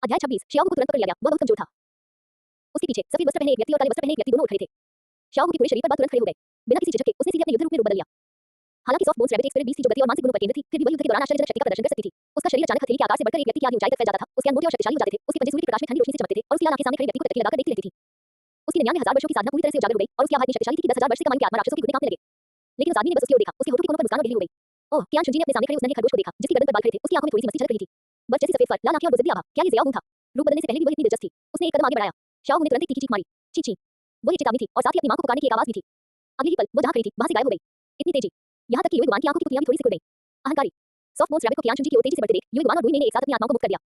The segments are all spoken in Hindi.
अध्याय 26 श्याओ को तुरंत पकड़ लिया गया, वह बहुत कमजोर था। उसके पीछे सफेद वस्त्र पहने एक व्यक्ति और काले वस्त्र पहने एक व्यक्ति दोनों उठ खड़े थे। शाओ के पूरे शरीर पर बात तुरंत खड़े हो गए। बिना किसी झिझक के उसने सीधे अपने युद्ध रूप में रूप बदल लिया। हालांकि सॉफ्ट बोन्स रैबिट एक स्पिरिट बीस्ट थी जो गति और मानसिक गुणों पर केंद्रित थी, फिर भी वह युद्ध के दौरान आश्चर्यजनक शक्ति का प्रदर्शन कर सकती थी। उसका शरीर अचानक हथेली के आकार से बढ़कर एक व्यक्ति की आगे ऊंचाई तक फैल जाता था। उसके अंग मोटे और शक्तिशाली हो जाते थे। उसके पंजे सूर्य के प्रकाश में ठंडी रोशनी से चमकते थे और उसकी लाल आंखें सामने खड़े व्यक्ति को टकटकी लगाकर देखती रहती थी। उसकी 99,000 वर्षों की साधना पूरी तरह से उजागर हो गई और उसकी आवाज इतनी शक्तिशाली थी कि 10,000 वर्ष से कम आयु के आत्मा राक्षसों के घुटने कांपने लगे। लेकिन उस आदमी ने बस उसकी ओर देखा। उसके होठों के कोनों पर मुस्कान और गहरी हो गई। ओह, कियान शुनजी ने अपने सामने खड़े उस नन्हे खरगोश को देखा, जिसकी गर्दन पर बाल खड़े थे। उसकी आंखों में थोड़ी सी मस्ती झलक रही थी। बस जैसी सफेद फर, लाल आंखें और बुजदिली आभा। क्या ये ज़ियाओ गू था? रूप बदलने से पहले भी वह इतनी दिलचस्प थी। उसने एक कदम आगे बढ़ाया। शाओ ने तुरंत एक तीखी चीख मारी। ची ची। वो ये चेतावनी थी और साथ ही अपनी मां को पुकारने की एक आवाज भी थी। अगली ही पल वो जहां खड़ी थी वहां से गायब हो गई। इतनी तेजी, यहां तक कि युई गुआन की आंखों की पुतलियां भी थोड़ी सी सिकुड़ गईं। अहंकारी। सॉफ्ट बोन्स रैबिट को कियान शुनजी की ओर तेजी से बढ़ते देख युई गुआन और गुई ने एक साथ अपनी आत्माओं को मुक्त कर दिया।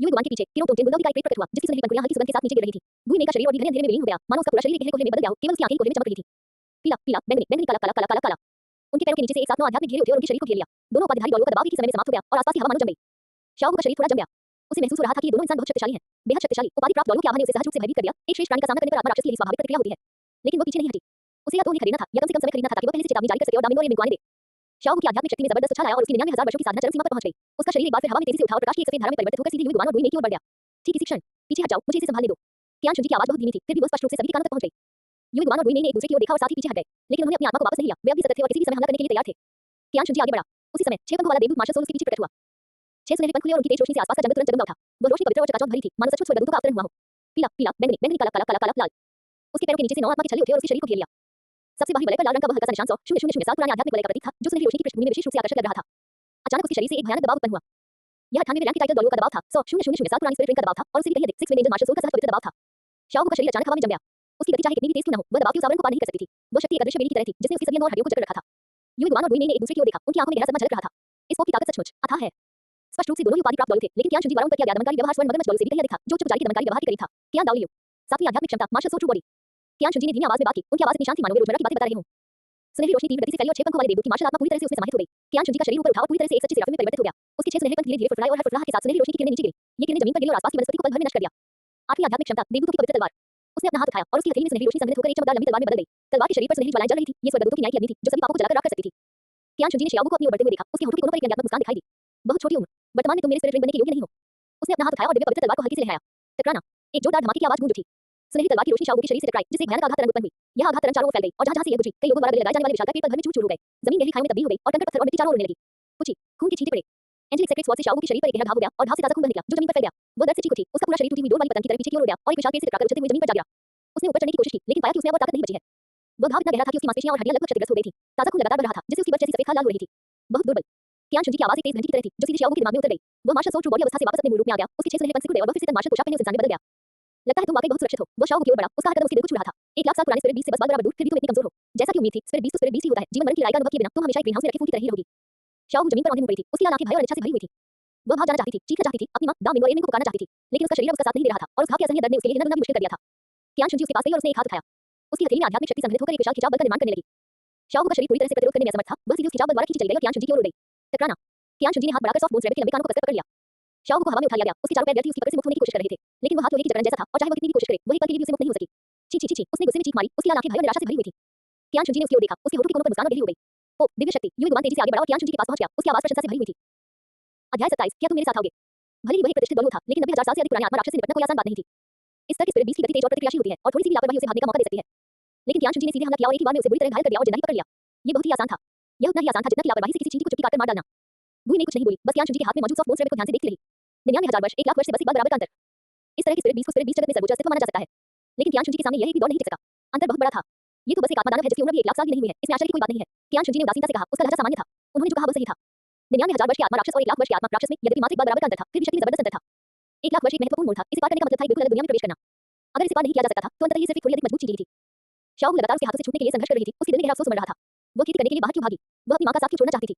युई गुआन के पीछे किरो टोंग गुंडोगी का एक पेट प्रकट हुआ, जिसकी सुनहरी पंखुड़ियां हल्की सुगंध के साथ नीचे गिर रही थी। गुई ने का शरीर और भी घने अंधेरे में विलीन हो गया, मानो उसका पूरा शरीर एक गहरे कोहरे में बदल गया हो, केवल उसकी आंखें कोहरे में चमक रही थी। पीला पीला बैंगनी बैंगनी काला काला काला काला काला। उनके पैरों के नीचे से एक साथ 9 आध्यात्मिक घेरे उठे और उनके शरीर को घेर लिया। दोनों उपाधिधारी डॉलरों का दबाव एक ही समय में समाप्त हो गया और आसपास की हवा मानो जम गई। शाओ का शरीर थोड़ा जम गया। उसे महसूस हो रहा था कि ये दोनों इंसान बहुत शक्तिशाली हैं, बेहद शक्तिशाली। उपाधि प्राप्त डॉलरों की आभा ने उसे सहज रूप से भयभीत कर दिया। एक श्रेष्ठ प्राणी का सामना करने पर आत्मा राक्षस की यही स्वाभाविक प्रतिक्रिया होती है। लेकिन वो पीछे नहीं हटी। उसे या तो उन्हें खरीदना था या कम से कम समय खरीदना था ताकि वो पहले से चेतावनी जारी कर सके और दामिनी और निगुआने दे। शाओ की आध्यात्मिक शक्ति में जबरदस्त उछाल आया और उसकी 99,000 वर्षों की साधना चरम सीमा पर पहुंच गई। उसका शरीर एक बार फिर हवा में तेजी से उठा और प्रकाश की एक सफेद धारा में परिवर्तित होकर सीधे युई गुआन और गुई ने की ओर बढ़ गया। ठीक इसी क्षण, पीछे हट जाओ, मुझे इसे संभालने दो। कियान शुनजी की आवाज बहुत धीमी थी, फिर भी वो स्पष्ट रूप से सभी के कानों तक पहुंच गई। युई गुआन और गुई ने एक दूसरे की ओर देखा और साथ ही पीछे हट गए, लेकिन उन्होंने अपनी आत्मा को वापस नहीं लिया। वे अब भी सतर्क थे और किसी भी समय हमला करने के लिए तैयार थे। कियान शुनजी आगे बढ़ा। उसी समय 6 पंखों वाला देवदूत मार्शल सोल उसके पीछे प्रकट हुआ। 6 सुनहरे पंख खुले और उनकी तेज रोशनी से आसपास का जंगल तुरंत जगमगा उठा। वो रोशनी पवित्र और चकाचौंध भरी थी, मानो सचमुच स्वर्गदूतों का अवतरण हुआ हो। पीला पीला बैंगनी बैंगनी काला काला काला काला लाल। उसके पैरों के नीचे से 9 आत्मा के छल्ले उठे और उसके शरीर को घेर लिया। सबसे बाहरी वलय पर लाल रंग का वह हल्का सा निशान 100,000 साल पुराने आध्यात्मिक वलय का प्रतीक था, जो सुनहरी रोशनी की पृष्ठभूमि में विशेष रूप से आकर्षक लग रहा था। अचानक उसके शरीर से एक भयानक दबाव उत्पन्न हुआ। यह 98वें रैंक के टाइटल डॉलरों का दबाव था, 100,000 साल पुरानी स्पिरिट रिंग का दबाव था और उससे भी कहीं अधिक 6 विंडेज मार्शल सोल का सहज पवित्र दबाव था। शाओ का शरीर अचानक हवा में जम गया। उसकी गति चाहे कितनी भी तेज क्यों न हो, वह दबाव के उस आवरण को पार नहीं कर सकती थी। वो शक्ति एक अदृश्य बेड़ी की तरह थी, जिसने उसकी सभी अंगों और हड्डियों को जकड़ रखा था। युई गुआन और गुई ने एक दूसरे की ओर देखा, उनकी आंखों में गहरा सदमा झलक रहा था। इस कोप की ताकत सचमुच अथाह है। स्पष्ट रूप से दोनों ही उपाधि प्राप्त डॉलर थे, लेकिन कियान शुनजी वारंवर किया गया दमनकारी व्यवहार स्वर्ण मगरमच्छ डॉलर से भी कहीं अधिक था, जो उच्च जारी के दमनकारी व्यवहार के करीब था। कियान दाओलियो। सातवीं आध्यात्मिक क्षमता मार्शल सोल ट्रू बॉडी। कियान शुनजी ने धीमी आवाज में बात की, उनकी आवाज इतनी शांत थी मानो वे रोजमर्रा की बातें बता रहे हों। सुनहरी रोशनी तीव्र गति से फैली और 6 पंखों वाले देवदूत की मार्शल आत्मा पूरी तरह से उसमें समाहित हो गई। कियान शुनजी का शरीर ऊपर उठा और पूरी तरह से एक सच्चे जिराफ में परिवर्तित हो गया। उसके 6 सुनहरे पंख धीरे-धीरे फुड़फुड़ाए और हर फुड़फुड़ाहट के साथ सुनहरी रोशनी की किरणें नीचे गिरी। ये किरणें जमीन पर गिरी और आसपास की वनस्पति को पल भर में नष्ट कर दिया। आठवीं आध्यात्मिक क्षमता देवदूतों की पवित्र तलवार। उसने अपना हाथ उठाया और उसकी हथेली में सुनहरी रोशनी संघनित होकर एक चमकदार लंबी तलवार में बदल गई। तलवार के शरीर पर सुनहरी ज्वालाएं जल रही थी। ये स्वर्गदूतों की न्याय की अग्नि थी, जो सभी पापों को जलाकर राख कर सकती थी। कियान शुनजी ने शियाओ को अपनी ओर बढ़ते हुए देखा। उसके होठों के कोनों पर एक व्यंग्यात्मक मुस्कान दिखाई दी। बहुत छोटी उम्र, वर्तमान में तुम मेरे स्पिरिट रिंग बनने के योग्य नहीं हो। उसने अपना हाथ उठाया और दिव्य पवित्र तलवार को हल्के से लहराया। टकराना। एक जोरदार धमाके की आवाज गूंज उठी। सुनहरी तलवार की रोशनी शाओ के शरीर से टकराई, जिससे एक भयानक आघात तरंग उत्पन्न हुई। यह आघात तरंग चारों ओर फैल गई और जहां-जहां से यह गुजरी, कई लोगों द्वारा गले लगाए जाने वाले विशालकाय पेड़ पल भर में चूर-चूर हो गए। जमीन गहरी खाई में तब्दील हो गई और कंकड़ पत्थर और मिट्टी चारों ओर उड़ने लगी। पूछी, खून की छींटे पड़े। एंजेलिक सेक्रेट स्वॉर्ड से शाओ के शरीर पर एक गहरा घाव हो गया और घाव से ताजा खून बह निकला, जो जमीन पर फैल गया। वो दर्द से चीख उठी। उसका पूरा शरीर टूटी हुई डोर वाली पतंग की तरह पीछे की ओर उड़ गया और एक विशाल पेड़ से टकराकर उछलते हुए जमीन पर जा गिरा। उसने ऊपर चढ़ने की कोशिश की, लेकिन पाया कि उसमें अब और ताकत नहीं बची है। वह घाव इतना गहरा था कि उसकी मांसपेशियां और हड्डियां लगभग क्षतिग्रस्त हो गई थीं। ताजा खून लगातार बह रहा था, जिससे उसकी बर्च जैसी सफेद खाल लाल हो रही थी। बहुत दुर्बल। कियान शुनजी की आवाज एक तेज घंटी की तरह थी, जो सीधे शियाओ के दिमाग में उतर गई। वह मार्शल सोल ट्रू बॉडी अवस्था से वापस अपने मूल रूप में आ गया। उसके 6 सुनहरे पंख सिकुड़ गए और वह फिर से तन मार्शल पोशाक पहने उस इंसान में बदल गया। लगता है तुम वाकई बहुत सुरक्षित हो। वो शाओ की ओर बढ़ा। उसका हर कदम उसके दिल को छू रहा था। 1,00,000 साल पुराने स्पिरिट बीस्ट से बस बाल बराबर दूर, फिर भी तुम इतनी कमजोर हो। जैसा कि उम्मीद थी, स्पिरिट बीस्ट तो स्पिरिट बीस्ट ही होता है। जीवन मरण की लड़ाई का अनुभव किए बिना तुम हमेशा एक ग्रीनहाउस में रखे फूल की तरह ही रहोगी। शाओ जमीन पर औंधी मुड़ पड़ी थी। उसकी लाल आंखें भय और अनिच्छा से भरी हुई थी। वह भाग जाना चाहती थी, चीखना चाहती थी, अपनी मां दामिनी और एमिन को पुकारना चाहती थी, लेकिन उसका शरीर अब उसका साथ नहीं दे रहा था और उस घाव के असहनीय दर्द ने उसके लिए हिलना डुलना भी मुश्किल कर दिया था। कियान शुनजी उसके पास गई और उसने एक हाथ उठाया। उसकी हथेली में आध्यात्मिक शक्ति संघनित होकर एक विशाल खिंचाव बल का निर्माण करने लगी। शाओ का शरीर पूरी तरह से प्रतिरोध करने में असमर्थ था। वह सीधे उस खिंचाव बल द्वारा खींची चली गई और कियान शुनजी की ओर उड़ गई। टकराना। कियान शुनजी ने हाथ बढ़ाकर सॉफ्ट बोन्स रैबिट के लंबे कानों को कसकर पकड़ लिया। शाओ को हवा में उठा लिया गया। उसके चारों पैर व्यर्थ ही उसकी पकड़ से मुक्त होने की कोशिश कर रहे थे, लेकिन वह हाथ लोहे की जकड़न जैसा था और चाहे वह कितनी भी कोशिश करे, वह एक पल के लिए भी उससे मुक्त नहीं हो सकी। छी छी छी छी। उसने गुस्से में चीख मारी। उसकी लाल आंखें भय और निराशा से भरी हुई थीं। कियान शुनजी ने उसकी ओर देखा। उसके होठों के कोनों पर मुस्कान और गहरी हो गई। ओह, दिव्य शक्ति। युई गुआन तेजी से आगे बढ़ा और कियान शुनजी के पास पहुंच गया। उसकी आवाज प्रशंसा से भरी हुई थी। अध्याय 27 क्या तुम मेरे साथ आओगे? भले ही वह एक प्रतिष्ठित डॉलर था, लेकिन 90,000 साल से अधिक पुराने आत्मा राक्षस से निपटना कोई आसान बात नहीं थी। इस तरह की स्पिरिट बीस्ट की गति तेज और प्रतिक्रियाशील होती है और थोड़ी सी भी लापरवाही उसे भागने का मौका दे सकती है। लेकिन कियान शुनजी ने सीधे हमला किया और एक ही बार में उसे बुरी तरह घायल कर दिया और जिंदा ही पकड़ लिया। ये बहुत ही आसान था। यह उतना ही आसान था जितना कि लापरवाही से किसी चींटी को चुटकी काटकर मार डालना। गुई ने कुछ नहीं बोली, बस कियान शुनजी के हाथ में मौजूद सॉफ्ट बोन्स रैबिट को ध्यान से देखती रही। 99,000 वर्ष, 1,00,000 वर्ष से बस एक बार बराबर का अंतर। इस तरह की स्पिरिट बीस्ट को स्पिरिट बीस्ट जगत में सर्वोच्च अस्तित्व माना जा सकता है। लेकिन कियान शुनजी के सामने यह एक भी दौड़ नहीं टिक सका। अंतर बहुत बड़ा था। ये तो बस एक आत्मा दानव है जिसकी उम्र भी 1,00,000 साल भी नहीं हुई है। इसमें आश्चर्य की कोई बात नहीं है। कियान शुनजी ने उदासीनता से कहा। उसका लहजा सामान्य था। उन्होंने जो कहा वह सही था। 99,000 वर्ष की आत्मा राक्षस और 1,00,000 वर्ष की आत्मा राक्षस में यद्यपि मात्र एक बार बराबर का अंतर था, फिर भी शक्ति में जबरदस्त अंतर था। 1,00,000 वर्ष एक महत्वपूर्ण मोड़ था। इसे पार करने का मतलब था एक बिल्कुल अलग दुनिया में प्रवेश करना। अगर इसे पार नहीं किया जा सकता था, तो अंततः ये सिर्फ एक थोड़ी अधिक मजबूत चीज ही थी। शाओ लगातार उसके हाथों से छूटने के लिए संघर्ष कर रही थी। उसके दिल में गहरा अफसोस उमड़ रहा था। वो खेती करने के लिए बाहर क्यों भागी? वह अपनी मां का साथ क्यों छोड़ना चाहती थी?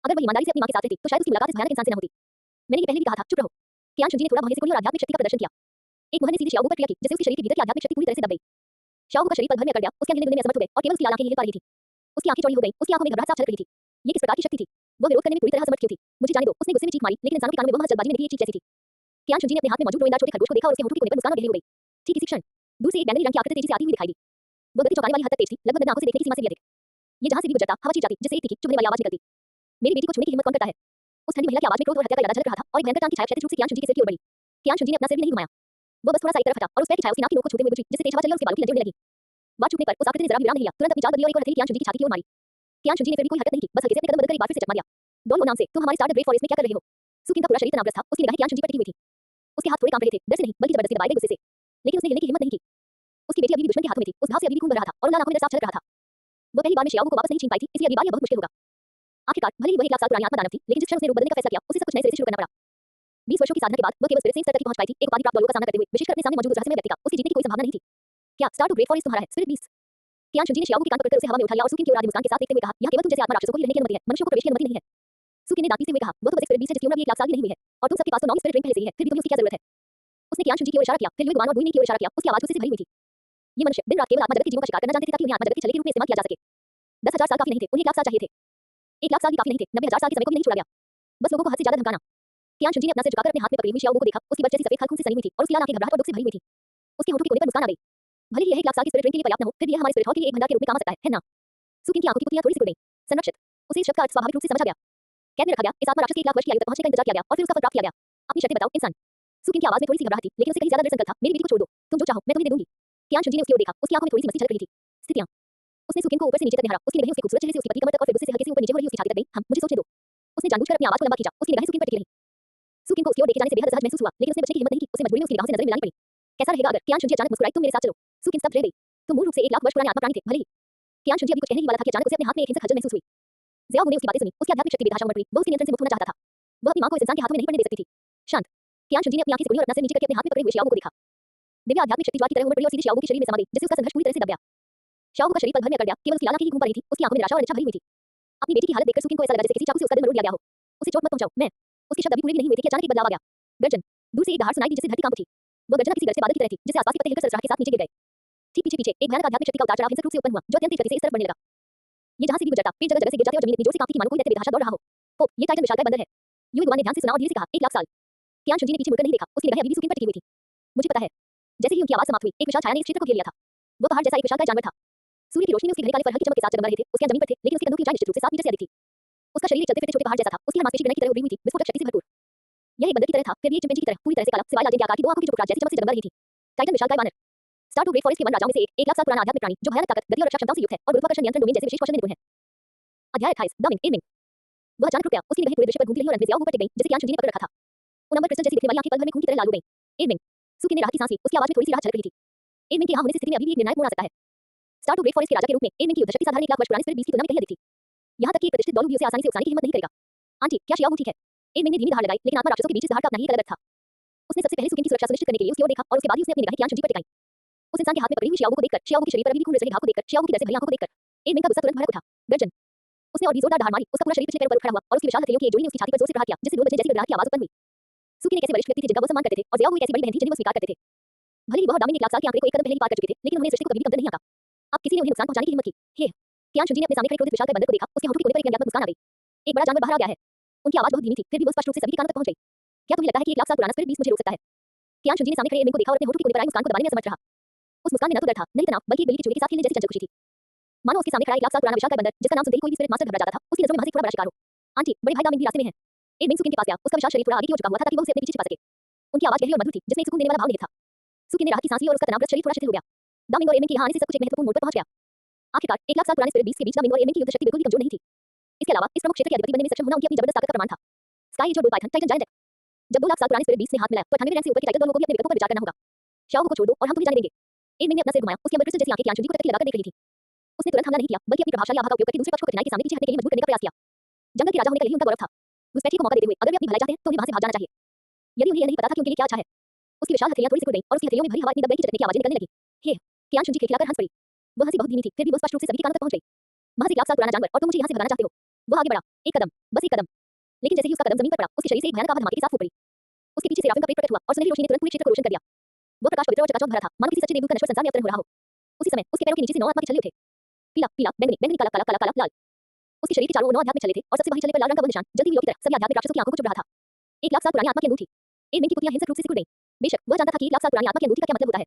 अगर वह ईमानदारी से अपनी मां के साथ रहती, तो शायद उसकी मुलाकात इस भयानक इंसान से न होती। मैंने ये पहले भी कहा था, चुप रहो। कियान शुनजी ने थोड़ा भौहें से खुली और आध्यात्मिक शक्ति का प्रदर्शन किया। एक मुहर ने सीधे शाओ पर क्रिया की, जिससे उसके शरीर के भीतर की आध्यात्मिक शक्ति पूरी तरह से दब गई। शाओ का शरीर पल भर में अकड़ गया। उसके अंग हिलने में असमर्थ हो गए और केवल उसकी लाल आंखें ही हिल पा रही थी। उसकी आंखें चौड़ी हो गई। उसकी आंखों में घबराहट साफ झलक रही थी। ये किस प्रकार की शक्ति थी? वह विरोध करने में पूरी तरह असमर्थ क्यों थी? मुझे जाने दो। उसने गुस्से में चीख मारी, लेकिन इंसानों के कानों में वह जल्दबाजी में निकली एक चीख जैसी थी। कियान शुनजी ने अपने हाथ में मौजूद रोएंदार छोटे खरगोश को देखा और उसके होठों के कोने पर मुस्कान और गहरी हो गई। ठीक इसी क्षण दूर से एक बैंगनी रंग की आकृति तेजी से आती हुई दिखाई दी। वो गति चौंकाने वाली हद तक तेज थी, लगभग नग्न आंखों से देखने की सीमा से भी अधिक। ये जहां से भी गुजरता, हवा चीर जाती, जिससे एक तीखी चुभने वाली आवाज निकलती। मेरी बेटी को छूने की हिम्मत कौन करता है? उस ठंडी महिला की आवाज में क्रोध और हत्या का इरादा झलक रहा था और एक भयंकर चांद की छाया क्षैतिज रूप से कियान शुनजी के सिर की ओर बढ़ी। कियान शुंजी ने अपना सिर भी नहीं घुमाया। वो बस थोड़ा सा एक तरफ हटा और उस पैर की छाया उसकी नाक की नोक को छूते हुए गुजरी, जिससे तेज हवा चली और उसके बालों की लंजे उड़ने लगी। बात छूटने पर उस आकृति ने जरा भी विराम नहीं लिया, तुरंत अपनी चाल बदली और एक और हथेली कियान शुंजी की छाती की ओर मारी। कियान शुंजी ने फिर भी कोई हरकत नहीं की, बस हल्के से अपने कदम बदलकर एक बार फिर से चकमा दिया। डोलो नाम से, तुम हमारे स्टार द ग्रेट फॉरेस्ट में क्या कर रहे हो? सुकिन का पूरा शरीर तनावग्रस्त था, उसकी निगाहें कियान शुंजी पर टिकी हुई थी। उसके हाथ थोड़े कांप रहे थे, डर से नहीं बल्कि जबरदस्ती दबाए गए गुस्से से। लेकिन उसने हिलने की हिम्मत नहीं की। उसकी बेटी अभी भी दुश्मन के हाथों में थी, उस घाव से अभी भी खून बह रहा था और उन आंखों में डर साफ झलक रहा था। वो पहली बार में शियाओ को वापस नहीं छीन पाई थी, इसलिए अगली बार यह बहुत मुश्किल होगा। आखिरकार भले ही वह 1 लाख साल पुरानी आत्मा दानव थी, लेकिन जिस क्षण उसने रूप बदलने का फैसला किया, उसे सब कुछ नए सिरे से शुरू करना पड़ा। 20 वर्षों की साधना के बाद वह केवल स्पिरिट स्तर तक ही पहुंच पाई थी, एक उपाधि प्राप्त लोगों का सामना करते हुए, विशेषकर अपने सामने मौजूद उस रहस्यमय व्यक्ति का, उसके जीतने की कोई संभावना नहीं थी। क्या स्टार टू ग्रेट फॉरेस्ट तुम्हारा है, स्पिरिट बीस्ट? कियान शुंजी ने शियाओ के कान पकड़कर उसे हवा में उठा लिया और सुकिन की ओर आधी मुस्कान के साथ देखते हुए कहा, यह केवल तुम जैसे आत्मा राक्षसों को ही रहने की अनुमति है, मनुष्यों को प्रवेश की अनुमति नहीं है। सुकिन ने दांत पीसते हुए कहा, वो तो बस एक स्पिरिट बीस्ट है जिसकी उम्र अभी 1 लाख साल भी नहीं हुई है, और तुम सबके पास तो 9 स्पिरिट रिंग पहले से ही है, फिर भी तुम्हें उसकी क्या जरूरत है? उसने कियान शुंजी की ओर इशारा किया, फिर लुई गुआन और बुइनी की ओर इशारा किया, उसकी आवाज गुस्से से भरी हुई थी। ये मनुष्य दिन रात केवल आत्मा जगत के जीवों का शिकार करना जानते थे ताकि उन्हें आत्मा जगत के छले के रूप में इस्तेमाल किया जा सके। 10,000 साल काफी नहीं थे, उन्हें 1 लाख साल चाहिए थे। 1 लाख साल भी काफी नहीं थे, 90,000 साल के समय को भी नहीं छोड़ा गया। बस लोगों को हद से ज्यादा धमकाना। कियान शुंजी ने अपना सिर झुकाकर अपने हाथ में पकड़ी हुई शियाओ को देखा, उसकी बर्च जैसी सफेद खाल खून से सनी हुई थी और उसकी लाल आंखें घबराहट और दुख से भरी हुई थी। उसके होठों के कोने पर मुस्कान आ गई। भले ही यह 1 लाख साल की स्पिरिट रिंग के लिए पर्याप्त न हो, फिर भी यह हमारे स्पिरिट हॉल के लिए एक भंडार के रूप में काम आ सकता है ना? सुकिन की आंखों की पुतलियां थोड़ी सी खुल गईं। संरक्षित। उसे इस शब्द का अर्थ स्वाभाविक रूप से समझ आ गया। कैद में रखा गया, इस आत्मा राक्षस के 1 लाख वर्ष की आयु तक पहुंचने का इंतजार किया गया और फिर उसका फल प्राप्त किया गया। अपनी शर्तें बताओ, इंसान। सुकिन की आवाज में थोड़ी सी घबराहट थी, लेकिन उसे कहीं ज्यादा दृढ़ संकल्प था, मेरी बेटी को छोड़ दो, तुम जो चाहो मैं तुम्हें दे दूंगी। कियान शुंजी ने उसकी ओर देखा, उसकी आंखों में थोड़ी सी मस्ती झलक रही थी। स्थितियां। उसने सुकिन को ऊपर से नीचे तक निहारा, उसकी निगाहें उसके खूबसूरत चेहरे से उसकी पतली कमर तक और फिर गुस्से से हल्के से ऊपर नीचे हो रही उसकी छाती तक गईं। हम, मुझे सोचने दो। उसने जानबूझकर अपनी आवाज को लंबा खींचा, उसकी निगाहें सुकिन पर टिकी रहीं। सुकिन को उसकी ओर देखे जाने से बेहद असहज महसूस हुआ, लेकिन उसने बचने की हिम्मत नहीं की, उसे मजबूरी में उसकी निगाहों से नजरें मिलानी पड़ी। कैसा रहेगा अगर? कियान शुंजी अचानक मुस्कुराई, तुम मेरे साथ चलो। सुकिन स्तब्ध रह गई। तुम मूल रूप से 1 लाख वर्ष पुराने आत्मा प्राणी थे, भले ही। कियान शुंजी अभी कुछ कहने ही वाला था कि अचानक उसे अपने हाथ में एक हिंसक हलचल महसूस हुई। ज़ियाओ ने उसकी बातें सुनी, उसकी आध्यात्मिक शक्ति बेतहाशा उमड़ पड़ी, वो उसके नियंत्रण से मुक्त होना चाहता था। वह अपनी मां को इस इंसान के हाथों में नहीं पड़ने दे सकती थी। शांत। कियान शुंजी ने अपनी आंखें से खोलीं और अपना सिर नीचे करके अपने हाथ में पकड़े हुए शियाओ को देखा। दिव्य आध्यात्मिक शक्ति ज्वार की तरह उमड़ पड़ी और सीधे शियाओ के शरीर में समा गई, जिससे उसका संघर्ष पूरी तरह से दब गया। शियाओ का शरीर पल भर में अकड़ गया, केवल उसकी लाल आंखें ही घूम पा रही थी, उसकी आंखों में निराशा और इच्छा भरी हुई थी। अपनी बेटी की हालत देखकर सुकिन को ऐसा लगा जैसे किसी चाकू से उसका दिल मरोड़ दिया गया हो। उसे चोट मत पहुंचाओ, मैं। उसके शब्द अभी पूरे भी नहीं हुए थे कि अचानक एक बदलाव आ गया। गर्जन। दूर से एक दहाड़ सुनाई दी जिससे धरती कांप उठी। वह गर्जना किसी गरजते बादल की तरह थी, जिससे आसपास के पत्ते हिलकर सरसराहट के साथ नीचे गिर गए। ठीक पीछे पीछे एक भयानक आध्यात्मिक शक्ति का उतार चढ़ाव हिंसक रूप से उत्पन्न हुआ, जो अत्यंत तेज गति से इस तरफ बढ़ने लगा। ये जहां से भी गुजरता, पेड़ जगह जगह से गिर जाते और जमीन इतनी जोर से कांपती कि मानो कोई रहते बेतहाशा दौड़ रहा हो। पोप, ये टाइटन विशालकाय बंदर है। यूई गुआन ने ध्यान से सुना और धीरे से कहा, 1 लाख साल। कियान शुंजी ने पीछे मुड़कर नहीं देखा, उसकी निगाहें अभी भी सुकिन पर टिकी हुई थी। मुझे पता है। जैसे ही उनकी आवाज समाप्त हुई, एक विशाल छाया ने इस क्षेत्र को घेर लिया था। वो पहाड़ जैसा एक विशालकाय जानवर था। सूर्य की रोशनी में उसके घने काले फर हल्की चमक के साथ जगमगा रहे थे, उसके जमीन पर थे, लेकिन उसकी कंधों की ऊंचाई निश्चित रूप से 7 मीटर से अधिक थी। उसका शरीर एक चलते फिरते छोटे पहाड़ जैसा था, उसकी हर मांसपेशी ग्रेनाइट की तरह उभरी हुई थी, विस्फोटक शक्ति से भरपूर। यह एक बंदर की तरह था, फिर भी एक चिंपैंजी की तरह, पूरी तरह से काला, सिवाय लाल के आकार की 2 आंखों की जो जैसी चमक से जगमगा रही थी। टाइटन विशालकाय वानर। स्टार टू ग्रेट फॉरेस्ट के वन राजाओं में से एक 1 लाख साल पुराना आध्यात्मिक प्राणी, जो भयानक ताकत, गति और रक्षा क्षमताओं से युक्त है और गुरुत्वाकर्षण नियंत्रण डोमेन जैसे विशेष कौशल में निपुण है। अध्याय 28, द मिंग, एमिंग। वह अचानक रुक गया, उसकी निगाहें पूरे दृश्य पर घूमती रहीं और अंत में ज़ियाओ ऊपर टिक गईं, जिसे कियान शुंजी ने पकड़ रखा था। उन अमर क्रिस्टल जैसी दिखने वाली आंखें पल भर में खून की तरह लाल हो गईं। एमिंग। सुकिन ने राहत की सांस ली, उसकी आवाज में थोड़ी सी राहत झलक रही थी। एमिंग के यहाँ होने से स्थिति में अभी भी एक निर्णायक मोड़ आ सकता है। स्टार टू ग्रेट फॉरेस्ट के राजा के रूप में एमिंग की युद्ध शक्ति साधारण 1 लाख वर्ष पुराने स्पिरिट बीस्ट की तुलना में कहीं अधिक थी। यहाँ तक कि एक प्रतिष्ठित दौलू भी उसे आसानी से उकसाने की हिम्मत नहीं करेगा। आंटी, क्या शियाओ ठीक है? एमिंग ने धीमी दहाड़ लगाई, लेकिन आत्मा राक्षसों के बीच इस दहाड़ का अपना ही एक अलग अर्थ था। उसने सबसे पहले सुकिन की सुरक्षा सुनिश्चित करने के लिए उसकी ओर देखा और उसके बाद ही उसने अपनी निगाहें कियान शुंजी पर टिकाई। उस इंसान के हाथ में पकड़ी हुई शियाओ को देखकर, शियाओ के शरीर पर अभी भी खून रिसले घाव को देखकर, शियाओ की डर से भरी आंखों को देखकर, एमिंग का गुस्सा तुरंत भड़क उठा। गर्जन। उसने और भी जोरदार दहाड़ मारी, उसका पूरा शरीर पिछले पैरों पर खड़ा हुआ और उसकी विशाल हथेलियों की एक जोड़ी ने उसकी छाती पर जोर से प्रहार किया, जिससे 2 बजने जैसी गड़गड़ाहट की आवाज उत्पन्न हुई। सुकिन एक ऐसे वरिष्ठ व्यक्ति थे जिनका वो सम्मान करते थे और ज़ियाओ एक ऐसी बड़ी बहन थी जिन्हें वो स्वीकार करते थे। भले ही वह दामिन 1 लाख साल के आंकड़े को एक कदम पहले ही पार कर चुके थे, लेकिन उन्हें सृष्टि को कभी भी कम नहीं आता। अब किसी ने उन्हें नुकसान पहुंचाने की हिम्मत की। हे! कियान शुंजी ने अपने सामने खड़े क्रोधित विशालकाय बंदर को देखा, उसके होठों के कोने पर एक व्यंग्यात्मक मुस्कान आ गई। एक बड़ा जानवर बाहर आ गया है। उनकी आवाज बहुत धीमी थी, फिर भी वो स्पष्ट रूप से सभी के कानों तक पहुंच गई। क्या तुम्हें लगता है कि 1 लाख साल पुराना स्पिरिट बीस्ट मुझे रोक सकता है? कियान शुंजी ने सामने खड़े एमिंग को देखा और अपने होठों के कोने पर आई मुस्कान को दबाने में असमर्थ रहा। उस मुस्कान में न तो डर था, न ही तनाव, बल्कि एक बिल्ली के चूहे के साथ खेलने जैसी चंचल खुशी थी। मानो उसके सामने खड़ा 1 लाख साल पुराना विशालकाय बंदर, जिसका नाम सुनते ही कोई भी स्पिरिट मास्टर घबरा जाता था, उसकी नजरों में महज एक थोड़ा बड़ा शिकार हो। आंटी, बड़े भाई दामिन भी रास्ते में हैं। एमिंग सुकिन के पास गया, उसका विशाल शरीर थोड़ा आगे की ओर झुका हुआ था ताकि वो उसे अपने पीछे छिपा सके। उनकी आवाज गहरी और मधुर थी, जिसमें एक सुकून देने वाला भाव निहित था। सुकिन ने राहत की सांस ली और उसका तनावग्रस्त शरीर थोड़ा शिथिल हो गया। दामिंग और एमिंग के यहाँ आने से सब कुछ एक महत्वपूर्ण मोड़ पर पहुंच गया। आखिरकार 1 लाख साल पुराने स्पिरिट बीस्ट के बीच दामिंग और एमिंग की युद्ध शक्ति बिल्कुल भी कमजोर नहीं थी। इसके अलावा इस प्रमुख क्षेत्र के अधिपति बनने में सक्षम होना उनकी अपनी जबरदस्त ताकत का प्रमाण था। स्काई जो पाइथन, टाइटन जायंट। जब 2 लाख साल पुराने स्पिरिट बीस्ट ने हाथ मिलाया, तो 98 रैंक से ऊपर के टाइटन दोनों को भी अपने विकल्पों पर विचार करना होगा। शियाओ को छोड़ दो और हम तुम्हें जाने देंगे। एमिंग ने अपना सिर घुमाया, उसकी अमर क्रिस्टल जैसी आंखें कियान शुंजी को टकटकी लगाकर देख रही थी। उसने तुरंत हमला नहीं किया, बल्कि अपनी प्रभावशाली आभा का उपयोग करके दूसरे पक्ष को कठिनाई के सामने पीछे हटने के लिए मजबूर करने का प्रयास किया। जंगल के राजा होने का यही उनका गौरव था। घुसपैठिए को मौका देते हुए अगर वे अपनी भलाई चाहते हैं तो उन्हें वहां से भाग जाना चाहिए। यदि उन्हें यह नहीं पता था कि उनके लिए क्या अच्छा है। उसकी विशाल हथेलियां थोड़ी सी खुल गईं और उसकी हथेलियों में भरी हवा इतनी दब गई कि चटने की आवाजें निकलने लगी। हे! कियान शुंजी खिलखिलाकर हंस पड़ी। वह हंसी बहुत धीमी थी, फिर भी वो स्पष्ट रूप से सभी के कानों तक पहुंच गई। महज 1 लाख साल पुराना जानवर और तुम मुझे यहाँ से भगाना चाहते हो। वो आगे बढ़ा, एक कदम, बस एक कदम। लेकिन जैसे ही उसका कदम जमीन पर पड़ा, उसके शरीर से एक भयानक आभा धमाके के साथ फूट पड़ी। उसके पीछे से राफिन का पेट प्रकट हुआ और सुनहरी रोशनी ने तुरंत पूरे क्षेत्र को रोशन कर दिया। वो प्रकाश पवित्र और चकाचौंध भरा था, मानो किसी सच्चे देवदूत का नश्वर संसार में अवतरण हो रहा हो। उसी समय उसके पैरों के नीचे से 9 आत्मा के छल्ले उठे। पीला, पीला, बैंगनी, बैंगनी, काला, काला, काला, काला, लाल। उसके शरीर के चारों ओर 9 आध्यात्मिक छल्ले थे और सबसे बाहरी छल्ले पर लाल रंग का वो निशान, जलती हुई लों की तरह सभी आध्यात्मिक राक्षसों की आंखों को चुभ रहा था। 1 लाख साल पुरानी आत्मा की अंगूठी। एमिंग की पुतलियां हिंसक रूप से सिकुड़ गईं। बेशक वह जानता था कि 1 लाख साल पुरानी आत्मा की अंगूठी का क्या मतलब होता है।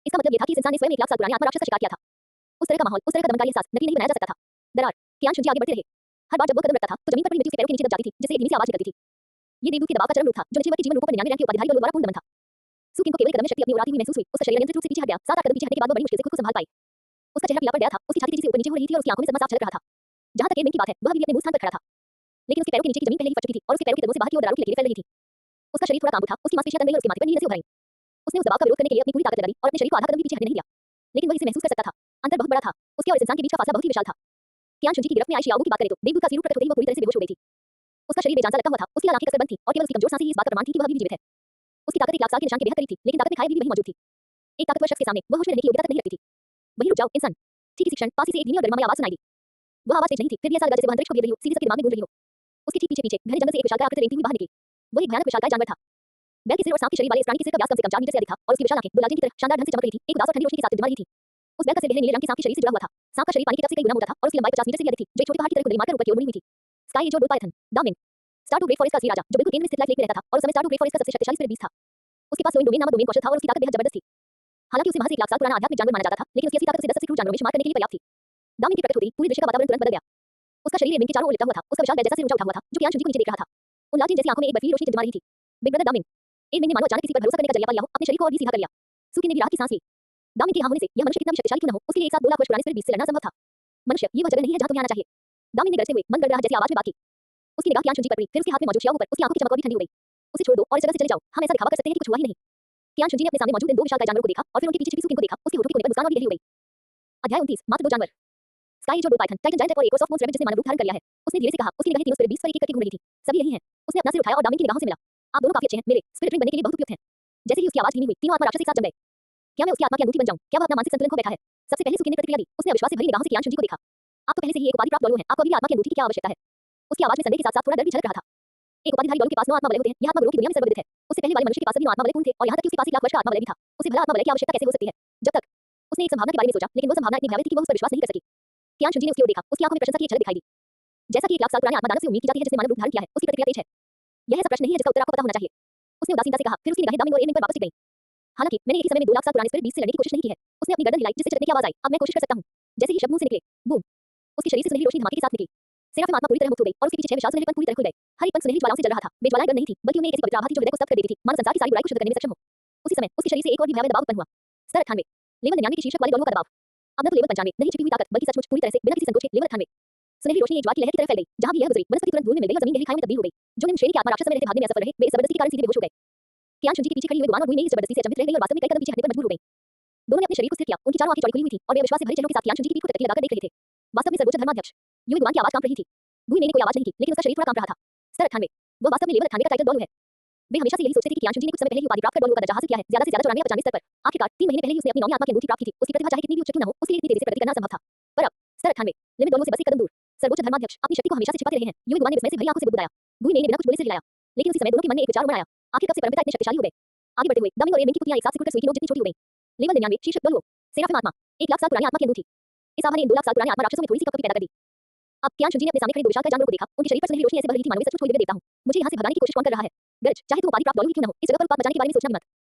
इसका मतलब यह था कि इस इंसान ने स्वयं 1 लाख साल पुरानी आत्मा राक्षस का शिकार किया था। उस तरह का माहौल, उस तरह का दमनकारी एहसास नकली नहीं बनाया जा सकता था। दरार। कियान शुंजी आगे बढ़ते रहे। हर बार जब वो कदम रखता था, तो जमीन पर पड़ी मिट्टी उसके पैरों के नीचे दब जाती थी, जिससे एक धीमी सी आवाज निकलती थी। ये देवदूत के दबाव का चरम रूप था, जो निश्चय के जीवन रूपों पर 99 रैंक के उपाधिधारी बलों द्वारा पूर्ण दमन था। सुकिन को केवल एक कदम में शक्ति अपनी ओर आती हुई महसूस हुई। उसका शरीर नियंत्रित रूप से पीछे हट गया। 7-8 कदम पीछे हटने के बाद वो बड़ी मुश्किल से खुद को संभाल पाई। उसका चेहरा पीला पड़ गया था, उसकी छाती तेजी से ऊपर नीचे हो रही थी और उसकी आंखों में सदमा साफ छलक रहा था। जहां तक एडमिन की बात है, वह अभी भी अपने मूल स्थान पर खड़ा था, लेकिन उसके पैरों के नीचे की जमीन पहले ही फट चुकी थी और उसके पैरों के कदमों से बाहर की ओर दरारों की लकीरें फैल रही थी। उसका शरीर थोड़ा कांप उठा, उसकी मांसपेशियां तन गई और उसके माथे पर नील नसें उभर आईं। उसने उस दबाव का विरोध करने के लिए अपनी पूरी ताकत लगा दी और अपने शरीर को आधा कदम भी पीछे हटने नहीं दिया, लेकिन वह इसे महसूस कर सकता था। अंतर बहुत बड़ा था, उसके और इस इंसान के बीच का फासला बहुत ही विशाल था। कियान शुंजी की गिरफ्त में आई शियाओगु की बात करें तो देवदूत का सिर ऊपर कट होते ही वो पूरी तरह से बेहोश हो गई थी। उसका शरीर बेजान सा लटका हुआ था, उसकी आंखें कसकर बंद थी और केवल उसकी कमजोर सांसें ही इस बात का प्रमाण थी कि वह अभी भी जीवित है। उसकी ताकत 1 लाख साल के निशान के बेहद करीब थी, लेकिन ताकत में खाए भी वही मौजूद थी। एक ताकतवर शख्स के सामने वह होश में रहने की योग्यता तक नहीं रखती थी। वहीं रुक जाओ इंसान। ठीक इसी क्षण पास ही से एक धीमी और गर्माई आवाज सुनाई दी। वह आवाज तेज नहीं थी, फिर भी ऐसा लगा जैसे वह अंतरिक्ष को घेर रही हो, सीधे सबके दिमाग में गूंज रही हो। उसके ठीक पीछे घने जंगल से एक विशालकाय आकृति रेंगती हुई बाहर निकली। वह एक भयानक विशालकाय जानवर था। बैल के सिर और सांप के शरीर वाले इस प्राणी के सिर का व्यास कम से कम 4 मीटर से अधिक था और उसकी विशाल आंखें बुलाकिन की तरह शानदार ढंग से चमक रही थी। एक उदास और ठंडी रोशनी के साथ जमा रही थी। उस बैल का सिर गहरे नीले रंग के सांप के शरीर से जुड़ा हुआ था। सांप का शरीर पानी की तरफ से कई गुना मोटा था और उसकी लंबाई 50 मीटर से भी अधिक थी, जो एक छोटे पहाड़ की तरह खुरदरी मारकर ऊपर की ओर मुड़ी हुई थी। स्काई एज और पाइथन दामिन स्टार टू ग्रेट फॉरेस्ट का असली राजा, जो बिल्कुल केंद्र में स्थित लाइफ लेक में रहता था और उस समय स्टार टू ग्रेट फॉरेस्ट का सबसे शक्तिशाली स्पिरिट बीस्ट था। उसके पास सोइंग डोमेन नामक डोमेन कौशल था और उसकी ताकत बेहद जबरदस्त थी। हालांकि उसे महज 1 लाख साल पुराना आध्यात्मिक जानवर माना जाता था, लेकिन उसकी असली ताकत उसे 10 सबसे क्रूर जानवरों में शुमार करने के लिए पर्याप्त थी। दामिन की प्रकट होते ही पूरे दृश्य का वातावरण तुरंत बदल गया। उसका शरीर रेमिंग के चारों ओर लिपटा हुआ था, उसका विशाल बैल जैसा सिर ऊंचा उठा हुआ था, जो कियान शुंजी को नीचे देख रहा था। उन लालटेन जैसी आंखों में एक बर्फीली रोशनी जमा रही थी। बिग ब्रदर दामिन एडमिन ने मानो अचानक किसी पर भरोसा करने का जरिया पा लिया हो, अपने शरीर को और भी सीधा कर लिया। सुकी ने भी राहत की सांस ली। दामिन के यहाँ होने से यह मनुष्य कितना भी शक्तिशाली क्यों न हो, उसके लिए एक साथ 2 लाख वर्ष पुराने स्पिरिट बीस्ट से लड़ना संभव था। मनुष्य, ये वह जगह नहीं है जहाँ तुम्हें आना चाहिए। दामिन ने गरजते हुए मन गड़गड़ा जैसी आवाज में बात की। उसकी निगाह कियान शुंजी पर पड़ी, फिर उसके हाथ में मौजूद शियाओगु पर, उसकी आंखों की चमक और भी ठंडी हो गई। उसे छोड़ दो और इस जगह से चले जाओ, हम ऐसा दिखावा कर सकते हैं कि कुछ हुआ ही नहीं। कियान शुंजी ने अपने सामने मौजूद इन 2 विशालकाय जानवरों को देखा और फिर उनके पीछे छिपी सुकिन को देखा। उसके होठों के कोने पर मुस्कान और भी गहरी हो गई। अध्याय 29 मात्र 2 जानवर। स्काई जो पाइथन टाइटन जायंट और एक और सॉफ्ट मोन्स रैबिट जिसने मानव रूप धारण कर लिया है। उसने धीरे से कहा, उसकी निगाहें तीनों स्पिरिट बीस्ट पर एक-एक करके घूम रही थी। सभी यही हैं। उसने अपना सिर उठाया और दामिन की निगाहों से मिला। आप दोनों काफी अच्छे हैं, मेरे स्पिरिट ड्रिंक बनने के लिए बहुत उपयुक्त हैं। जैसे ही उसकी आवाज धीमी हुई, तीनों आत्मा राक्षस एक साथ जम गए। क्या मैं उसकी आत्मा की अंगूठी बन जाऊं? क्या वह अपना मानसिक संतुलन खो बैठा है? सबसे पहले सुकिन ने प्रतिक्रिया दी। उसने अविश्वास से भरी निगाहों से कियान शुंजी को देखा। आप तो पहले से ही एक उपाधि प्राप्त डॉलू हैं, आपको अभी भी आत्मा की अंगूठी की क्या आवश्यकता है? उसकी आवाज में संदेह के साथ-साथ थोड़ा डर भी झलक रहा था। एक उपाधिधारी डॉलू के पास 9 आत्मा वलय होते हैं, यह आत्मा गुरु की दुनिया में सर्वविदित है। उससे पहले वाले मनुष्य के पास सभी 9 आत्मा वलय पूर्ण थे और यहां तक कि उसके पास 1 लाख वर्ष का आत्मा वलय भी था। उसे भला आत्मा वलय की आवश्यकता कैसे हो सकती है? जब तक उसने एक संभावना के बारे में सोचा, लेकिन वो संभावना इतनी भयावह थी कि वह उस पर विश्वास नहीं कर सकी। कियान शुंजी ने उसकी ओर देखा, उसकी आंखों में प्रशंसा की एक झलक दिखाई दी। जैसा कि 1 लाख साल पुराने आत्मा दानव से उम्मीद की जाती है जिसने मानव रूप धारण किया है, उसकी प्रतिक्रिया तेज है। यह ऐसा प्रश्न नहीं है जिसका उत्तर आपको पता होना चाहिए। उसने उदासीनता से कहा, फिर उसकी निगाहें दामिन और एडमिन पर वापस टिक गईं। हालांकि मैंने एक ही समय में 2 लाख साल पुराने स्पिरिट बीस्ट से लड़ने की कोशिश नहीं की है। उसने अपनी गर्दन हिलाई जिससे चटकने की आवाज आई। अब मैं कोशिश कर सकता हूं। जैसे ही शब्द मुंह से निकले, बूम, उसके शरीर से सुनहरी रोशनी धमाके के साथ निकली। सेराफिम आत्मा पूरी तरह मुक्त हो गई और उसके पीछे 6 विशाल सुनहरे पंख पूरी तरह खुल गए। हर एक पंख सुनहरी ज्वालाओं से जल रहा था। वे ज्वालाएं गर्म नहीं थी, बल्कि उनमें एक ऐसी पवित्र आभा थी जो हृदय को स्तब्ध कर देती थी, मानो संसार की सारी बुराई को शुद्ध करने में सक्षम हो। उसी समय उसके शरीर से एक और भी भयावह दबाव उत्पन्न हुआ। स्तर 98 लेवल 99 के शीर्षक वाले डॉलरों का दबाव। अब न तो लेवल 95 नहीं छिपी हुई ताकत, बल्कि सचमुच पूरी तरह से बिना किसी संकोच के लेवल 98। सुनहरी रोशनी एक ज्वार की लहर की तरह फैल गई। जहां भी यह गुजरी, वनस्पति तुरंत धूल में मिल गई और जमीन गहरी खाई में तब्दील हो गई। जो निम्न श्रेणी के आत्मा राक्षस समय रहते भागने में असफल रहे, वे इस जबरदस्ती के कारण सीधे बेहोश हो गए। कियान शुंजी के पीछे खड़ी हुई गुआन और बुई में इस जबरदस्ती से अचंभित रह गई और वास्तव में कई कदम पीछे हटने पर मजबूर हो गई। दोनों ने अपने शरीर को स्थिर किया, उनकी चारों आंखें चौड़ी खुली हुई थी और वे अविश्वास से भरे चेहरों के साथ कियान शुंजी की पीठ को टकटकी लगाकर देख रहे थे। वास्तव में सर्वोच्च धर्माध्यक्ष युई गुआन की आवाज कांप रही थी। बुई ने कोई आवाज नहीं की, लेकिन उसका शरीर थोड़ा कांप रहा था। स्तर 98 वो वास्तव में लेवल 98 का टाइटल डॉलू है। वे हमेशा से यही सोचते थे कि कियान शुंजी ने कुछ समय पहले ही उपाधि प्राप्त कर डॉलू का दर्जा हासिल किया है, ज्यादा से ज्यादा 94 या 95 स्तर पर। आखिरकार 3 महीने पहले ही उसने अपनी 9वीं आत्मा की अंगूठी प्राप्त की थी। उसकी प्रतिभा चाहे कितनी भी उच्च क्यों न हो, उसके लिए इतनी तेजी से प्रगति करना संभव था। पर अब स्तर 98 लिमिट डॉलू से बस एक कदम दूर। सर्वोच्च धर्माध्यक्ष अपनी शक्ति को हमेशा से छिपाते रहे हैं। युई गुआन ने विस्मय से भरी आंखों से बुदबुदाया। बुई ने बिना कुछ बोले सिर हिलाया, लेकिन उसी समय दोनों के मन में एक विचार उमड़ आया। आखिर कब से परमपिता इतने शक्तिशाली हो गए? आगे बढ़ते हुए दामिन और एडमिन की पुतलियां एक साथ सिकुड़कर सुई की नोक जितनी छोटी हो गई। लेवल 99 शीर्षक डॉलू सेराफिम आत्मा 1 लाख साल पुरानी आत्मा की अंगूठी। इस आभा ने इन 2 लाख साल पुराने आत्मा राक्षसों में थोड़ी सी कपकपी पैदा कर दी। अब कियान शुंजी ने अपने सामने खड़े 2 विशालकाय जानवरों को देखा। उनके शरीर पर सुनहरी रोशनी ऐसे बह रही थी मानो वे सचमुच कोई दिव्य देवता हूं। मुझे यहां से भगाने की कोशिश कौन कर रहा है? गरज, चाहे तुम उपाधि प्राप्त डॉलू ही क्यों न हो, इस जगह पर उत्पात मचाने के बारे में सोचना भी मत।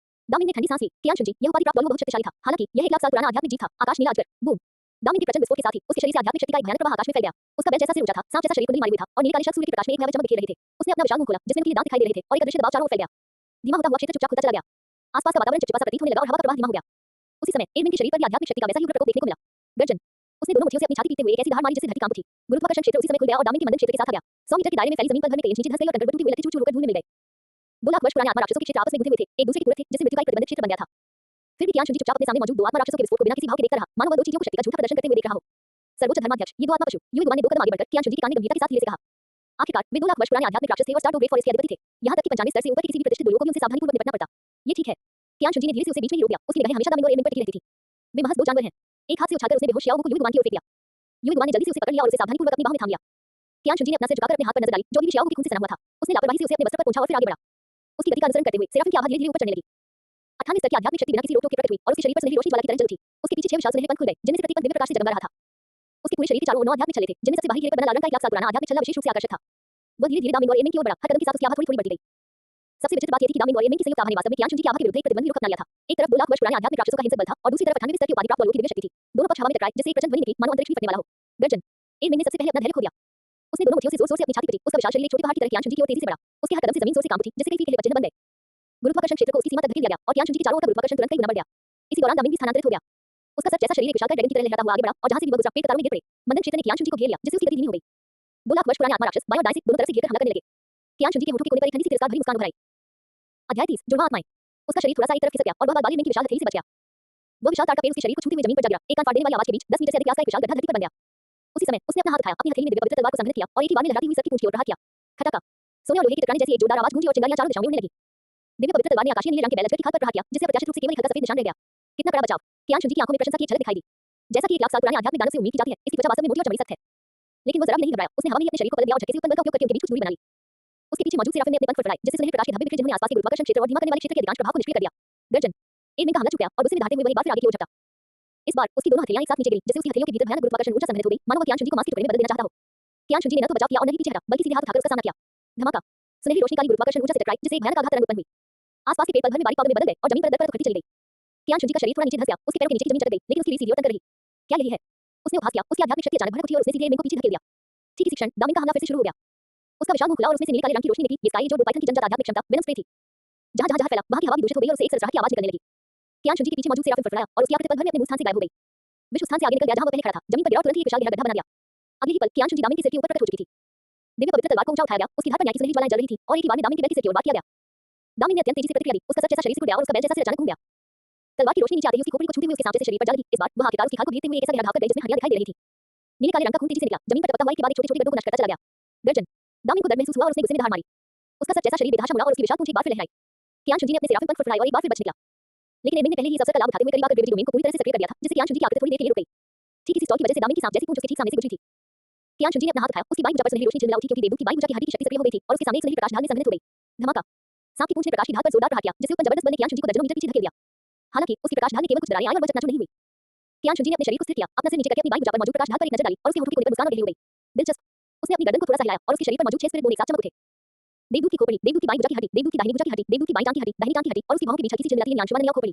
दामिन ने ठंडी सांस ली। कियान शुंजी, यह उपाधि प्राप्त डॉलू बहुत शक्तिशाली था। हालांकि यह 1 लाख साल पुराना आध्यात्मिक जीव था। आकाश नीला अजगर, बूम। दामिन के प्रचंड विस्फोट के साथ ही उसके शरीर से आध्यात्मिक शक्ति का एक भयानक प्रवाह आकाश में फैल गया। उसका बैल जैसा सिर ऊंचा था, सांप जैसा शरीर कुंडली मारे हुए था और नीले काले शब्द सूर्य के प्रकाश में एक भयावह चमक बिखेर रहे थे। उसने अपना विशाल मुंह खोला जिसमें उनके दांत दिखाई दे रहे थे और एक अदृश्य दबाव चारों ओर फैल गया। धीमा होता हुआ क्षेत्र चुपचाप खुलता चला गया। आसपास का वातावरण चिपचिपा सा प्रतीत होने लगा और हवा का प्रवाह धीमा हो गया। उसी समय एडमिन के शरीर पर भी आध्यात्मिक शक्ति का वैसा ही उग्र प्रकोप देखने को मिला। गर्जन, उसने दोनों मुट्ठियों से अपनी छाती पीटते हुए एक ऐसी धार मारी जिससे धरती कांप उठी। गुरुत्वाकर्षण क्षेत्र उसी समय खुल गया और दामिन के मंदन क्षेत्र के साथ आ गया। 100 मीटर के दायरे में फैली जमीन पर घर में कई इंच नीचे धंस गई और टकटक टूटती हुई लट्ठी चूर चूर होकर धूल में मिल गए। 2 लाख वर्ष पुराने आत्मा राक्षसों के क्षेत्र आपस में गुंथे हुए थे, एक दूसरे के पूरक थे, जिससे मृत्यु का एक प्रतिबंधित क्षेत्र बन गया था। फिर भी कियान शुंजी चुपचाप अपने सामने मौजूद 2 आत्मा राक्षसों के विस्फोट को बिना किसी भाव के देखता रहा, मानो वह 2 चीजों को शक्ति का झूठा प्रदर्शन करते हुए देख रहा हो। सर्वोच्च धर्माध्यक्ष, ये 2 आत्मा पशु। युई गुआन ने 2 कदम आगे बढ़कर कियान शुंजी के कान में गंभीरता के साथ धीरे से कहा। आखिरकार वे 2 लाख वर्ष पुराने आध्यात्मिक राक्षस थे और स्टार टू ग्रेट फॉरेस्ट के अधिपति थे। यहां तक कि 95 स्तर से ऊपर के किसी भी प्रतिष्ठित लोगों को भी उनसे सावधानीपूर्वक निपटना पड़ता। ये ठीक है। कियान शुंजी ने धीरे से उसे बीच में ही रोक दिया। उसकी निगाहें हमेशा दामिन और एडमिन पर टिकी रहती थी। वे महज 2 जानवर हैं। एक हाथ से उछालकर उसने बेहोश शियाओगु को युई गुआन की ओर फेंक दिया। युई गुआन ने जल्दी से उसे पकड़ लिया और उसे सावधानीपूर्वक अपनी बाहों में थाम लिया। कियान शुंजी ने अपना सिर झुकाकर अपने हाथ पर नजर डाली, जो अभी भी शियाओगु के खून से सना हुआ था। उसने लापरवाही से उसे अपने वस्त्र पर पोंछा और फिर आगे बढ़ा। उसकी गति का अनुसरण करते हुए सेराफिम की आभा धीरे-धीरे ऊपर चढ़ने लगी। 98 स्तर की आध्यात्मिक शक्ति बिना किसी रोक-टोक के प्रकट हुई और उसके शरीर पर सुनहरी रोशनी ज्वाला की तरह जल उठी। उसके पीछे 6 विशाल सुनहरे पंख खुल गए, जिनमें से प्रत्येक पंख दिव्य प्रकाश से जगमगा रहा था। उसके पूरे शरीर के चारों ओर 9 आध्यात्मिक छल्ले थे, जिनमें सबसे बाहरी घेरे पर बना लाल रंग का 1 लाख साल पुराना आध्यात्मिक छल्ला विशेष रूप से आकर्षक था। वह धीरे-धीरे दामिन और एडमिन की ओर बढ़ा, हर कदम के साथ उसकी आभा थोड़ी-थोड़ी बढ़ती गई। सबसे विचित्र बात यह थी कि दामिन और एडमिन की संयुक्त आभा ने वास्तव में कियान शुंजी की आभा के विरुद्ध एक प्रतिबंधी रुख अपना लिया था। एक तरफ 2 लाख वर्ष पुराने आध्यात्मिक राक्षसों का हिंसक बल था और दूसरी तरफ 98 स्तर की उपाधि प्राप्त डॉलरों की दिव्य शक्ति थी। दोनों पक्ष हवा में टकराए, जिससे एक प्रचंड ध्वनि निकली, मानो अंतरिक्ष ही फटने वाला हो। गर्जन, एडमिन ने सबसे पहले अपना धैर्य खो दिया। उसने दोनों मुट्ठियों से जोर-जोर से अपनी छाती पीटी। उसका विशाल शरीर एक छोटे पहाड़ की तरह कियान शुंजी की ओर तेजी से बढ़ा। उसके हर कदम से जमीन जोर से कांप उठी, जिससे कई फीट हिले पर चिन्ह बन गए। गुरुत्वाकर्षण क्षेत्र को उसकी सीमा तक धकेल दिया गया और कियान शुनजी की चारों ओर का गुरुत्वाकर्षण तुरंत कई गुना बढ़ गया। इसी दौरान दामिन भी स्थानांतरित हो गया। उसका सर जैसा शरीर एक विशालकाय ड्रैगन की तरह लहराता हुआ आगे बढ़ा और जहां से भी वह गुजरा पेड़ कतारों में गिर पड़े। मंदन क्षेत्र ने कियान शुनजी को घेर लिया, जिससे उसकी गति धीमी हो गई। 2 लाख वर्ष पुराने आत्मा राक्षस बाएं और दाएं से दोनों तरफ से घेरकर हमला करने लगे। कियान शुनजी के होठों के कोने पर एक ठंडी सी तिरस्कार भरी मुस्कान उभर आई। अध्याय 30 जुड़वां आत्माएं। उसका शरीर थोड़ा सा एक तरफ खिसक गया और वह बाल की विशाल हथेली से बच गया। वह विशाल ताड़ का पेड़ उसके शरीर को छूते हुए जमीन पर जा गिरा। एक कान फाड़ देने वाली आवाज के बीच 10 मीटर से अधिक व्यास का एक विशाल गड्ढा धरती पर बन गया। उसी समय उसने अपना हाथ उठाया, अपनी हथेली में दिव्य पवित्र तलवार को संग्रहित किया और एक ही बार में लहराती हुई सर की पूंछ की ओर प्रहार किया। खटाका। सोने और लोहे की टकराने जैसी एक जोरदार आवाज गूंजी और चिंगारियां चारों दिशाओं में उड़ने लगी। दिव्य पवित्र तलवार ने आकाशीय नीले रंग के बैल की खाल पर प्रहार किया, जिससे अप्रत्याशित रूप से केवल एक हल्का सफेद निशान रह गया। कितना बड़ा बचाव। कियान शुनजी की आंखों में प्रशंसा की एक झलक दिखाई दी। जैसा कि 1 लाख साल पुराने आध्यात्मिक दानव से उम्मीद की जाती है, इसकी त्वचा वास्तव में मोटी और चमड़ी सख्त है। लेकिन वह जरा भी नहीं घबराया। उसने हवा में ही अपने शरीर को पलट दिया और झटके से उत्पन्न बल का उपयोग करके उनके बीच कुछ दूरी बना ली। उसके पीछे मौजूद सेराफिम ने अपने पंख फड़फड़ाए, जिससे सुनहरे प्रकाश के धब्बे बिखरे जिन्होंने आसपास के गुरुत्वाकर्षण क्षेत्र और धीमा करने वाले क्षेत्र के अधिकांश प्रभाव को निष्क्रिय कर दिया। गर्जन। एडमिन का हमला चुक गया और गुस्से में दहाड़ते हुए वह एक बार फिर आगे की ओर झपटा। इस बार उसकी दोनों हथेलियां एक साथ नीचे गिरी, जिससे उसकी हथेलियों के भीतर भयानक गुरुत्वाकर्षण ऊर्जा संग्रहित हो गई, मानो वह कियान शुनजी को मांस के टुकड़े में बदल देना चाहता हो। कियान शुनजी ने न तो बचाव किया और न ही पीछे हटा, बल्कि सीधे हाथ उठाकर उसका सामना किया। धमाका। सुनहरी रोशनी काली गुरुत्वाकर्षण ऊर्जा से टकराई, जिससे एक भयानक आघात तरंग उत्पन्न हुई। आसपास के पेड़ पल भर में बारीक पाउडर में बदल गए और जमीन पर दर पर खड़ती चली गई। कियान शुनजी का शरीर थोड़ा नीचे धंस गया, उसके पैरों के नीचे की जमीन चटक गई, लेकिन उसकी रीढ़ सीधी और तंग रही। क्या यही है? उसने उपहास किया। उसकी आध्यात्मिक शक्ति अचानक भड़क उठी और उसने सीधे एडमिन को पीछे धकेल दिया। ठीक इसी क्षण दामिन का हमला फिर से शुरू हो गया। उसका विशाल मुंह खुला और उसमें से नीले काले रंग की रोशनी निकली। ये स्काई जो पाइथन की जन्मजात आध्यात्मिक क्षमता वेनम स्प्रे थी। जहां जहां फैला, वहां की हवा भी दूषित हो गई और उससे एक सरसराहट की आवाज निकलने लगी। कियान शुनजी के पीछे मौजूद सेराफिम फड़फड़ाया और उसकी आकृति पल भर में अपने मूल स्थान से गायब हो गई। विश्व स्थान से आगे निकल गया जहां वह पहले खड़ा था। जमीन पर गिरा और तुरंत ही एक विशाल गहरा गड्ढा बना गया। अगले ही पल कियान शुनजी दामिन के सिर के ऊपर प्रकट हो चुकी थी। दिव्य पवित्र तलवार को ऊंचा उठाया गया, उसकी धार पर न्याय की सुनहरी ज्वालाएं जल रही थीं और एक ही बार में दामिन के बैल के सिर की ओर वार किया गया। दामिन ने अत्यंत तेजी से प्रतिक्रिया दी। उसका सर जैसा शरीर से टूट गया और उसका बैल जैसा सिर अचानक घूम गया। तलवार की रोशनी नीचे आते ही उसकी खोपड़ी को छूते हुए उसके सांप जैसे शरीर पर जा लगी। इस बार वह आखिरकार उसकी खाल को भेदते हुए एक ऐसा गहरा घाव कर गई जिसमें हड्डियां दिखाई दे रही थी। नीले काले रंग का खून तेजी से निकला। जमीन पर टपकता हुआ एक के बाद एक छोटे-छोटे गड्ढों को नष्ट करता चला गया। गर्जन। दामिन को दर्द महसूस हुआ और उसने गुस्से में दहाड़ मारी। उसका सर जैसा शरीर बेतहाशा मुड़ा और उसकी विशाल पूंछ एक बार फिर लहराई। कियान शुनजी ने अपने सेराफिम पंख फड़फड़ाए और एक बार फिर बच निकला। लेकिन एडमिन ने पहले ही इस अवसर का लाभ उठाते हुए करीब आकर ग्रेविटी डोमेन को पूरी तरह से सक्रिय कर दिया था, जिससे कियान शुनजी की आकृति थोड़ी देर के लिए रुक गई। ठीक इसी स्टॉल की वजह से दामिन की सांप जैसी पूंछ उसके ठीक सामने से गुजरी थी। कियान शुनजी ने अपना हाथ उठाया, उसकी बाईं भुजा पर सुनहरी रोशनी झिलमिला उठी क्योंकि देवदूत की बाईं भुजा की हड्डी की शक्ति सक्रिय हो गई थी और उसके सामने एक सुनहरी प्रकाश ढाल में संग्रहित हो गई। धमाका। सांप की पूंछ ने प्रकाश की ढाल पर जोरदार प्रहार किया, जिससे उत्पन्न जबरदस्त बल ने कियान शुनजी को दर्जनों मीटर पीछे धकेल दिया। हालांकि उसकी प्रकाश ढाल में केवल कुछ दरारें आई और वह चकनाचूर नहीं हुई। कियान शुनजी ने अपने शरीर को स्थिर किया, अपना सिर नीचे करके अपनी बाईं भुजा पर मौजूद प्रकाश ढाल पर एक नजर डाली और उसके होठों के कोने पर मुस्कान और गहरी हो गई। दिलचस्प। उसने अपनी गर्दन को थोड़ा सा हिलाया और उसके शरीर पर मौजूद 6 स्पिरिट बोन एक साथ चमक उठे। देवदूत की खोपड़ी, देवदूत की बाईं भुजा की हड्डी, देवदूत की दाहिनी भुजा की हड्डी, देवदूत की बाईं टांग की हड्डी, दाहिनी टांग की हड्डी और उसकी बाहों के बीच हल्की सी झिलमिलाती नीली अंशुमान खोपड़ी।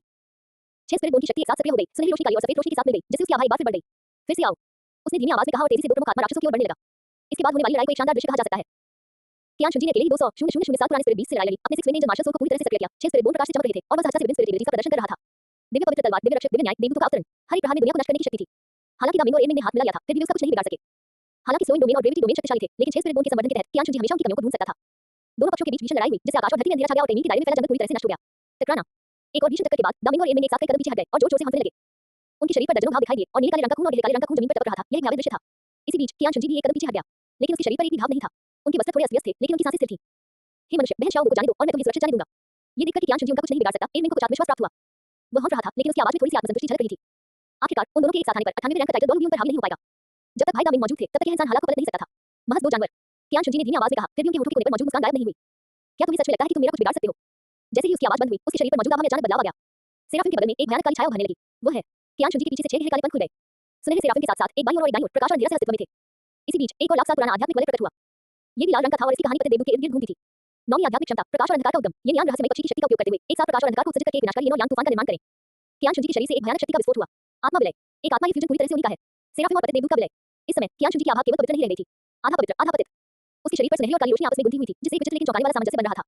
6 स्पिरिट बोन की शक्ति एक साथ सक्रिय हो गई। सुनहरी रोशनी काली और सफेद रोशनी के साथ मिल गई, जिससे उसकी आभा एक बार फिर बढ़ गई। फिर से आओ। उसने धीमी आवाज में कहा और तेजी से दोनों आत्मा राक्षसों की ओर बढ़ने लगा। इसके बाद होने वाली लड़ाई को एक शानदार दृश्य कहा जा सकता है। कियान शुनजी ने अकेले ही 200,007 पुराने स्पिरिट बीस्ट से लड़ाई लड़ी, अपने 6 विंग एंजल मार्शल्स को पूरी तरह से सक्रिय किया। 6 स्पिरिट बोन प्रकाश से चमक रहे थे और वह सहसा से विभिन्न स्पिरिट एबिलिटीज का प्रदर्शन कर रहा था। दिव्य पवित्र तलवार, दिव्य रक्षक, दिव्य न्याय, देवदूतों का अवतरण, हर एक प्रहार में दुनिया को नष्ट करने की शक्ति थी। हालांकि दामिन और एडमिन ने हाथ मिला लिया था, फिर भी उसका कुछ नहीं बिगाड़ सके। हालांकि स्लोइंग डोमेन और ग्रेविटी डोमेन शक्तिशाली थे, लेकिन 6 स्पिरिट बोन के संवर्धन के तहत कियान शुनजी हमेशा उनकी कमियों को ढूंढ सकता था। दोनों पक्षों के बीच भीषण लड़ाई हुई, जिससे आकाश और धरती में अंधेरा छा गया और टेनिंग के दायरे में फैला जंगल पूरी तरह से नष्ट हो गया। टकराना। एक और भीषण टक्कर के बाद दामिन और एडमिन एक साथ कई कदम पीछे हट गए और जोर-जोर से हंसने लगे। उनके शरीर पर दर्जनों घाव दिखाई दिए और नीले काले रंग का खून और गहरे काले रंग का खून जमीन पर टपक रहा था। यह एक भयावह दृश्य था। इसी बीच कियान शुनजी भी एक कदम पीछे हट गया, लेकिन उसके शरीर पर एक भी घाव नहीं था। उनके वस्त्र थोड़े अस्त-व्यस्त थे, लेकिन उनकी सांसें स्थिर थीं। हे मनुष्य, बहन शाओ को जाने दो और मैं तुम्हें सुरक्षित जाने दूंगा। ये देखकर कि कियान शुनजी उनका कुछ नहीं बिगाड़ सकता, एडमिन को कुछ आत्मविश्वास प्राप्त हुआ। वह हंस रहा था, लेकिन उसकी आवाज में थोड़ी सी आत्मसंतुष्टि झलक रही थी। आखिरकार उन दोनों के एक साथ आने पर 98वें रैंक का टाइटल दोनों भी उन पर हावी नहीं हो पाएगा। जब तक भाई दामिन मौजूद थे, तब तक यह इंसान हालात को पलट नहीं सकता था। महज 2 जानवर। कियान शुनजी ने धीमी आवाज में कहा, फिर भी उनके होठों के कोने पर मौजूद मुस्कान गायब नहीं हुई। क्या तुम्हें सच में लगता है कि तुम मेरा कुछ बिगाड़ सकते हो? जैसे ही उसकी आवाज बंद हुई, उसके शरीर पर मौजूद आभा में अचानक बदलाव आ गया। सेराफिम के बगल में एक भयानक काली छाया उभरने लगी। वो है कियान शुनजी के पीछे से 6 गहरे काले पंख खुल गए। सुनहरे सेराफिम के साथ-साथ एक बाईं ओर और एक दाईं ओर प्रकाश और अंधेरा से अस्तित्व में थे। इसी बीच एक और लाख साल पुराना आध्यात्मिक वलय प्रकट हुआ। ये भी लाल रंग का था और इसकी कहानी पते देवदूत के इर्द-गिर्द घूमती थी। 9वीं आध्यात्मिक क्षमता, प्रकाश और अंधकार का उद्गम। ये ज्ञान रहस्यमय पक्षी की शक्ति का उपयोग करते हुए एक साथ प्रकाश और अंधकार को उत्सर्जित करके एक विनाशकारी और यांग तूफान का निर्माण करें। कियान शुनजी के शरीर से एक भयानक शक्ति का विस्फोट हुआ। आत्मा विलय। एक आत्मा ये फ्यूजन पूरी तरह से उन्हीं का है। सेराफिम और पतित देवदूत का विलय। इस समय कियान शुनजी की आभा केवल पवित्र नहीं रह गई थी, आधा पवित्र, आधा पतित। उसके शरीर पर सुनहरी और काली रोशनी आपस में गुंथी हुई थी, जिससे एक विचित्र लेकिन चौंकाने वाला सामंजस्य बन रहा था।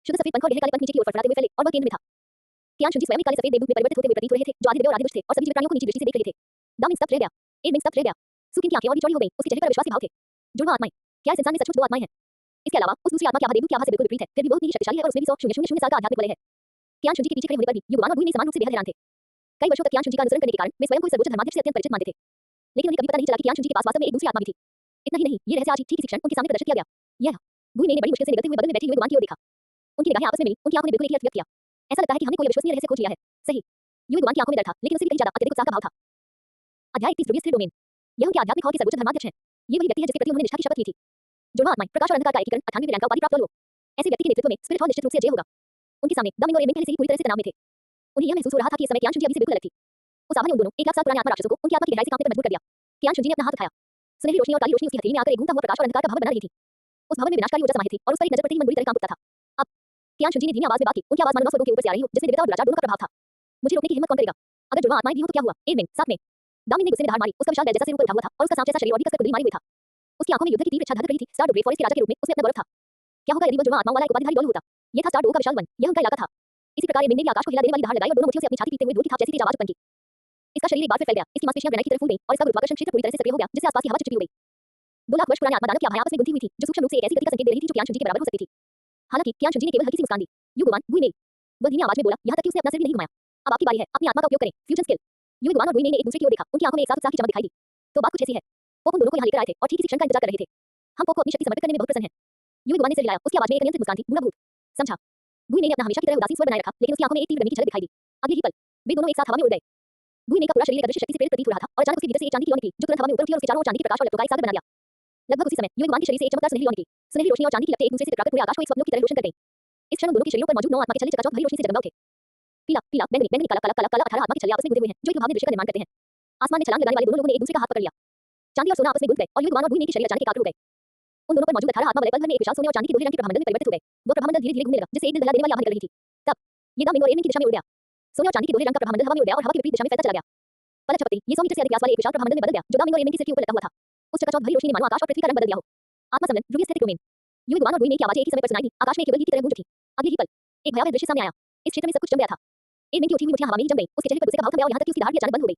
शुद्ध सफेद पंख और गहरे काले पंख नीचे की ओर फड़फड़ाते हुए फैले और वह केंद्र में था। कियान शुनजी स्वयं एक काले सफेद देवदूत में परिवर्तित होते हुए प्रतीत हो रहे थे, जो आधे दिव्य और आधे दुष्ट थे और सभी जीव प्राणियों को नीची दृष्टि से देख रहे थे। दामिन स्तब्ध रह गया, एडमिन स्तब्ध रह गया। सुकिन की आंखें और भी चौड़ी हो गईं, उसके चेहरे पर विश्वास के भाव थे। जुड़वां आत्माएं। क्या इस इंसान में सचमुच 2 आत्माएं हैं? इसके अलावा उस दूसरी आत्मा की आभा देवदूत की आभा से बिल्कुल विपरीत है, फिर भी बहुत ही शक्तिशाली है और उसमें भी 100,000 साल का आध्यात्मिक वलय है। कियान शुनजी के पीछे खड़े होने पर भी युगवान और दुई में समान रूप से बेहद हैरान थे। कई वर्षों तक कियान शुनजी का अनुसरण करने के कारण वे स्वयं को इस सर्वोच्च धर्माध्यक्ष से अत्यंत परिचित मानते थे। लेकिन उन्हें कभी पता नहीं चला कि कियान शुनजी के पास वास्तव में एक दूसरी आत्मा भी थी। इतना ही नहीं, ये रहस्य आज ही ठीक इसी क्षण उनके सामने प्रदर्शित किया गया। यह गुई ने बड़ी मुश्किल से निकलते हुए बगल में बैठे हुए गुमान की ओर देखा। उनकी निगाहें आपस में मिली, उनकी आंखों ने बिल्कुल एक ही अर्थ व्यक्त किया। ऐसा लगता है कि हमने कोई अविश्वसनीय रहस्य खोज लिया है। सही। युग गुमान की आंखों में डर था, लेकिन उससे भी कहीं ज्यादा अत्यधिक उत्साह का भाव था। अध्याय 31 ध्रुवीय स्थिर डोमेन। यह उनके आध्यात्मिक हॉल के सर्वोच्च धर्माध्यक्ष हैं। ये वही व्यक्ति है जिसके प्रति उन्होंने निष्ठा की शपथ ली थी। जुड़वां आत्माएं, प्रकाश और अंधकार का एकीकरण, 98वें रैंक का उपाधि प्राप्त लोग। ऐसे व्यक्ति के नेतृत्व में स्पिरिट हॉल निश्चित रूप से अजेय होगा। उनके सामने दामिन और एडमिन पहले से ही पूरी तरह से तनाव में थे। उन्हें यह महसूस हो रहा था कि इस समय कियान शुनजी अभी से बिल्कुल अलग थी। उस आभा ने उन दोनों 1 लाख साल पुराने आत्मा राक्षसों को उनकी आत्मा की गहराई से कांपने पर मजबूर कर दिया। कियान शुनजी ने अपना हाथ उठाया। सुनहरी रोशनी और काली रोशनी उसकी हथेली में आकर एक घूमता हुआ प्रकाश और अंधकार का भवन बना रही थी। उस भवन में विनाशकारी ऊर्जा समाहित थी और उस पर एक नजर पड़ते ही मन बुरी तरह कांप उठता था। अब कियान शुनजी ने धीमी आवाज में बात की, उनकी आवाज मानो 9 स्वर्गों के ऊपर से आ रही हो, जिसमें दिव्यता और दुराचार दोनों का प्रभाव था। मुझे रोकने की हिम्मत कौन करेगा? अगर जुड़वां आत्माएं भी हो तो क्या हुआ? एडमिन, साथ में। दामिन ने गुस्से में दहाड़ मारी, उसका विशाल बैल जैसा सिर ऊपर उठा हुआ था और उसका सांप जैसा शरीर और भी कसकर कुंडली मारे हुए था। उसकी आंखों में युद्ध की तीव्र इच्छा धधक रही थी। स्टार ग्रेट फॉरेस्ट के राजा के रूप में उसमें अपना गौरव था। क्या होगा यदि वह जुड़वां आत्माओं वाला एक उपाधिधारी डोल होता? ये था स्टार डो का विशाल वन, यह उनका इलाका था। इसी प्रकार मिंग ने भी आकाश को हिला देने वाली धार लगाई और दोनों मुट्ठियों से अपनी छाती पीटते हुए ढोल की थाप जैसी तेज आवाज उत्पन्न की। इसका शरीर एक बार फिर फैल गया, इसकी मांसपेशियां ग्रेनाइट की तरह फूल गईं और इसका गुरुत्वाकर्षण क्षेत्र पूरी तरह से सक्रिय हो गया, जिससे आसपास की हवा चिपचिपी हो गई। 2 लाख वर्ष पुराने आत्मा दानव की आभाएं आपस में गुंथी हुई थी, जो सूक्ष्म रूप से एक ऐसी गति का संकेत दे रही थी जो ज्ञान शुंजी के बराबर हो सकती थी। हालांकि ज्ञान शुंजी ने केवल हल्की सी मुस्कान दी। युगवान बुई मेई, वह धीमी आवाज में बोला, यहाँ तक कि उसने अपना सिर भी नहीं घुमाया। अब आपकी बारी है, अपनी आत्मा का उपयोग करें, फ्यूजन स्किल। युगवान और बुई मेई ने एक दूसरे की ओर देखा, उनकी आंखों में एक साथ उत्साह की चमक दिखाई दी। तो बात कुछ ऐसी है, पोप उन दोनों को यहाँ लेकर आए थे और ठीक इसी क्षण का इंतजार कर रहे थे। हम पोप को अपनी शक्ति समर्पित करने में बहुत प्रसन्न हैं। युगवान ने सिर हिलाया, उसकी आवाज में एक नियंत्रित मुस्कान थी, बूढ़ा भूत। समझा। बुई मेई ने अपना हमेशा की तरह उदासीन स्वर बनाए रखा, लेकिन उसकी आंखों में एक तीव्र गर्मी की झलक दिखाई दी। अगले ही पल वे दोनों एक साथ हवा में उड़ गए। बुई मेई का पूरा शरीर एक अदृश्य शक्ति से प्रेरित प्रतीत हो रहा था और अचानक उसके भीतर से एक चांदी की रोशनी निकली, जो तुरंत हवा में ऊपर उठी और उसके चारों ओर चांदी के प्रकाश और लपटों का एक सागर बना गया। लगभग उसी समय युगवान के शरीर से एक चमकदार सुनहरी रोशनी निकली। सुनहरी रोशनी और चांदी की लपटें एक दूसरे से टकराकर पूरे आकाश को एक स्वप्नों की तरह रोशन कर गईं। इस क्षण उन दोनों के शरीरों पर मौजूद 9 आत्मा के छल्ले चकाचौंध भरी रोशनी से जगमगा उठे। पीला पीला बैंगनी बैंगनी काला काला काला काला 18 आत्मा के छल्ले आपस में गुंथे हुए हैं, जो एक लुभावने दृश्य का निर्माण करते हैं। आसमान में छलांग लगाने वाले दोनों लोगों ने एक दूसरे का हाथ पकड़ लिया। चांदी और सोना आपस में गुंथ गए और युगवान और बुई मेई के शरीर अचानक एकाग्र हो गए। उन दोनों पर मौजूद 18 आत्मा वलय पल भर में एक विशाल सोने और चांदी के दोहरे रंग के प्रभामंडल में परिवर्तित हो गए। वो प्रभामंडल धीरे-धीरे घूमने लगा, जिससे एक दिल दहला देने वाली आवाज निकल रही थी। तब ये दाम मिंग और एमिंग की दिशा में उड़ गया। सोने और चांदी के दोहरे रंग का प्रभामंडल हवा में उड़ गया और हवा के विपरीत दिशा में फैलता चला गया। पलक झपकते ही ये 100 मीटर से अधिक व्यास वाले एक विशाल प्रभामंडल में बदल गया, जो दाम मिंग और एमिंग के सिर के ऊपर लटका हुआ था। उस चकाचौंध भरी रोशनी ने मानो आकाश और पृथ्वी का रंग बदल दिया हो। आत्मसमलन, ध्रुवीय स्थितिक डोमेन। युगवान और बुई मेई की आवाजें एक ही समय पर सुनाई दी, आकाश में केवल गीत की तरह गूंज उठी। अगले ही पल एक भयावह दृश्य सामने आया। इस क्षेत्र में सब कुछ जम गया था। एमिंग की उठी हुई मुट्ठियां हवा में ही जम गईं, उसके चेहरे पर गुस्से का भाव थम गया और यहां तक कि उसकी दाढ़ भी अचानक बंद हो गई।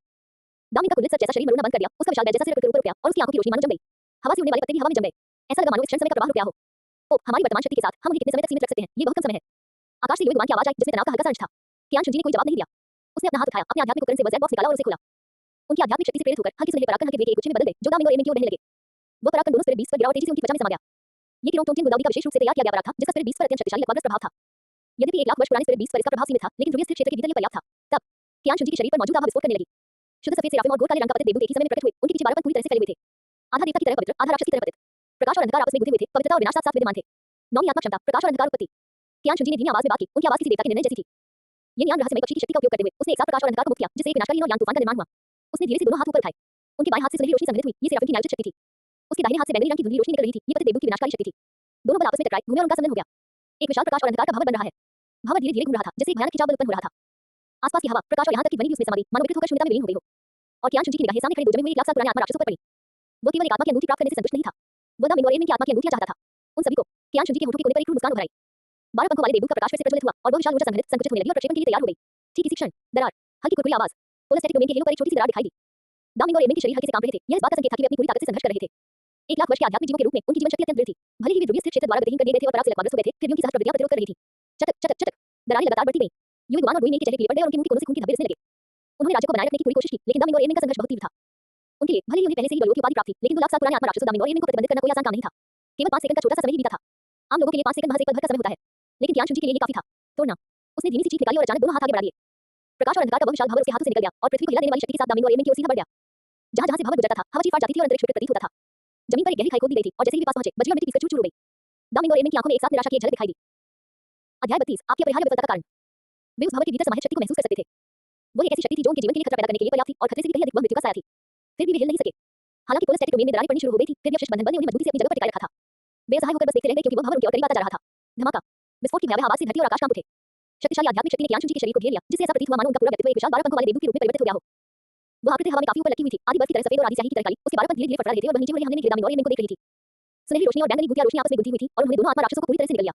दामिनी का कुंडलित सर जैसा शरीर मरोड़ना बंद कर दिया, उसका विशाल बैज जैसा सिर ऊपर उठ गया और उसकी आंखों की रोशनी मानो जम गई। हवा से उड़ने वाले पत्ते भी हवा में जम गए। ऐसा लगा मानो इस क्षण समय का प्रवाह रुक गया हो। पोप, हमारी वर्तमान शक्ति के साथ हम उन्हें कितने समय तक सीमित रख सकते हैं? ये बहुत कम समय है। आकाश से युगवान की आवाज आई, जिसमें तनाव का हल्का सा अंश था। कियान शुंजी ने कोई जवाब नहीं दिया। उसने अपना हाथ उठाया, अपने आध्यात्मिक उपकरण से वह बॉक्स निकाला और उसे खोला। उनकी आध्यात्मिक शक्ति से प्रेरित होकर हल्के सुनहरे परागकण हल्के के गुच्छे में बदल गए, जो दामिनी और एमिंग की ओर बहने लगे। वो परागकण दोनों स्पिरिट बीस्ट पर गिरा और तेजी से उनकी त्वचा में समा गया। ये किरोंगटोंगजिन गुदावरी का विशेष रूप से तैयार किया गया पराग था, जिसका स्पिरिट बीस्ट पर अत्यंत शक्तिशाली अपारदर्श प्रभाव था। यद्यपि 1 लाख वर्ष पुराने स्पिरिट बीस्ट पर इसका प्रभाव सीमित था, लेकिन ध्रुवीय स्थिर क्षेत्र के भीतर ये पर्याप्त था। तब कियान शुंजी के शरीर पर मौजूद आभा विस्फोट करने लगी। शुद्ध सफेद सेराफिम और घोर काले रंग का पतित देवदूत एक ही समय में प्रकट हुए। उनके पीछे 12 पद पूरी तरह से फैले हुए थे। आधा देवता की तरह पवित्र, आधा राक्षस की तरह पतित। प्रकाश और अंधकार आपस में गुंथे हुए थे, पवित्रता और विनाश साथ-साथ विद्यमान थे। नौवीं आत्मा क्षमता, प्रकाश और अंधकार उत्पत्ति। कियान शुंजी ने धीमी आवाज में बात की, उनकी आवाज किसी देवता के निर्णय जैसी थी। ये ज्ञान रहस्यमय पक्षी की शक्ति का उपयोग करते हुए उसने एक साथ प्रकाश और अंधकार को मुक्त किया, जिससे एक विनाशकारी और तूफान का निर्माण हुआ। उसने धीरे से दोनों हाथ ऊपर उठाए। उनके बाएं हाथ से सुनहरी रोशनी संघनित हुई, ये सेराफिम की न्यायोचित शक्ति थी। उसके दाहिने हाथ से बैंगनी रंग की धुंधली रोशनी निकल रही थी, ये पतित देवदूत की विनाशकारी शक्ति थी। दोनों बल आपस में टकराए, घूमे और उनका सम्मिलन हो गया। एक विशाल प्रकाश और अंधकार का भवन बन रहा है। भवन धीरे-धीरे घूम रहा था, जैसे एक भयानक खिंचाव बल उत्पन्न हो रहा था। आसपास की हवा, प्रकाश और यहां तक कि ध्वनि भी उसमें समा गई, मानो विकृत होकर शून्यता में विलीन हो गई हो। और कियान शुंजी की निगाहें सामने खड़े दो जमे हुए 1 लाख साल पुराने आत्मा राक्षसों पर पड़ी। वो केवल एक आत्मा की अंगूठी प्राप्त करने से संतुष्ट नहीं था। वो दामिनी और एमिंग की आत्मा की अंगूठियां चाहता था। उन सभी को कियान शुंजी के होठों के कोने पर एक क्रूर मुस्कान उभर आई। 12 पंखों वाले देवदूत का प्रकाश फिर से प्रज्वलित हुआ और वो विशाल ऊर्जा संघनित संकुचित होने लगी और प्रक्षेपण के लिए तैयार हो गई। ठीक इसी क्षण दरार, हल्की कुरकुरी आवाज, पोलस्टैटिक डोमेन के हिलों पर एक छोटी सी दरार दिखाई दी। दामिनी और एमिंग के शरीर हल्के से कांप रहे थे। यह इस बात का संकेत था कि वे अपनी पूरी ताकत से संघर्ष कर रहे थे। 1 लाख वर्ष के आध्यात्मिक जीवों के रूप में उनकी जीवन शक्ति अत्यंत दृढ़ थी। भले ही वे ध्रुवीय स्थिर क्षेत्र द्वारा गतिहीन कर दिए गए थे और पराग से लकवाग्रस्त हो गए थे, फिर भी उनकी सहज प्रतिक्रिया प्रतिरोध कर रही थी। चटक चटक चटक दरारें लगातार बढ़ती गईं। युगवान और बुई मेई के चेहरे पीले पड़ गए और उनके मुंह के कोनों से खून की धब्बे रिसने लगे। उन्होंने राज्य को बनाए रखने की पूरी कोशिश की, लेकिन दामिनी और एमिंग का संघर्ष बहुत तीव्र था। उनके लिए भले ही उन्हें पहले से ही बलवों की उपाधि प्राप्त थी, लेकिन 2 लाख साल पुराने आत्मा राक्षसों दामिनी और एमिंग को प्रतिबंधित करना कोई आसान काम नहीं था। केवल 5 सेकंड का छोटा सा समय ही बीता था। आम लोगों के लिए 5 सेकंड महज एक पल भर का समय होता है, लेकिन कियान शुंजी के लिए ये काफी था। तोड़ना। उसने धीमी सी चीख निकाली और अचानक दोनों हाथ आगे बढ़ा दिए। प्रकाश और अंधकार का वह विशाल भंवर उसके हाथों से निकल गया और पृथ्वी को हिला देने वाली शक्ति के साथ दामिनी और एमिंग की ओर सीधा बढ़ गया। जहां-जहां से भंवर गुजरता था, हवा चीर फाड़ जाती थी और अंतरिक्ष विकृत प्रतीत होता था। जमीन पर एक गहरी खाई खोद दी गई थी और जैसे ही वे पास पहुंचे, बजरी और मिट्टी पीसकर चूर-चूर हो गई। दामिनी और एमिंग की आंखों में एक साथ निराशा की एक झलक दिखाई दी। अध्याय 32, आपकी अपरिहार्य विफलता का कारण। वे उस भंवर के भीतर समाहित शक्ति को महसूस कर सकते थे। वो एक ऐसी शक्ति थी जो उनके जीवन के लिए खतरा पैदा करने के लिए पर्याप्त थी और खतरे से भी कहीं अधिक वह मृत्यु का साया थी। फिर भी वे हिल नहीं सके। हालांकि पोलस्टैटिक डोमेन में दरारें पड़नी शुरू हो गई थी, फिर भी अवशिष्ट बंधन बल ने उन्हें मजबूती से अपनी जगह पर टिकाए रखा था। वे असहाय होकर बस देखते रह गए क्योंकि वह भंवर उनके और करीब आता जा रहा था। धमाका, विस्फोट की भयावह आवाज से धरती और आकाश कांप उठे। शक्तिशाली आध्यात्मिक शक्ति ने कियान शुंजी के शरीर को घेर लिया, जिससे ऐसा प्रतीत हुआ मानो उनका पूरा व्यक्तित्व एक विशाल 12 पंखों वाले देवदूत के रूप में परिवर्तित हो गया हो। वो आकृति हवा में काफी ऊपर लटकी हुई थी, आदि बर्फ की तरह सफेद और आदि स्याही की तरह काली। उसके 12 पंख धीरे-धीरे फड़फड़ा रहे थे और वह नीचे हो रहे हमले में घिरे दामिनी और एमिंग को देख रही थी। सुनहरी रोशनी और बैंगनी भूतिया रोशनी आपस में गुंथी हुई थी और उन्होंने दोनों आत्मा राक्षसों को पूरी तरह से निगल लिया।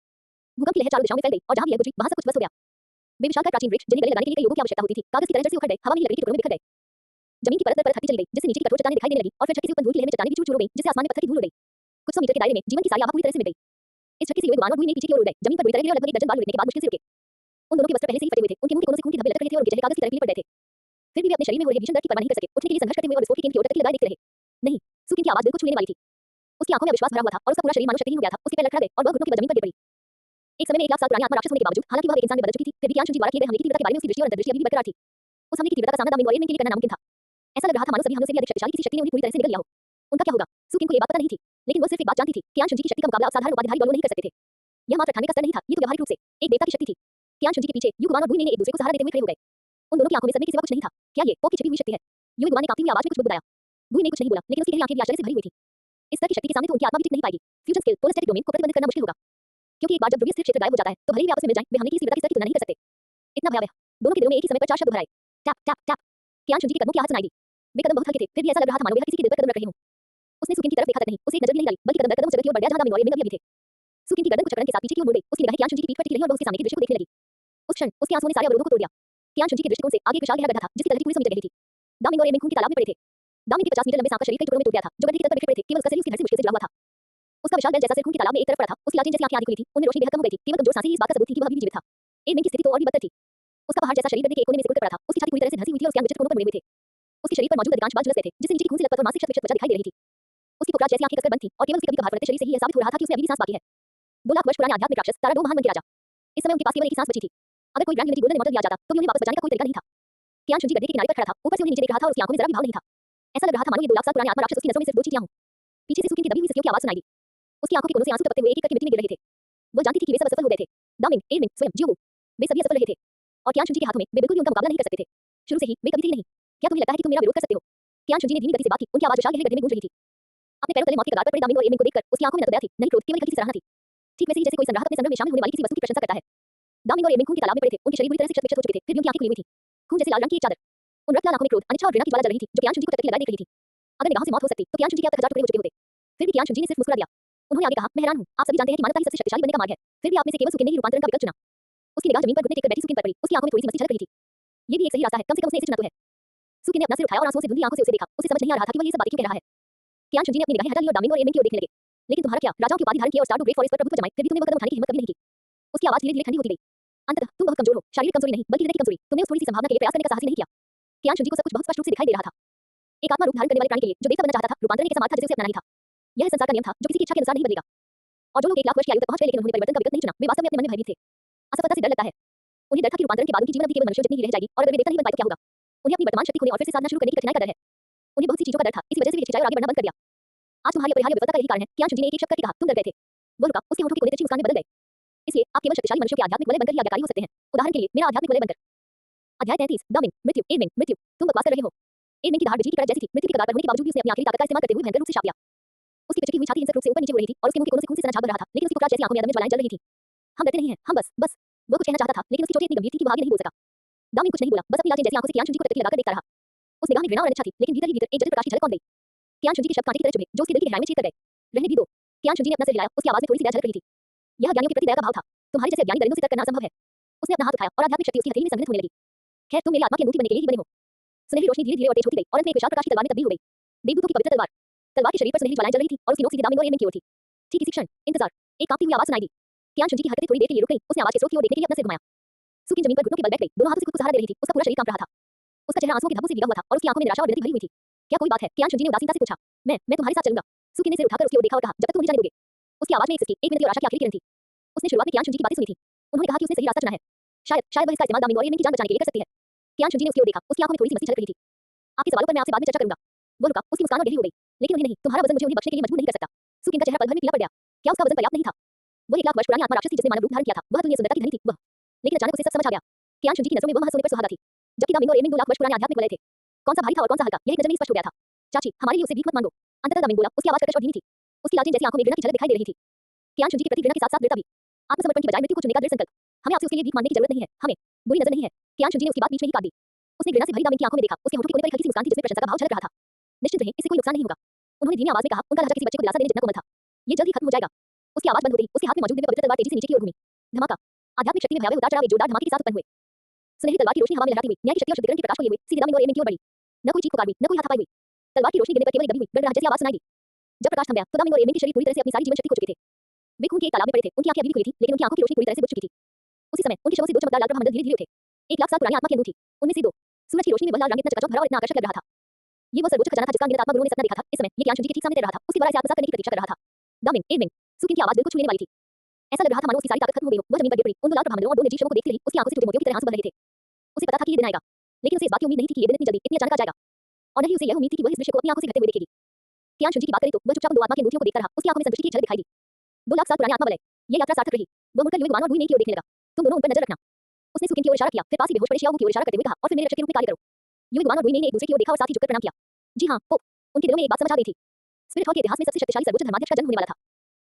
भूकंप की लहर चारों दिशाओं में फैल गई और जहां भी यह गुजरी वहां सब कुछ ध्वस्त हो गया। वे विशालकाय प्राचीन वृक्ष, जिन्हें गले लगाने के लिए कई लोगों की आवश्यकता होती थी, कागज की तरह जड़ से उखड़ गए, हवा में ही लकड़ी के टुकड़ों में बिखर गए। जमीन की परत दर परत हटती चली गई, जिससे नीचे की कठोर चट्टानें दिखाई देने लगी और फिर झटके से उत्पन्न धूल की लहर में चट्टानें भी चूर-चूर हो गईं, जिससे आसमान में पत्थर की धूल उड़ गई। कुछ सौ मीटर के दायरे में जीवन की सारी आभा पूरी तरह से मिट गई। इस झटके से युगवान और बुई मेई पीछे की ओर उड़ गए, जमीन पर बुरी तरह गिरे और लगभग 1 दर्जन बार उड़ने के बाद मुश्किल से रुके। उन दोनों के वस्त्र पहले से ही फटे हुए थे, उनके मुंह के कोनों से खून के धब्बे लटक रहे थे और उनके चेहरे कागज की तरह पीले पड़ गए थे। फिर भी वे अपने शरीर में हो रहे भीषण दर्द की परवाह नहीं कर सके, उठने के लिए संघर्ष करते हुए और विस्फोट की केंद्र की ओर टककी लगाए देखते रहे। नहीं, सुकिन की आवाज दिल को छू लेने वाली थी। उसकी आंखों में अविश्वास भरा हुआ था और उसका पूरा शरीर मानो शक्तिहीन हो गया था। उसके पैर लड़खड़ा गए और वह घुटनों के बल जमीन पर गिर पड़ी। एक समय में 1 लाख साल पुरानी आत्मा राक्षस होने के बावजूद, हालांकि वह एक इंसान में बदल चुकी थी, फिर भी कियान शुंजी द्वारा किए गए हमले की तीव्रता के बारे में उसकी दृष्टि और अंतर्दृष्टि अभी भी बरकरार थी। उस हमले की तीव्रता का सामना दामिनी और एमिंग के लिए करना नामुमकिन था। ऐसा लग रहा था मानो सभी हमलों से भी अधिक शक्तिशाली किसी शक्ति ने उन्हें पूरी तरह से निगल लिया हो। उनका क्या होगा? सुकिन को ये बात पता नहीं थी, लेकिन वो सिर्फ एक बात जानती थी, कियान शुंजी की शक्ति का मुकाबला अब साधारण उपाधिधारी बलों नहीं कर सकते थे। यह मात्र ठानने का स्तर नहीं था, ये तो व्यावहारिक रूप से एक देवता की शक्ति थी। कियान शुंजी के पीछे युगवान और बुई मेई ने एक दूसरे को सहारा देते हुए खड़े हो गए। उन दोनों की आंखों में सदमे के सिवा कुछ नहीं था। क्या ये पोप की छिपी हुई शक्ति है? युगवान ने कांपती हुई आवाज में कुछ बुदबुदाया। बुई मेई कुछ नहीं बोला, लेकिन उसकी गहरी आंखें भी आश्चर्य से भरी हुई थी। इस तरह की शक्ति के सामने तो उनकी आत्मा भी टिक नहीं पाएगी। फ्यूजन स्किल, पोलस्टैटिक डोमेन को प्रतिबंधित करना मुश्किल होगा, क्योंकि एक बार जब ध्रुवीय स्थिर क्षेत्र गायब हो जाता है, तो भले ही वे आपस में मिल जाएं, वे हमले की इस तीव्रता के स्तर की तुलना नहीं कर सकते। इतना भयावह। दोनों के दिलों में एक ही समय पर 4 शब्द दोहराए, टैप टैप टैप। कियान शुंजी के कदमों की आहट सुनाई दी। वे कदम बहुत हल्के थे, फिर भी ऐसा लग रहा था मानो वे हर किसी के दिल पर कदम रख रहे हों। उसने सुकिन की तरफ देखा तक नहीं, उसे एक नजर भी नहीं लगी, बल्कि कदम दर कदम उस जगह की ओर बढ़ गया जहां दामिनी और एमिंग अभी थे। सुकिन की गर्दन कुछ चक्रण के साथ पीछे की ओर मुड़ गई। उसकी निगाहें कियान शुनजी की पीठ पर टिकी रहीं और वह उसके सामने के दृश्य को देखने लगी। उस क्षण उसके आंसुओं ने सारे अवरोधों को तोड़ दिया। कियान शुनजी के दृष्टिकोण से आगे एक विशाल गहरा गड्ढा था जिसकी तलहटी पूरी समुद्र गहरी थी। दामिंग और एमिंग खून के तालाब में पड़े थे। दामिंग के 50 मीटर लंबे सांप का शरीर कई टुकड़ों में टूट गया था जो गड्ढे की तल पर बिखर पड़े थे। केवल उसका शरीर उसकी धड़ से मुश्किल से जुड़ा हुआ था। उसका विशाल बैल जैसा सिर खून के तालाब में एक तरफ पड़ा था। उसकी लालटेन जैसी आंखें आधी खुली थी, उनमें रोशनी बेहद कम हो गई थी। केवल कमजोर सांसें ही इस बात का सबूत थी कि वह अभी भी जीवित था। एमिंग की स्थिति तो और भी बदतर थी। उसका पहाड़ जैसा शरीर गड्ढे के एक कोने में सिकुड़ कर पड़ा था। उसकी छाती पूरी तरह से धंसी हुई थी और उसके अंग विचित्र कोनों पर मुड़े हुए थे। उसके शरीर पर मौजूद अधिकांश बाल झुलस गए थे जिससे नीचे की खून से लथपथ और मांस की शत-विशत त्वचा दिखाई दे रही थी। उसकी पोपराज जैसी आंखें कसकर बंद थीं और केवल उसके कभी कभार फड़कते शरीर से ही यह साबित हो रहा था कि उसमें अभी भी सांस बाकी है। 2 लाख वर्ष पुराने आध्यात्मिक राक्षस तारा 2 महान मन के राजा। इस समय उनके पास केवल एक ही सांस बची थी। अगर कोई ग्रैंड यूनिटी गोल्डन इमॉर्टल दिया जाता तो भी उन्हें वापस बचाने का कोई तरीका नहीं था। कियान शुनजी गड्ढे के किनारे पर खड़ा था, ऊपर से उन्हें नीचे देख रहा था और उसकी आंखों में जरा भी भाव नहीं था। ऐसा लग रहा था मानो ये 2 लाख साल पुराने आत्मा राक्षस उसकी नजरों में सिर्फ 2 चींटियां हों। पीछे से सुकिन की दबी हुई ससियों की आवाज सुनाई दी। उसकी आंखों के कोनों से आंसू टपकते हुए एक-एक करके मिट्टी में गिर रहे थे। वह जानती थी कि वे सब असफल हो गए थे। दामिंग, एमिंग, स्वयं, जियोगु, वे सभी असफल रहे थे। और कियान शुनजी के हाथों में वे बिल्कुल भी उनका मुकाबला नहीं कर सकते थे। शुरू से ही वे कभी थे ही नहीं। क्या तुम्हें लगता है कि तुम मेरा विरोध कर सकते हो? कियान शुनजी ने धीमी गति से बात की, उनकी आवाज विशाल गहरे गड्ढे में गूंज रही थी। अपने पैरों तले मौत की कगार पर पड़े दामिंग और एमिंग को देखकर उसकी आंखों में न तो दया थी, न ही क्रोध, केवल एक हल्की सी सराहना थी। ठीक वैसे ही जैसे कोई संग्राहक अपने संग्रह में शामिल होने वाली किसी वस्तु की प्रशंसा करता है। दामिंग और एमिंग खून के तालाब में पड़े थे, उनके शरीर बुरी तरह से क्षत-विक्षत हो चुके थे, फिर भी उनकी आंखें खुली हुई थीं। खून जैसे लाल रंग की एक चादर। उन रक्त लाल आंखों में क्रोध, अनिच्छा और घृणा की ज्वाला जल रही थी, जो कियान शुनजी को टकटकी लगाए देख रही थी। अगर निगाहों से मौत हो सकती, तो कियान शुनजी के अब तक 1000 टुकड़े हो चुके होते। फिर भी कियान शुनजी ने सिर्फ मुस्कुरा दिया। उन्होंने आगे कहा, मैं हैरान हूं, आप सभी जानते हैं कि मानवता ही सबसे शक्तिशाली बनने का मार्ग है। फिर भी आप में से केवल सुकिन ने ही रूपांतरण का विकल्प चुना। उसकी निगाह जमीन पर घुटने टेककर बैठी सुकिन पर पड़ी, उसकी आंखों में थोड़ी सी मस्ती झलक रही थी। ये भी एक सही रास्ता है, कम से कम उसने इसे चुना तो है। सुकिन ने अपना सिर उठाया और आंसुओं से धुंधली आंखों से उसे देखा। उसे समझ नहीं आ रहा था कि वह ये सब बातें क्यों कह रहा है। कियान शुनजी ने अपनी निगाहें हटा ली और दामिंग और एमिंग की ओर देखने लगे। लेकिन तुम्हारा क्या, राजाओं की उपाधि धारण किए और स्टारडू ग्रेट फॉरेस्ट पर प्रभुत्व जमाए, फिर भी तुमने वो कदम उठाने की हिम्मत कभी नहीं की। उसकी आवाज धीरे-धीरे ठंडी होती गई। अंततः तुम बहुत कमजोर हो, शारीरिक कमजोरी नहीं, बल्कि हृदय की कमजोरी। तुमने उस थोड़ी सी संभावना के लिए प्रयास करने का साहस ही नहीं किया। कियान शुनजी को सब कुछ बहुत स्पष्ट रूप से दिखाई दे रहा था। एक आत्मा रूप धारण करने वाले प्राणी के लिए जो देवता बनना चाहता था, रूपांतरण एक ऐसा मार्ग था जिसे उसे अपनाना ही था। यह संसार का नियम था जो किसी की इच्छा के अनुसार नहीं बदलेगा। और जो लोग 1 लाख वर्ष की आयु तक पहुंच गए लेकिन उन्होंने परिवर्तन का विकल्प नहीं चुना, वे वास्तव में अपने मन में भयभीत थे। असफलता से डर लगता है। उन्हें डर था कि रूपांतरण के बाद उनकी जीवन अवधि केवल मनुष्यों जितनी ही रह जाएगी और अगर वे देवता नहीं बन पाए तो क्या होगा? उन्हें अपनी वर्तमान शक्ति खोने और फिर से साधना शुरू करने की कठिनाई का डर है। उन्हें बहुत सी चीजों का डर था, इसी वजह से वे हिचकिचाए और आगे बढ़ना बंद कर दिया। आज तुम्हारी अपरिहार्य विफलता का यही कारण है, कियान शुनजी ने एक-एक शब्द करके कहा, तुम डर गए थे। वो रुका, उसके होठों के कोने तिरछी मुस्कान में बदल गए। इसलिए आप केवल शक्तिशाली मनुष्यों के आध्यात्मिक वलय बनकर ही आज्ञाकारी हो सकते हैं। उदाहरण के लिए मेरा आध्यात्मिक वलय बनकर। अध्याय 33 दामिंग, मृत्यु, एमिंग, मृत्यु, तुम बकवास कर रहे हो। एमिंग की दहाड़ बिजली की कड़क जैसी थी, मृत्यु की कगार पर होने के बावजूद भी उसने अपनी आखिरी ताकत का इस्तेमाल करते हुए भयंकर रूप से शाप दिया। उसकी पिचकी हुई छाती हिंसक रूप से ऊपर नीचे हो रही थी और उसके मुंह के कोनों से खून से सना झाग बन रहा था, लेकिन उसकी पोपराज जैसी आंखों में अदम्य ज्वालाएं जल रही थीं। हम डरते नहीं हैं, हम बस वो कुछ कहना चाहता था, लेकिन उसकी चोटें इतनी गंभीर थी कि वो आगे नहीं बोल सका। दामिंग कुछ नहीं बोला, बस अपनी लालटेन जैसी आंखों से कियान शुनजी को टकटकी लगाकर देखता रहा। उस निगाह में घृणा और अनिच्छा थी, लेकिन भीतर ही भीतर एक जटिल प्रकाश की झलक कौन गई। कियान शुनजी के शब्द कांटे की तरह चुभे, जो उसके दिल की गहराई में छेद कर गए। रहने भी दो। कियान शुनजी ने अपना सिर हिलाया, उसकी आवाज में थोड़ी सी दया झलक रही थी। यह ज्ञानियों के प्रति दया का भाव था। तुम्हारे जैसे अज्ञानी दरिंदों से तर्क करना असंभव है। उसने अपना हाथ उठाया और आध्यात्मिक शक्ति उसकी हथेली में संघनित होने लगी। खैर तुम मेरी आत्मा की मूर्ति बनने के लिए ही बने हो। सुनहरी रोशनी धीरे-धीरे और तेज होती गई और अंत में एक विशाल प्रकाश की तलवार में तब्दील हो गई। देवदूतों की पवित्र तलवार। तलवार के शरीर पर सुनहरी ज्वालाएं जल रही थी और उसकी नोक सीधे दामिंग और एमिंग की ओर थी। ठीक इसी क्षण, इंतजार, एक कांपती हुई आवाज सुनाई दी। कियान शुनजी की हरकतें थोड़ी देर के लिए रुक गईं, उसने आवाज के स्रोत की ओर देखने के लिए अपना सिर घुमाया। सुकिन जमीन पर घुटनों के बल बैठ गई, दोनों हाथों से खुद को सहारा दे रही थी, उसका पूरा शरीर कांप रहा था। उसका चेहरा आंसुओं की धब्बों से भीगा हुआ था और उसकी आंखों में निराशा और विरक्ति भरी हुई थी। क्या कोई बात है? कियान शुनजी ने उदासीनता से पूछा। मैं तुम्हारे साथ चलूंगा। सुकिन ने सिर उठाकर उसकी ओर देखा और कहा, जब तक तुम मुझे जाने दोगे। उसकी आवाज में एक सिसकी, एक विनती और आशा की आखिरी किरण थी। उसने शुरुआत में कियान शुनजी की बातें सुनी थी। उन्होंने कहा कि उसने सही रास्ता चुना है। शायद वह इसका इस्तेमाल दामिंग और एमिंग की जान बचाने के लिए कर सकती है। कियान शुनजी ने उसकी ओर देखा, उसकी आंखों में थोड़ी सी मस्ती झलक रही थी। आपके सवालों पर मैं आपसे बाद में चर्चा करूंगा। वो रुका, उसकी मुस्कान और गहरी हो गई। लेकिन उन्हें नहीं, तुम्हारा वजन मुझे उन्हें बख्शने के लिए मजबूर नहीं कर सकता। सुकिन का चेहरा पल भर में पीला पड़ गया। क्या उसका वजन पर्याप्त नहीं था? वह 1 लाख वर्ष पुरानी आत्मा राक्षस थी जिसने मानव रूप धारण किया था। वह अतुलनीय सुंदरता की धनी थी, वह। लेकिन अचानक उसे सब समझ आ गया। कियान शुनजी की नजरों में वह महज सोने पर सुहागा थी, जबकि दामिंग और एमिंग 2 लाख वर्ष पुराने आध्यात्मिक वलय थे। कौन सा भारी था और कौन सा हल्का, यह एक नजर में ही स्पष्ट हो गया था। चाची, हमारे लिए उसे भीख मत मांगो। अंततः दामिंग बोला, उसकी आवाज कर्कश और धीमी थी। उसकी लालटेन जैसी आंखों में घृणा की झलक दिखाई दे रही थी। कियान शुनजी के प्रति घृणा के साथ-साथ दृढ़ता भी। आत्मसमर्पण की बजाय मृत्यु को चुनने का दृढ़ संकल्प। हमें आपसे उसके लिए भीख मांगने की जरूरत नहीं है, हमें बुरी नजर नहीं है। कियान शुनजी ने उसकी बात बीच में ही काट दी। उसने घृणा से भरी दामिंग की आंखों में देखा, उसके होठों के कोने पर एक हल्की सी मुस्कान थी जिसमें प्रशंसा का भाव झलक रहा था। निश्चित रहें, इससे कोई नुकसान नहीं होगा। उन्होंने धीमी आवाज में कहा, उनका लहजा किसी बच्चे को दिलासा देने जितना कोमल था। ये जल्द ही खत्म हो जाएगा। उसकी आवाज बंद हो गई, उसके हाथ में मौजूद दिव्य पवित्र तलवार तेजी से नीचे की ओर घूमी। धमाका। आध्यात्मिक शक्ति में भयावह उतार-चढ़ाव एक जोरदार धमाके के साथ उत्पन्न हुए। सुनहरी तलवार की रोशनी हवा में लहराती हुई न्याय की शक्ति और शुद्धिकरण के प्रकाश को लिए हुए सीधे दामिंग और एमिंग की ओर बढ़ी। न कोई चीख पुकार हुई, न कोई हाथापाई हुई। तलवार की रोशनी गिरने पर केवल एक दबी हुई, गड़गड़ाहट जैसी आवाज सुनाई दी। जब प्रकाश थम गया, तो दामिंग और एमिंग के शरीर पूरी तरह से अपनी सारी जीवन शक्ति खो चुके थे। वे खून के एक तालाब में पड़े थे, उनकी आंखें अभी भी खुली थीं, लेकिन उनकी आंखों की रोशनी पूरी तरह से बुझ चुकी थी। उसी समय उनके शवों से 2 चमकदार लाल प्रभामंडल धीरे-धीरे उठे। 1 लाख साल पुरानी आत्मा की अंगूठी, उनमें से 2। सूरज की रोशनी में वह लाल रंग इतना चकाचौंध भरा और इतना आकर्षक लग रहा था। ये वो सर्वोच्च खजाना था जिसका अनगिनत आत्मा गुरुओं ने सपना देखा था। इस समय ये कियान शुनजी के ठीक सामने तैर रहा था, उसके द्वारा इसे आत्मसात करने की प्रतीक्षा कर रहा था। दामिंग, एमिंग, सुकिन की आवाज दिल को छू लेने वाली थी। ऐसा लग रहा था मानो उसकी सारी ताकत खत्म हो गई हो। वह जमीन पर गिर पड़ी। उन 2 लाल प्रभामंडलों और 2 निर्जीव शवों को देखते ही उसकी आंखों से टूटे मोतियों की तरह आंसू बह रहे थे। उसे पता था कि ये दिन आएगा, लेकिन उसे इस बात की उम्मीद नहीं थी कि ये दिन इतनी जल्दी, इतनी अचानक आ जाएगा। और न ही उसे यह उम्मीद थी कि वह इस दृश्य को अपनी आंखों से घटते हुए देखेगी। कियान शुनजी की बात करें तो वह चुपचाप उन 2 आत्मा की अंगूठियों को देखता रहा, उसकी आंखों में संतुष्टि की झलक दिखाई दी। 2 लाख साल पुरानी आत्मा वलय, ये यात्रा सार्थक रही। वह मुड़कर युविक वानों और बुई की ओर देखने लगा। तुम दोनों उन पर नजर रखना। उसने सुकिन की ओर इशारा किया, फिर पास ही बेहोश पड़े शियाओ की ओर इशारा करते हुए कहा, और फिर मेरे रक्षक के रूप में कार्य करो। युविक वान और बुई ने एक दूसरे की ओर देखा और साथ ही झुककर प्रणाम किया। जी हाँ, पोप। उनके दिलों में एक बात समझ आ गई थी। स्पिरिट हॉल के इतिहास में सबसे शक्तिशाली सर्वोच्च धर्माध्यक्ष का जन्म होने वाला था।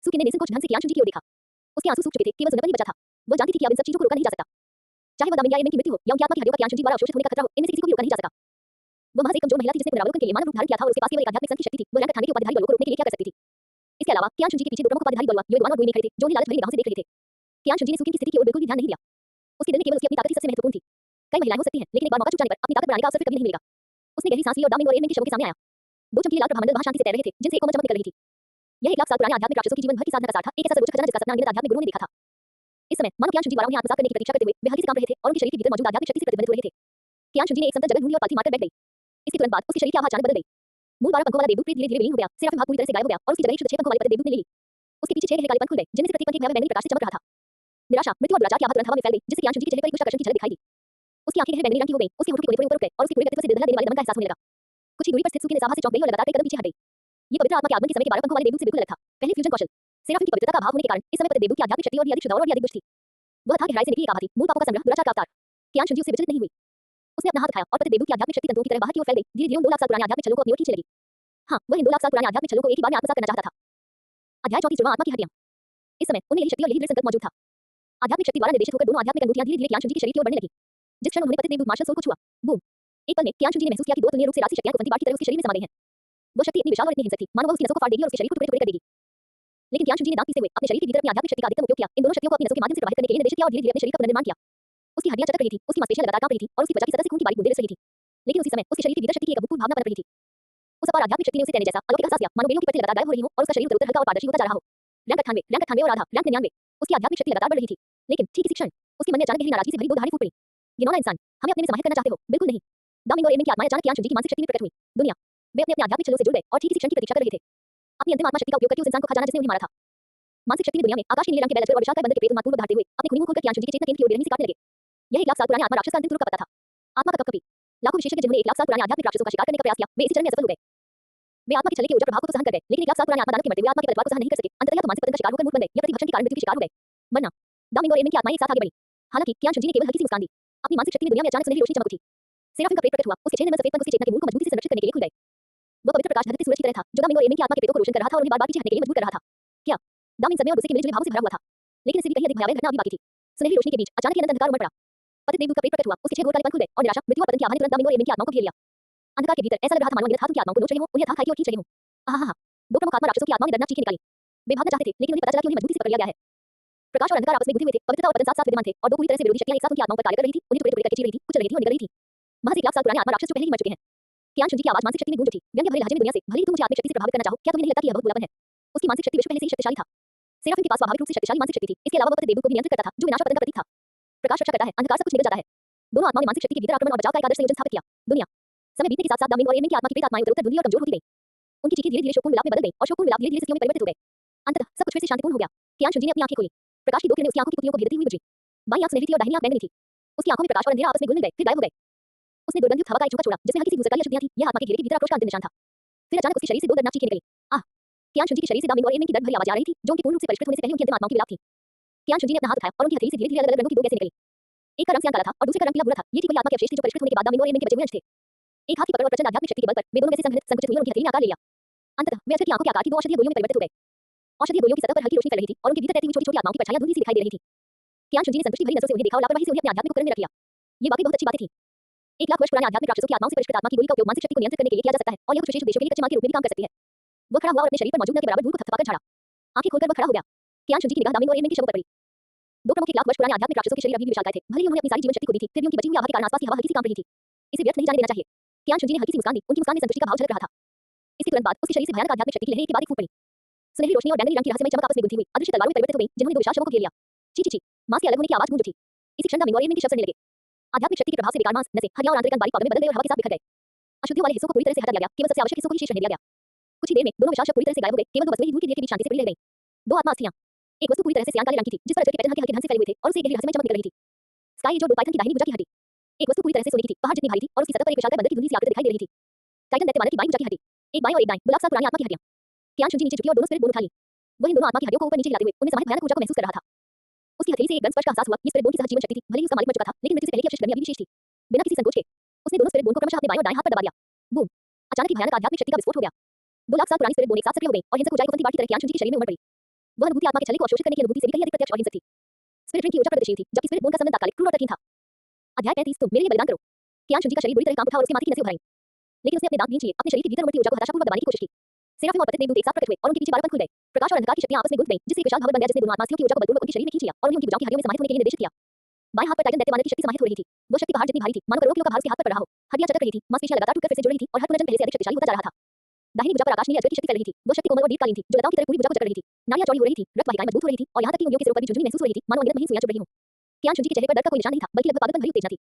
सुकिन ने निसंकोच ढंग से कियान शुनजी की ओर देखा। उसके आंसू सूख चुके थे, केवल सुंदरपन ही बचा था। वह जानती थी कि अब इन सब चीजों को रोका नहीं जा सकता। चाहे वह दामिंग या एमिंग की मृत्यु हो या उनकी आत्मा की हड्डियों का कियान शुनजी द्वारा अवशोषित होने का खतरा हो, इनमें से किसी को भी रोका नहीं जा सकता। वह महज एक कमजोर महिला थी जिसने पुनरावलोकन के लिए मानव रूप धारण किया था और उसके पास केवल एक आध्यात्मिक संत की शक्ति थी। वह रहकर खाने के उपाधिधारी बलों को रोकने के लिए क्या कर सकती थी? इसके अलावा कियान शुंजी के पीछे दो प्रमुख उपाधिधारी बलुआ योद्वान और गोइने खड़े थे जो उन्हें लालच भरी निगाहों से देख रहे थे। कियान शुंजी ने सुकिन की स्थिति की ओर बिल्कुल भी ध्यान नहीं दिया। उसके दिल में केवल उसकी अपनी ताकत ही सबसे महत्वपूर्ण थी। कई महिलाएं हो सकती हैं, लेकिन एक बार मौका चूक जाने पर अपनी ताकत बढ़ाने का अवसर फिर कभी नहीं मिलेगा। उसने गहरी सांस ली और दामिनी और एडमिन के शवों के सामने आया। दो चमकीले लाल प्रभामंडल वहां शांति से तैर रहे थे, जिनसे एक कोमल चमक निकल रही थी। यह 1 लाख साल पुराने आध्यात्मिक राक्षसों की जीवन भर की साधना का सार था, एक ऐसा सर्वोच्च खजाना जिसका सपना अनगिनत आध्यात्मिक गुरुओं ने देखा था। इस समय मानो कियान शुंजी द्वारा उन्हें आत्मसात करने की प्रतीक्षा करते हुए वे हल्के से कांप रहे थे और उनके शरीर के भीतर मौजूद आध्यात्मिक शक्ति से प्रतिध्वनित हो रहे थे। कियान शुंजी ने एक समतल जगह ढूंढी और पालथी मारकर बैठ गई। इसके तुरंत बाद उसके शरीर की आभा अचानक बदल गई। मूल 12 पंखों वाला देवदूत धीरे-धीरे विलीन हो गया, सेराफिम भाग पूरी तरह से गायब हो गया और उसकी जगह एक शुद्ध 6 पंखों वाले पतले देवदूत ने ले ली। उसके पीछे 6 गहरे काले पंख खुल गए, जिनमें से प्रत्येक पंख एक भयावह बैंगनी प्रकाश से चमक रहा था। निराशा, मृत्यु और दुराचार की आभा तुरंत हवा में फैल गई, जिससे कियान शुंजी के चेहरे पर एक दुष्ट आकर्षण की झलक दिखाई दी। उसकी आंखें गहरे बैंगनी रंग की हो गईं, उसके होंठ भी कोने-कोने ऊपर उठ गए और उसके पूरे व्यक्तित्व से दिल दहला देने वाले दमन का एहसास होने लगा। कुछ ही दूरी पर स्थित सुकी ने साहस से चौंक गई और लगातार कई कदम पीछे हट गई। ये पवित्र आत्मा के आगमन के समय के 12 पंखों वाले देवदूत से बिल्कुल अलग था। पहले फ्यूजन कौशल, सेराफिम की पवित्रता का अभाव होने के कारण इस समय पतले देवदूत की आध्यात्मिक शक्ति और भी अधिक शुद्ध और भी अधिक दुष्ट थी। वह था गहराई से निकली एक आभा थी, मूल पापों का संग्रह, दुराचार का अवतार। कियान शुंजी उससे विचलित नहीं हुई। उसने अपना हाथ उठाया और पतले देवदूत की आध्यात्मिक शक्ति तंतुओं की तरह बाहर की ओर फैल गई। धीरे-धीरे उन 2 लाख साल पुराने आध्यात्मिक छल्लों को अपनी ओर खींचने लगी। हाँ, वह इन 2 लाख साल पुराने आध्यात्मिक छल्लों को एक ही बार में आत्मसात करना चाहता था। अध्याय 34 जुड़वां आत्मा की हड्डियां। इस समय उन्हें यही शक्ति और यही दृढ़ संकल्प मौजूद था। आध्यात्मिक शक्ति द्वारा निर्देशित होकर दोनों आध्यात्मिक अंगूठियां धीरे-धीरे कियान शुंजी के शरीर की ओर बढ़ने लगी। जिस क्षण उन्होंने पतले देवदूत मार्शल सोल को छुआ, बूम! एक पल में कियान शुंजी ने महसूस किया कि 2 तुलनीय रूप से राशि शक्तियां कुंती बाड़ की तरह उसके शरीर में समा गई हैं। वह शक्ति इतनी विशाल और इतनी हिंसक थी, मानो वह उसकी नसों को फाड़ देगी और उसके शरीर को टुकड़े-टुकड़े कर देगी। लेकिन कियान शुंजी ने दांत पीसे हुए अपने शरीर के भीतर अपनी आध्यात्मिक शक्ति का अधिकतम उपयोग किया, इन दोनों शक्तियों को अपनी नसों के माध्यम से प्रवाहित करने के लिए निर्देशित किया और धीरे-धीरे अपने शरीर का पुनर्निर्माण किया। उसकी हड्डियां चटक रही थी, उसकी मांसपेशियां लगातार कांप रही थी और उसकी त्वचा की सतह से खून की बारीक बूंदें रिस रही थी। लेकिन उसी समय उसके शरीर के भीतर शक्ति की एक अभूतपूर्व भावना पनप रही थी। उस अपार आध्यात्मिक शक्ति ने उसे तैरने जैसा अलौकिक एहसास दिया, मानो बेलों की परतें लगातार गायब हो रही हों और उसका शरीर उत्तर-उत्तर हल्का और पारदर्शी होता जा रहा हो। रैंक 98 और आधा, रैंक 99। उसकी आध्यात्मिक शक्ति लगातार बढ़ रही थी। लेकिन ठीक इसी क्षण उसके मन में अचानक गहरी नाराजगी से भरी 2 दहाड़ें फूट पड़ी। घिनौना इंसान, हमें अपने में समाहित करना चाहते हो? बिल्कुल नहीं। दामिनी और एडमिन की आत्माएं अचानक कियान शुंजी की मानसिक शक्ति में प्रकट हुई। दुनिया, वे अपने-अपने आध्यात्मिक छल्लों से जुड़ गए और ठीक इसी क्षण की प्रतीक्षा कर रहे थे। अपनी अंतिम आत्मा शक्ति का उपयोग करके उस इंसान को खा जाना जिसने उन्हें मारा था। मानसिक शक्ति में दुनिया में आकाश के नीले रंग के बैल और विशालकाय बंदर के पेट मातूर दहाड़ते हुए अपने खुली मुंह खोलकर कियान शुंजी के चेतना केंद्र की ओर बेरहमी से काटने लगे। यह 1 लाख साल पुराने आत्मा राक्षस का अंतिम तुरुप का पता था। आत्मा का कपकपी। लाखों विशेषज्ञ जिन्होंने 1 लाख साल पुराने आध्यात्मिक राक्षसों का शिकार करने का प्रयास किया, वे इसी चरण में असफल हो गए। वे आत्मा के छल्ले के ऊर्जा प्रभाव को तो सहन कर गए, लेकिन 1 लाख साल पुराने आत्मा दानव के मरते हुए आत्मा की तलवार को सहन नहीं कर सके। अंततः या तो मानसिक पतन का शिकार होकर मूर्ख बन गए या प्रतिभक्षण के कारण मृत्यु के शिकार हो गए। मरना। दामिनी और एडमिन की आत्माएं एक साथ आगे बढ़ी। हालांकि कियान शुंजी ने केवल हल्की सी मुस्कान दी। अपनी मानसिक शक्ति में दुनिया में अचानक सुनहरी रोशनी चमक उठी। सेराफिम का पेट प्रकट हुआ, उसके 6 निर्मल सफेद पंख उसकी चेतना के मूल को मजबूती से संरक्षित करने के लिए खुल गए। वह पवित्र प्रकाश धरती सूरज की तरह था, जो दामिनी और एडमिन की आत्मा के पेटों को रोशन कर रहा था और उन्हें बार-बार पीछे हटने के लिए मजबूर कर रहा था। क्या? दामिनी सदमे और गुस्से के मिले-जुले भावों से भरा हुआ था। लेकिन इससे भी कहीं अधिक भयावह घटना अभी बाकी थी। सुनहरी रोशनी के बीच अचानक ही अनंत अंधकार उमड़ पड़ा। पतले देवदूत का पेट प्रकट हुआ, उसके 6 घोर काले पंख खुल गए और निराशा, मृत्यु और पतन की आभा ने तुरंत दामिनी और एडमिन की आत्माओं को घेर लिया। अंधकार के भीतर ऐसा लग रहा था मानो अनगिनत हाथ उनकी आत्माओं को नोच रहे हों, उन्हें अथाह खाई की ओर खींच रहे हों। आहाहा! 2 प्रमुख आत्मा राक्षसों की आत्माओं ने दर्दनाक चीखें निकाली। वे भागना चाहते थे, लेकिन उन्हें पता चला कि उन्हें मजबूती से पकड़ लिया गया है। प्रकाश और अंधकार आपस में गुंथे हुए थे, पवित्रता और पतन साथ-साथ विद्यमान थे और 2 पूरी तरह से विरोधी शक्तियां एक साथ उनकी आत्माओं पर कार्य कर रही थीं, उन्हें टुकड़े-टुकड़े करके चीर रही थीं, कुचल रही थीं और निगल रही थीं। महज 1 लाख साल पुराने आत्मा राक्षस जो पहले ही मर चुके हैं। कियान शुंजी की आवाज मानसिक शक्ति में गूंज उठी, व्यंग्य भरे लहजे में दुनिया से, भले ही तुम मुझे आत्मिक शक्ति से प्रभावित करना चाहो, क्या तुम्हें नहीं लगता कि यह बहुत बुरापन है? उसकी मानसिक शक्ति विश्व पहले से ही शक्तिशाली था। सेराफिम के पास स्वाभाविक रूप से शक्तिशाली मानसिक शक्ति थी। इसके अलावा वह पतले देवदूत को भी नियंत्रित करता था, जो विनाश और पतन का प्रतीक था। प्रकाश रक्षा करता है, अंधकार से कुछ निकल जाता है। दोनों आत्माओं ने मानसिक शक्ति के भीतर आक्रमण और बचाव का एक आदर्श संयोजन स्थापित किया। दुनिया। समय बीतने के साथ-साथ दामिनी और एडमिन की आत्मा की प्रेत आत्माएं उत्तर-उत्तर धुंधली और कमजोर होती गईं। उनकी चीखें धीरे-धीरे शोकपूर्ण विलाप में बदल गईं और शोकपूर्ण विलाप धीरे-धीरे से स्त्रियों में परिवर्तित हो गए। अंततः सब कुछ फिर से शांतिपूर्ण हो गया। कियान शुंजी ने अपनी आंखें खोली। प्रकाश की 2 किरणें उसकी आंखों की पुतलियों को भेदती हुई गुजरी। बाईं आंख सुनहरी थी और दाहिनी आंख बैंगनी थी। उसकी आंखों में प्रकाश और अंधेरा आपस में घुल मिल गए, फिर गायब हो गए। उसने दुर्गंधित हवा का एक झोंका छोड़ा, जिसमें हल्की सी भूसरकाली अशुद्धियां थीं। यह आत्मा के घेरे के भीतर आक्रोश का अंतिम निशान था। फिर अचानक उसके शरीर से 2 दर्दनाक चीखें निकलीं। आह! कियान शुंजी के शरीर से दामिनी और एडमिन की दर्द भरी आवाज आ रही थी, जो उनकी पूर्ण रूप से परिष्कृत होने से पहले उनकी अंतिम आत्माओं की विलाप थी। कियान शुंजी ने अपना हाथ उठाया और उनकी हथेली से धीरे-धीरे अलग-अलग रंगों की 2 गैसें निकलीं। एक का रंग सियान काला था और दूसरे का रंग पीला भूरा था। ये थी वही आत्मा के अवशेष थी जो परिष्कृत होने के बाद दामिनी और एडमिन के बचे हुए अंश थे। एक हाथ की पकड़ और प्रचंड आध्यात्मिक शक्ति के बल पर वे दोनों वैसे संकुचित हुई और उनकी हथेली ने आकार ले लिया। अंततः वे अजगर की आंखों के आकार की 2 औषधीय गोलियों में परिवर्तित हो गए। औषधीय गोलियों की सतह पर हल्की रोशनी फैल रही थी और उनके भीतर तैरती हुई छोटी-छोटी आत्माओं की परछाइयां धुंधली सी दिखाई दे रही थी। कियान शुंजी ने संतुष्टि भरी नजरों से उन्हें देखा और लापरवाही से उन्हें अपने आध्यात्मिक उपकरण में रख लिया। ये वाकई बहुत अच्छी बातें थीं। 1 लाख वर्ष पुराने आध्यात्मिक राक्षसों की आत्माओं से परिष्कृत आत्मा की गोली का उपयोग मानसिक शक्ति को नियंत्रित करने के लिए किया जा सकता है और यह कुछ विशेष उद्देश्यों के लिए कच्चे माल के रूप में भी काम कर सकती है। वह खड़ा हुआ और अपने शरीर पर मौजूद न के बराबर धूल को थपथपाकर झाड़ा। आंखें खोलकर वह खड़ा हो गया। कियान शुंजी की निगाह दामिनी और एडमिन के शवों पर पड़ी। 2 प्रमुख 1 लाख वर्ष पुराने आध्यात्मिक राक्षसों के शरीर अभी भी विशालकाय थे, भले ही उन्होंने अपनी सारी जीवन शक्ति खो दी थी, फिर भी उनकी बची हुई आभा के कारण आसपास की हवा हल्की सी कांप रही थी। इसे व्यर्थ नहीं जाने देना चाहिए। कियान शुंजी ने हल्की सी मुस्कान दी, उनकी मुस्कान में संतुष्टि का भाव झलक रहा था। इसके तुरंत बाद उसके शरीर से भयानक आध्यात्मिक शक्ति की लहरें एक के बाद एक फूट पड़ी। सुनहरी रोशनी और बैंगनी रंग की रहस्यमय चमक आपस में गुंथी हुई, अदृश्य तलवारों में परिवर्तित हो गई, जिन्होंने 2 विशाल शवों को घेर लिया। ची ची ची, मांस के अलग होने की आवाज गूंज उठी। इसी क्षण दामिनी और एडमिन के शव सड़ने लगे। आध्यात्मिक शक्ति के प्रभाव से बेकार मांस, नसें, हड्डियां और आंतरिक अंग बारीक पाउडर में बदल गए और हवा के साथ बिखर गए। अशुद्धियों वाले हिस्सों को पूरी तरह से हटा दिया गया, केवल सबसे आवश्यक हिस्सों को ही शेष रहने दिया गया। कुछ ही देर में दोनों विशाल शव पूरी तरह से गायब हो गए, केवल 2 वस्तुएं ही दूर की ढेर के बीच शांति से पड़ी रह गईं। 2 आत्मा अस्थियां। एक वस्तु पूरी तरह से सियान काले रंग की थी, जिस पर अजगर के पैटर्न हल्के-हल्के ढंग से फैले हुए थे और उसे एक गहरी रहस्यमय चमक निकल रही थी। स्काई जो पाइथन की दाहिनी भुजा की हड्डी। एक वस्तु पूरी तरह से सोने की थी, पहाड़ जितनी भारी थी और उसकी सतह पर एक विशालकाय बंदर की धुंधली सी आकृति दिखाई दे रही थी। टाइटन दैत्य मानव की बाईं भुजा की हड्डी। एक बाएं और एक दाएं, 2 लाख साल पुरानी आत्मा की हड्डियां। कियान शुंजी नीचे झुकी और दोनों स्पिरिट बोन उठा ली। वह इन दोनों आत्मा की हड्डियों को ऊपर नीचे हिलाते हुए उन्हें समाहित भयानक ऊर्जा को महसूस कर रहा था। उसकी हथेली से एक गर्म स्पर्श का एहसास हुआ। ये स्पिरिट बोन की सहज जीवन शक्ति थी, भले ही उसका मालिक मर चुका था, लेकिन मृत्यु से पहले की अवशिष्ट गर्मी अभी भी शेष थी। बिना किसी संकोच के उसने दोनों स्पिरिट बोन को क्रमशः अपने बाएं और दाएं हाथ पर दबा दिया। बूम! अचानक ही भयानक आध्यात्मिक शक्ति का विस्फोट हो गया। 2 लाख साल पुरानी स्पिरिट बोन एक साथ सक्रिय हो गई और हिंसक ऊंचाई को फंती बाढ़ की तरह कियान शुंजी के शरीर में उमड़ पड़ी। वह अनुभूति आत्मा के छल्ले को अवशोषित करने की अनुभूति से भी कहीं अधिक प्रत्यक्ष और हिंसक थी। स्पिरिट रिंग की ऊर्जा प्रगतिशील थी, जबकि स्पिरिट बोन का संबंध तात्कालिक, क्रूर और तर्कहीन था। अध्याय 33 तुम मेरे लिए बलिदान करो। कियान शुंजी का शरीर बुरी तरह कांप उठा और उसके माथे की नसें उभर आईं। लेकिन उसने अपने दांत भींच लिए, अपने शरीर के भीतर उमड़ती ऊर्जा को हताशापूर्वक दबाने की कोशिश की। सेराफिम और पतित देवदूत एक साथ प्रकट हुए और उनके पीछे 12 पंख खुल गए। प्रकाश और अंधकार की शक्तियां आपस में गुंथ गईं, जिससे एक विशाल भवन बन गया जिसने दोनों आत्माओं की ऊर्जा को बलपूर्वक उनके शरीर में खींच लिया और उन्हें उनकी भुजाओं की हड्डियों में समाहित होने के लिए निर्देशित किया। बाएं हाथ पर टाइटन दैत्य मानव की शक्ति समाहित हो रही थी। वो शक्ति पहाड़ जितनी भारी थी, मानो करोड़ों किलो का भार उसके हाथ पर पड़ रहा हो। हड्डियां चटक रही थी, मांसपेशियां लगातार टूटकर फिर से जुड़ रही थी और हर पुनर्जन्म पहले से अधिक शक्तिशाली होता जा रहा था। दाहिनी भुजा पर आकाश नीले अजगर की शक्ति कर रही थी। वो शक्ति कोमल और दीर्घकालीन थी, जो लताओं की तरह पूरी भुजा को जकड़ रही थी। नाड़ियां चौड़ी हो रही थी, रक्तवाहिकाएं मजबूत हो रही थी और यहां तक कि उंगलियों के सिरों पर भी झुनझुनी महसूस हो रही थी, मानो अनगिनत महीन सुइयां चुभ रही हों। ज्ञानचुंजी के चेहरे पर दर्द का कोई निशान नहीं था, बल्कि लगभग पागलपन भरी उत्तेजना थी।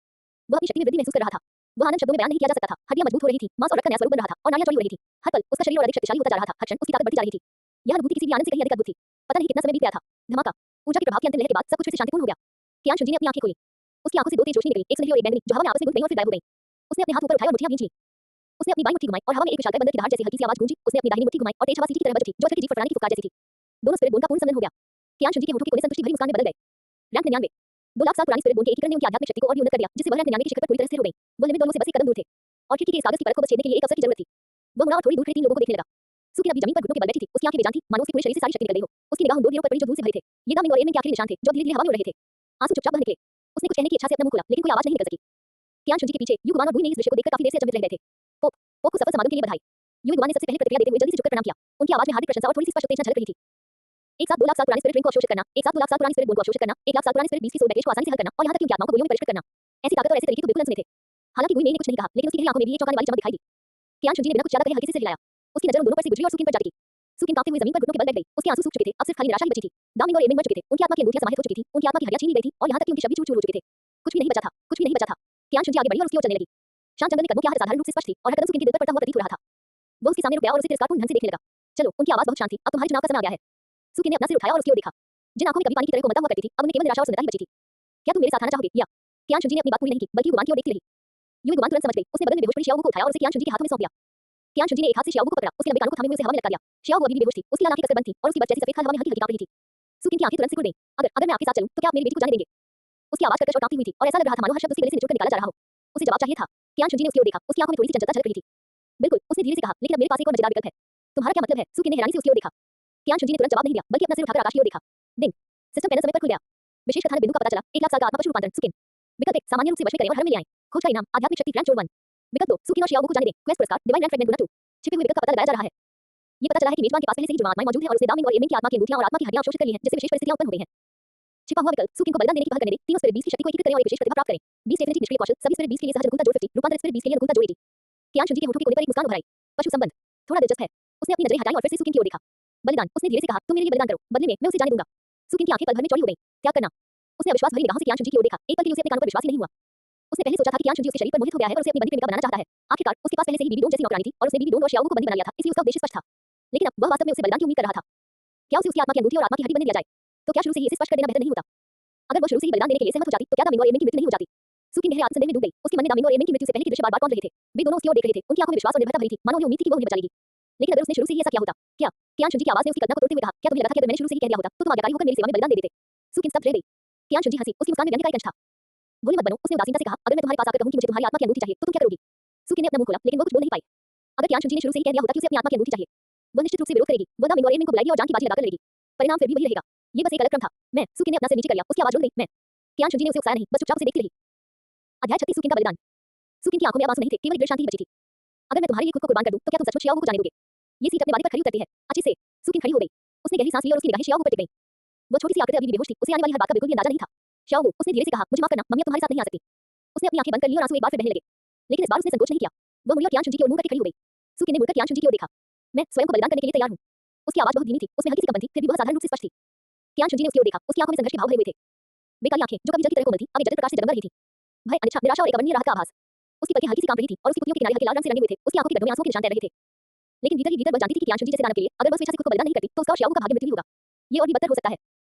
वह अपनी शक्ति में वृद्धि महसूस कर रहा था। वह आनंद शब्दों में बयान नहीं किया जा सकता था। हड्डियां मजबूत हो रही थी, मांस और रक्त का नया स्वरूप बन रहा था और नाड़ियां चौड़ी हो रही थी। हर पल उसका शरीर और अधिक शक्तिशाली होता जा रहा था, हर क्षण उसकी ताकत बढ़ती जा रही थी। यह अनुभूति किसी भी आनंद से कहीं अधिक अद्भुत थी। पता नहीं कितना समय बीत गया था। धमाका! ऊर्जा के प्रभाव की अंतिम लहर के बाद सब कुछ फिर से शांतिपूर्ण हो गया। ज्ञानचुंजी ने अपनी आंखें खोली। उसकी आंखों से दो तेज रोशनी निकली, एक सुनहरी और एक बैंगनी, जो हवा में आपस में घुल गईं और फिर गायब हो गईं। उसने अपने हाथ ऊपर उठाए और मुट्ठियां भींच लीं। उसने अपनी बाईं मुट्ठी घुमाई और हवा में एक विशालकाय बंदर की दहाड़ जैसी हल्की सी आवाज गूंजी। उसने अपनी दाहिनी मुट्ठी घुमाई और तेज हवा सीटी की तरह बज उठी, जो अजगर की जीभ फड़फड़ाने की फुफकार जैसी थी। दोनों स्पिरिट बोन का पूर्ण सम्मिलन हो गया। ज्ञानचुंजी के होठों के कोने संतुष्टि भरी मुस्कान में बदल गए। रैंक 99। 2 लाख साल पुरानी स्पिरिट बोन के एकीकरण ने उनकी आध्यात्मिक शक्ति को और भी उन्नत कर दिया, जिससे वह रैंक 99 के शिखर पर पूरी तरह स्थिर हो गई। वह लिमिट दोनों से बस एक कदम दूर थे और खिड़की के इस कागज की परत को बस छेदने के लिए एक अवसर की जरूरत थी। वह मुड़ा और थोड़ी दूर खड़े 3 लोगों को देखने लगा। सुकिन अभी जमीन पर घुटनों के बल बैठी थी। उसकी आंखें बेजान थी, मानो उसके पूरे शरीर से सारी शक्ति निकल गई हो। उसकी निगाह उन 2 वीरों पर पड़ी जो दूर से भरे थे। ये दामिंग और एमिंग के आखिरी निशान थे, जो धीरे-धीरे हवा में उड़ रहे थे। आंसू चुपचाप बह निकले। उसने कुछ कहने की इच्छा से अपना मुंह खोला, लेकिन कोई आवाज नहीं निकल सकी। ज्ञानचुंजी के पीछे युगवान और बुई ने इस दृश्य को देखकर काफी देर से अचंभित रह गए थे। पोप को सफल समागम के लिए बधाई। युगवान ने सबसे पहले प्रतिक्रिया देते हुए जल्दी से झुककर प्रणाम किया। उनकी आवाज में हार्दिक प्रशंसा और थोड़ी सी स्पष्ट उत्तेजना झलक रही थी। एक साथ 2 लाख साल पुराने स्पिरिट रिंग को अवशोषित करना, एक साथ 2 लाख साल पुराने स्पिरिट बोन को अवशोषित करना, 1 लाख साल पुराने स्पिरिट बीस्ट की सोल पैकेज को आसानी से हल करना और यहां तक कि उनकी आत्माओं को गोलियों में परिष्कृत करना। ऐसी ताकत और ऐसे तरीके तो बिल्कुल अनसुने थे। हालांकि बुई ने कुछ नहीं कहा, लेकिन उसकी गहरी आंखों में भी एक चौंकाने वाली चमक दिखाई दी। ज्ञानचुंजी ने बिना कुछ ज्यादा कहे हल्के से सिर हिलाया। उसकी नजर उन दोनों पर से गुजरी और सुकिन पर जा टिकी। सुकिन कांपते हुए जमीन पर घुटनों के बल बैठ गई। उसके आंसू सूख चुके थे, अब सिर्फ खाली निराशा ही बची थी। दामिंग और एमिंग मर चुके थे, उनकी आत्मा की अंगूठियां समाहित हो चुकी थी, उनकी आत्मा की हड्डियां छीन ली गई थी और यहां तक कि उनके शव भी चूर-चूर हो चुके थे। कुछ भी नहीं बचा था, कुछ भी नहीं बचा था। ज्ञानचुंजी आगे बढ़ी और उसकी ओर चलने लगी। शांत जंगल में कदमों की आहट साधारण रूप से स्पष्ट थी और हर कदम सुकिन के दिल पर पड़ता हुआ प्रतीत हो रहा था। वो उसके सामने रुक गया और उसे तिरस्कारपूर्ण ढंग से देखने लगा। चलो, उनकी आवाज बहुत शांत थी। अब तुम्हारे चुनाव का समय आ गया है। सुकिन ने अपना सिर उठाया और उसकी ओर देखा। जिन आंखों में कभी पानी की तरह कोमलता हुआ करती थी, अब उनमें केवल निराशा और सुंदरता ही बची थी। क्या तुम मेरे साथ आना चाहोगे? या ज्ञानचुंजी ने अपनी बात पूरी नहीं की, बल्कि युगवान की ओर देखती रही। युगवान तुरंत समझ गई। उसने बगल में बेहोश पड़ी शियाओगु को उठाया और उसे ज्ञानचुंजी के हाथों में सौंप दिया। ज्ञानचुंजी ने एक हाथ से शियाओगु को पकड़ा, उसके लंबे कानों को थामे हुए उसे हवा में लटका दिया। शियाओगु अभी भी बेहोश थी, उसकी लाल आंखें कसकर बंद थीं और उसकी बच जैसी सफेद खाल हवा में हल्की-हल्की कांप रही थी। सुकिन की आंखें तुरंत सिकुड़ गईं। अगर मैं आपके साथ चलूं, तो क्या आप मेरी बेटी को जाने देंगे? उसकी आवाज कर्कश और कांपती हुई थी और ऐसा लग रहा था मानो हर शब्द उसके गले से निचोड़ कर निकाला जा रहा हो। उसे जवाब चाहिए था। ज्ञानचुंजी ने उसकी ओर देखा, उसकी आंखों में थोड़ी सी चंचलता झलक रही थी। बिल्कुल, उसने धीरे से कहा, लेकिन अब मेरे पास एक और मजेदार विकल्प है। तुम्हारा क्या मतलब है? सुकिन ने हैरानी से उसकी ओर देखा। ज्ञानचुंजी ने तुरंत जवाब नहीं दिया, बल्कि अपना सिर उठाकर आकाश की ओर देखा। दिन सिस्टम पैनल समय पर खुल गया। विशेष कथानक बिंदु का पता चला, 1 लाख साल का आत्मा पशु रूपांतरण। सुकिन। विकल्प 1, सामान्य रूप से वश में करें और हर में ले आएं। खोज का इनाम, आध्यात्मिक शक्ति रैंक 1। विकल्प 2, सुकिन और शियाओगु को जाने दें। क्वेस्ट पुरस्कार, डिवाइन रैंक फ्रेगमेंट 2। छिपे हुए विकल्प का पता लगाया जा रहा है। ये पता चला है कि मेजबान के पास पहले से ही जुड़वां आत्माएं मौजूद हैं और उसने दामिंग और एमिंग की आत्मा की अंगूठियां और आत्मा की हड्डियां अवशोषित कर ली हैं, जिससे विशेष परिस्थितियां उत्पन्न हो गई हैं। छिपा हुआ विकल्प, सुकिन को बलिदान देने की पहल करने दें। तीनों स्पिरिट बीस्ट की शक्ति को एकीकृत करें और एक विशेष प्रतिभा प्राप्त करें। बीस्ट एफिनिटी निष्क्रिय कौशल, सभी स्पिरिट बीस्ट के लिए सहज अनुकूलता जोड़ 50, रूपांतरित स्पिरिट बीस्ट के लिए अनुकूलता जोड़ 80। ज्ञानचुंजी के होठों के कोने पर एक मुस्कान उभर आई। पशु संबंध थोड़ा दिलचस्प है। उसने अपनी नजरें हटाई और फिर से सुकिन की ओर देखा। बलिदान, उसने धीरे से कहा, तुम मेरे लिए बलिदान करो, बदले में मैं उसे जाने दूंगा। सुकिन की आंखें पल भर में चौड़ी हो गईं। त्याग करना। उसने अविश्वास भरी निगाहों से ज्ञानचुंजी की ओर देखा। एक पल के लिए उसे अपने कानों पर विश्वास ही नहीं हुआ। उसने पहले सोचा था कि ज्ञानचुंजी उसके शरीर पर मोहित हो गया है और उसे अपनी बंदी प्रेमिका बनाना चाहता है। आखिरकार उसके पास पहले से ही बीबी डोंग जैसी नौकरानी थी और उसने बीबी डोंग और शियाओगु को बंदी बना लिया था, इसलिए उसका उद्देश्य स्पष्ट था। लेकिन अब वह वास्तव में उसे बलिदान की उम्मीद कर रहा था। क्या उसे उसकी आत्मा की अंगूठी और आत्मा की हड्डी बनने दिया जाए? तो क्या शुरू से ही इसे स्पष्ट कर देना बेहतर नहीं होता? अगर वो शुरू से ही बलिदान देने के लिए सहमत हो जाती, तो क्या दामिंग और एमिंग की मृत्यु नहीं हो जाती? सुकिन गहरे आत्मसंदेह में डूब गई। उसके मन में दामिंग और एमिंग की मृत्यु से पहले के दृश्य बार-बार कौंध रहे थे। वे दोनों उसकी ओर देख रहे थे। उनकी आंखों में विश्वास और निर्भरता भरी थी, मानो उन्हें उम्मीद थी कि वो उन्हें बचा लेगी। लेकिन अगर उसने शुरू से ही ऐसा किया होता, क्या? ज्ञानचुंजी की आवाज ने उसकी कल्पना को तोड़ते हुए कहा, क्या तुम्हें लगा था कि अगर मैंने शुरू से ही कह दिया होता, तो तुम आज्ञाकारी होकर मेरी सेवा में बलिदान दे देते? सुकिन स्तब्ध रह गई। ज्ञानचुंजी हंसी, उसकी मुस्कान में व्यंग्य का एक अंश था। भोली मत बनो, उसने उदासीनता से कहा, अगर मैं तुम्हारे पास आकर कहूं कि मुझे तुम्हारी आत्मा की अंगूठी चाहिए, तो तुम क्या करोगी? सुकिन ने अपना मुंह खोला, लेकिन वो कुछ बोल नहीं पाई। अगर ज्ञानचुंजी ने शुरू से ही कह दिया होता कि उसे अपनी आत्मा की अंगूठी चाहिए, वो निश्चित रूप से विरोध करेगी। वो दामिंग और एमिंग को बुलाएगी और जान की बाजी लगाकर लड़ेगी। परिणाम फिर भी वही रहेगा। ये बस एक अलग क्रम था। मैं, सुकिन ने अपना सिर नीचे कर लिया, उसकी आवाज रुक गई। मैं। ज्ञानचुंजी ने उसे उकसाया नहीं, बस चुपचाप उसे देखती रही। अध्याय 36, सुकिन का बलिदान। सुकिन की आंखों में अब आंसू नहीं थे, केवल एक दृढ़ शांति ही बची थी। अगर मैं तुम्हारे लिए खुद को कुर्बान कर दूं, तो क्या तुम सचमुच शियाओगु को जाने दोगे? ये सीट अपने वादे पर खड़ी उतरती है। अच्छे से। सुकिन खड़ी हो गई। उसने गहरी सांस ली और उसकी निगाहें शियाओगु पर टिक गईं। वो छोटी सी आकृति अभी भी बेहोश थी, उसे आने वाली हर बात का बिल्कुल भी अंदाजा नहीं था। शियाओगु, उसने धीरे से कहा, मुझे माफ करना, मम्मी अब तुम्हारे साथ नहीं आ सकती। उसने अपनी आंखें बंद कर ली और आंसू एक बार फिर बहने लगे। लेकिन इस बार उसने संकोच नहीं किया। वो मुड़ी और ज्ञानचुंजी की ओर मुंह करके खड़ी हो गई। सुकिन ने मुड़कर ज्ञानचुंजी की ओर देखा। मैं स्वयं को बलिदान करने के लिए तैयार हूं। उसकी आवाज बहुत धीमी थी, उसमें हल्की सी कंपन थी, फिर भी वह साधारण रूप से स्पष्ट थी। ज्ञानचुंजी ने उसकी ओर देखा, उसकी आंखों में संघर्ष के भाव भरे हुए थे। बेकाली आंखें, जो कभी जल की तरह कोमल थी, अब एक जटिल प्रकाश से जगमगा रही थी। भय, अनिच्छा, निराशा और एक अवर्णनीय राहत का आभास। उसकी पलकें हल्की सी कांप रही थी और उसकी पुतलियों के किनारे हल्के लाल रंग से रंगे हुए थे। उसकी आंखों की गड्ढों में आंसुओं के निशान तैर रहे थे। लेकिन भीतर ही भीतर वह जानती थी कि ज्ञानचुंजी जैसे दानव के लिए अगर वह स्वेच्छा से खुद को बलिदान नहीं करती, तो उसका और शियाओगु का भाग्य मृत्यु ही होगा। ये और भी बदतर हो सकता है।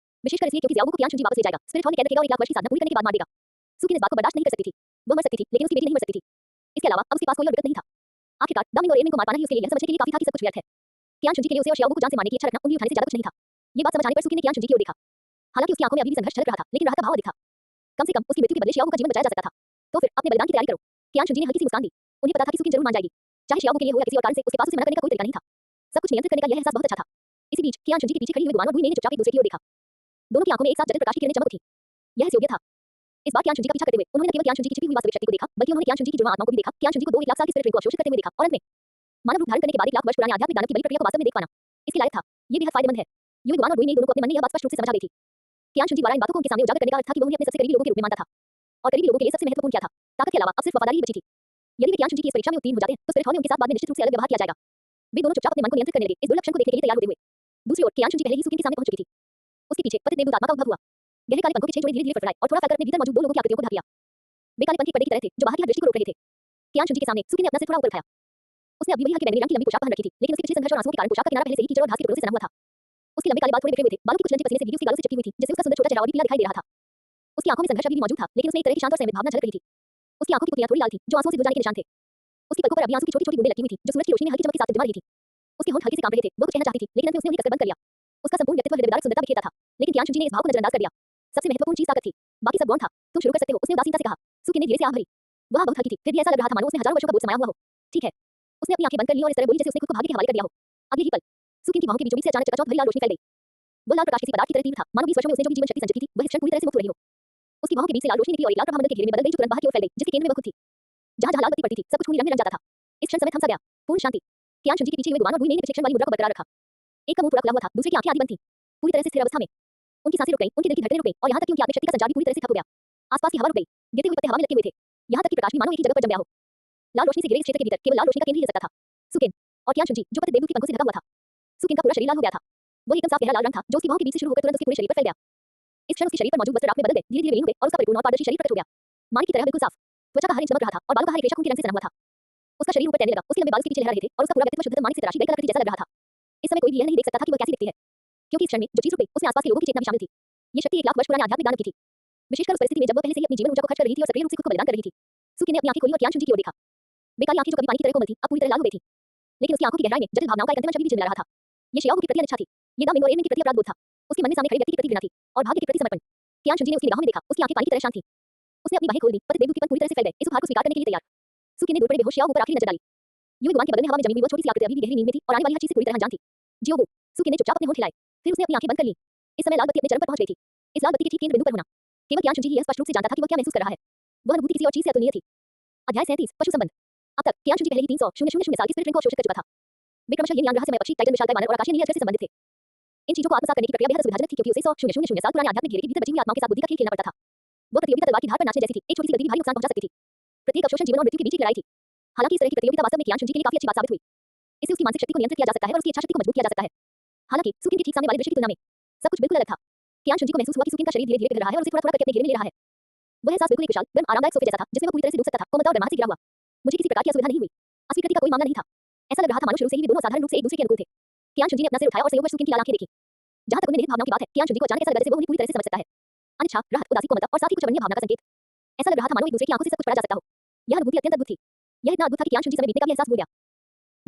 विशेषकर इसलिए क्योंकि शियाओगु को ज्ञानचुंजी वापस ले जाएगा, स्पिरिट हॉल में कैद रखेगा और 1 लाख वर्ष की साधना पूरी करने के बाद मार देगा। सुकिन इस बात को बर्दाश्त नहीं कर सकती थी। वो मर सकती थी, लेकिन उसकी बेटी नहीं मर सकती थी। इसके अलावा अब उसके पास कोई और विकल्प नहीं था। आखिरकार दामिंग और एमिंग को मार पाना ही उसके लिए यह समझने के लिए काफी था कि सब कुछ व्यर्थ है। ज्ञानचुंजी के लिए उसे और शियाओगु को जान से मारने की इच्छा रखना उंगली उठाने से ज्यादा कुछ नहीं था। ये बात समझ आने पर सुकिन ने ज्ञानचुंजी की ओर देखा। हालांकि उसकी आंखों में अभी भी संघर्ष झलक रहा था, लेकिन राहत का भाव अधिक था। कम से कम उसकी मृत्यु के बदले शियाओगु का जीवन बचाया जा सकता था। तो फिर अपने बलिदान की तैयारी करो। ज्ञानचुंजी ने हल्की सी मुस्कान दी। उन्हें पता था कि सुकिन जरूर मान जाएगी, चाहे शियाओगु के लिए हो या किसी और कारण से, उसके पास उसे मना करने का कोई तरीका नहीं था। सब कुछ नियंत्रित करने का यह एहसास बहुत अच्छा था। इसी बीच ज्ञानचुंजी के पीछे खड़ी हुई युगवान और बुई ने चुपचाप एक दूसरे की ओर देखा। दोनों की आंखों में एक साथ जटिल प्रकाश की किरणें चमक थी। यह योग्य था। इस बार ज्ञानचुंजी का पीछा करते हुए उन्होंने न केवल ज्ञानचुंजी की छिपी हुई वास्तविक शक्ति को देखा, बल्कि उन्होंने ज्ञानचुंजी की जुड़वां आत्मा को भी देखा। ज्ञानचुंजी को 2 1 लाख साल की स्पिरिट रिंग को अवशोषित करते हुए देखा और अंत में मानव रूप धारण करने के बाद 1 लाख वर्ष पुराने आध्यात्मिक दानव की बलि प्रक्रिया को वास्तव में देख पाना इसके लायक था। ये बेहद फायदेमंद है। युग वान और गुइने दोनों को अपने मन में यह बात स्पष्ट रूप से समझ आ गई थी। कियान शुनजी द्वारा इन बातों को उनके सामने उजागर करने का अर्थ था कि वो उन्हें अपने सबसे करीबी लोगों के रूप में मानता था। और करीबी लोगों के लिए सबसे महत्वपूर्ण क्या था? ताकत के अलावा अब सिर्फ वफादारी ही बची थी। यदि वे कियान शुनजी की इस परीक्षा में उत्तीर्ण हो जाते हैं तो स्पिरिट हॉल में उनके साथ बाद में निश्चित रूप से अलग व्यवहार किया जाएगा। वे दोनों चुपचाप अपने मन को नियंत्रित करने लगे, इस दुर्लभ क्षण को देखने के लिए तैयार होते हुए। दूसरी ओर कियान शुनजी पहले ही सुकिन के सामने पहुंच चुकी थी। उसके पीछे पतित देवदूत आत्मा का उद्भव हुआ। गहरे काले पंखों के 6 जोड़े धीरे-धीरे फड़फड़ाए और थोड़ा फैलकर अपने भीतर मौजूद 2 लोगों की आकृतियों को ढक लिया। वे काले पंख के पर्दे की तरह थे जो बाहर की हर दृष्टि को रोक रहे थे। कियान शुनजी के सामने सुकिन ने अपना सिर थोड़ा ऊपर उठाया। उसने अभी वही हल्के बैंगनी रंग की लंबी पोशाक पहन रखी थी, लेकिन उसके पीछे संघर्ष और आंसुओं के कारण पोशाक का किनारा पहले से ही कीचड़ और घास के टुकड़ों से सना हुआ था। उसके लंबे काले बाल थोड़े बिखरे हुए थे, बालों की कुछ लंजी पसीने से भीगी उसकी गालों से चिपकी हुई थी, जिससे उसका सुंदर छोटा चेहरा और भी पीला दिखाई दे रहा था। उसकी आंखों में संघर्ष अभी भी मौजूद था, लेकिन उसमें एक तरह की शांत और संयमित भावना झलक रही थी। उसकी आंखों की पुतलियां थोड़ी लाल थी, जो आंसुओं से धुल जाने के निशान थे। उसकी पलकों पर अभी आंसू की छोटी-छोटी बूंदें लटकी हुई थी, जो सूरज की रोशनी में हल्की चमक के साथ टिमटिमा रही थी। उसके होंठ हल्के से कांप रहे थे, वो कुछ कहना चाहती थी, लेकिन अंत में उसने उन्हें कसकर बंद कर लिया। उसका संपूर्ण व्यक्तित्व हृदयविदारक सुंदरता बिखेरता था, लेकिन कियान शुनजी ने इस भाव को नजरअंदाज कर दिया। सबसे महत्वपूर्ण चीज ताकत थी, बाकी सब गौण था। तुम शुरू कर सकते हो, उसने उदासीनता से कहा। सुकिन ने धीरे से आह भरी। वह बहुत हल्की थी, फिर भी ऐसा लग रहा था मानो उसने हजारों वर्षों का बोझ समाया हुआ हो। ठीक है। उसने अपनी आंखें बंद कर ली और इस तरह बोली जैसे उसने खुद को भाग्य के हवाले कर दिया हो। अगले ही पल सुकिन की बाहों के बीचों बीच से अचानक चकाचौंध भरी लाल रोशनी फैल गई। वो लाल प्रकाश किसी पदार्थ की तरह तीव्र था, मानो 20 वर्षों में उसने जो भी जीवन शक्ति संचित की थी, वह इस क्षण पूरी तरह से मुक्त हो रही हो। उसकी बाहों के बीच से लाल रोशनी निकली और एक लाल प्रभामंडल के घेरे में बदल गई जो तुरंत बाहर की ओर फैल गई, जिसके केंद्र में वह खुद थी। जहां-जहां लाल बत्ती पड़ती थी, सब कुछ खूनी रंग में रंग जाता था। इस क्षण समय थम सा गया। पूर्ण शांति। कियान शुनजी के पीछे हुए गुआन और गुइने ने पिछले क्षण वाली मुद्रा को बरकरार रखा। एक का मुंह पूरा खुला हुआ था, दूसरे की आंखें आधी बंद थीं, पूरी तरह से स्थिर अवस्था में। उनकी सांसें रुक गईं, उनके दिल की धड़कनें रुक गईं और यहां तक कि उनकी आत्मिक शक्ति का संचार भी पूरी तरह से ठप हो गया। आसपास की हवा रुक गई, गिरते हुए पत्ते हवा में लटके हुए थे। यहां तक कि प्रकाश भी मानो एक ही जगह पर जम गया हो। लाल रोशनी से घिरे इस क्षेत्र के भीतर केवल लाल रोशनी का केंद्र ही रह सकता था। सुकिन और कियान शुनजी जो पतित देवदूत के पंखों से ढका हुआ था। सुकिन का पूरा शरीर लाल हो गया था। वो एकदम साफ गहरा लाल रंग था जो उसकी बाहों के बीच से शुरू होकर तुरंत उसके पूरे शरीर पर फैल गया। इस क्षण उसके शरीर पर मौजूद वस्त्र राख में बदल गए, धीरे-धीरे विलीन हो गए और उसका परिपूर्ण और पारदर्शी शरीर प्रकट हो गया। माणिक की तरह बिल्कुल साफ। त्वचा का हर इंच चमक रहा था और बालों का हर एक रेशा खून के रंग से सना हुआ था। उसका शरीर ऊपर तैरने लगा, उसके लंबे बाल उसके पीछे लहरा रहे थे और उसका पूरा व्यक्तित्व शुद्धतम माणिक से तराशी गई कलाकृति जैसा लग रहा था। इस समय कोई भी यह नहीं देख सकता था कि वह कैसी दिखती है, क्योंकि इस क्षण में जो चीज रुक गई उसमें आसपास के लोगों की चेतना भी शामिल थी। ये शक्ति 1 लाख वर्ष पुराने आध्यात्मिक दानव की थी, विशेषकर उस परिस्थिति में जब वह पहले से ही अपनी जीवन ऊर्जा को खर्च कर रही थी और सक्रिय रूप से खुद को बलिदान कर रही थी। सुकिन ने अपनी आंखें खोली और कियान शुनजी की ओर देखा। वे काली आंखें जो कभी पानी की तरह कोमल थी, अब पूरी तरह लाल हो गई थी, लेकिन उसकी आंखों की गहराई में जटिल भावनाओं का एक अंतिम छवि भी झिलमिला रहा था। ये शियाओ की प्रति अनिच्छा थी, ये दामिंग और एडमिन की प्रति अपराध बोध था। उसके मन में सामने खड़े व्यक्ति के प्रति घृणा थी और भाग्य के प्रति समर्पण। कियान शुनजी ने उसकी निगाहों में देखा, उसकी आंखें पानी की तरह शांत थीं। उसने अपनी बाहें खोल दी, पतित देवदूत के पंख पूरी तरह से फैल गए, इस उपहार को स्वीकार करने के लिए तैयार। सुकिन ने दूर पड़े बेहोश शियाओ ऊपर आखिरी नजर डाली। युग के बगल में हवा में जमी हुई वो छोटी सी आकृति अभी भी गहरी नींद में थी और आने वाली हर चीज से पूरी तरह अनजान थी। जियोगु। सुकिन ने चुपचाप अपने होंठ हिलाए, फिर उसने अपनी आंखें बंद कर ली। इस समय लाल बत्ती अपने चरम पर पहुंच गई थी। इस लाल बत्ती के ठीक केंद्र बिंदु पर होना केवल कियान शुनजी ही यह स्पष्ट रूप से जानता था कि वह क्या महसूस कर रहा है। वह अनुभूति किसी और चीज से अतुलनीय थी। अध्याय 37 पशु संबंध। अब तक कियान शुनजी पहले ही 300,000 साल की स्पिरिट रिंग को अवशोषित कर चुका था। वे क्रमशः yin yang रहस्यमय पक्षी, टाइटन विशालकाय मानव और आकाशीय नील अक्षर से संबंधित थे। इन चीजों को आत्मसात करने की प्रक्रिया बेहद सुविधाजनक थी क्योंकि उसे 100,000 साल पुराने आध्यात्मिक घेरे के भीतर बची हुई आत्माओं के साथ बुद्धि का खेल खेलना पड़ता था। वो प्रतियोगिता तलवार की धार पर नाचने जैसी थी, एक छोटी सी गति भी भारी नुकसान पहुंचा सकती थी। प्रत्येक अवशोषण जीवन और मृत्यु के बीच की लड़ाई थी। हालांकि इस तरह की प्रतियोगिता वास्तव में कियान शुनजी के लिए काफी अच्छी बात साबित हुई। इससे उसकी मानसिक शक्ति को नियंत्रित किया जा सकता है और उसकी इच्छा शक्ति को मजबूत किया जा सकता है। हालांकि सुकिन के ठीक सामने वाले दृश्य की तुलना में सब कुछ बिल्कुल अलग था। कियान शुनजी को महसूस हुआ कि सुकिन का शरीर धीरे-धीरे पिघल रहा है और उसे थोड़ा-थोड़ा करके अपने घेरे में ले रहा है। वह एहसास बिल्कुल एक विशाल, गर्म, आरामदायक सोफे जैसा था जिसमें वह पूरी तरह से डूब सकता था, कोमलता और गर्माहट से घिरा हुआ। मुझे किसी प्रकार की असुविधा नहीं हुई। अस्वीकृति का कोई मामला नहीं था। ऐसा लग रहा था मानो शुरू से ही वे दोनों साधारण रूप से एक दूसरे के अनुकूल थे। कियान शुनजी ने अपना सिर उठाया और संयोगवश सुकिन की लाल आंखें देखी। जहां तक उन्हें निहित भावनाओं की बात है, कियान शुनजी को अचानक ऐसा लगा जैसे वो उन्हें पूरी तरह से समझ सकता है। अनिच्छा, राहत, उदासी, कोमलता और साथ ही कुछ अवन्य भावना का संकेत। ऐसा लग रहा था मानो एक दूसरे की आंखों से सब कुछ पढ़ा जा सकता हो। यह अनुभूति अत्यंत अद्भुत थी। यह इतना अद्भुत था कि कियान शुनजी समय बीतने का भी एहसास भूल गया।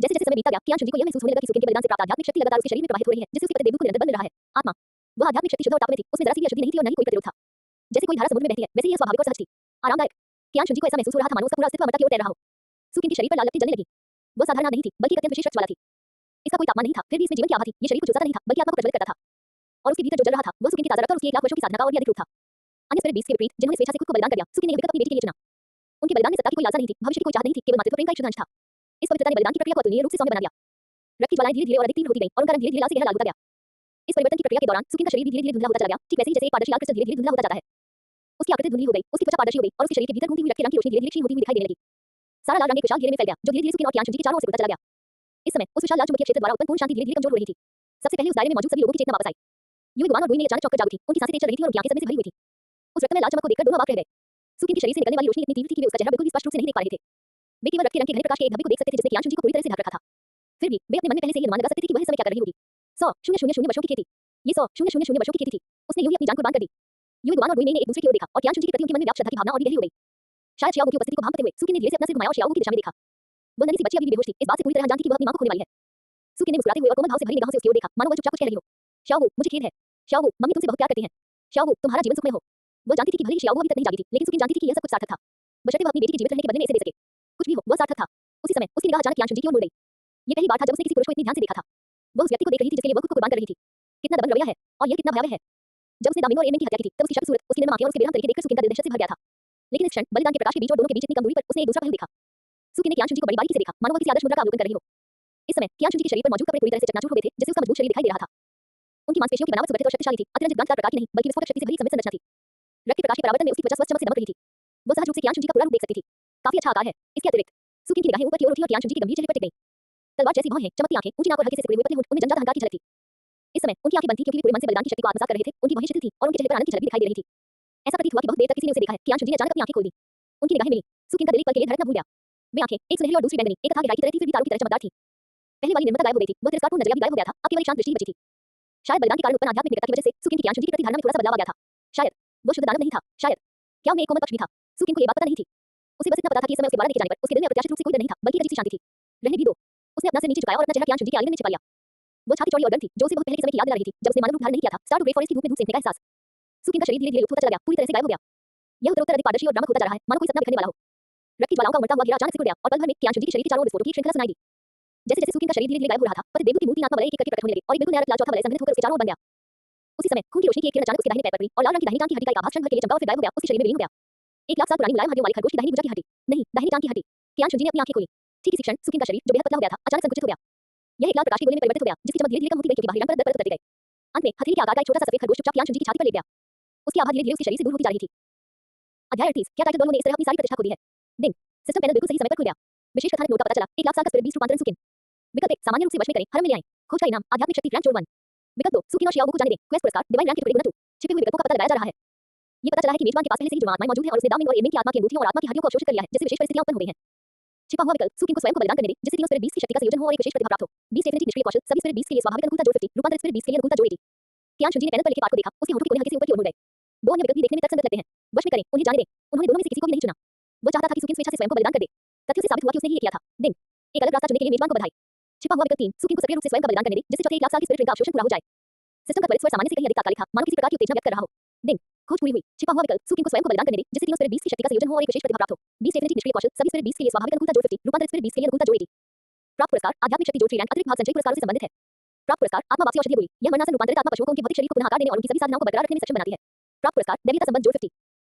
जैसे-जैसे समय बीतता गया, कियान शुनजी को यह महसूस होने लगा कि सुकिन के बलिदान से प्राप्त आध्यात्मिक शक्ति लगातार उसके शरीर में प्रवाहित हो रही है, जिससे उसके पति देवदूत को निरंतर बल मिल रहा है। आत्मा। वह आध्यात्मिक शक्ति शुद्ध और तापनीय थी, उसमें जरा सी भी अशुद्धि नहीं थी और न ही कोई प्रतिरोध था। जैसे कोई धारा समुद्र में बहती है, वैसे ही यह स्वाभाविक और सहज थी, आरामदायक। कियान शुनजी को ऐसा महसूस हो रहा था मानो उसका पूरा अस्तित्व अमरता की ओर तैर रहा हो। सुकिन के शरीर पर लाल लपटें जलने लगी। वह साधारण आग नहीं थी, बल्कि एक अत्यंत विशेष रक्त वाला थी। इसका कोई तापमान नहीं था, फिर भी इसमें जीवन की आभा थी। ये शरीर को झुलसाता नहीं था, बल्कि आत्मा को प्रज्वलित करता था। और उसके भीतर जो जल रहा था, वह सुकिन की ताज़ा रक्त और उसकी 1 लाख वर्षों की साधना का और भी अधिक रूप था। अन्य स्पिरिट बीस्ट के विपरीत, जिन्होंने स्वेच्छा से खुद को बलिदान कर दिया, सुकिन ने यह विकल्प अपनी बेटी के लिए चुना। उनके बलिदान में सत्ता की कोई लालसा नहीं थी, भविष्य की कोई चाहत नहीं थी, केवल मातृत्व प्रेम का एक शुद्ध अंश था। इस पवित्रता ने बलिदान की प्रक्रिया को अतुलनीय रूप से सौम्य बना दिया। रक्त की ज्वालाएं धीरे-धीरे और अधिक तीव्र होती गईं और उनका रंग धीरे-धीरे लाल से गहरा लाल होता गया। इस परिवर्तन की प्रक्रिया के दौरान सुकिन का शरीर भी धीरे-धीरे धुंधला होता चला गया, ठीक वैसे ही जैसे एक पारदर्शी लाल क्रिस्टल धीरे-धीरे धुंधला होता जाता है। उसकी आकृति धुंधली हो गई, उसकी त्वचा पारदर्शी हो गई और उसके शरीर के भीतर घूमती हुई रक्त की रंग की रोशनी धीरे-धीरे क्षीण होती हुई दिखाई देने लगी। सारा लाल रंग एक विशाल घेरे में फैल गया, जो धीरे-धीरे सुकिन और कियान शुनजी के चारों ओर से उड़ता चला गया। इस समय उस विशाल लाल चुंबकीय क्षेत्र द्वारा उत्पन्न पूर्ण शांति धीरे-धीरे कमजोर हो रही थी। सबसे पहले उस दायरे में मौजूद सभी लोगों की चेतना वापस आई। युग वान और गुइने अचानक चौंक कर जाग उठी, उनकी सांसें तेज चल रही थीं और उनकी आंखें सदमे से भरी हुई थीं। उस रक्तमय लाल चमक को देखकर दोनों अवाक रह गए। सुकिन के शरीर से निकलने वाली रोशनी इतनी तीव्र थी कि वे उसका चेहरा बिल्कुल भी स्पष्ट रूप से नहीं देख पा रहे थे। वे केवल रक्त के रंग के घने प्रकाश के एक धब्बे को देख सकते थे जिसने कियान शुनजी को पूरी तरह से ढक रखा था। फिर भी वे अपने मन में पहले से ही अनुमान लगा सकते थे कि वह इस समय क्या कर रही होगी। 100,000 वर्षों की खेती। ये 100,000 वर्षों की खेती थी। उसने यूं ही अपनी जान कुर्बान कर दी। युग वान और गुइने ने एक दूसरे की ओर देखा और कियान शुनजी के प्रति उनके मन में व्याप्त श्रद्धा की भावना और भी गहरी हो गई। शायद शियाओ की उपस्थिति को भांपते हुए सुकिन ने धीरे से अपना सिर घुमाया और शियाओ की दिशा में देखा। वह नन्ही सी बच्ची अभी भी बेहोश थी, इस बात से पूरी तरह अनजान थी कि वह अपनी मां को खोने वाली है। सुकिन ने मुस्कुराते हुए और कोमल भाव से भरी निगाहों से उसकी ओर देखा, मानो वह चुपचाप कुछ कह रही हो। शाओगु, मुझे खेद है। शाओगु, मम्मी तुमसे बहुत प्यार करती हैं। शाओगु, तुम्हारा जीवन सुखमय हो। वह जानती थी कि भले ही शियाओगु अभी तक नहीं जागी थी, लेकिन सुकिन जानती थी कि यह सब कुछ सार्थक था। बशर्ते वह अपनी बेटी के जीवित रहने के बदले में इसे दे सके। कुछ भी हो, वह सार्थक था। उसी समय उसकी निगाह अचानक कियान शुनजी की ओर मुड़ गई। ये पहली बार था जब उसने किसी पुरुष को इतनी ध्यान से देखा था। वह उस व्यक्ति को देख रही थी जिसके लिए वह खुद को कुर्बान कर रही थी। कितना दबंग रवैया है और यह कितना भयावह है। जब उसने दामिनी और एडमिन की हत्या की थी, तब उसकी शक्ल सूरत, उसकी नम आंखें और उसके बेरहम तरीके देखकर सुकिन का दिल दहशत से भर गया था। लेकिन इस क्षण बलिदान के प्रकाश के बीच और दोनों के बीच इतनी कम दूरी पर उसने एक दूसरा पहलू देखा। सुकिन ने कियान शुनजी को बड़ी बारीकी से देखा, मानो वह किसी आदर्श मुद्रा का अवलोकन कर रही हो। इस समय ज्ञान चुंजी के शरीर पर मौजूद कपड़े पूरी तरह से चकनाचूर हो गए थे, जिससे उसका मजबूत शरीर दिखाई दे रहा था। उनकी मांसपेशियों की बनावट सुगठित और शक्तिशाली थी, अतिरंजित गांठ प्रकार की नहीं, बल्कि विस्फोटक शक्ति से भरी समृद्ध संरचना थी। रक्त के प्रकाश के परावर्तन में उसकी त्वचा स्वस्थ चमक से दमक रही थी। वो सहज रूप से ज्ञान चुंजी का पूरा रूप देख सकती थी। काफी अच्छा आकार है। इसके अतिरिक्त सुकिन की निगाहें ऊपर की ओर उठी और ज्ञान चुंजी के गंभीर चेहरे पर टिक गईं। तलवार जैसी भौहें, चमकती आंखें, ऊंची नाक और हल्के से सिकुड़े हुए पतले होंठ, उनमें जन्मजात अहंकार की झलक थी। इस समय उनकी आंखें बंद थी क्योंकि वे पूरे मन से बलिदान की शक्ति को आत्मसात कर रहे थे। उनकी भौहें शिथिल थीं और उनके चेहरे पर आनंद की झलक भी दिखाई दे रही थी। ऐसा प्रतीत हुआ कि बहुत देर तक किसी ने उसे देखा है। ज्ञान चुंजी ने अचानक अपनी आंखें खोल दी। उनकी निगाहें मिली। सुकिन का दिल एक पल के लिए धड़कना भूल गया। वे आंखें, एक सुनहरी और दूसरी बैंगनी, एक कथा गहराई की तरह थी, फिर भी तारों की तरह चमकदार थी। पहले वाली निर्मलता गायब हो गई थी, वह तिरस्कारपूर्ण नजरिया भी गायब हो गया था, अब केवल एक शांत दृष्टि ही बची थी। शायद बलिदान के कारण उत्पन्न आध्यात्मिक निकटता की वजह से सुकिन की ज्ञान चुंजी की प्रति धारणा में थोड़ा सा बदलाव आ गया था। शायद वो शुद्ध दानव नहीं था, शायद क्या उनमें एक कोमल पक्ष भी था। सुकिन को ये बात पता नहीं थी। उसे बस इतना पता था कि इस समय उसके द्वारा देखे जाने पर उसके दिल में अप्रत्याशित रूप से कोई डर नहीं था, बल्कि एक अजीब सी शांति थी। रहने भी दो। उसने अपना सिर नीचे झुकाया और अपना चेहरा ज्ञान चुंजी के आलिंगन में छिपा लिया। वो छाती चौड़ी और गर्म थी, जो उसे बहुत पहले के समय की याद दिला रही थी, जब उसने मानव रूप धारण नहीं किया था। स्टार ग्रे फॉरेस्ट की धूप में धूप सेकने का एहसास। सुकिन का शरीर धीरे-धीरे लुप्त होता चला गया, पूरी तरह से गायब हो गया। यह उत्तरोत्तर अधिक पारदर्शी और भ्रामक होता जा रहा है, मानो कोई सपना बिखरने वाला हो। रक्त की ज्वालाओं का उमड़ता हुआ घेरा अचानक सिकुड़ गया और पल भर में ज्ञान चुंजी के शरीर के चारों ओर विस्फोटों की एक श्रृंखला सुनाई दी। जैसे-जैसे सुकिन का शरीर धीरे-धीरे गायब हो रहा था, पति देवदूत की मूर्ति आत्मा वलय एक-एक करके प्रकट होने लगे और एक बिल्कुल नया रक्त लाल चौथा वलय संघनित होकर उसके चारों ओर बन गया। उसी समय खून की रोशनी की एक किरण अचानक उसके दाहिने पैर पर पड़ी और लाल रंग की दाहिनी टांग की हड्डी का एक आभास क्षण भर के लिए चमका और फिर गायब हो गया, उसके शरीर में विलीन हो गया। 1 लाख साल पुरानी मुलायम हड्डियों वाले खरगोश की दाहिनी भुजा की हड्डी, नहीं, दाहिनी टांग की हड्डी। ज्ञान चुंजी ने अपनी आंखें खोली। ठीक इसी क्षण सुकिन का शरीर, जो बेहद पतला हो गया था, अचानक संकुचित हो गया। यह एक लाल प्रकाश के गोले में परिवर्तित हो गया, जिसकी चमक धीरे-धीरे कम होती गई क्योंकि बाहरी रंग परत दर परत उतरते गए। अंत में हथेली के आकार का एक छोटा सा सफेद खरगोश चुपचाप ज्ञान चुंजी की छाती पर लेट गया। उसकी आभा धीरे-धीरे उसके शरीर से दूर होती जा रही थी। अध्याय 38 क्या टाइटल दोनों ने इस तरह अपनी सारी प्रतिष्ठा खो दी है। दिन सिस्टम पैनल बिल्कुल सही समय पर खुल गया। विशेष कथानक नोट का पता चला 1 लाख साल का स्पिरिट बीस्ट रूपांतरण सुकिन। विकल्प 1 सामान्य रूप से वश में करें, हरम में ले आएं। खोज का इनाम आध्यात्मिक शक्ति रैंक जोड़ 1। विकल्प 2 सुकिन और शियाओ को जाने दें, क्वेस्ट पुरस्कार डिवाइन रैंक के टुकड़े गुना 2। छिपे हुए विकल्पों का पता लगाया जा रहा है। ये पता चला है कि मेजबान के पास पहले से ही जुड़वां आत्माएं मौजूद हैं और उसने दामिंग और एमिंग की आत्मा की अंगूठियों और आत्मा की हड्डियों को अवशोषित कर लिया है, जिससे विशेष परिस्थितियां उत्पन्न हो गई हैं। छिपा हुआ विकल्प सुकिन को स्वयं को बलिदान करने दे, जिससे तीनों स्पिरिट बीस्ट की शक्ति का संयोजन हो और एक विशेष प्रतिभा प्राप्त हो। बीस्ट एफिनिटी निष्क्रिय कौशल सभी स्पिरिट बीस्ट के लिए स्वाभाविक अनुकूलता जोड़ 50, रूपांतरित स्पिरिट बीस्ट के लिए अनुकूलता जोड़ 80। ज्ञान चुंजी ने पैनल पर लिखे पाठ को देखा, उसके होठों के कोने हल्के से ऊपर की ओर मुड़ गए। दो अन्य विकल्प भी देखने में तर्कसंगत लगते हैं। वश में करें, उन्हें जाने दें। उन्होंने दोनों में से किसी को भी नहीं चुना। वो चाहता था कि सुकिन स्वेच्छा से स्वयं को बलिदान कर दे। तथ्यों से साबित हुआ कि उसने ही ये किया था। दिन एक अलग रास्ता चुनने के लिए मेजबान को बधाई। छिपा हुआ विकल्प 3 सुकिन को सक्रिय रूप से स्वयं का बलिदान करने दे, जिससे चौथे 1 लाख साल की स्पिरिट रिंग का अवशोषण पूरा हो जाए। सिस्टम का त्वरित स्वर सामान्य से कहीं अधिक तात्कालिक था, मानो किसी प्रकार की उत्तेजना व्यक्त कर रहा हो। दिन खोज पूरी हुई। छिपा हुआ विकल्प सुकिन को स्वयं को बलिदान करने दे, जिससे तीनों स्पिरिट बीस्ट की शक्ति का संयोजन हो और एक विशेष प्रतिभा प्राप्त हो। बीस्ट एफिनिटी निष्क्रिय कौशल सभी स्पिरिट बीस्ट के लिए स्वाभाविक अनुकूलता जोड़ 50, रूपांतरित स्पिरिट बीस्ट के लिए अनुकूलता जोड़ 80। प्राप्त पुरस्कार आध्यात्मिक शक्ति जोड़ 3 रैंक अतिरिक्त भाग संचयी पुरस्कारों से संबंधित है। प्राप्त पुरस्कार आत्मा वापसी औषधि गोली, यह मरणासन रूपांतरित आत्मा पशुओं को उनके भौतिक शरीर को पुनः आकार देने और उनकी सभी साधनाओं को बरकरार रखने में सक्षम बनाती है। प्राप्त पुरस्कार दैवीयता संबंध जोड़ 50।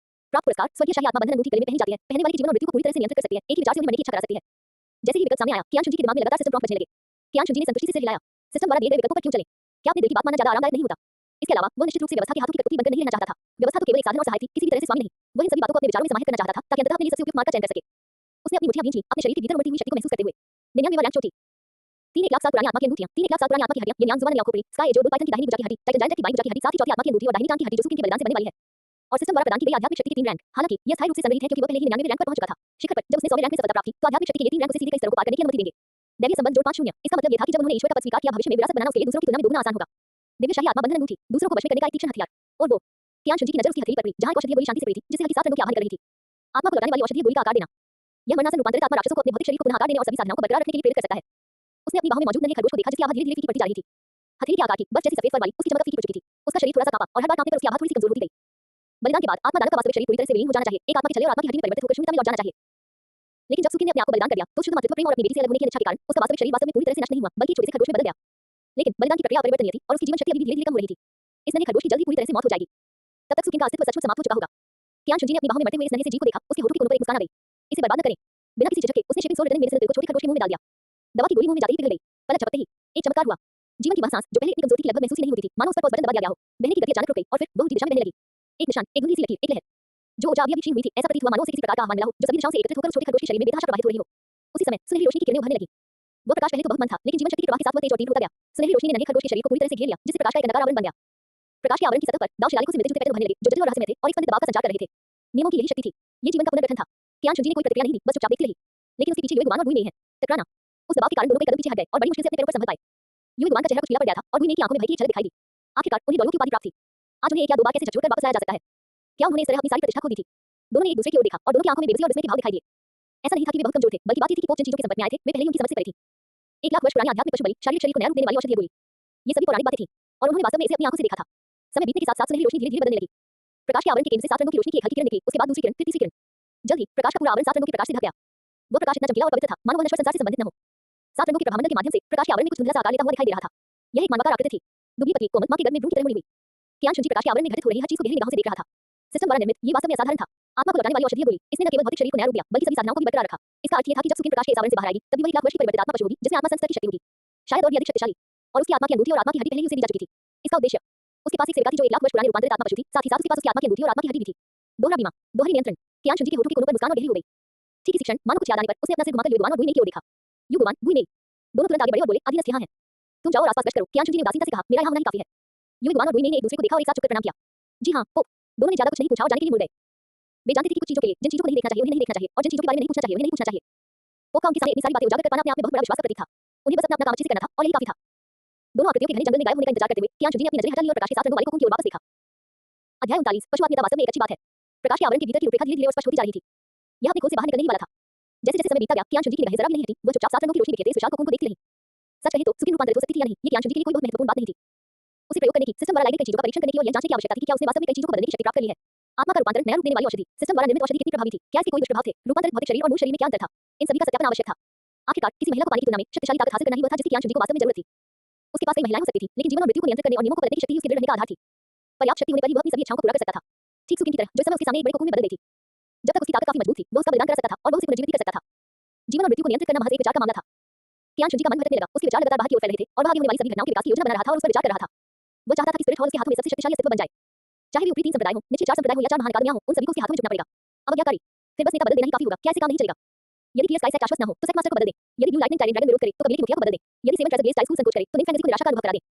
प्राप्त पुरस्कार स्वर्गीय शाही आत्मा बंधन अंगूठी गले में पहनी जाती है, पहनने वाले की जीवन और मृत्यु को पूरी तरह से नियंत्रित कर सकती है, एक ही विचार से उन्हें मरने की इच्छा करा सकती है। जैसे ही विकल्प सामने आया, ज्ञान चुंजी के दिमाग में लगातार सिस्टम प्रॉम्प्ट बजने लगे। ज्ञान चुंजी ने संतुष्टि से सिर हिलाया। सिस्टम द्वारा दिए गए विकल्पों पर क्यों चलें? क्या अपने दिल की बात मानना ज्यादा आरामदायक नहीं होता? इसके अलावा वो निश्चित रूप से व्यवस्था के हाथों की कठपुतली बनकर नहीं रहना चाहता था। व्यवस्था तो केवल एक साधन और सहायक थी, किसी भी तरह से स्वामी नहीं। वो इन सभी बातों को अपने विचारों में समाहित करना चाहता था ताकि अंततः अपने लिए सबसे उपयुक्त मार्ग का चयन कर सके। उसने अपनी मुट्ठियां भींची, अपने शरीर के भीतर उमड़ती हुई शक्ति को महसूस करते हुए। 99वां रैंक चोटी। 3 1 लाख साल पुरानी आत्मा की अंगूठियां, 3 1 लाख साल पुरानी आत्मा की हड्डियां, ये न्यान जुबान ने आंखों पड़ी, स्काई एज और पाइथन की दाहिनी भुजा की हड्डी, टाइटन जायंट की बाईं भुजा की हड्डी, साथ ही चौथी आत्मा की अंगूठी और दाहिनी टांग की हड्डी जो सुकिन के बलिदान से बनने वाली है। और सिस्टम द्वारा प्रदान की गई आध्यात्मिक शक्ति की 3 रैंक। हालांकि यह स्थायी रूप से संग्रहित है क्योंकि वह पहले ही 99वें रैंक पर पहुंच चुका था। शिखर पर जब उसने 100वें रैंक में सफलता प्राप्त की, तो आध्यात्मिक शक्ति के ये 3 रैंक उसे सीधे कई स्तरों को पार करने की अनुमति देंगे। दैवीय संबंध जोड़ 5 0। इसका मतलब यह था कि जब उन्होंने ईश्वर का पद स्वीकार किया, भविष्य में विरासत बनाना उसके लिए दूसरों की तुलना में दोगुना आसान होगा। दिव्य शाही आत्मा बंधन अंगूठी, दूसरों को वश में करने का एक तीक्ष्ण हथियार। और वो ज्ञान चुंजी की नजर उसकी हथेली पर पड़ी, जहां एक औषधीय गोली शांति से पड़ी थी, जिससे हल्की 7 रंगों की आवाज कर रही थी। आत्मा को लगाने वाली औषधीय गोली का आकार देना। यह मरणासन रूपांतरित आत्मा राक्षसों को अपने भौतिक शरीर को पुनः आकार देने और सभी साधनाओं को बरकरार रखने के लिए प्रेरित कर सकता है। उसने अपनी बाहों में मौजूद नन्हे खरगोश को देखा, जिसकी आवाज धीरे-धीरे फीकी पड़ती जा रही थी। हथेली के आकार की, बर्फ जैसी सफेद फर वाली, उसकी चमक फीकी पड़ चुकी थी। उसका शरीर थोड़ा सा कांपा और हर बार कांपने पर उसकी आवाज थोड़ी सी कमजोर होती गई। बलिदान के बाद आत्मा दानव का वास्तविक शरीर पूरी तरह से विलीन हो जाना चाहिए। एक आत्मा के छले और आत्मा की हड्डी में परिवर्तित होकर शून्यता में लौट जाना चाहिए। लेकिन जब सुकिन ने अपने आप को बलिदान कर दिया, तो शुद्ध मातृत्व प्रेम और अपनी बेटी से अलग होने की इच्छा के कारण उसका वास्तविक शरीर वास्तव में पूरी तरह से नष्ट नहीं हुआ, बल्कि एक छोटे से खरगोश में बदल गया। लेकिन बलिदान की प्रक्रिया अपरिवर्तनीय थी और उसकी जीवन शक्ति अभी भी धीरे-धीरे कम हो रही थी। इस नन्हे खरगोश की जल्द ही पूरी तरह से मौत हो जाएगी। तब तक सुकिन का अस्तित्व सचमुच समाप्त हो चुका होगा। ज्ञान चुंजी ने अपनी बाहों में मरते हुए इस नन्हे से जीव को देखा, उसके होठों के कोनों पर एक मुस्कान आ गई। इसे बर्बाद न करें। बिना किसी झिझक के उसने शेपिंग सोल रिटर्निंग मेडिसिन को छोटे खरगोश के मुंह में डाल दिया। दवा की गोली मुंह में जाते ही पिघल गई। पलक झपकते ही एक चमत्कार हुआ। जीवन की वह सांस जो पहले इतनी कमजोर थी लगभग महसूस ही नहीं होती थी, मानो उस पर पॉज़ बटन दबा दिया गया हो। बहने की गति अचानक रुक गई और फिर वो उल्टी दिशा में बहने लगी। एक निशान, एक धुंधली सी लकीर, एक लहर। जो ऊर्जा अभी क्षीण हुई थी, ऐसा प्रतीत हुआ मानो उसे किसी प्रकार का आह्वान मिला हो, जो सभी दिशाओं से एकत्रित होकर उस छोटे खरगोश के शरीर में बेतहाशा प्रवाहित हो रही हो। उसी समय सुनहरी रोशनी की किरणें उभरने लगी। वो प्रकाश पहले तो बहुत मंद था, लेकिन जीवन शक्ति के प्रवाह के साथ वो तेज और तीव्र होता गया। सुनहरी रोशनी ने नन्हे खरगोश के शरीर को पूरी तरह से घेर लिया, जिससे प्रकाश का एक अंडाकार आवरण बन गया। प्रकाश के आवरण की सतह पर दाव शिलालेखों से मिलते जुलते पैटर्न उभरने लगे, जो जटिल और रहस्यमय थे और एक स्पंदित दबाव का संचार कर रहे थे। नियमों की यही शक्ति थी। ये जीवन का पुनर्गठन था। ज्ञान चुंजी ने कोई प्रतिक्रिया नहीं दी, बस चुपचाप देखती रही। लेकिन उसके पीछे युवा और गुई नहीं है। टकराना। उस दबाव के कारण दोनों के कदम पीछे हट गए और बड़ी मुश्किल से अपने पैरों पर संभल पाए। युवा का चेहरा कुछ पीला पड़ गया था और गुई की आंखों में भय की झलक दिखाई दी। आखिरकार उन्हें डॉलरों की उपाधि प्राप्त थी। आज उन्हें एक या दो बार कैसे झकझोरकर वापस आया जा सकता है? क्या उन्होंने इस तरह अपनी सारी प्रतिष्ठा खो दी थी? दोनों ने एक दूसरे की ओर देखा और दोनों की आंखों में बेबसी और विस्मय के भाव दिखाई दिए। ऐसा नहीं था कि वे बहुत कमजोर थे, बल्कि बात ये थी कि पोप जिन चीजों के संपर्क में आए थे, वे पहले ही उनकी समझ से परे थी। 1 लाख वर्ष पुरानी आध्यात्मिक पशु बलि, शारीरिक शरीर को नया रूप देने वाली औषधीय गोली। ये सभी पौराणिक बातें थीं और उन्होंने वास्तव में इसे अपनी आंखों से देखा था। समय बीतने के साथ-साथ सुनहरी रोशनी धीरे-धीरे बदलने लगी। प्रकाश के आवरण के केंद्र से 7 रंगों की रोशनी की एक हल्की किरण निकली, उसके बाद दूसरी किरण, फिर तीसरी किरण। जल्द ही प्रकाश का पूरा आवरण 7 रंगों के प्रकाश से ढक गया। वो प्रकाश इतना चमकीला और पवित्र था, मानो वह नश्वर संसार से संबंधित न हो। 7 रंगों के प्रभामंडल के माध्यम से प्रकाश के आवरण में कुछ धुंधला सा आकार लेता हुआ दिखाई दे रहा था। यह एक मानवाकार आकृति थी। दुबली पतली, कोमल, मां के गर्भ में भ्रूण की तरह मुड़ी हुई। ज्ञान चुंजी प्रकाश के आवरण में घटित हो रही हर चीज को गहरी निगाहों से देख रहा था। सिस्टम द्वारा निर्मित ये वास्तव में असाधारण था। आत्मा को लौटाने वाली औषधीय गोली, इसने न केवल भौतिक शरीर को नया रूप दिया, बल्कि सभी साधनाओं को भी बरकरार रखा। इसका अर्थ ये था कि जब सुकिन प्रकाश के इस आवरण से बाहर आएगी, तब भी वह 1 लाख वर्ष की परिवर्तित आत्मा पशु होगी, जिसमें आत्मा संस्था की शक्ति होगी। शायद और भी अधिक शक्तिशाली। और उसकी आत्मा की अंगूठी और आत्मा की हड्डी पहले ही उसे दी जा चुकी थी। इसका उद्देश्य, उसके पास एक सेविका थी जो 1 लाख वर्ष पुरानी रूपांतरित आत्मा पशु थी, साथ ही साथ उसके पास उसकी आत्मा की अंगूठी और आत्मा की हड्डी भी थी। दोहरा बीमा, दोहरी नियंत्रण। कियान शुनजी के होठों के कोनों पर मुस्कान और गहरी हो गई। ठीक इसी क्षण मानो कुछ याद आने पर उसने अपना सिर घुमाकर युगवान और बुई मेई की ओर देखा। युगवान, बुई मेई दोनों तुरंत आगे बढ़े और बोले, अधीनस्थ यहाँ हैं। तुम जाओ और आसपास गश्त करो। कियान शुनजी ने उदासीनता से कहा, मेरा यहाँ होना ही काफी है। युगवान और बुई मेई ने एक दूसरे को देखा और एक साथ झुककर प्रणाम किया। जी हाँ, पोप। दोनों ने ज्यादा कुछ नहीं पूछा और जाने के लिए मुड़ गए। वे जानते थे कि कुछ चीजों के लिए जिन चीजों को नहीं देखना चाहिए उन्हें नहीं देखना चाहिए और जिन चीजों के बारे में नहीं पूछना चाहिए उन्हें नहीं पूछना चाहिए। पोप का उनके सामने इतनी सारी बातें उजागर कर पाना अपने आप में बहुत बड़ा विश्वास का प्रतीक था। उन्हें बस अपना काम अच्छे से करना था और यही काफी था। दोनों आकृतियों के घने जंगल में गायब होने का इंतजार करते हुए कियान शुनजी ने अपनी नजरें हटा ली और प्रकाश के साथ रंगों वाले कोकून की ओर वापस देखा। अध्याय 39 पशु आत्मीयता वास्तव में एक अच्छी बात है। प्रकाश के आवरण के भीतर की रूपरेखा धीरे-धीरे और स्पष्ट होती जा रही थी। यह अपने खोल से बाहर निकलने ही वाला था। जैसे-जैसे समय बीतता गया, कियान शुनजी की निगाहें जरा भी नहीं हटी, वो चुपचाप 7 रंगों की रोशनी बिखेरते इस विशाल कोकून को देखती रही। सच कहें तो सुकिन रूपांतरित हो सकती थी या नहीं, ये कियान शुनजी के लिए कोई बहुत महत्वपूर्ण बात नहीं थी। उसे प्रयोग करने की, सिस्टम द्वारा लाई गई कई चीजों का परीक्षण करने की और यह जांचने की आवश्यकता थी कि क्या उसने वास्तव में कई चीजों को बदलने की शक्ति प्राप्त कर ली है। आत्मा का रूपांतरण, नया रूप देने वाली औषधि, सिस्टम द्वारा निर्मित औषधि कितनी प्रभावी थी, क्या इसके कोई दुष्प्रभाव थे, रूपांतरित भौतिक शरीर और मूल शरीर में क्या अंतर था, इन सभी का सत्यापन आवश्यक था। आखिरकार किसी महिला को पाने की तुलना में शक्तिशाली ताकत हासिल करना ही वह था जिसकी कियान शुनजी को वास्तव में जरूरत थी। उसके पास कई महिलाएं हो सकती थी, लेकिन जीवन और मृत्यु को नियंत्रित करने और नियमों को बदलने की शक्ति ही उसके दृढ़ रहने का आधार थी। पर्याप्त शक्ति होने पर ही वह अपनी सभी इच्छाओं को पूरा कर सकता था। ठीक सुकिन की तरह, जो इस समय उसके सामने एक बड़े कोकून में बदल गई थी। जब तक उसकी ताकत काफी मजबूत थी, वह उसका बलिदान कर सकता था और वह उसे पुनर्जीवित भी कर सकता था। जीवन और मृत्यु को नियंत्रित करना महज एक विचार का मामला था। कियान शुनजी का मन भटकने लगा, उसके विचार लगातार बाहर की ओर फैल रहे थे और वह आगे होने वाली सभी घटनाओं के विकास की योजना बना रहा था और उस पर विचार कर रहा था। वह चाहता था कि स्पिरिट हॉल उसके हाथों में सबसे शक्तिशाली अस्तित्व बन जाए। चाहे वे ऊपरी 3 संप्रदाय हों, निश्चित 4 संप्रदाय हों या 4 महान अकादमियां हों, उन सभी को उसके हाथों में झुकना पड़ेगा। अब क्या करें? फिर बस नेता बदल देना ही काफी होगा, क्या इससे काम नहीं चलेगा? यदि क्लियर स्काई सेट आश्वस्त न हो, तो सेट मास्टर को बदल दें। यदि ब्लू लाइटनिंग टाइरेंट ड्रैगन विरोध करे, तो कबीले के मुखिया को बदल दें। यदि seven treasure glace sky school संकोच करे, तो निम फैंटेसी को निराशा का अनुभव करा दें।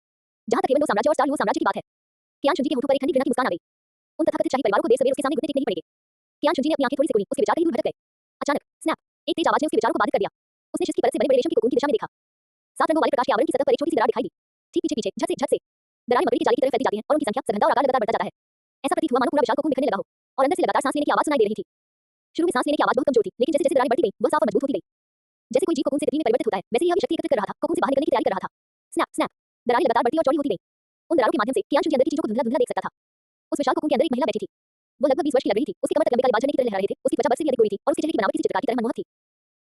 जहां तक हेवन दो साम्राज्य और स्टार लुओ साम्राज्य की बात है, कियान शुनजी के होठों पर एक ठंडी घृणा की मुस्कान आ गई। उन तथाकथित शाही परिवारों को देर सवेर उसके सामने घुटने टेकने ही पड़ेंगे। कियान शुनजी ने अपनी आंखें थोड़ी सी खोली, उसके विचार कहीं दूर भटक गए। अचानक, स्नैप! एक तेज आवाज ने उसके विचारों को बाधित कर दिया। उसने शिश की परत से बड़े-बड़े रेशम के कोकून की दिशा में देखा। 7 रंगों वाले प्रकाश के आवरण की सतह पर एक छोटी सी दरार दिखाई दी। ठीक पीछे-पीछे, झट से दरारें मकड़ी की जाली की तरह फैलती जाती हैं और उनकी संख्या, सघनता और आकार लगातार बढ़ता जाता है। ऐसा प्रतीत हुआ मानो पूरा विशाल कोकून बिखरने लगा हो और अंदर से लगातार सांस लेने की आवाज सुनाई दे रही थी। शुरू में सांस लेने की आवाज बहुत कमजोर थी, लेकिन जैसे-जैसे दरारें बढ़ती गईं, वह साफ और मजबूत होती गई। जैसे कोई जीव कोकून से तितली में परिवर्तित होता है, वैसे ही यह भी शक्ति एकत्रित कर रहा था, कोकून से बाहर निकलने की तैयारी कर रहा था। स्नैप! स्नैप! दरारें लगातार बढ़ती और चौड़ी होती गईं। उन दरारों के माध्यम से कियान शुनजी अंदर की चीजों को धुंधला-धुंधला देख सकता था। उस विशाल कोकून के अंदर एक महिला बैठी थी। वो लगभग 20 वर्ष की लग रही थी। उसकी कमर तक लंबे काले बाल झरने की तरह लहरा रहे थे। उसकी त्वचा बर्फ से भी अधिक गोरी थी और उसके चेहरे की बनावट किसी चित्रकार की तरह मनमोहक थी।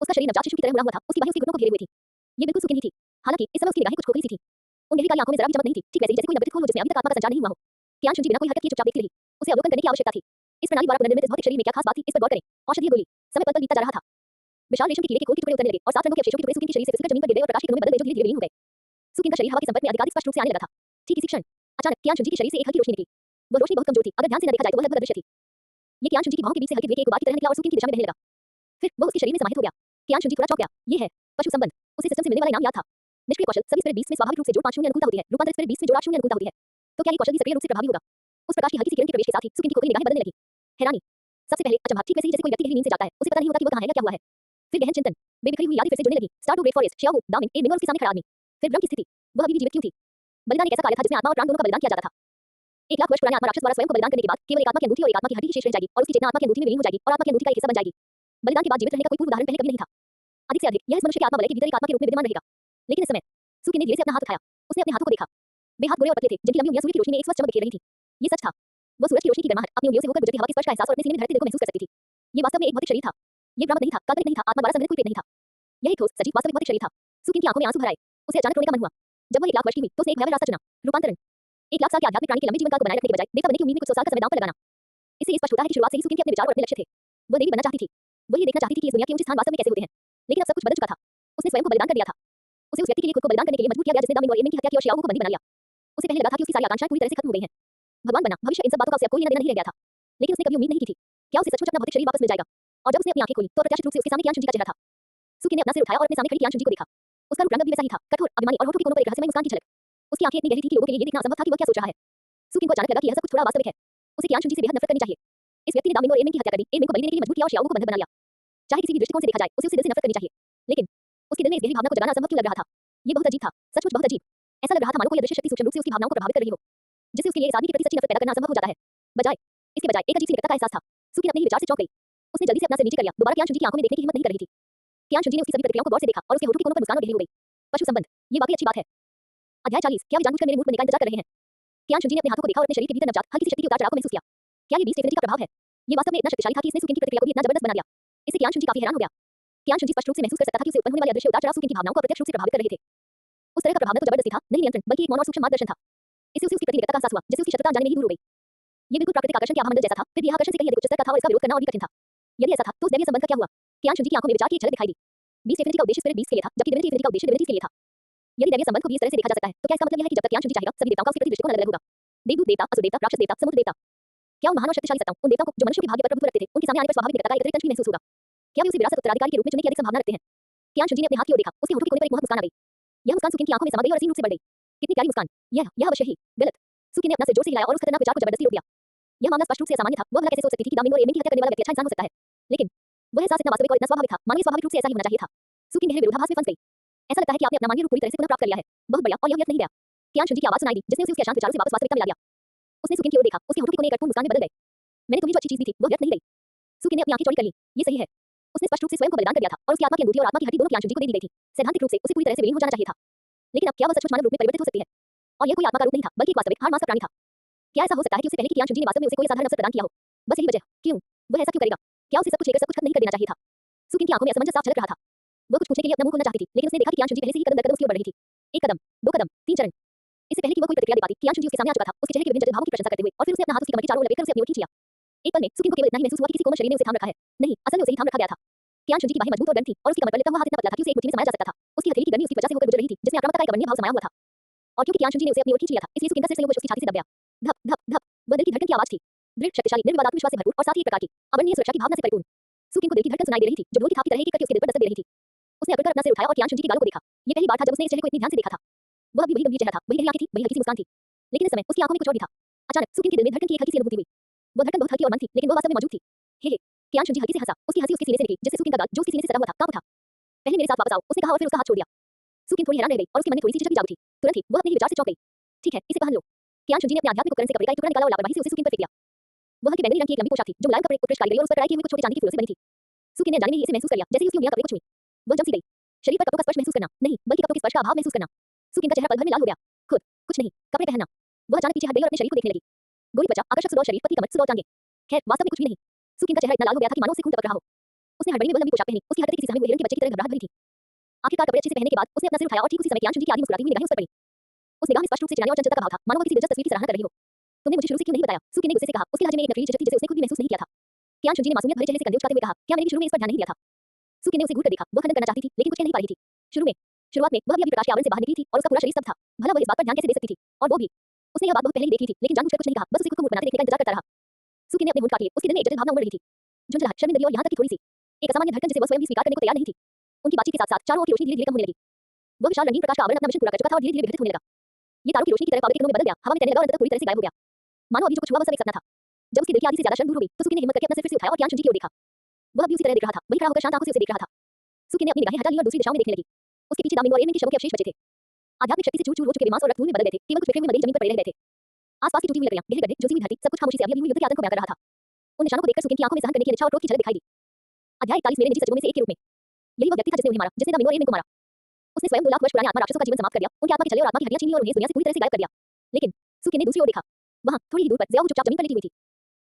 उसका शरीर नवजात शिशु की तरह मुड़ा हुआ था, उसकी बाहें उसके घुटनों को घेरे हुए थी। ये बिल्कुल सुकिन ही थी। हालांकि इस समय उसकी निगाहें कुछ खोखली सी थीं। उन गहरी काली आंखों में जरा भी चमक नहीं थी, ठीक वैसे ही जैसे कोई नवगठित खून हो जिसमें अभी तक आत्मा का संचार नहीं हुआ हो। कियान शुनजी बिना कोई हरकत किए चुपचाप देखती रही। उसे अवलोकन करने की आवश्यकता थी। इस प्रणाली द्वारा पुनर्निर्मित इस भौतिक शरीर में क्या खास बात थी, इस पर गौर करें। औषधीय गोली। समय पल-पल बीतता जा रहा था। विशाल रेशम के कीड़े के खोल के टुकड़े उतरने लगे और 7 रंगों के अवशेषों के टुकड़े सुकिन के शरीर से फिसलकर जमीन पर गिर गए और प्रकाश के कणों में बदल गए जो धीरे-धीरे विलीन हो गए। सुकिन का शरीर हवा के संपर्क में अधिकाधिक स्पष्ट रूप से आने लगा था। ठीक इसी क्षण, अचानक कियान शुनजी के शरीर से एक हल्की रोशनी निकली। वो रोशनी बहुत कमजोर थी, अगर ध्यान से न देखा जाए तो वह लगभग अदृश्य थी। ये कियान शुनजी की भौहों के बीच से हल्के धुएं के एक गुबार की तरह निकला और सुकिन की दिशा में बहने लगा। फिर वो उसके शरीर में समाहित हो गया। कियान शुनजी थोड़ा चौंक गया। ये है पशु संबंध। उसे सिस्टम से मिलने वाला इनाम याद था। निष्क्रिय कौशल, सभी स्पिरिट बीस्ट में स्वाभाविक रूप से जोड़ 5 शून्य अनुकूलता होती है। रूपांतरित स्पिरिट बीस्ट में जोड़ 8 शून्य अनुकूलता होती है। तो क्या ये कौशल भी सक्रिय रूप से प्रभावी होगा? उस प्रकाश की हल्की सी किरण के प्रवेश के साथ ही सुकिन की खोखली निगाहें बदलने लगी। हैरानी, सबसे पहले अचंभा, ठीक वैसे ही जैसे कोई व्यक्ति गहरी नींद से जागता है, उसे पता नहीं होता कि वो कहां है या क्या हुआ है। फिर गहन चिंतन, बेबिखरी हुई यादें फिर से जुड़ने लगी। Star to great forest, Xiao, दामिन, ए मिंग और उसके सामने खड़ा आदमी। फिर ब्रह्म की स्थिति, वह अभी भी जीवित क्यों थी? बलिदान एक ऐसा कार्य था जिसमें आत्मा और प्राण दोनों का बलिदान किया जाता था। 1 लाख वर्ष पुराने आत्मा राक्षस द्वारा स्वयं को बलिदान करने के बाद केवल एक आत्मा की अंगूठी और एक आत्मा की हड्डी ही शेष रह जाएगी और उसकी चेतना आत्मा की अंगूठी में विलीन हो जाएगी और आत्मा की अंगूठी का एक हिस्सा बन जाएगी। बलिदान के बाद जीवित रहने का कोई पूर्व उदाहरण पहले कभी नहीं था। अधिक से अधिक यह इस मनुष्य के आत्मा वलय के भीतर एक आत्मा के रूप में विद्यमान रहेगा। लेकिन इस समय सुकिन ने धीरे से अपना हाथ उठाया। उसने अपने हाथों को देखा। वे हाथ गोरे और पतले थे, जिनकी लंबी उंगलियां सूर्य की रोशनी में एक स्वस्थ चमक बिखेर रही थी। ये सच था। वो सूरज की रोशनी की गर्माहट, अपनी उंगलियों से होकर गुजरती हवा के स्पर्श का एहसास और अपने सीने में धड़कते दिल को महसूस कर सकती थी। ये वास्तव में एक भौतिक शरीर था। ये भ्रामक नहीं था, काल्पनिक नहीं था, आत्मा द्वारा संग्रहित कोई पेट नहीं था। यह एक ठोस, सजीव, वास्तविक भौतिक शरीर था। सुकिन की आंखों में आंसू भर आए। उसे अचानक रोने का मन हुआ। जब वह 1 लाख वर्ष की हुई, तो उसने एक भयावह रास्ता चुना, रूपांतरण। 1 लाख साल के आध्यात्मिक प्राणी के लंबे जीवन काल को बनाए रखने के बजाय देवता बनने की उम्मीद में कुछ 100 साल का समय दांव पर लगाना। इससे ये स्पष्ट होता है कि शुरुआत से ही सुकिन के अपने विचार और अपने लक्ष्य थे। वो देवी बनना चाहती थी। वो ये देखना चाहती थी कि इस दुनिया के ऊंचे स्थान वास्तव में कैसे होते हैं। लेकिन अब सब कुछ बदल चुका था। उसने स्वयं को बलिदान कर दिया था। उसे उस व्यक्ति के लिए खुद को बलिदान करने के लिए मजबूर किया गया जिसने दामिन और एमिंग की हत्या की और श्याओ को बंदी बना लिया। उसे पहले लगा था कि उसकी सारी आकांक्षाएं पूरी तरह से खत्म हो गई हैं। भगवान बना, भविष्य, इन सब बातों का उसे अब कोई लेना देना नहीं रह गया था। लेकिन उसने कभी उम्मीद नहीं की थी, क्या उसे सचमुच अपना भौतिक शरीर वापस मिल जाएगा? और जब उसने अपनी आंखें खोली, तो अप्रत्याशित रूप से उसके सामने कियान शुनजी का चेहरा था। सुकिन ने अपना सिर उठाया और अपने सामने खड़ी कियान शुनजी को देखा। उसका रूप रंग भी वैसा ही था, कठोर, अभिमानी और होठों के कोनों पर एक रहस्यमय मुस्कान की झलक। उसकी आंखें इतनी गहरी थी कि लोगों के लिए ये देखना असंभव था कि वह क्या सोच रहा है। सुकिन को अचानक लगा कि यह सब कुछ थोड़ा वास्तविक है। उसे कियान शुनजी से बेहद नफरत करनी चाहिए। इस व्यक्ति ने दामिन और एमिंग की हत्या कर दी, एमिंग को बलि देने के लिए मजबूर किया और श्याओ को बंधक बना लिया। चाहे किसी भी दृष्टिकोण से देखा जाए, उसे दिल से नफरत करनी चाहिए। लेकिन उसके दिल में इस गहरी भावना को जगाना असंभव क्यों लग रहा था? ये बहुत अजीब था, सचमुच बहुत अजीब। ऐसा लग रहा था मानो कोई अदृश्य शक्ति सूक्ष्म रूप से उसकी भावनाओं को प्रभावित कर रही हो, जिससे उसके लिए इस आदमी के प्रति सच्ची नफरत पैदा करना असंभव हो जाता है। इसके बजाय एक अजीब सी निकटता का एहसास था। सुकिन अपने ही विचार से चौंक गई। उसने जल्दी से अपना सिर नीचे कर लिया, दोबारा कियान शुनजी की आंखों में देखने की हिम्मत नहीं कर रही थी। कियान शुनजी ने उसकी सभी प्रतिक्रियाओं को गौर से देखा और उसके होठों के कोनों पर मुस्कान और गहरी हो गई। पशु संबंध, ये वाकई अच्छी बात है। अध्याय 40, क्या वे जानबूझकर मेरे मूर्ख बनने का इंतजार कर रहे हैं? कियान शुनजी ने अपने हाथों को देखा और अपने शरीर के भीतर नवजात हल्की सी शक्ति के उतार-चढ़ाव को महसूस किया। क्या ये बीस्ट एफिनिटी का प्रभाव है? ये वास्तव में इतना शक्तिशाली था कि इसने सुकिन की प्रतिक्रिया को भी इतना जबरदस्त बना दिया। इससे कियान शुनजी काफी हैरान हो गया। कियान शुनजी स्पष्ट रूप से महसूस कर सकता था कि उसे उत्पन्न होने वाले अदृश्य उतार-चढ़ाव सुकिन की भावनाओं को अप्रत्यक्ष रूप से प्रभावित कर रहे थे। उस तरह का प्रभाव न तो जबरदस्ती था, नहीं नियंत्रण, बल्कि एक मौन और सूक्ष्म मार्गदर्शन था। इससे उसे उसकी प्रति निकटता का एहसास हुआ, जैसे उसकी शत्रुता अनजाने में ही दूर हो गई। ये बिल्कुल प्राकृतिक आकर्षण के आभामंडल जैसा था, फिर भी यह आकर्षण से कहीं अधिक उच्च स्तर का था और इसका विरोध करना और भी कठिन था। यदि ऐसा था, तो उस दैवीय संबंध का क्या हुआ? कियान शुनजी की आंखों में विचार की एक झलक दिखाई दी। बीस्ट एफिनिटी का उद्देश्य स्पिरिट बीस्ट के लिए था, जबकि डिविनिटी एफिनिटी का उद्देश्य डिविनिटीज के लिए था। यदि दैवीय संबंध को भी इस तरह से देखा जा सकता है तो क्या इसका मतलब यह है कि जब तक ज्ञान शुद्धि चाहेगा सभी देवताओं का उसके प्रति दृष्टिकोण अलग अलग होगा। देवदूत देवता, असुर देवता, राक्षस देवता, समुद्र देवता, क्या उन महान और शक्तिशाली सत्ताओं, उन देवताओं को जो मनुष्य के भाग्य पर प्रभुत्व रखते थे, उनके सामने आने पर स्वाभाविक मित्रता का एक अतिरिक्त अंश भी महसूस होगा? क्या वे उसे विरासत उत्तराधिकारी के रूप में चुनने की अधिक संभावना रखते हैं? ज्ञानचंद जी ने अपने हाथ की ओर देखा, उसके होठों के कोने पर एक मोहक मुस्कान आ गई। यह मुस्कान सुकिन की आंखों में समा गई और असीम रूप से बढ़ गई। कितनी प्यारी मुस्कान! यह अवश्य ही गलत। सुकिन ने अपना सिर जोर से हिलाया और उस खतरनाक विचार को जबरदस्ती रोक दिया। यह मामला स्पष्ट रूप से असामान्य था। वह भला कैसे सोच सकती थी कि दामिनी और एमिन की हत्या करने वाला व्यक्ति अच्छा इंसान हो सकता है? लेकिन वह एहसास इतना वास्तविक और इतना स्वाभाविक था, मानो ये स्वाभाविक रूप से ऐसा ही होना चाहिए था। सुकिन गहरे विरोधाभास में फंस गई। ऐसा लगता है कि आपने अपना मानवीय रूप पूरी तरह से पुनः प्राप्त कर लिया है। बहुत बढ़िया, और यह व्यर्थ नहीं गया। ज्ञानचंद जी की आवाज सुनाई दी, जिसने उसे उसके अशांत विचारों से वापस वास्तविकता में ला दिया। उसने सुकिन की ओर देखा, उसके होठों के कोने एक कटु मुस्कान में बदल गए। मैंने तुम्हें जो अच्छी चीज दी थी, वह व्यर्थ नहीं गई। सुकिन ने अपनी आंखें चौड़ी कर ली। ये सही है। उसने स्पष्ट रूप से स्वयं को बलिदान कर दिया था और उसकी आत्मा की अंगूठी और आत्मा की हड्डी दोनों ज्ञानचंद जी को दे दी गई थी। सैद्धांतिक रूप से उसे पूरी तरह से विलीन हो जाना चाहिए था। लेकिन अब क्या वह सचमुच मानव रूप में परिवर्तित हो सकती है? और यह कोई आत्मा का रूप नहीं था, बल्कि एक वास्तविक हाड़-मांस का प्राणी था। क्या ऐसा हो सकता है कि उससे पहले कि ज्ञानचंद जी ने वास्तव में उसे कोई साधारण अवसर प्रदान किया हो? बस यही वजह। क्यों? वह ऐसा क्यों करेगा? क्या उसे सब कुछ लेकर सब कुछ खत्म नहीं कर देना चाहिए था? सुकिन की आंखों में असमंजस साफ झलक रहा था। वह कुछ पूछने के लिए अपना मुंह खोलना चाहती थी, लेकिन उसने देखा कि ज्ञानचंद जी पहले से ही कदम दर कदम उसकी ओर बढ़ रही थी। एक कदम, दो कदम, तीन चरण। इससे पहले कि वह कोई प्रतिक्रिया दे पाती, ज्ञानचंद जी उसके सामने आ चुका था, उसके चेहरे के विभिन्न जटिल भावों की प्रशंसा करते हुए, और फिर उसने अपना हाथ उसकी कमर की चारों ओर लपेटकर उसे अपनी ओर खींच लिया। एक पल में सुकिन को केवल इतना ही महसूस हुआ कि किसी कोमल शरीर ने उसे थाम रखा है। नहीं, असल में उसे ही थाम रखा गया था। ज्ञानचंद जी की बाहें मजबूत और गर्म थीं, और उसकी कमर पर लेटा हुआ हाथ इतना पतला था कि उसे एक मुट्ठी में समाया जा सकता था। उसकी हथेली की गर्मी उसकी त्वचा से होकर गुजर रही थी, जिसमें आक्रामकता का एक अवर्णनीय भाव समाया हुआ था। और क्योंकि ज्ञानचंद जी ने उसे अपनी ओर खींच लिया था, इसलिए सुकिन का सिर संयोगवश उसकी छाती से दब गया। धप धप धप, वह दिल की धड़कन की आवाज थी। दृढ़, शक्तिशाली, निर्विवाद आत्मविश्वास से भरपूर और साथ ही एक प्रकार की अवर्णनीय सुरक्षा की भावना से परिपूर्ण। सुकिन को दिल की धड़कन सुनाई दे रही थी, जो ढोल की थाप की तरह एक-एक करके उसके दिल पर दस्तक दे रही थी। उसने अकड़कर अपना सिर उठाया और ज्ञानचंद जी की गालों को देखा। ये पहली बार था जब उसने इस चेहरे को इतनी ध्यान से देखा था। वह भी वही गंभीर चेहरा था, वही गहरी आंखें थीं, वही हल्की सी मुस्कान थी। लेकिन इस समय उसकी आंखों में कुछ और भी था। अचानक सुकिन के दिल में धड़कन की एक हल्की सी अनुभूति हुई। वह धड़कन बहुत हल्की और मंद थी, लेकिन वह वास्तव में मौजूद थी। हे हे! ज्ञानचंद जी हल्के से हंसा। उसकी हंसी उसके सीने से निकली, जिससे सुकिन का गाल, जो उसके सीने से सटा हुआ था, कांप उठा। पहले मेरे साथ वापस आओ, उसने कहा और फिर उसका हाथ छोड़ दिया। सुकिन थोड़ी हैरान रह गई और उसके मन में थोड़ी सी झिझक भी जाग उठी। तुरंत ही वह अपने ही विचार से चौंक गई। ठीक है, इसे पहन लो। ज्ञानचंद जी ने अपने आध्यात्मिक उपकरण से कपड़े का एक टुकड़ा निकाला और लापरवाही से उसे सुकिन पर फेंक दिया। वह हल्की बैंगनी रंग की एक लंबी पोशाक थी, जो मुलायम कपड़े उत्कृष्ट कारीगरी और उस पर कढ़ाई किए हुए कुछ छोटे चांदी के फूलों से बनी थी। सुकिन ने अनजाने में ही इसे महसूस कर लिया, जैसे ही उसकी उंगलियां कपड़े को छुईं। वह जम सी गई। शरीर पर कपड़ों का स्पर्श महसूस करना, नहीं, बल्कि कपड़ों के स्पर्श का अभाव महसूस करना। सुकिन का चेहरा पल भर में लाल हो गया। खुद, कुछ नहीं, कपड़े पहनना। वह अचानक पीछे हट गई और अपने शरीर को देखने लगी। गोरी त्वचा, आकर्षक सुडौल शरीर, पतली कमर, सुडौल टांगें। खैर, वास्तव में कुछ भी नहीं। सुकिन का चेहरा इतना लाल हो गया था कि मानो उसे खून टपक रहा हो। उसने हड़बड़ी में वह लंबी पोशाक पहनी, उसकी हरकतें किसी सहमे हुए हिरण के बच्चे की तरह घबराहट भरी थी। आखिरकार कपड़े अच्छे से पहनने के बाद उसने अपना सिर उठाया और ठीक उसी समय ज्ञानचंद जी की आधी मुस्कुराती हुई निगाहें उस पर पड़ी। उस निगाह में स्पष्ट रूप से चिढ़ाने और चंचलता का भाव था, मानो वह किसी दिलचस्प तस्वीर की सराहना कर रही हो। तुमने मुझे शुरू से क्यों नहीं बताया? सुकिन ने गुस्से से कहा। उसके लहजे में एक नकली झिझक थी जिसे उसने खुद भी महसूस नहीं किया था। ज्ञानचंद जी ने मासूमियत भरे चेहरे से कंधे उचकाते हुए कहा, क्या मैंने भी शुरू में इस पर ध्यान नहीं दिया था? सुकिन ने उसे घूर कर देखा। वह खंडन करना चाहती थी, लेकिन कुछ कह नहीं पा रही थी। शुरुआत में वह भी अभी प्रकाश के आवरण से बाहर निकली थी और उसका पूरा शरीर स्तब्ध था। भला वह इस बात पर ध्यान कैसे दे सकती थी? और वो भी, उसने यह बात बहुत पहले ही देख ली थी, लेकिन जानबूझकर कुछ नहीं कहा, बस उसे खुद को मूर्ख बनाते देखने का इंतजार करता रहा। सुकिन ने अपने होंठ काट लिए, उसके दिल में एक जटिल भावना उमड़ रही थी। झुंझलाहट, शर्मिंदगी और यहाँ तक कि थोड़ी-सी एक असामान्य धड़कन जिसे वह स्वयं भी स्वीकार करने को तैयार नहीं थी। उनकी बातचीत के साथ-साथ चारों ओर की रोशनी धीरे-धीरे कम होने लगी। वह विशाल रंगीन प्रकाश का आवरण अपना मिशन पूरा कर चुका था और धीरे-धीरे विघटित होने लगा। ये तारों की रोशनी की तरह पावे के किरणों में बदल गया, हवा में तैरने लगा और अंततः पूरी तरह से गायब हो गया। मानो अभी जो कुछ हुआ वह सब एक सपना था। जब उसके दिल की आधी से ज्यादा शर्म दूर हो गई, तो सुकिन ने हिम्मत करके अपना सिर फिर से उठाया और ज्ञानचंद जी की ओर देखा। वह भी उसी तरह देख रहा था, वही खड़ा होकर शांत आंखों से उसे देख रहा था। सुकिन ने अपनी निगाहें हटा ली और दूसरी दिशाओं में देखने लगी। उसके पीछे दामिनी और एमिन के शवों के अवशेष बचे थे। आध्यात्मिक शक्ति से चूर-चूर हो चुके वे मांस और रक्त धूल में बदल गए थे, केवल कुछ बिखरे हुए मदई जमीन पर पड़े रह गए थे। आसपास की टूटी हुई लकड़ियां, गहरे गड्ढे, झुलसी हुई धरती, सब कुछ खामोशी से अभी युद्ध के आतंक को बयां कर रहा था। उन निशानों को देखकर सुकिन की आंखों में सहन करने की अनिच्छा और क्रोध की झलक दिखाई दी। अध्याय 41 मेरे निजी सचिवों में से एक के रूप में। यही वह व्यक्ति था जिसने उन्हें मारा, जिसने दामिनी और एमिन को मारा। उसने स्वयं 2 लाख वर्ष पुराने आत्मा राक्षसों का जीवन समाप्त कर दिया, उनके आत्मा के छल्ले और आत्मा की हड्डियां छीन ली और उन्हें इस दुनिया से पूरी तरह से गायब कर दिया। लेकिन सुकिन ने दूसरी ओर देखा। वहां थोड़ी ही दूर पर ज़ियाओ चुपचाप जमीन पर लेटी हुई थी।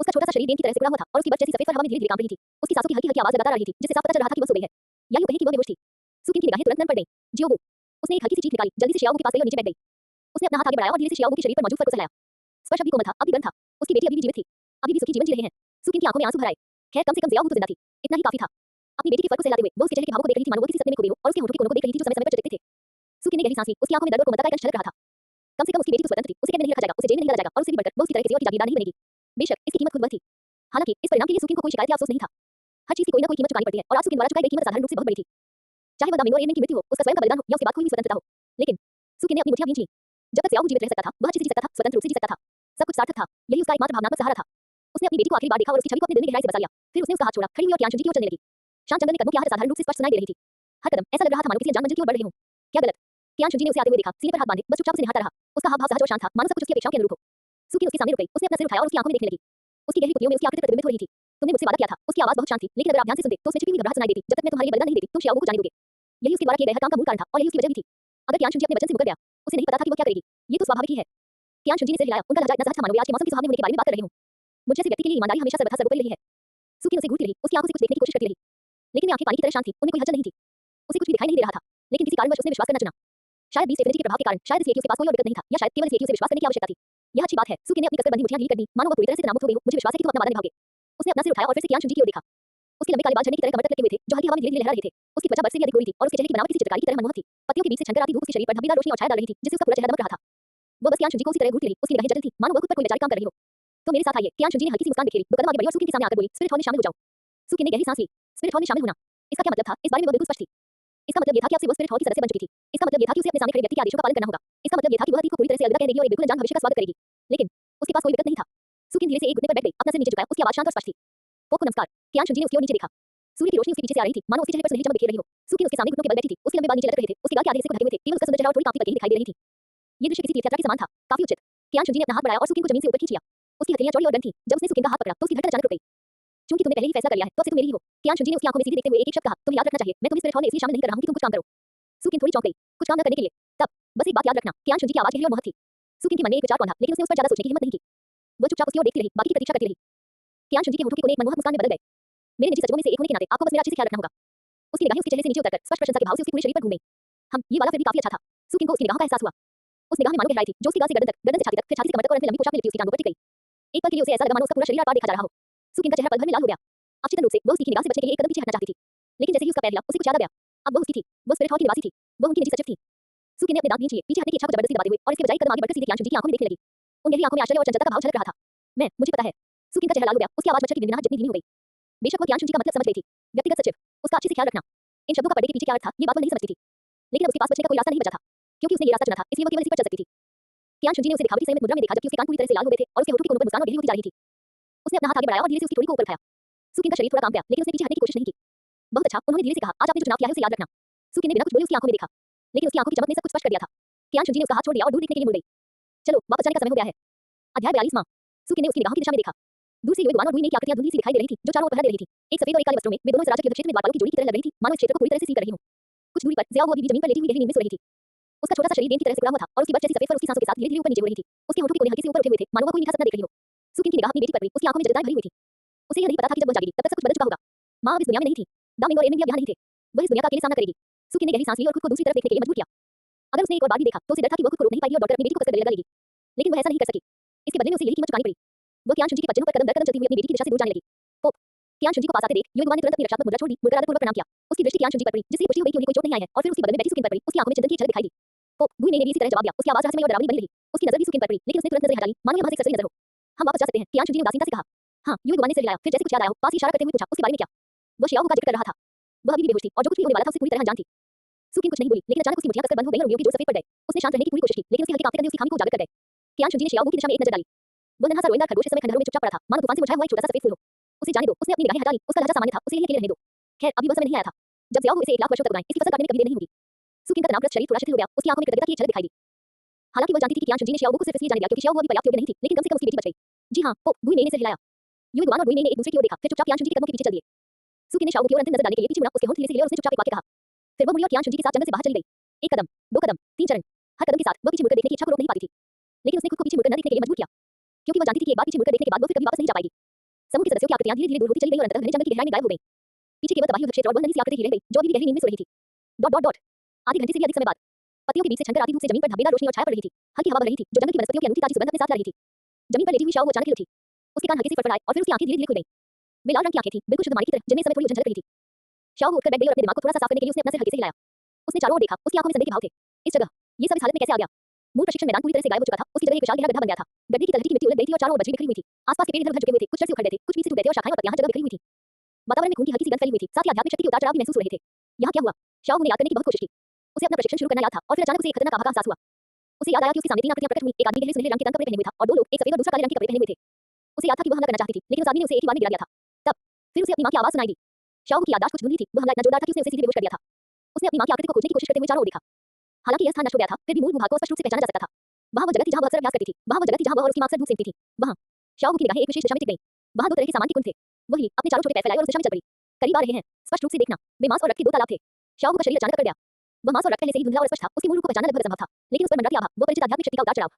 उसका छोटा सा शरीर गेंद की तरह से उड़ा हुआ था और उसकी बस जैसी सफेद फर हवा में धीरे-धीरे कांप रही थी। उसकी सांसों की हल्की-हल्की आवाज लगातार आ रही थी, जिससे साफ पता चल रहा था कि वह सो गई है। या यूं कहें कि वह बेहोश थी। सुकिन की निगाहें तुरंत नम पड़ गईं। जियोगु। उसने एक हल्की सी चीख निकाली, जल्दी से शियाओगु के पास गई और नीचे बैठ गई। उसने अपना हाथ आगे बढ़ाया और धीरे से शियाओगु के शरीर पर मौजूद फर को सहलाया। स्पर्श अभी भी कोमल था, अभी गर्म था। उसकी बेटी अभी भी जीवित थी, अभी भी सुखी जीवन जी रहे हैं। सुकिन की आंखों में आंसू भर आए। खैर, कम से कम ज़ियाओगु तो जिंदा थी, इतना ही काफी था। अपनी बेटी के फर को सहलाते हुए वो उसके चेहरे के भावों को देख रही थी, मानो वो किसी सपने में खो गई हो, और उसके होठों के कोनों को देख रही थी जो समय-समय पर चटकते थे। सुकिन ने गहरी सांस ली, उसकी आंखों में दर्द और कोमलता का एक अंश झलक रहा था। कम से कम उसकी बेटी तो स्वतंत्र थी, उसे कैद में नहीं रखा जाएगा, उसे जेल में नहीं डाला जाएगा और उससे भी बढ़कर वो उसकी तरह किसी और की जागीरदार नहीं बनेगी। बेशक इसकी कीमत खुद वह थी। हालांकि इस परिणाम के लिए सुकिन को कोई शिकायत या अफसोस नहीं था। हर चीज की कोई ना कोई कीमत चुकानी पड़ती है और आज सुकिन द्वारा चुकाई गई कीमत साधारण रूप से बहुत बड़ी थी। चाहे वह दामिनी और एमिन की मृत्यु हो, उसका स्वयं का बलिदान हो या उसके बाद कोई भी स्वतंत्रता हो। लेकिन सुकिन ने अपनी मुट्ठियां भींच लीं। जब तक ज़ियाओगु जीवित रह सकता था, वह अच्छे से जी सकता था, स्वतंत्र रूप से जी सकता था। सब कुछ सार्थक था, यही उसका एकमात्र भावनात्मक सहारा था। उसने अपनी बेटी को आखिरी बार देखा और उसकी छवि को अपने दिल में गहराई से बसा लिया। फिर उसने उसका हाथ छोड़ा, खड़ी हुई और ज्ञानचंद जी की ओर चलने लगी। शांत जंगल में कदमों की आहट साधारण रूप से स्पष्ट सुनाई दे रही थी। हर कदम ऐसा लग रहा था मानो किसी अनजान मंजिल की ओर बढ़ रहे हों। क्या गलत? ज्ञानचंद जी ने उसे आते हुए देखा, सीने पर हाथ बांधे, बस चुपचाप उसे निहारता रहा। उसका हाव-भाव सहज और शांत था, मानो सब कुछ उसकी अपेक्षाओं के अनुरूप हो। सुकिन उसके सामने रुक गई, उसने अपना सिर उठाया और उसकी आंखों में देखने लगी। उसकी गहरी पुतलियों में उसकी आकृति प्रतिबिंबित हो रही थी। तुमने मुझसे वादा किया था, उसकी आवाज बहुत शांत थी, लेकिन अगर आप ध्यान से सुनते तो उसमें छिपी हुई घबराहट सुनाई देती। जब तक मैं तुम्हारे लिए बलिदान नहीं देती, तुम शियाओगु को जाने दोगे। यही उसके द्वारा किए गए हर काम का मूल कारण था और यही उसकी वजह भी थी। अगर ज्ञानचंद जी अपने वचन से मुकर गया, उसे नहीं पता था कि वह क्या करेगी। ये तो स्वाभाविक ही है। ज्ञानचंद जी ने सिर हिलाया, उनका लहजा इतना सहज था मानो वे आज के मौसम के सुहावने होने के बारे में बात कर रहे हों। मुझ जैसे व्यक्ति के लिए ईमानदारी हमेशा सर्वथा सर्वोपरि रही है। सुकिन उसे घूरती रही, उसकी आंखों से कुछ देखने की कोशिश करती रही, लेकिन वे आंखें पानी की तरह शांत थीं, उनमें कोई हलचल नहीं थी। उसे कुछ भी दिखाई नहीं दे रहा था, लेकिन किसी कारणवश उसने विश्वास करना चुना। शायद बीस एनर्जी के प्रभाव के कारण, शायद इसलिए कि उसके पास कोई और विकल्प नहीं था, या शायद केवल इसलिए कि उसे विश्वास करने की आवश्यकता थी। यह अच्छी बात है। सुकिन ने अपनी कसकर बंधी मुट्ठियां ढीली कर दी, मानो वह पूरी तरह से तनावमुक्त हो गई हो। मुझे विश्वास है कि तुम अपना वादा निभाओगे। उसने अपना सिर उठाया और फिर से ज्ञानचंद जी की ओर देखा। उसके लंबे काले बाल झरने की तरह कमर तक लटके हुए थे, जो हल्की हवा में धीरे-धीरे लहरा रहे थे। उसकी त्वचा बर्फ से भी अधिक गोरी थी और उसके चेहरे की बनावट किसी चित्रकारी की तरह मनमोहक थी। पत्तियों के बीच से छनकर आती धूप उसके शरीर पर धब्बेदार रोशनी और छाया डाल रही थी, जिससे उसका पूरा चेहरा दमक रहा था। वो बस कियान शुनजी को उसी तरह घूरती रही, उसकी निगाहें जल थी, मानो वो खुद पर कोई वैचारिक काम कर रही हो। तो मेरे साथ आइए, कियान शुनजी ने हल्की सी मुस्कान बिखेरी, 2 कदम आगे बढ़ी और सुकिन के सामने आकर बोली, स्पिरिट हॉल में शामिल हो जाओ। सुकिन ने गहरी सांस ली। स्पिरिट हॉल में शामिल होना, इसका क्या मतलब था? इस बारे में वो बिल्कुल स्पष्ट थी। इसका मतलब ये था कि अब से वो स्पिरिट हॉल की सदस्य बन चुकी थी। इसका मतलब ये था कि उसे अपने सामने खड़े व्यक्ति के आदेशों का पालन करना होगा। इसका मतलब ये था कि वह अतीत को पूरी तरह से अलविदा कह देगी और एक बिल्कुल अनजान भविष्य का स्वागत करेगी। लेकिन उसके पास कोई विकल्प नहीं था। सुकिन धीरे से एक घुटने पर बैठ गई, अपना सिर नीचे झुकाया, उसकी आवाज शांत और स्पष्ट थी। पोपो नमस्कार। कियान शुनजी ने उसकी ओर नीचे देखा। सूर्य की रोशनी उसके पीछे से आ रही थी, मानो उसके चेहरे पर सुनहरी चमक बिखेर रही हो। सुकिन उसके सामने घुटनों के बल बैठी थी, उसके लंबे बाल नीचे लटक रहे थे, उसके गाल के आधे हिस्से को ढके हुए थे, केवल उसका सुंदर चेहरा और थोड़ी कांपती पलकें ही दिखाई दे रही थी। ये दृश्य किसी तीर्थयात्रा के समान था, काफी उचित। कियान शुनजी ने अपना हाथ बढ़ाया और सुकिन को जमीन से ऊपर खींच लिया। उसकी हथेलियां चौड़ी और गर्म थीं। जब उसने सुकिन का हाथ पकड़ा, तो उसकी धड़कन अचानक रुक गई। चूंकि तुमने पहले ही फैसला कर लिया है, तो अब से तुम मेरी ही हो। कियान शुनजी ने उसकी आंखों में सीधे देखते हुए एक शब्द कहा, तुम्हें याद रखना चाहिए, मैं तुम्हें स्पिरिट हॉल में इसलिए शामिल नहीं कर रहा हूं कि तुम कुछ काम करो। सुकिन थोड़ी चौंक गई, कुछ काम न करने के लिए। तब बस एक बात याद रखना, कियान शुनजी की आवाज गहरी और मोहक थी। सुकिन के मन में एक विचार कौंधा, लेकिन उसने उस पर ज्यादा सोचने की हिम्मत नहीं की। वो चुपचाप उसकी ओर देखती रही, बाकी की प्रतीक्षा करती रही। कियान शुनजी के होठों के कोने एक मनमोहक मुस्कान में बदल गए। मेरे निजी सचिवों में से एक होने के नाते आपको बस मेरा अच्छे से ख्याल रखना होगा। उसकी निगाहें उसके चेहरे से नीचे उतरकर स्पष्ट प्रशंसा के भाव से उसके पूरे शरीर पर घूम गईं। ये वाला फिर भी काफी अच्छा था। सुकिन को उसकी निगाहों का एहसास हुआ। उस निगाह में मानो गहराई थी, जो उसकी गाल से गर्दन से छाती तक, फिर छाती से कमर तक और अंत में लंबी पोशाक में लिपटी उसकी टांगों पर टिक गई। एक पल के लिए उसे ऐसा लगा मानो उसका पूरा शरीर आर-पार देखा जा रहा हो। सुकिन का चेहरा पल भर में लाल हो गया। अचेतन रूप से वो उसकी निगाह से बचने के लिए एक कदम पीछे हटना चाहती थी, लेकिन जैसे ही उसका पैर हिला, उसे कुछ याद आ गया। अब वो उसकी थी, वो स्पिरिट हॉल की निवासी थी, वो उनकी निजी सचिव थी। सुकिन ने अपने दांत भींच लिए, पीछे हटने की इच्छा को जबरदस्ती दबाते हुए, और इसके बजाय कदम आगे बढ़कर सीधे कियान शुनजी की आंखों में देखने लगी। उन गहरी आंखों में आश्चर्य और चंचलता का भाव झलक रहा था। मुझे पता है। सुकिन का चेहरा लाल हो गया, उसकी आवाज मच्छर की गिनगिनाहट जितनी धीमी हो गई। बेशक वो कियान शुनजी का मतलब समझ गई थी। व्यक्तिगत सचिव, उसका अच्छे से ख्याल रखना। इन शब्दों का पर्दे के पीछे क्या अर्थ था, ये बात वो नहीं समझती थी। लेकिन अब उसके पास बचने का कोई रास्ता नहीं बचा था, क्योंकि उसने ये रास्ता चुना था, इसलिए वो केवल इसी पर चल सकती थी। कियान शुनजी ने उसे दिखावटी संयमित मुद्रा में देखा, जबकि उसके कान पूरी तरह से लाल हो गए थे और उसके होठों के कोनों पर मुस्कान और गहरी होती जा रही थी। उसने अपना हाथ आगे बढ़ाया और धीरे से उसकी ठोड़ी को ऊपर उठाया। सुकिन का शरीर थोड़ा कांप गया, लेकिन उसने पीछे हटने की कोशिश नहीं की। बहुत अच्छा, उन्होंने धीरे से कहा, आज आपने जो चुनाव किया है उसे याद रखना। सुकिन ने बिना कुछ बोले उसकी आंखों में देखा, लेकिन उसकी आंखों की चमक ने सब कुछ स्पष्ट कर दिया था। कियान शुनजी ने उसका हाथ छोड़ दिया और दूर देखने के लिए मुड़ गई। चलो, वापस जाने का समय हो गया है। अध्याय 42वां। सुकिन ने उसकी निगाहों की दिशा में देखा। दूर से युद्ध और रुई की आकृतियां धुंधली सी दिखाई दे रही थी, जो चारों ओर पहरा दे रही थी। एक सफेद और एक काले वस्त्रों में वे दोनों इस अराजक युद्ध क्षेत्र में द्वारपालों की जोड़ी की तरह लग रही थी, मानो इस क्षेत्र को पूरी तरह से सील कर रही हो। कुछ दूरी पर ज़ियाओ वो अभी भी जमीन पर लेटी हुई गहरी नींद में सो रही थी। उसका छोटा सा शरीर गेंद की तरह सिकुड़ा हुआ था और उसकी बर्च जैसी सफेद फर उसकी सांसों के साथ धीरे-धीरे ऊपर नीचे हो रही थी। उसके होठों के कोने हल्के से ऊपर उठे हुए थे, मानो वो कोई मीठा सपना देख रही हो। सुकिन की निगाह अपनी बेटी पर पड़ी, उसकी आंखों में जज्बाएं भरी हुई थी। उसे यह नहीं पता था कि जब वो जागेगी, तब तक सब कुछ बदल चुका होगा। माँ अब इस दुनिया में नहीं थी। दामिंग और एमिंग भी अब यहाँ नहीं थे। वह इस दुनिया का अकेले सामना करेगी। सुकिन ने गहरी सांस ली और खुद को दूसरी तरफ देखने के लिए मजबूर किया। अगर उसने एक और बार भी देखा, तो उसे डर था कि वो खुद को रोक नहीं पाएगी और दौड़कर अपनी बेटी को कसकर गले लगा लेगी। लेकिन वह ऐसा नहीं कर सकी। इसके बदले में उसे यही कीमत चुकानी पड़ी। वो कियान शुनजी के पज्जनों पर कदम दर कदम चलती हुई अपनी बेटी की दिशा से दूर जाने लगी। पोप कियान शुनजी को पास आते देख युवक ने तुरंत अपनी रक्षात्मक मुद्रा छोड़ दी, मुड़कर आदरपूर्वक प्रणाम किया। उसकी दृष्टि कियान शुनजी पर पड़ी, जिससे पुष्टि हो गई कि उन्हें कोई चोट नहीं आई है, और फिर उसकी बगल में बैठी सुकिन पर पड़ी। उसकी आंखों में चंदन की झलक दिखाई दी। पोप भूमि ने भी इसी तरह जवाब दिया। उसकी आवाज रहस्यमयी और डरावनी बनी रही। उसकी नजर भी सुकिन पर पड़ी, लेकिन उसने तुरंत नजरें हटा ली, मानो ये वहां से कसरी नजर हो। हम वापस जा सकते हैं, कियान शुनजी ने उदासीनता से कहा। हाँ, युवक ने सिर हिलाया, फिर जैसे कुछ याद आया हो, पास ही इशारा करते हुए पूछा, उसके बारे में क्या? वो शियाओ का जिक्र कर रहा था। वह अभी भी बेहोश थी और जो कुछ भी होने वाला था उसे पूरी तरह अनजान थी। सुकिन कुछ नहीं बोली, लेकिन अचानक उसकी मुट्ठियां कसकर बंद हो गईं और उंगलियों की जोर सफेद पड़ गए। उसने शांत रहने की पूरी कोशिश की, लेकिन उसके हल्के कांपते कंधे उसकी खामी को उजागर कर गए। कियान शुनजी ने शियाओ की दिशा में एक नजर डाली। वो नन्हा सा रोएंदार खरगोश इस समय खंडहरों में चुपचाप पड़ा था, मानो तूफान से मुरझाया हुआ एक छोटा सा सफेद फूल हो। उसे जाने दो, उसने अपनी निगाहें हटा ली, उसका लहजा सामान्य था, उसे यहीं अकेले रहने दो। खैर, अभी वह समय नहीं आया था जब ज़ियाओ इसे 1 लाख वर्षों तक उगाएं, इसकी फसल काटने में कभी देर नहीं होगी। सुकिन का तनावग्रस्त शरीर थोड़ा शिथिल हो गया, उसकी आंखों में कृतज्ञता की एक झलक दिखाई दी। हालांकि वो जानती थी कि कियान शुनजी ने शियाओ को सिर्फ इसलिए जाने दिया क्योंकि शियाओ अभी पर्याप्त योग्य नहीं थी, लेकिन कम से कम उसकी बेटी बच गई। जी हाँ, पोप भूमि ने सिर हिलाया। युवक और भूमि ने एक दूसरे की ओर देखा, फिर चुपचाप कियान शुनजी के कदमों के पीछे चल दिए। सुकिन ने शियाओ की ओर अंतिम नजर डालने के लिए पीछे मुड़ा, उसके होंठ धीरे से हिले और उसने चुपचाप एक वाक्य कहा। फिर वो मुड़ी और कियान शुनजी के साथ जंगल से बाहर चली गई। 1 कदम, 2 कदम, 3 चरण। हर कदम के साथ वो पीछे मुड़कर देखने की इच्छा को रोक नहीं पाती थी, लेकिन उसने खुद को पीछे मुड़कर न देखने के लिए मजबूर किया, क्योंकि वो जानती थी कि एक बार पीछे मुड़कर देखने के बाद वो फिर कभी वापस नहीं जा पाएगी। समूह के सदस्यों की आकृतियां धीरे-धीरे दूर होती चली गईं और अंततः घने जंगल की गहराई में गायब हो गईं। पीछे केवल तबाही युद्ध क्षेत्र और वह नन्ही सी आकृति ही रह गई, जो अभी भी गहरी नींद में सो रही थी। आधे घंटे से भी अधिक समय बाद पत्तियों के बीच से छनकर आती धूप से जमीन पर धब्बेदार रोशनी और छाया पड़ रही थी। हल्की हवा बह रही थी, जो जंगल की वनस्पतियों की अनूठी ताजी सुगंध अपने साथ ला रही थी। जमीन पर लेटी हुई शाओ वो अचानक हिल उठी। उसके कान हल्के से फड़फड़ाए और फिर उसकी आंखें धीरे-धीरे खुल गईं। वे लाल रंग की आंखें थीं, बिल्कुल शुद्ध माटी की तरह, जिनमें इस समय थोड़ी उलझन झलक रही थी। शाओ उठकर बैठ गई और अपने दिमाग को थोड़ा सा साफ करने के लिए उसने अपना सिर हल्के से हिलाया। उसने चारों ओर देखा, उसकी आंखों में संदेह के भाव थे। इस जगह, ये सब इस हालत में कैसे आ गया? मूल प्रशिक्षण मैदान पूरी तरह से गायब हो चुका था, उसकी जगह एक विशाल गहरा गड्ढा बन गया था। गड्ढे की तलहटी की मिट्टी उलट गई थी और चारों ओर बजरी बिखरी हुई थी। आसपास के पेड़ इधर-उधर झुके हुए थे, कुछ जड़ से उखड़ रहे थे, कुछ बीच से टूट गए थे और शाखाएं और पत्तियां हर जगह बिखरी हुई थी। वातावरण में खून की हल्की सी गंध फैली हुई थी, साथ ही आध्यात्मिक शक्ति के उतार-चढ़ाव भी महसूस हो रहे थे। यहाँ क्या हुआ? शाओ ने याद करने की बहुत कोशिश की। उसे अपना प्रशिक्षण शुरू करना याद था और फिर अचानक उसे एक खतरनाक आभा का एहसास हुआ। उसे याद आया कि उसके सामने 3 आकृतियां प्रकट हुई, एक आदमी गहरे सुनहरे रंग के तंग कपड़े पहने हुए था और 2 लोग, एक सफेद और दूसरा काले रंग के कपड़े पहने हुए थे। उसे याद था कि वह हमला करना चाहती थी, लेकिन उस आदमी ने उसे एक ही बार में गिरा दिया था। तब फिर उसे अपनी मां की आवाज सुनाई दी। शाओ की याददाश्त कुछ धुंधली थी, वह हमला इतना जोरदार था कि उसने उसे सीधे बेहोश कर दिया था। उसने अपनी मां की आकृति को खोजने की कोशिश करते हुए चारों ओर देखा। हालांकि यह स्थान नष्ट हो गया था, फिर भी मूल भूभाग को स्पष्ट रूप से पहचाना जा सकता था। वहां वो जगह थी जहां वह अक्सर अभ्यास करती थी, वहां वो जगह थी जहां वह और उसकी मां अक्सर धूप सेंकती थी। वहां शाओ की निगाहें एक विशेष दिशा में टिक गईं। वहां 2 तरह के सामान के कुंड थे। वही अपने चारों छोटे पैर फैलाए और उस दिशा में चल पड़ी। करीब आ रहे हैं, स्पष्ट रूप से देखना। वे मांस और रक्त के 2 तालाब थे। शाओ का शरीर अचानक अकड़ गया। वह मांस और रक्त पहले से ही धुंधला और स्पष्ट था, उसकी मूल रूप को पहचानना लगभग असंभव था, लेकिन उस पर मंडराती आभा, वो परिचित आध्यात्मिक शक्ति का उतार-चढ़ाव।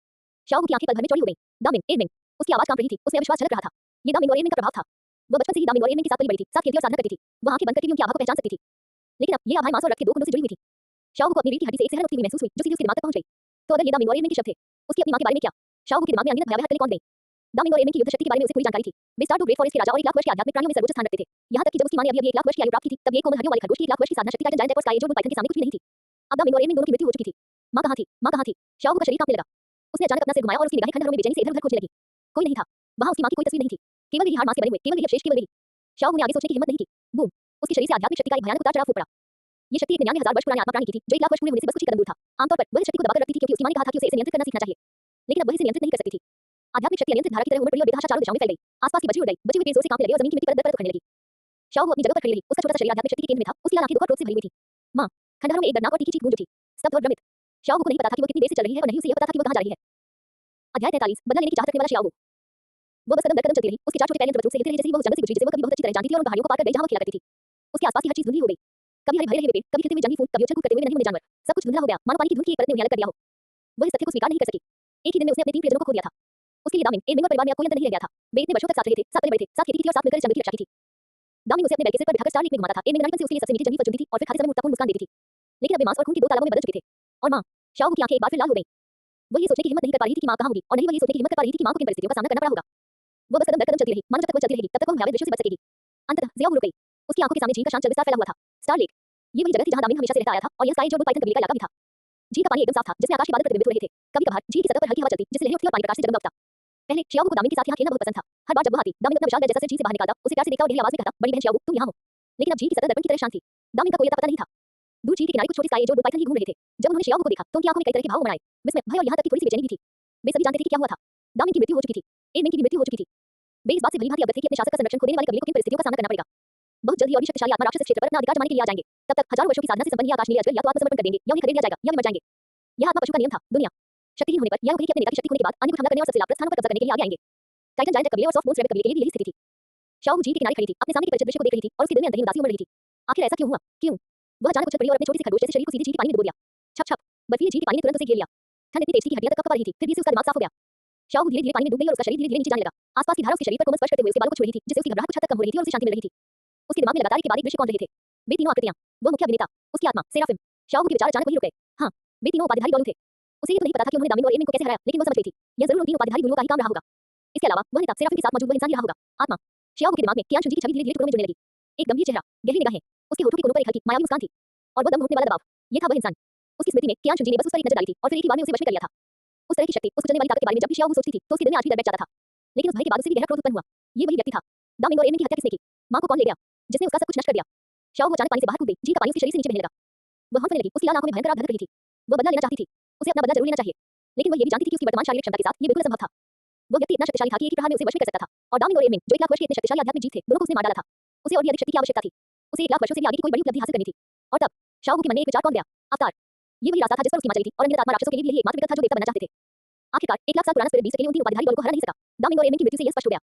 शाओ की आंखें पल भर में चौड़ी हो गईं। दामिंग, एडमिंग, उसकी आवाज कांप रही थी, उसमें अविश्वास झलक रहा था। ये दामिंग और एडमिंग का प्रभाव था। वह बचपन से ही दामिंग और एडमिंग के साथ पली बड़ी थी, साथ खेलती और साधना करती थी। वह आंखें बंद करके भी उनकी आभा को पहचान सकती थी। लेकिन अब ये आभाएं मांस और रक्त के 2 कुंडों से जुड़ी हुई थी। शाओ को अपनी रीढ़ की हड्डी से एक सहर उठती हुई महसूस हुई, जो सीधे उसके दिमाग तक पहुंच गई। तो अगर ये दामिंग और एडमिंग के शब्द थे, उसकी अपनी मां के बारे में क्या? शाओ के दिमाग में अनगिनत भयावह हथकड़ी कौंध गईं। दामिंग और एडमिंग की युद्ध शक्ति के बारे में उसे पूरी जानकारी थी। वे स्टारडू ग्रेट फॉरेस्ट के राजा और 1 लाख वर्ष के आध्यात्मिक प्राणियों में सर्वोच्च स्थान रखते थे। यहाँ तक कि जब उसकी मां ने अभी 1 लाख वर्ष की आयु प्राप्त की थी, तब ये कोमल हड्डियों वाले खरगोश की 1 लाख वर्ष की साधना शक्ति टाइटन जायंट एपोड्स का एज और बाइथन के सामने कुछ भी नहीं थी। अब दामिनी और एमिन दोनों की मृत्यु हो चुकी थी। माँ कहाँ थी? माँ कहाँ थी? शाओहू का शरीर कांपने लगा। उसने अचानक अपना सिर घुमाया और उसकी निगाहें खंडहरों में बेचैनी से इधर-उधर खोजने लगी। कोई नहीं था। वहाँ उसकी माँ की कोई तस्वीर नहीं थी। केवल यही हाड़ मांस के बने हुए, केवल यही अवशेष, केवल यही। शाओहू ने आगे सोचने की हिम्मत नहीं की। बूम! उसके शरीर से आध्यात्मिक शक्ति का एक भयानक उतार-चढ़ाव फूट पड़ा। ये शक्ति एक 99,000 वर्ष पुरानी आत्मा प्राणी की थी, जो 1 लाख वर्ष पूरे होने से बस कुछ ही कदम दूर था। आमतौर पर वह इस शक्ति को दबाकर रखती थी क्योंकि उसकी माँ ने कहा था कि उसे इसे नियंत्रित करना सीखना चाहिए। लेकिन अब वह इसे नियंत्रित नहीं कर सकती थी। आध्यात्मिक शक्ति अनियंत्रित धारा की तरह उमड़ पड़ी और बेतहाशा चारों दिशाओं में फैल गई। आसपास की बची उड़ गई, बचे हुए पेड़ जोर से कांपने लगे और जमीन की मिट्टी परत दर परत उखड़ने लगी। शाओहू अपनी जगह पर खड़ी रही, उसका छोटा सा शरीर आध्यात्मिक शक्ति के केंद्र में था, उसकी लाल आंखें दुख और क्रोध से भरी हुई थी। माँ! खंडहरों में एक दर्दनाक और तीखी चीख गूंज उठी। स्तब्ध और भ्रमित। शाओहू को नहीं पता था कि वह कितनी देर से चल रही है और नहीं उसे यह पता था कि वह कहाँ जा रही है। अध्याय 43 बदला लेने की चाहत रखने वाला शाओहू। वो बस कदम दर कदम चलती रही, उसके चार छोटे पैर यंत्रवत रूप से हिलते रहे जैसे ही वह उस जंगल से गुजरी जिसे वह कभी बहुत अच्छी तरह जानती थी और उन पहाड़ियों को पार कर गई जहाँ वह खेला करती थी। उसके आसपास की हर चीज धुंधली हो गई। कभी हरे भरे रहे हुए पेड़, कभी खिलते हुए जंगली फूल, कभी उछल कूद करते हुए नहीं होने जानवर, सब कुछ धुंधला हो गया, मानो पानी की धुंध की एक परत ने उन्हें अलग कर दिया हो। वह इस तथ्य को स्वीकार नहीं कर सकी। एक ही दिन में उसने अपने 3 प्रियजनों को खो दिया था। उसके लिए दामिन, एमिन और परिवार में अब कोई अंतर नहीं रह गया था। वे इतने वर्षों तक साथ रहे थे, साथ पले बड़े थे, साथ खेती की थी और साथ मिलकर इस जंगल की रक्षा की थी। दामिन उसे अपने बैल के सिर पर बिठाकर स्टार लेक में घुमाता था, एमिन नारीपन से उसके लिए सबसे मीठी जंगली फल चुनती थी और फिर खाते समय मुस्कुराहट मुस्कान देती थी। लेकिन अब वे मांस और खून की 2 तालाबों में बदल चुके थे। और माँ, शाओहू की आंखें एक बार फिर लाल हो गईं। वह ये सोचने की हिम्मत नहीं कर पा रही थी कि माँ कहाँ होगी और नहीं वह ये सोचने की हिम्मत कर पा रही थी कि माँ को किन परिस्थितियों का सामना करना पड़ा होगा। वो बस कदम दर कदम चलती रही, मानो जब तक वह चलती रहेगी, तब तक वह भयावह दृश्यों से बच सकेगी। अंततः ज़ियाओ रुक गई। उसकी आंखों के सामने झील का शांत जल विस्तार फैला हुआ था। Star lake. ये वही जगह थी जहाँ दामिन हमेशा से रहता आया था और यह स्काई जो पाइथन कबीले का इलाका भी था। झील का पानी एकदम साफ था, जिसमें आकाश के बादल प्रतिबिंबित हो रहे थे। कभी-कभार झील की सतह पर हल्की हवा चलती, जिससे लहरें उठती और पानी प्रकाश से जगमगा उठता। पहले शाओहू को दामिन के साथ यहाँ खेलना बहुत पसंद था। हर बार जब वह आती, दामिन अपना विशाल बैल जैसा सिर झील से बाहर निकालता, उसे प्यार से देखता और गहरी आवाज में कहता, बड़ी बहन शाओहू, तुम यहाँ हो। लेकिन अब झील की सतह दर्पण की तरह शांत थी। दामिन का कोई अता पता नहीं था। दूर झील के किनारे कुछ छोटे स्काई जो पाइथन ही घूम रहे थे। जब उन्होंने शाओहू को देखा, तो उनकी आंखों में कई तरह के भाव उमड़ आए, विस्मय, भय और यहाँ तक कि थोड़ी सी बेचैनी भी थी। वे सभी जानते थे कि क्या हुआ था। दामिन की मृत्यु हो चुकी थी। एमिन की भी मृत्यु हो चुकी थी। वे इस बात से भली-भांति अवगत थे कि अपने शासक का संरक्षण खोने वाले कबीले को किन परिस्थितियों का सामना करना पड़ेगा। बहुत जल्द ही और भी शक्तिशाली आत्मा राक्षस इस क्षेत्र पर अपना अधिकार जमाने के लिए आ जाएंगे। तब तक हजारों वर्षों की साधना से संपन्न ये आकाश नीले अजगर या तो आत्मसमर्पण कर देंगे या उन्हें खदेड़ दिया जाएगा या वे मर जाएंगे। यह आत्मा पशु का नियम था। दुनिया शक्तिहीन होने पर या उन्हें अपने नेता की शक्ति खोने के बाद अन्य कुछ हमला करने और सबसे लाभप्रद स्थानों पर कब्जा करने के लिए आगे आएंगे। टाइटन जायंट कबीले और सॉफ्ट बोन्स रैबिट कबीले के लिए यही स्थिति थी। शाओहू झील के किनारे खड़ी थी, अपने सामने के परिचित दृश्य को देख रही थी और उसके दिल में अंतहीन उदासी उमड़ रही थी। आखिर ऐसा क्यों हुआ? क्यों? वह अचानक उछल पड़ी और अपने छोटे से खरगोश जैसे शरीर को सीधे झील के पानी में डुबो दिया। छप छप। बर्फीले झील के पानी ने तुरंत उसे घेर लिया। ठंड इतनी तेज थी कि हड्डियां तक कँप रही थी, फिर भी से उसका दिमाग साफ हो गया। शाओहू धीरे-धीरे पानी में डूब गई और उसका शरीर धीरे-धीरे नीचे जाने लगा। आसपास की धारा उसके शरीर पर कोमल स्पर्श करते हुए उसके बालों को छू रही थी, जिससे उसकी घबराहट कुछ हद तक कम हो रही थी और उसे शांति मिल रही थी। उसके दिमाग में लगातार एक के बाद एक दृश्य कौंध रहे थे। वे तीनों आकृतियां, वो मुख्य अभिनेता, उसकी आत्मा, सेराफिम। शाओहू के विचार अचानक वहीं रुक गए। हाँ, वे तीनों उपाधिधारी दोनों थे। उसे ये तो नहीं पता था कि उन्होंने दामिन और एमिन को कैसे हराया, लेकिन वह समझ गई थी, यह जरूर उन तीन उपाधिधारी गुरुओं का ही काम रहा होगा। इसके अलावा वह नेता सेराफिम के साथ मौजूद वह इंसान ही रहा होगा। आत्मा। शाओहू के दिमाग में कियान शुनजी की छवि धीरे-धीरे टुकड़ों में जुड़ने लगी। एक गंभीर चेहरा, गहरी निगाहें, उसके होठों के कोनों पर एक हल्की मायावी मुस्कान थी और वो दम घुटने वाला दबाव। ये था वह इंसान। उसकी स्मृति में कियान शुनजी ने बस उस पर एक नजर डाली थी और फिर एक ही बार में उसे वश में कर लिया था। उस तरह की शक्ति, उस कुचलने वाली ताकत के बारे में जब भी शाओहू सोचती थी, तो उसके दिल में आज भी डर बैठ जाता था। लेकिन उस भय के बाद उसे भी गहरा क्रोध उत्पन्न हुआ। ये वही व्यक्ति था। दामिन और एमिन की हत्या किसने की? माँ को कौन ले गया? जिसने उसका सब कुछ नष्ट कर दिया? शाओहू अचानक पानी से बाहर कूद गई, झील का पानी उसके शरीर से नीचे बहने लगा। वह हौंकने लगी, उसकी लाल आंखों में भयंकर आग धधक रही थी। वह बदला लेना चाहती थी। उसे अपना बदला जरूर लेना चाहिए। लेकिन वह ये भी जानती थी कि उसकी वर्तमान शारीरिक क्षमता के साथ ये बिल्कुल असंभव था। वो व्यक्ति इतना शक्तिशाली था कि एक ही प्रहार में उसे वश में कर सकता था। और दामिन और एमिन, जो 1 लाख वर्ष के इतने शक्तिशाली आध्यात्मिक जीव थे, दोनों को उसने मार डाला था। उसे और भी अधिक शक्ति की आवश्यकता थी। उसे 1 लाख वर्षों से भी आगे की कोई बड़ी उपलब्धि हासिल करनी थी। और तब शाओहू के मन में एक विचार कौन गया? अवतार। ये वही रास्ता था जिस पर उसकी माँ चली थी और अनगिनत आत्मा राक्षसों के लिए भी यही एकमात्र विकल्प था जो देवता बनना चाहते थे। आखिरकार 1 लाख साल पुराना स्पिरिट बीस्ट के लिए उन तीन उपाधिधारी दलों को हरा नहीं सका। दामिन और एमिन की मृत्यु से यह स्पष्ट हो गया।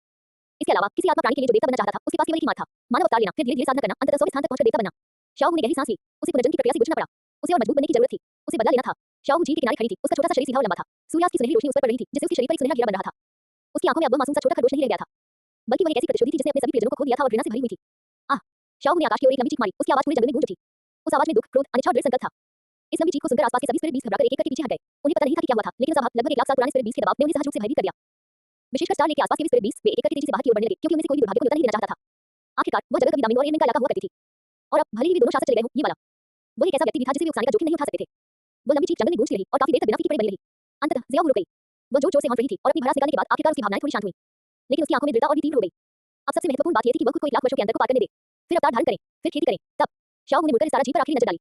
इसके अलावा किसी आत्मा प्राणी के लिए जो देवता बनना चाहता था, उसके पास केवल एक ही मार्ग था, मानव अवतार लेना, फिर धीरे-धीरे साधना करना, अंततः 100वें स्थान तक पहुंचकर देवता बनना। शाओहू ने गहरी सांस ली। उसे पुनर्जन्म की प्रक्रिया से गुजरना पड़ा। उसे और मजबूत बनने की जरूरत थी। उसे बदला लेना था। शाओहू झील के किनारे खड़ी थी, उसका छोटा सा शरीर सीधा और लंबा था। सूर्यास्त की सुनहरी रोशनी उस पर पड़ रही थी, जिससे उसके शरीर पर एक सुनहरा घेरा बन रहा था। उसकी आंखों में अब वह मासूम सा छोटा खरगोश नहीं रह गया था, बल्कि वह एक ऐसी प्रतिशोधी थी जिसने अपने सभी प्रियजनों को खो दिया था और घृणा से भरी हुई थी। आह! शाओहू ने आकाश की ओर एक लंबी चीख मारी, उसकी आवाज पूरे जंगल में गूंज उठी। उस आवाज में दुख, क्रोध, अनिच्छा और दृढ़ संकल्प था। इस लंबी चीख को सुनकर आसपास के सभी स्पिरिट बीस्ट घबराकर एक-एक करके पीछे हट गए। उन्हें पता नहीं था कि क्या हुआ था, लेकिन उस आवाज लगभग 1 लाख साल पुराने स्पिरिट बीस्ट के दबाव ने उन्हें सहज रूप से भयभीत कर दिया। विशेषकर स्टार लेक के आसपास के स्पिरिट बीस्ट वे एक-एक करके तेजी से बाहर की ओर बढ़ने लगे, क्योंकि उनमें से कोई भी दुर्भाग्य को न्योता नहीं देना चाहता था। आखिरकार वह जगह कभी दामिन और एमिन का इलाका हुआ करती थी। और अब भले ही वे दोनों शासक चले गए हों, ये वाला वह एक ऐसा व्यक्ति भी था जिसे वे उकसाने का जोखिम नहीं उठा सकते थे। वो लंबी चीख जंगल में गूंजती रही और काफी देर तक बिना फीके पड़े बनी रही। अंततः ज़ियाओ रुक गई। वह जोर-जोर से हौंक रही थी और अपनी भड़ास निकालने के बाद आखिरकार उसकी भावनाएं थोड़ी शांत हुई। लेकिन उसकी आंखों में दृढ़ता और भी तीव्र हो गई। अब सबसे महत्वपूर्ण बात यह थी कि वह खुद को 1 लाख वर्षों के अंतर को पार करने दे। फिर अवतार धारण करें, फिर खेती करें। तब शाओहू ने मुड़कर इस सारा झील पर आखिरी नजर डाली।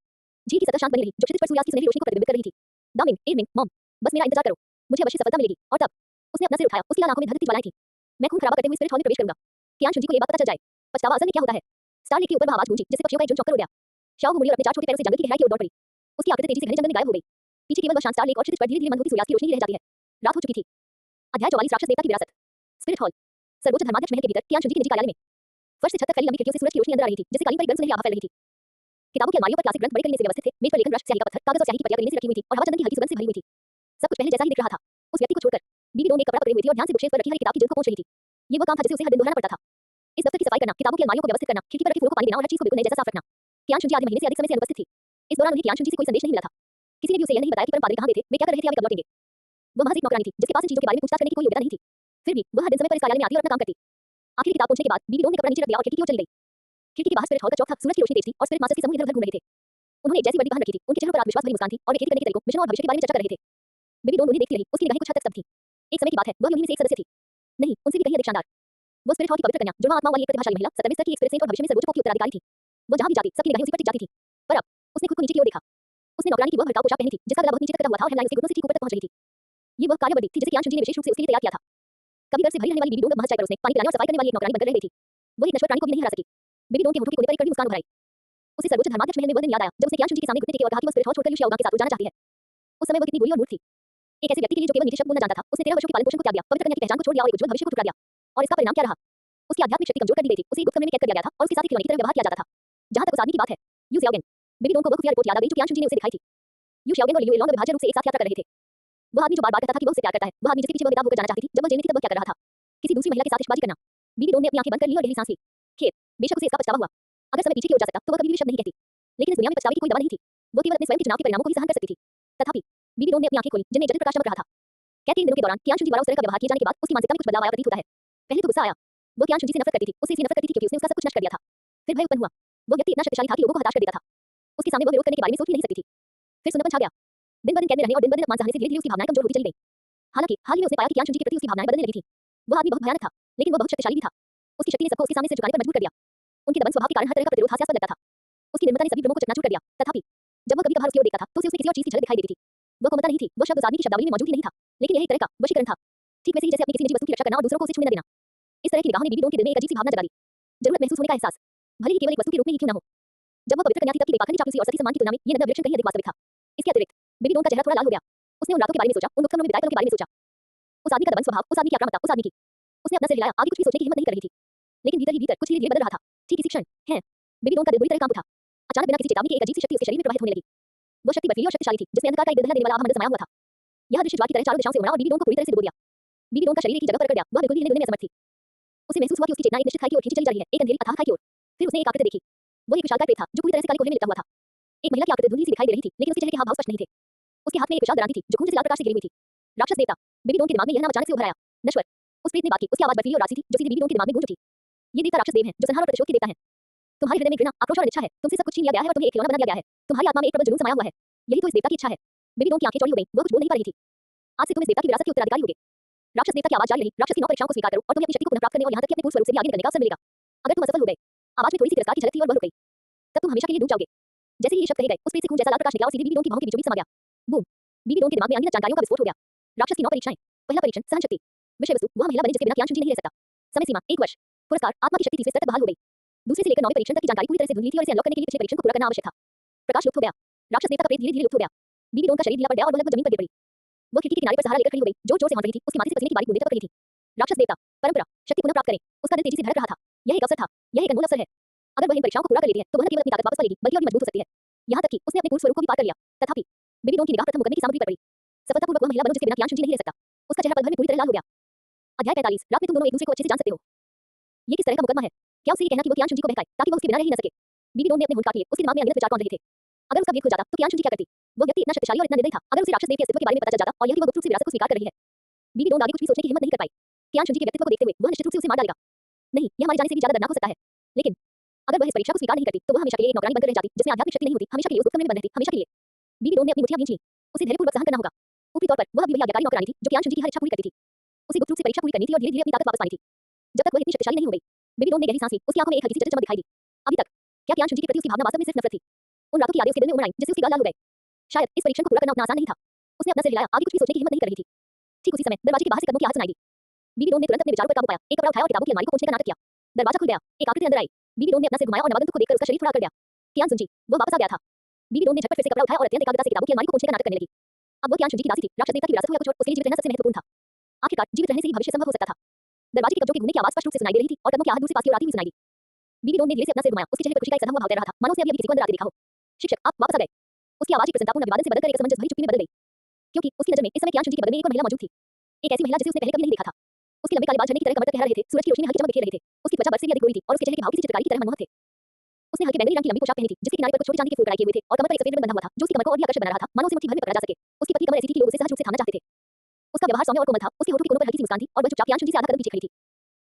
झील की सतह शांत बनी रही, जो क्षितिज पर सूर्यास्त की सुनहरी रोशनी को प्रतिबिंबित कर रही थी। दामिन, एमिन, मॉम, बस मेरा इंतजार करो, मुझे अवश्य सफलता मिलेगी। और तब उसने अपना सिर उठाया, उसकी लाल आंखों में धधकती ज्वालाएं थीं। मैं खून खराबा करते हुए स्पिरिट हॉल में प्रवेश करूंगा। कियान शुनजी को ये बात पता चल जाए, पछतावा असल में क्या होता है। स्टार लेक के ऊपर वह आवाज गूंजी, जिससे पक्षियों का एक झुंड चौंक कर उड़ गया। शाओहू मुड़ी और अपने 4 छोटे पैरों से जंगल की गहराई की ओर दौड़ पड़ी। उसकी आकृति तेजी से घने जंगल में गायब हो गई। पीछे केवल वह शांत स्टार लेक और क्षितिज पर धीरे-धीरे मंद होती सूर्यास्त की रोशनी ही रह जाती है। रात हो चुकी थी। अध्याय 44 राक्षस देवता की विरासत। Spirit hall. सर्वोच्च धर्माध्यक्ष महल के भीतर कियान शुनजी के निजी कार्यालय में फर्श से छत तक फैली लंबी खिड़कियों से सूरज की रोशनी अंदर आ रही थी, जिससे कालीन पर एक गर्म सुनहरी आभा फैल रही थी। किताबों की अलमारियों पर क्लासिक ग्रंथ बड़े करीने से व्यवस्थित थे, मेज पर लेखन ब्रश, स्याही का पत्थर, कागज और स्याही की पट्टियां करीने से रखी हुई थी और हवा चंदन की हल्की सुगंध से भरी हुई थी। सब कुछ पहले जैसा ही दिख रहा था। उस व्यक्ति को छोड़कर बीबी डोन एक कपड़ा पकड़े हुई थी और ध्यान से बुकशेल्फ पर रखी हर एक किताब की जल्द को पोंछ रही थी। ये वो काम था जिसे उसे हर दिन दोहराना पड़ता था। इस दफ्तर की सफाई करना, किताबों की अलमारियों को व्यवस्थित करना, खिड़की पर रखे फूलों को पानी देना और हर चीज को बिल्कुल नए जैसा साफ रखना। कियान शुनजी आधे महीने से अधिक समय से अनुपस्थित थी। इस दौरान उन्हें कियान शुनजी से कोई संदेश नहीं मिला था। किसी ने भी उसे यह नहीं बताया कि परम पादरी कहाँ गए थे, वे क्या कर रहे थे या वे कब लौटेंगे। वो महज एक नौकरानी थी, जिसके पास इन चीजों के बारे में पूछताछ करने की कोई योग्यता नहीं थी। फिर भी वह हर दिन समय पर इस कार्यालय में आती और अपना काम करती। आखिर किताब पहुंचने के बाद बीबी डोन ने कपड़ा नीचे रख दिया और खिड़की की ओर चली गई। खिड़की के बाहर स्पिरिट हॉल का चौक था, सूरज की रोशनी तेज थी और स्पिरिट मास्टर्स के समूह इधर-उधर घूम रहे थे। उन्होंने एक जैसी वर्दी पहन रखी थी, उनके चेहरों पर आत्मविश्वास भरी मुस्कान थी और वे खेती करने के तरीकों, मिशनों और भविष्य के बारे में चर्चा कर रहे थे। बेबी डॉन उन्हें देखती रही, उसकी निगाहें कुछ हद तक स्तब्ध थीं। एक समय की बात है, वह उन्हीं में से एक सदस्य थी। नहीं, उनसे भी कहीं अधिक शानदार। वो स्पिरिट हॉल की पवित्र कन्या, जुड़वां आत्माओं वाली एक प्रतिभाशाली महिला, 17वीं स्तर की एक स्पिरिट सेंट और भविष्य में सर्वोच्च पोप की उत्तराधिकारी थी। वो जहाँ भी जाती, सबकी निगाहें उसी पर टिक जाती थीं। पर अब उसने खुद को नीचे की ओर देखा। उसने नौकरानी की वह भड़काऊ पोशाक पहनी थी, जिसका गला बहुत नीचे तक कटा हुआ था और हेमलाइन उसके घुटनों से ठीक ऊपर तक पहुंच रही थी। ये वह कार्य वर्दी थी जिसे कियान शुनजी ने विशेष रूप से उसके लिए तैयार किया था। कभी घर से भरी रहने वाली बीबी डोंग महज चाय परोसने, पानी पिलाने और सफाई करने वाली एक नौकरानी बनकर रह गई थी। वो एक नश्वर प्राणी को भी नहीं हरा सकी। बेबी डोंग के होठों के कोने पर एक कड़वी मुस्कान उभर आई। उसे सर्वोच्च धर्माध्यक्ष महल में वह दिन याद आया, जब उसने कियान शुनजी के सामने घुटने टेके और कहा कि वह स्पिरिट हॉल छोड़कर लुशियाओगा के साथ उड़ जाना चाहती है। उस समय वह कितनी बुरी और मूर्ख थी। एक ऐसे व्यक्ति के लिए जो केवल नीचे शब्द बोलना जानता था, उसने 13 वर्षों के पालन पोषण को त्याग दिया, पवित्र कन्या की पहचान को छोड़ दिया और एक उज्जवल भविष्य को ठुकरा दिया। और इसका परिणाम क्या रहा? उसकी आध्यात्मिक शक्ति कमजोर कर दी गई थी, उसे एक गुप्त कमरे में कैद कर दिया गया था और उसके साथ एक खिलौने की तरह व्यवहार किया जाता था। जहां तक उस आदमी की बात है, यू ज़ियाओगेन। बेबी डोंग को वह खुफिया रिपोर्ट याद आ गई जो कियान शुनजी ने उसे दिखाई थी। यू ज़ियाओगेन और लियू एलोंग विभाज्य रूप से एक साथ यात्रा कर रहे थे। वह आदमी जो बार-बार कहता था कि वह उसे प्यार करता है, वह आदमी जिसके पीछे वह बेताब होकर जाना चाहती थी, जब वह जेल में थी तब वह क्या कर रहा था? किसी दूसरी महिला के साथ इश्कबाजी करना। बेबी डोंग ने अपनी आंखें बंद कर ली और गहरी सांस ली। खैर, बेशक उसे इसका पछतावा हुआ। अगर समय पीछे की ओर जा सकता, तो वह कभी भी शब्द नहीं कहती। लेकिन इस दुनिया में पछतावे की कोई दवा नहीं थी। वो केवल अपने स्वयं के चुनाव के परिणामों को ही सहन कर सकती थी। तथापि बेबी डोंग ने अपनी आंखें खोली, जिनमें एक जटिल प्रकाश चमक रहा था। क्या 3 दिनों के दौरान कियान शुनजी द्वारा उस तरह का व्यवहार किए जाने के बाद उसकी मानसिकता में कुछ बदलाव आया प्रतीत होता है? पहले तो गुस्सा आया। वो कियान शुनजी से नफरत करती थी, उससे इसलिए नफरत करती थी क्योंकि उसने उसका सब कुछ नष्ट कर दिया था। फिर भय उत्पन्न हुआ। वो व्यक्ति इतना शक्तिशाली था कि लोगों को हताश कर देता था। उसके सामने वो विरोध करने के बारे में सोच भी नहीं सकती थी। फिर सुन्नपन छा गया। दिन ब दिन कैद में रहने और दिन ब दिन अपमान सहने से धीरे-धीरे उसकी भावनाएं कमजोर होती चली गई। हालांकि हाल ही में उसने पाया कि कियान शुनजी के प्रति उसकी भावनाएं बदलने लगी थी। वह आदमी बहुत भयानक था, लेकिन वह बहुत शक्तिशाली भी था। उसकी शक्ति ने सबको उसके सामने सिर झुकाने पर मजबूर कर दिया। उनके दबंग स्वभाव के कारण हर तरह का प्रतिरोध हास्यास्पद लगता था। उसकी निर्ममता ने सभी भ्रमों को चकनाचूर कर दिया। तथापि जब वह कभी-कभार उसकी ओर देखता था, तो उसे उसमें किसी और चीज की झलक दिखाई देती थी। वह कोमलता नहीं थी, वह शब्द उस आदमी की शब्दावली में मौजूद ही नहीं था, लेकिन यह एक तरह का वशीकरण था। ठीक वैसे ही जैसे अपनी किसी निजी वस्तु की रक्षा करना और दूसरों को उसे छूने न देना। इस तरह की निगाहों ने बेबी डोंग के दिल में एक अजीब सी भावना जगा दी। जरूरत महसूस होने का एहसास, भले ही केवल एक वस्तु के रूप में ही क्यों न हो। जब वह पवित्र कन्या थी तब की बेपाखंडी चापलूसी और सती सम्मान की तुलना में ये नग्न विलक्षण कहीं अधिक वास्तविक था। इसके अतिरिक्त बेबी डोंग का चेहरा थोड़ा लाल हो गया। उसने उन रातों के बारे में सोचा, उन उत्खननों में बिताए पलों के बारे में सोचा। उस आदमी का दबंग स्वभाव, उस आदमी की आक्रामकता, उस आदमी की। उसने अपना सिर हिलाया, आगे कुछ भी सोचने की हिम्मत नहीं कर रही थी। लेकिन भीतर ही भीतर कुछ धीरे-धीरे बदल रहा था। ठीक इसी क्षण, है, बेबी डोंग का दिल बुरी तरह कांप उठा। अचानक बिना किसी चेतावनी के एक अजीब सी शक्ति उसके शरीर में प्रवाहित होने लगी। वो शक्ति बर्फीली और शक्तिशाली थी, जिसमें अंधकार का एक दिल दहला देने वाला आभा मंडल समाया हुआ था। यह दृश्य ज्वार की तरह चारों दिशाओं से उमड़ा और बेबी डोंग को पूरी तरह से डुबो दिया। बेबी डोंग का शरीर एक ही जगह पर अकड़ गया, वह बिल्कुल भी हिलने-डुलने में असमर्थ थी। उसे महसूस हुआ कि उसकी चेतना एक निश्चित खाई की ओर खींची चली जा रही है, एक अंधेरी अथाह खाई की ओर। फिर उसने एक आकृति देखी। वो एक विशालकाय प्रेत था, जो पूरी तरह से काले कोहरे में लिपटा हुआ था। एक महिला की आकृति धुंधली सी दिखाई दे रही थी, लेकिन उसके चेहरे के हाव-भाव स्पष्ट नहीं थे। उसके हाथ में एक विशाल दरांती थी, जो खून से लाल प्रकाश से घिरी हुई थी। राक्षस देवता। बेबी डोंग के दिमाग में यह नाम अचानक से उभर आया। नश्वर। उस प्रेत ने बात की, उसकी आवाज बर्फीली और रासी थी, जो सीधे बेबी डोंग के दिमाग में गूंज उठी। ये देवता राक्षस देव हैं, जो संहार और प्रतिशोध के देवता हैं। तुम्हारे हृदय में घृणा, आक्रोश और अनिच्छा है। तुमसे सब कुछ छीन लिया गया है और तुम्हें एक खिलौना बना दिया गया है। तुम्हारी आत्मा में एक प्रबल जुनून समाया हुआ है। यही तो इस देवता की इच्छा है। बेबी डोंग की आंखें चौड़ी हो गईं, वह कुछ बोल नहीं पा रही थी। आज से तुम इस देवता की विरासत के उत्तराधिकारी होगे। राक्षस देवता की आवाज जारी रही, राक्षस की 9 परीक्षाओं को स्वीकार करो और तुम्हें अपनी शक्ति को पुनः प्राप्त करने और यहाँ तक कि अपने पूर्ण स्वरूप से भी आगे निकलने का अवसर मिलेगा। अगर तुम असफल हो गए, आवाज में थोड़ी सी तिरस्कार की झलक थी और वह रुक गई। तब तुम हमेशा के लिए डूब जाओगे। जैसे ही ये शब्द कहे गए, उस प्रेत से खून जैसा लाल प्रकाश निकला और सीधे बेबी डोंग की भौहों के बीचों बीच समा गया। बूम! बेबी डोंग के दिमाग में अनगिनत जानकारियों का विस्फोट हो गया। राक्षस की 9 परीक्षाएं। पहला परीक्षण सहन शक्ति। विषय वस्तु, वह महिला बने जिसके बिना कियान शुनजी नहीं रह सकता। समय सीमा 1 वर्ष। पुरस्कार, आत्मा की शक्ति 30वें स्तर तक बहाल हो गई। दूसरे से लेकर 9वें परीक्षण तक की जानकारी पूरी तरह से धुंधली थी और इसे अनलॉक करने के लिए पिछले परीक्षण को पूरा करना आवश्यक था। प्रकाश लुप्त हो गया। राक्षस देवता का प्रेत धीरे-धीरे लुप्त हो गया। बेबी डोंग का शरीर ढीला पड़ गया और वह लगभग जमीन पर गिर पड़ी। वो खिड़की के किनारे पर सहारा लेकर खड़ी हो गई, जोर-जोर से हौंट रही थी, उसके माथे से पसीने की बारीक बूंदें टपक रही थी। राक्षस देवता, परंपरा, शक्ति पुनः प्राप्त करें। उसका दिल तेजी से धड़क रहा था। यह एक अवसर था, यह एक अनमोल अवसर है। अगर वह इन परीक्षाओं को पूरा कर लेती है, तो वह न केवल अपनी ताकत वापस पा लेगी, बल्कि और भी मजबूत हो सकती है। यहाँ तक कि उसने अपने पूर्ण स्वरूप को भी पार कर लिया। तथापि बेबी डोंग की निगाह प्रथम मुकदमे की सामग्री पर पड़ी। सफलतापूर्वक वह महिला बनो जिसके बिना कियान शुनजी नहीं रह सकता। उसका चेहरा पल भर में पूरी तरह लाल हो गया। अध्याय 45, रात में तुम दोनों एक दूसरे को अच्छे से जान सकते हो। ये किस तरह का मुकदमा है? क्या उसे ये कहना कि वो कियान शुनजी को बहकाए, ताकि वह उसके बिना रह ही न सके? बेबी डोंग ने अपने होंठ काट लिए, उसके दिमाग में अनगिनत विचार कौन रहे थे। अगर उसका भेद खुल जाता, तो कियान शुनजी क्या करती? वो व्यक्ति इतना शक्तिशाली और इतना निर्दयी था। अगर उसे राक्षस देव के अस्तित्व के बारे में पता चल जाता और यह कि वह गुप्त रूप से विरासत को स्वीकार कर रही है। बेबी डोंग आगे कुछ भी सोचने की हिम्मत नहीं कर पाई। कियान शुनजी के व्यक्तित्व को देखते हुए वह निश्चित रूप से उसे मार डालेगा। नहीं, यह मारे जाने से भी ज्यादा दर्दनाक हो सकता है। लेकिन अगर वह इस परीक्षा को स्वीकार नहीं करती, तो वह हमेशा के लिए एक नौकरानी बनकर रह जाती, जिसमें आध्यात्मिक शक्ति नहीं होती, हमेशा के लिए उस गुप्त कमरे में बंद रहती, हमेशा के लिए। बेबी डोंग ने अपनी मुट्ठियां भींच लीं। उसे धैर्यपूर्वक सहन करना होगा। ऊपरी तौर पर वह अभी वही आज्ञाकारी नौकरानी थी, जो कियान शुनजी की हर इच्छा पूरी करती थी। उसे गुप्त रूप से परीक्षा पूरी करनी थी और धीरे-धीरे अपनी ताकत वापस पानी थी। जब तक वह इतनी शक्तिशाली नहीं हो गई। बेबी डोंग ने गहरी सांस ली, उसकी आंखों में एक हल्की सी चमक दिखाई दी। अभी तक क्या कियान शुनजी के प्रति उसकी भावना वास्तव में सिर्फ नफरत थी? उन रातों की यादें उसके दिल में उमड़ आईं, जिससे उसके गाल लाल हो गए। शायद इस परीक्षण को पूरा करना उतना आसान नहीं था। उसने अपना सिर हिलाया, आगे कुछ भी सोचने की हिम्मत नहीं कर रही थी। ठीक उसी समय दरवाजे के बाहर से कदमों की आवाज सुनाई दी। बेबी डोंग ने तुरंत अपने विचारों पर काबू पाया, एक कपड़ा उठाया और किताबों की अलमारी को पोंछने का नाटक किया। दरवाजा खुल गया, एक आकृति अंदर आई। बेबी डोंग ने अपना सिर घुमाया और नवागंतुक को देखकर उसका शरीर थोड़ा अकड़ गया। कियान शुनजी, वो वापस आ गया था। बेबी डोंग ने झटपट फिर से कपड़ा उठाया और अत्यंत एकाग्रता से किताबों की अलमारी को पोंछने का नाटक करने लगी। अब वह कियान शुनजी की दासी थी, राक्षस देवता की विरासत हो या कुछ और, उसके लिए जीवित रहना सबसे महत्वपूर्ण था। आखिरकार जीवित रहने से ही भविष्य संभव हो सकता था। दरवाजे के कब्जों के गूंजने की आवाज स्पष्ट रूप से सुनाई दे रही थी और कदमों की आहट दूर से पास की ओर आती हुई सुनाई दी। बेबी डोंग ने धीरे से अपना सिर घुमाया, उसके चेहरे पर खुशी का एक सधा हुआ भाव तैर रहा था, मानो उसे अभी किसी को अंदर आते देखा हो। शिक्षक, आप वापस आ गए। उसकी आवाज एक प्रसन्नतापूर्ण अभिवादन से बदलकर एक असमंजस भरी चुप्पी में बदल गई। क्योंकि उसकी नजर में इस समय कियान शुनजी के बगल में एक और महिला मौजूद थी। एक ऐसी महिला जिसे उसने पहले कभी नहीं देखा था। उसके लंबे काले बाल झरने की तरह कमर तक फैला रहे थे, सूरज की रोशनी में हल्की चमक बिखेर रहे थे। उसकी त्वचा बर्फ से भी अधिक गोरी थी और उसके चेहरे के भाव किसी चित्रकारी की तरह मनमोहक थे। उसने हल्के बैंगनी रंग की लंबी पोशाक पहनी थी, जिसके किनारे पर कुछ छोटे चांदी के फूल कढ़ाई किए हुए थे और कमर पर एक सफेद रिबन बंधा हुआ था, जो उसकी कमर को और भी आकर्षक बना रहा था, मानो उसे मुट्ठी भर में पकड़ा जा सके। उसकी पतली कमर ऐसी थी कि लोग उसे सहज रूप से थामना चाहते थे। उसका व्यवहार सौम्य और कोमल था, उसके होठों के कोनों पर हल्की सी मुस्कान थी और वह चुपचाप कियान शुनजी से आधा कदम पीछे खड़ी थी।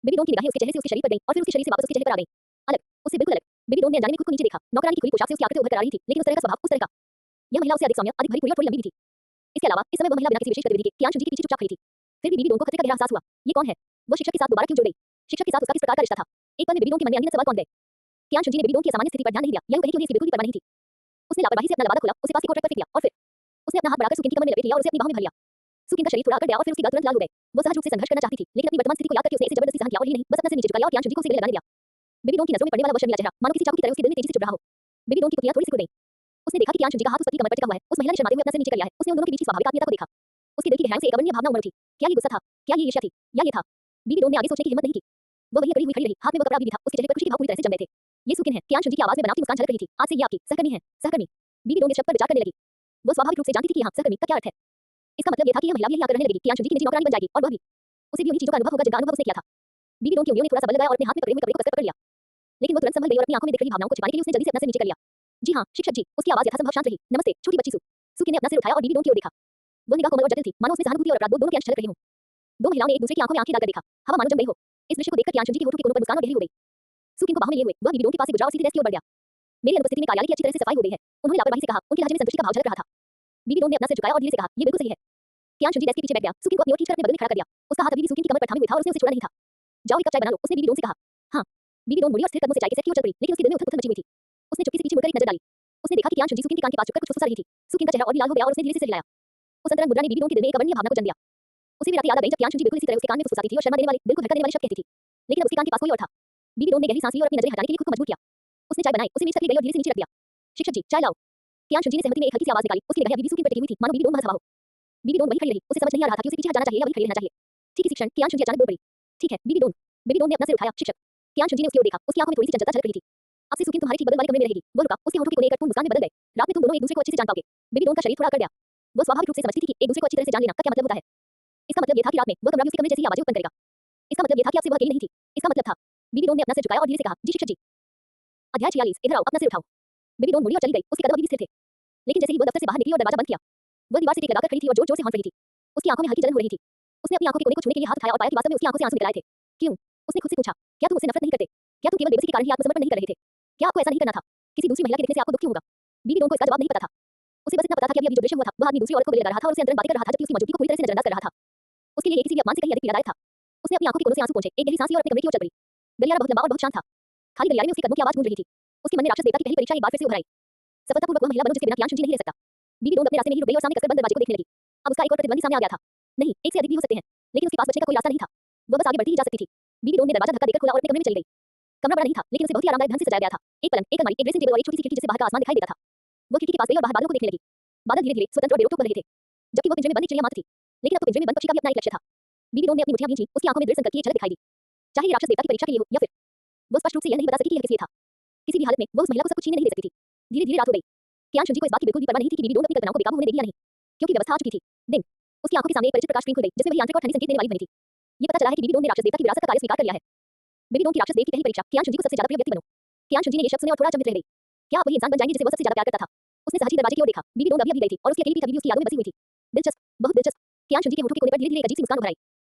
बेबी डोंग की निगाहें उसके चेहरे से उसके शरीर पर गईं और फिर उसके शरीर से वापस उसके चेहरे पर आ गईं। अलग, उससे बिल्कुल अलग। बेबी डोन ने अनजाने में खुद को नीचे देखा। नौकरानी की खुली पोशाक से उसकी आकृति उभर कर आ रही थी, लेकिन उस तरह का स्वभाव, उस तरह का यह महिला उससे अधिक सौम्य, अधिक भरी पूरी और थोड़ी लंबी भी थी। इसके अलावा इस समय वह महिला बिना किसी विशेष गतिविधि के कियान शुनजी के पीछे चुपचाप खड़ी थी। फिर भी बेबी डोन को खतरे का गहरा एहसास हुआ। ये कौन है? वो शिक्षक के साथ दोबारा क्यों जुड़ गई? शिक्षक के साथ उसका किस प्रकार का रिश्ता था? एक पल में बेबी डोन के मन में अनगिनत सवाल कौन गए। कियान शुनजी ने बेबी डोन की सामान्य स्थिति पर ध्यान नहीं दिया, या यूं कहें कि उन्हें इसकी बिल्कुल भी परवाह नहीं थी। उसने लापरवाही से अपना लबादा खोला, उसे पास की कोट रैक पर फेंक दिया और फिर उसने अपना हाथ बढ़ाकर सुकिन की कमर में लपेट लिया और उसे अपनी बाहों में भर लिया। सुकिन का शरीर थोड़ा अकड़ गया और फिर उसके गाल तुरंत लाल हो गए। वो सहज रूप से संघर्ष करना चाहती थी, लेकिन अपनी वर्तमान स्थिति को याद करके उसने इसे जबरदस्ती सहन किया और ही नहीं, बस अपना सिर नीचे झुका लिया और कियान शुनजी को उसे गले लगाने दिया। बेबी डोन की नजरों में पड़ने वाला वो शर्मीला चेहरा, मानो किसी चाकू की तरह उसके दिल में तेजी से चुभ रहा हो। बेबी डोन की पुतलियां थोड़ी सी सिकुड़ गईं। उसने देखा कि कियान शुनजी का हाथ उस पति कमर पर टिका हुआ है। उस महिला ने शर्माते हुए अपना सिर नीचे कर लिया है। उसने उन दोनों के बीच की स्वाभाविक आत्मीयता को देखा। उसके दिल की गहराई से एक अवर्णनीय भावना उमड़ उठी। क्या ये गुस्सा था? क्या ये ईर्ष्या थी? या ये था? बेबी डोन ने आगे सोचने की हिम्मत नहीं की। वो वहीं अकड़ी हुई खड़ी रही, हाथ में वो कपड़ा भी था। उसके चेहरे पर खुशी के भाव पूरी तरह से जम गए थे। ये सुकिन है, कियान शुनजी की आवाज में बनावटी मुस्कान झलक रही थी। आज से ये आपकी सहकर्मी है, सहकर्मी। बेबी डोन इस शब्द पर विचार करने लगी। वो स्वाभाविक रूप से जानती थी कि यहाँ सहकर्मी का क्या अर्थ है। इसका मतलब ये था कि यह महिला भी यहीं आकर रहने लगेगी, कियान शुनजी की निजी नौकरानी बन जाएगी और वह भी। उसे भी उन्हीं चीजों का अनुभव होगा जिनका अनुभव उसने किया था। बेबी डोन की उंगलियों ने थोड़ा सा बल लगाया और अपने हाथ में पकड़े हुए कपड़े को कसकर पकड़ लिया। लेकिन वो तुरंत संभल गई और अपनी आंखों में दिख रही भावनाओं को छिपाने के लिए उसने जल्दी से अपना सिर नीचे कर लिया। जी हाँ, शिक्षक जी। उसकी आवाज यथासंभव शांत रही। नमस्ते, छोटी बच्ची सु। सुकिन ने अपना सिर उठाया और बेबी डोन की ओर देखा। वो निगाह कोमल और जटिल थी, मानो उसमें सहानुभूति और अपराध दोनों के अंश झलक रहे हों। दो महिलाओं ने एक दूसरे की आंखों में आंखें डालकर देखा। हवा मानो जम गई हो। इस दृश्य को देखकर कियान शुनजी के होठों के कोनों पर मुस्कान और गहरी हो गई। सुकिन को बाहों में लिए हुए वह बेबी डोन के पास से गुजरा और सीधे डेस्क की ओर बढ़ गया। मेरी अनुपस्थिति में कार्यालय की अच्छी तरह से सफाई हो गई है, उन्होंने लापरवाही से कहा। उनके लहजे में संतुष्टि का भाव झलक रहा था। बेबी डोन ने अपना सिर झुकाया और धीरे से कहा, ये बिल्कुल सही है। कियान शुनजी डेस्क के पीछे बैठ गया। सुकिन को अपनी ओर खींचकर अपने बगल में खड़ा कर दिया। उसका हाथ अभी भी सुकिन की कमर पर थामे हुए था और उसने उसे छोड़ा नहीं था। जाओ एक कप चाय बना लो, उसने बेबी डोन से कहा। हाँ। बेबी डोन मुड़ी और स्थिर कदमों से चाय के सेट की ओर चल पड़ी, लेकिन उसके दिल में उथल-पुथल मची हुई थी। उसने चुपके से पीछे मुड़कर एक नजर डाली। उसने देखा कि कियान शुनजी सुकिन के कान के पास झुककर कुछ फुसफुसा रही थी। सुकिन का चेहरा और भी लाल हो गया और उसने धीरे से सिर हिलाया। उस अंतरंग मुद्रा ने बेबी डोन के दिल में एक अवर्णनीय भावना को जन्म दिया। उसे भी रात याद आ गई जब कियान शुनजी बिल्कुल इसी तरह उसके कान में फुसफुसाती थी और शर्मा देने वाले, दिल को धक्का देने वाले शब्द कहती थी। लेकिन अब उसके कान के पास कोई और था। बेबी डोन ने गहरी सांस ली और अपनी नजरें हटाने के लिए खुद को मजबूर किया। उसने चाय बनाई, उसे मेज तक ले गई और धीरे से नीचे रख दिया। शिक्षक जी, चाय लाओ। कियान शुनजी ने सहमति में एक हल्की सी आवाज निकाली। उसकी निगाहें अभी भी सुकिन पर टिकी हुई थी, मानो बेबी डोन महज हवा हो। बेबी डोन वहीं खड़ी रही। उसे समझ नहीं आ रहा था कि उसे पीछे हट जाना चाहिए या वहीं खड़ी रहना चाहिए। ठीक इसी क्षण कियान शुनजी अचानक बोल पड़ी। ठीक है, बेबी डोन। बेबी डोन ने अपना सिर उठाया। शिक्षक। कियान शुनजी ने उसकी ओर देखा। उसकी आंखों में थोड़ी सी चंचलता झलक रही थी। अब से सुकिन तुम्हारे ठीक बगल वाले कमरे में रहेगी। वो रुका। उसके होठों के कोने एक अटपूर्ण मुस्कान में बदल गए। रात में तुम दोनों एक दूसरे को अच्छे से जान पाओगे। बेबी डोन का शरीर थोड़ा अकड़ गया। वो स्वाभाविक रूप से समझती थी कि एक दूसरे को अच्छी तरह से जान लेना का क्या मतलब होता है। इसका मतलब ये था कि रात में वह कमरा भी उसके कमरे जैसी आवाजें उत्पन्न करेगा। इसका मतलब ये था कि अब से वह अकेली नहीं थी। इसका मतलब था। बेबी डोन ने अपना सिर झुकाया और धीरे से कहा, जी शिक्षक जी। अध्याय 46, इधर आओ, अपना सिर उठाओ। बेबी डोन मुड़ी और चली गई। उसके कदम अभी भी स्थिर थे। लेकिन जैसे ही वो दफ्तर से बाहर निकली और दरवाजा बंद किया, वह दीवार से टेक लगाकर खड़ी थी और जोर-जोर से हौंक रही थी। उसकी आंखों में हल्की जलन हो रही थी। उसने अपनी आंखों के कोने को छूने के लिए हाथ उठाया और पाया कि वास्तव में उसकी आंखों से आंसू निकल आए थे। क्यों? उसने खुद से पूछा। क्या तुम मुझसे नफरत नहीं करते? क्या तुम केवल बेबसी के कारण ही आत्मसमर्पण नहीं कर रहे थे? क्या आपको ऐसा नहीं करना था? किसी दूसरी महिला के देखने से आपको दुःख क्यों होगा? बेबी डोन को इसका जवाब नहीं पता था। उसे बस इतना पता था कि अभी जो दृश्य हुआ था, वह आदमी दूसरी औरत को गले लगा रहा था और उसे अंदर बातें कर रहा था जबकि उसकी मौजूदगी को पूरी तरह से नजरअंदाज कर रहा था। उसके लिए ये किसी भी अपमान से कहीं अधिक पीड़ादायक था। उसने अपनी आंखों के कोनों से आंसू पोंछे, एक गहरी सांस ली और अपने कमरे की ओर चल पड़ी। गलियारा बहुत लंबा और बहुत शांत था। खाली गलियारे में उसके कदमों की आवाज गूंज रही थी। उसके मन में राक्षस देवता की पहली परीक्षा एक बार फिर से उभर आई। सफलतापूर्वक वह महिला बनो जिसके बिना कियान शुनजी नहीं रह सकता। बेबी डोन अपने रास्ते में ही रुक गई और सामने कसकर बंद दरवाजे को देखने लगी। अब उसका एक और प्रतिद्वंदी सामने आ गया था। नहीं, एक से अधिक भी हो सकते हैं, लेकिन उसके पास बचने का कोई रास्ता नहीं था। वह बस आगे बढ़ती ही जा सकती थी। बेबी डोन ने दरवाजा धक्का देकर खोला और अपने कमरे में चली गई। कमरा बड़ा नहीं था, लेकिन उसे बहुत ही आरामदायक ढंग से सजाया गया था। एक पलंग, एक अलमारी, एक ड्रेसिंग टेबल और एक छोटी सी खिड़की जिससे बाहर का आसमान दिखाई देता था। वो खिड़की के पास गई और बाहर बादलों को देखने लगी। बादल धीरे-धीरे स्वतंत्र और बेरोक-टोक बन रहे थे, जबकि वो पिंजरे में बंद एक चिड़िया मात्र थी। लेकिन अब तो पिंजरे में बंद पक्षी का भी अपना एक लक्ष्य था। बेबी डोन ने अपनी मुठ्ठियां भींची, उसकी आंखों में दृढ़ संकल्प की एक झलक दिखाई दी। चाहे ये राक्षस देवता की परीक्षा के लिए हो या फिर वो स्पष्ट रूप से यह नहीं बता सकी कि यह किस लिए था। किसी भी हालत में वो उस महिला को सब कुछ छीनने नहीं दे सकती थी। धीरे-धीरे रात हो गई। कियान शुनजी को इस बात की बिल्कुल भी परवाह नहीं थी कि बेबी डोन अपनी कल्पनाओं को बेकाबू होने देगी या नहीं, क्योंकि व्यवस्था आ चुकी थी। दिन। उसकी आंखों के सामने एक परिचित प्रकाश स्क्रीन खुल गई, जिसमें वही आंतरिक और ठंडी संकेत देने वाली बनी थी। ये पता चला है कि बेबी डोन ने राक्षस देवता की विरासत का कार्य स्वीकार कर लिया है। बेबी डोन की राक्षस देव की पहली परीक्षा, कियान शुनजी को सबसे ज्यादा प्रिय व्यक्ति बनो। कियान शुनजी ने ये शब्द सुने और थोड़ा अचंभित रह गई। क्या आप वही इंसान बन जाएंगे जिसे वो सबसे ज्यादा प्यार करता था? उसने सहज ही दरवाजे की ओर देखा। बेबी डोन अभी गई थी और उसकी अकेली पीठ अभी भी उसकी यादों में बसी हुई थी। दिलचस्प, बहुत दिलचस्प। कियान शुनजी के होठों के कोने पर धीरे-धीरे एक अजीब सी मुस्कान उभर आई।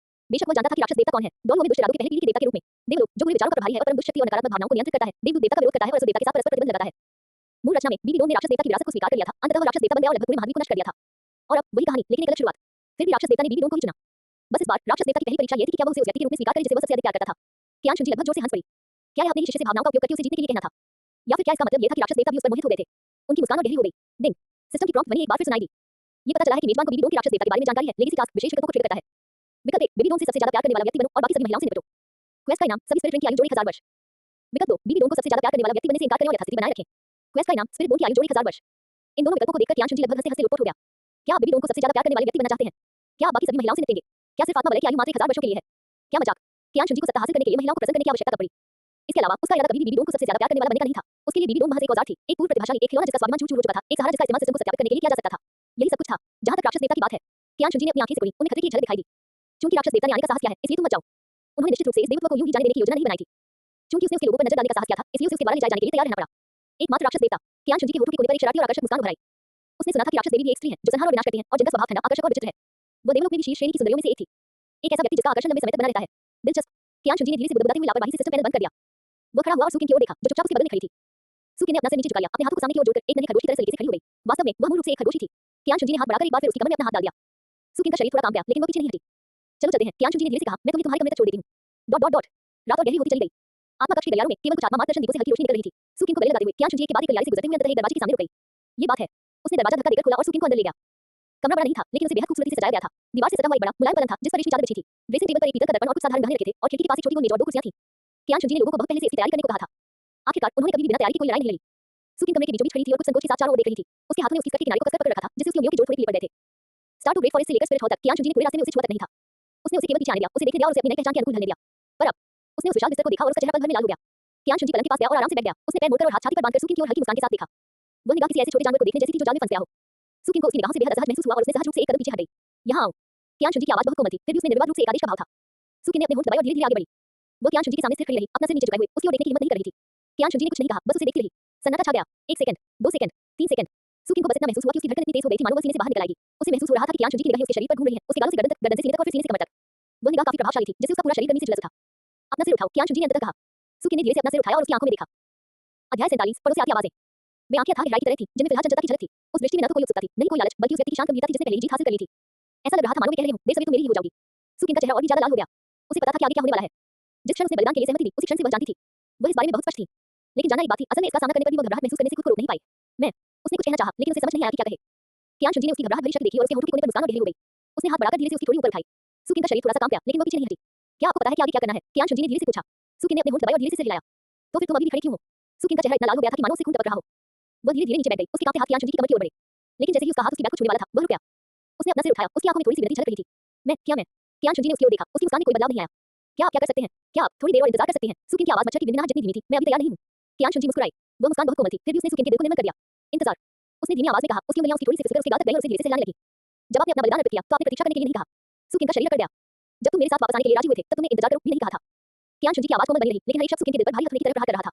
बेशक वो जानता था कि राक्षस देवता कौन है। दोनों में दुष्ट इरादों के पहले पीढ़ी के देवता के रूप में। देवलोक, जो बुरे विचारों पर प्रभावी है और परम दुष्ट शक्ति और नकारात्मक भावनाओं को नियंत्रित करता है। देवदूत देवता का विरोध करता है और असुर देवता के साथ परस्पर प्रतिबंध लगाता है। मूल रचना में बेबी डोन ने राक्षस देवता की विरासत को स्वीकार कर लिया था। अंततः वो राक्षस देवता बन गया और लगभग पूरे महाद्वीप को नष्ट कर दिया था। और अब वही कहानी, लेकिन एक अलग शुरुआत। फिर भी राक्षस देवता ने बेबी डोन को ही चुना। बस इस बार राक्षस देवता की पहली परीक्षा यह थी कि क्या वो उसे उस व्यक्ति के रूप में स्वीकार करे जिसे वो सबसे अधिक प्यार करता था। कियान शुनजी लगभग जोर से हंस पड़ी। क्या यह अपने ही शिष्य से भावनाओं का उपयोग करके उसे जीतने के लिए कहना था? या फिर क्या इसका मतलब यह था कि राक्षस देवता भी उस पर मोहित हो गए थे? उनकी मुस्कान और गहरी हो गई। दिन। सिस्टम की प्रॉम्प्ट वही एक बार फिर सुनाई दी। ये पता चला है कि मेजबान को बेबी डोन के राक्षस देवता के बारे में जानकारी है, लेगेसी टास्क विशेष विकल्पों को ट्रिगर करता है। विकल्प 1, बेबी डोन से सबसे ज्यादा प्यार करने वाला व्यक्ति बनो और बाकी सभी महिलाओं से निपटो। क्वेस्ट का इनाम, सभी स्पिरिट की आयु जोड़ 1000 वर्ष। विकल्प 2, बेबी डोन को सबसे ज्यादा प्यार करने वाला व्यक्ति बनने से इनकार करें और यथास्थिति बनाए रखें। क्वेस्ट का इनाम, स्पिरिट बोन की आयु जोड़ 1000 वर्ष। इन दोनों विकल्पों को देखकर कियान शुनजी लगभग हंसते-हंसते लोटपोट हो गया। क्या आप बेबी डोन को सबसे ज्यादा प्यार करने वाले व्यक्ति बनना चाहते हैं? क्या आप बाकी सभी महिलाओं से निपटेंगे? क्या सिर्फ आत्मा वलय की आयु मात्र 1000 वर्षों के लिए है? क्या मजाक? कियान शुनजी को सत्ता हासिल करने के लिए महिलाओं को प्रसन्न करने की आवश्यकता पड़ी। इसके अलावा उसका इरादा कभी भी बेबी डोन को सबसे ज्यादा प्यार करने वाला बनने का नहीं था। उसके लिए बेबी डोन महज एक औजार थी, एक पूर्व प्रतिभाशाली, एक खिलौना जिसका स्वाभिमान चूर-चूर हो चुका था, एक सहारा जिसका इस्तेमाल सिस्टम को सत्यापित करने के लिए किया जा सकता था। यही सब कुछ था। जहां तक राक्षस देवता की बात है, कियान शुनजी ने अपनी आंखें सिकुड़ी, उन्हें खतरे की झलक दिखाई दी। चूंकि राक्षस देवता ने आने का साहस किया है, इसलिए तुम मत जाओ। उन्होंने निश्चित रूप से इस देवत्व को यूं ही जाने देने की योजना नहीं बनाई थी। चूंकि उसने उसके लोगों पर नजर डालने का साहस किया था, इसलिए उसे उसके द्वारा ले जाए जाने के लिए तैयार रहना पड़ा। एकमात्र राक्षस देवता। कियान शुनजी के होठों के कोने पर एक शरारती और आकर्षक मुस्कान उभर आई। उसने सुना था कि राक्षस देवी भी एक स्त्री है जो संहार और विनाश करती है और जिनका स्वभाव ठंडा, आकर्षक और विचित्र है। वो देवलोक में भी शीर्ष श्रेणी की सुंदरियों में से एक थी। एक ऐसा व्यक्ति जिसका आकर्षण लंबे समय तक बना रहता है। दिलचस्प। कियान शुनजी ने धीरे से बुदबुदाते हुए लापरवाही से सिस्टम पैनल बंद कर दिया। वो खड़ा हुआ और सुकिन की ओर देखा, जो चुपचाप उसके बगल में खड़ी थी। सुकिन ने अपना सिर नीचे झुका लिया, अपने हाथों को सामने की ओर जोड़कर एक नन्हे खरगोश की तरह सलीके से खड़ी हो गई। वास्तव में वह मूल रूप से एक खरगोश ही थी। कियान शुंजी ने हाथ बढ़ाकर एक बार फिर उसकी कमर में अपना हाथ डाल दिया। सुकिन का शरीर थोड़ा कांप गया, लेकिन वो पीछे नहीं हटी। चलो चलते हैं, कियान शुंजी ने धीरे से कहा, मैं तुम्हें तुम्हारे कमरे तक छोड़ देती हूँ। Dot dot dot. रात और गहरी होती चली गई। आत्मा कक्ष के गलियारों में केवल कुछ आत्मा मार्गदर्शन दीपों से हल्की रोशनी निकल रही थी। सुकिन को गले लगाते हुए कियान शुंजी के बाद एक गलियारे से गुजरते हुए अंततः एक दरवाजे के सामने रुक गई। ये बात है। उसने दरवाजा धक्का देकर खोला और सुकिन को अंदर ले गया। कमरा बड़ा नहीं था, लेकिन उसे बेहद खूबसूरती से सजाया गया था। दीवार से सटा हुआ एक बड़ा मुलायम पलंग था, जिस पर रेशमी चादर बिछी थी। ड्रेसिंग टेबल पर एक पीतल का दर्पण और कुछ साधारण गहने रखे थे, और खिड़की के पास एक छोटी मेज और दो कुर्सियां थीं। कियान शुंजी ने लोगों को बहुत पहले से इसकी तैयारी करने को कहा था। आखिरकार उन्होंने कभी भी बिना तैयारी के कोई लड़ाई नहीं लड़ी। सुकिन कमरे के बीचों बीच खड़ी थी और कुछ संकोच के साथ चारों ओर देख रही थी। उसके हाथों में उसकी स्कर्ट के किनारे को कसकर पकड़ रखा था, जिससे उसकी उंगलियों के जोड़ थोड़े पीले पड़ गए थे। स्टार टू ग्रेट फॉरेस्ट से लेकर स्पिरिट हॉल तक कियान शुंजी ने पूरे रास्ते में उसे छुआ तक नहीं था। उसने उसे केवल पीछे आने दिया, उसे देखने दिया और उसे अपनी नई पहचान के अनुकूल ढलने दिया। पर अब उसने उस विशाल बिस्तर को देखा और उसका चेहरा पल भर में लाल हो गया। कियान शुंजी पलंग के पास गया और आराम से बैठ गया। उसने पैर मोड़कर और हाथ छाती पर बांधकर सुकिन की ओर हल्की मुस्कान के साथ देखा। वह निगाह किसी ऐसे छोटे जानवर को देखने जैसी थी जो जाल में फंस गया हो। सुकिन को उसकी निगाहों से बेहद असहज महसूस हुआ और उसने सहज रूप से एक कदम पीछे हट गई। यहाँ आओ। कियान शुंजी की आवाज बहुत कोमल थी, फिर भी उसमें निर्विवाद रूप से एक आदेश का भाव था। सुकिन ने अपने होंठ दबाए और धीरे-धीरे आगे बढ़ी। वो कियान शुंजी के सामने सिर खड़ी रही, अपना सिर नीचे झुकाए हुए, उसकी ओर देखने की हिम्मत नहीं कर रही थी। कियान शुंजी ने कुछ नहीं कहा, बस उसे देखती रही। सन्नाटा छा गया। 1 सेकंड, 2 सेकंड, 3 सेकंड। सुकिन को बस इतना महसूस हुआ कि उसकी धड़कन इतनी तेज हो गई थी मानो वह सीने से बाहर निकल आएगी। उसे महसूस हो रहा था कि कियान शुंजी की निगाहें उसके शरीर पर घूम रही हैं, उसके गालों से गर्दन तक, गर्दन से सीने तक और फिर सीने से कमर तक। वह निगाह काफी प्रभावशाली थी, जिससे उसका पूरा शरीर गर्मी से झुलसा था। अपना सिर उठाओ, कियान शुंजी ने अंततः कहा। सुकिन ने धीरे से अपना सिर उठाया और उसकी आंखों में देखा। अध्याय 47 पड़ोस से आती आवाजें। वे आंखें अथाह गहराई की तरह थीं, जिनमें फिलहाल चंचलता की झलक थी। उस दृष्टि में न तो कोई उत्सुकता थी, न ही कोई लालच, बल्कि उस व्यक्ति की शांत गंभीरता थी जिसने पहले ही जीत हासिल कर ली थी। ऐसा लग रहा था मानो वे कह रहे हों, बेसब्री तुम मेरी ही हो जाओगी। सुकिन का चेहरा और भी ज्यादा लाल हो गया। उसे पता था कि आगे क्या होने वाला है। जिस क्षण उसने बलिदान के लिए सहमति दी, उसी क्षण से वह जानती थी। वह इस बारे में बहुत स्पष्ट थी। लेकिन जानना एक बात थी, असल में इसका सामना करने पर भी वह घबराहट महसूस करने से खुद को रोक नहीं पाई। मैं उसने कुछ कहना चाहा, लेकिन उसे समझ नहीं आया कि क्या कहे। कियान शुंजी ने उसकी घबराहट भरी शक्ल देखी और उसके होठों के कोने पर मुस्कान और गहरी हो गई। उसने हाथ बढ़ाकर धीरे से उसकी थोड़ी ऊपर उठाई। सुकिन का शरीर थोड़ा सा कांप गया, लेकिन वह पीछे नहीं हटी। क्या आपको पता है कि आगे क्या करना है? कियान शुंजी ने धीरे से पूछा। सुकिन ने अपने होंठ दबाए और धीरे से सिर हिलाया। तो फिर तुम अभी भी खड़े क्यों हो? सुकिन का चेहरा इतना लाल हो गया था कि मानो उसे खून टपक रहा हो। वह धीरे-धीरे नीचे बैठ गई, उसके कांपते हाथ कियान शुंजी की कमर की ओर बढ़े। लेकिन जैसे ही उसका हाथ उसकी बैक को छूने वाला था, वह रुक गया। उसने अपना सिर उठाया, उसकी आंखों में थोड़ी सी विनती झलक रही थी। मैं? कियान शुंजी ने उसकी ओर देखा, उसकी मुस्कान में कोई बदलाव नहीं आया। क्या आप क्या कर सकते हैं? क्या आप थोड़ी देर और इंतजार कर सकते हैं? सुकिन की आवाज मच्छर की बिनबिनाहट जितनी धीमी थी, मैं अभी तैयार नहीं हूं। कियान शुंजी मुस्कुराई। वह मुस्कान बहुत कोमल थी, फिर भी उसने सुकिन के दिल को निमर कर दिया। इंतजार। उसने धीमी आवाज में कहा, उसकी उंगलियां उसकी थोड़ी सी फिसलकर उसके गाल तक गईं और उसे धीरे से हिलाने लगी। जब आपने अपना बलिदान अर्पित किया, तो आपने प्रतीक्षा करने के लिए नहीं कहा। सुकिन का शरीर अकड़ गया। जब तुम मेरे साथ वापस आने के लिए राजी हुए थे, तब तुमने इंतजार करो भी नहीं कहा था। कियान शुंजी की आवाज कोमल बनी रही, लेकिन हर एक शब्द सुकिन के दिल पर भारी हथौड़े की तरह प्रहार कर रहा था।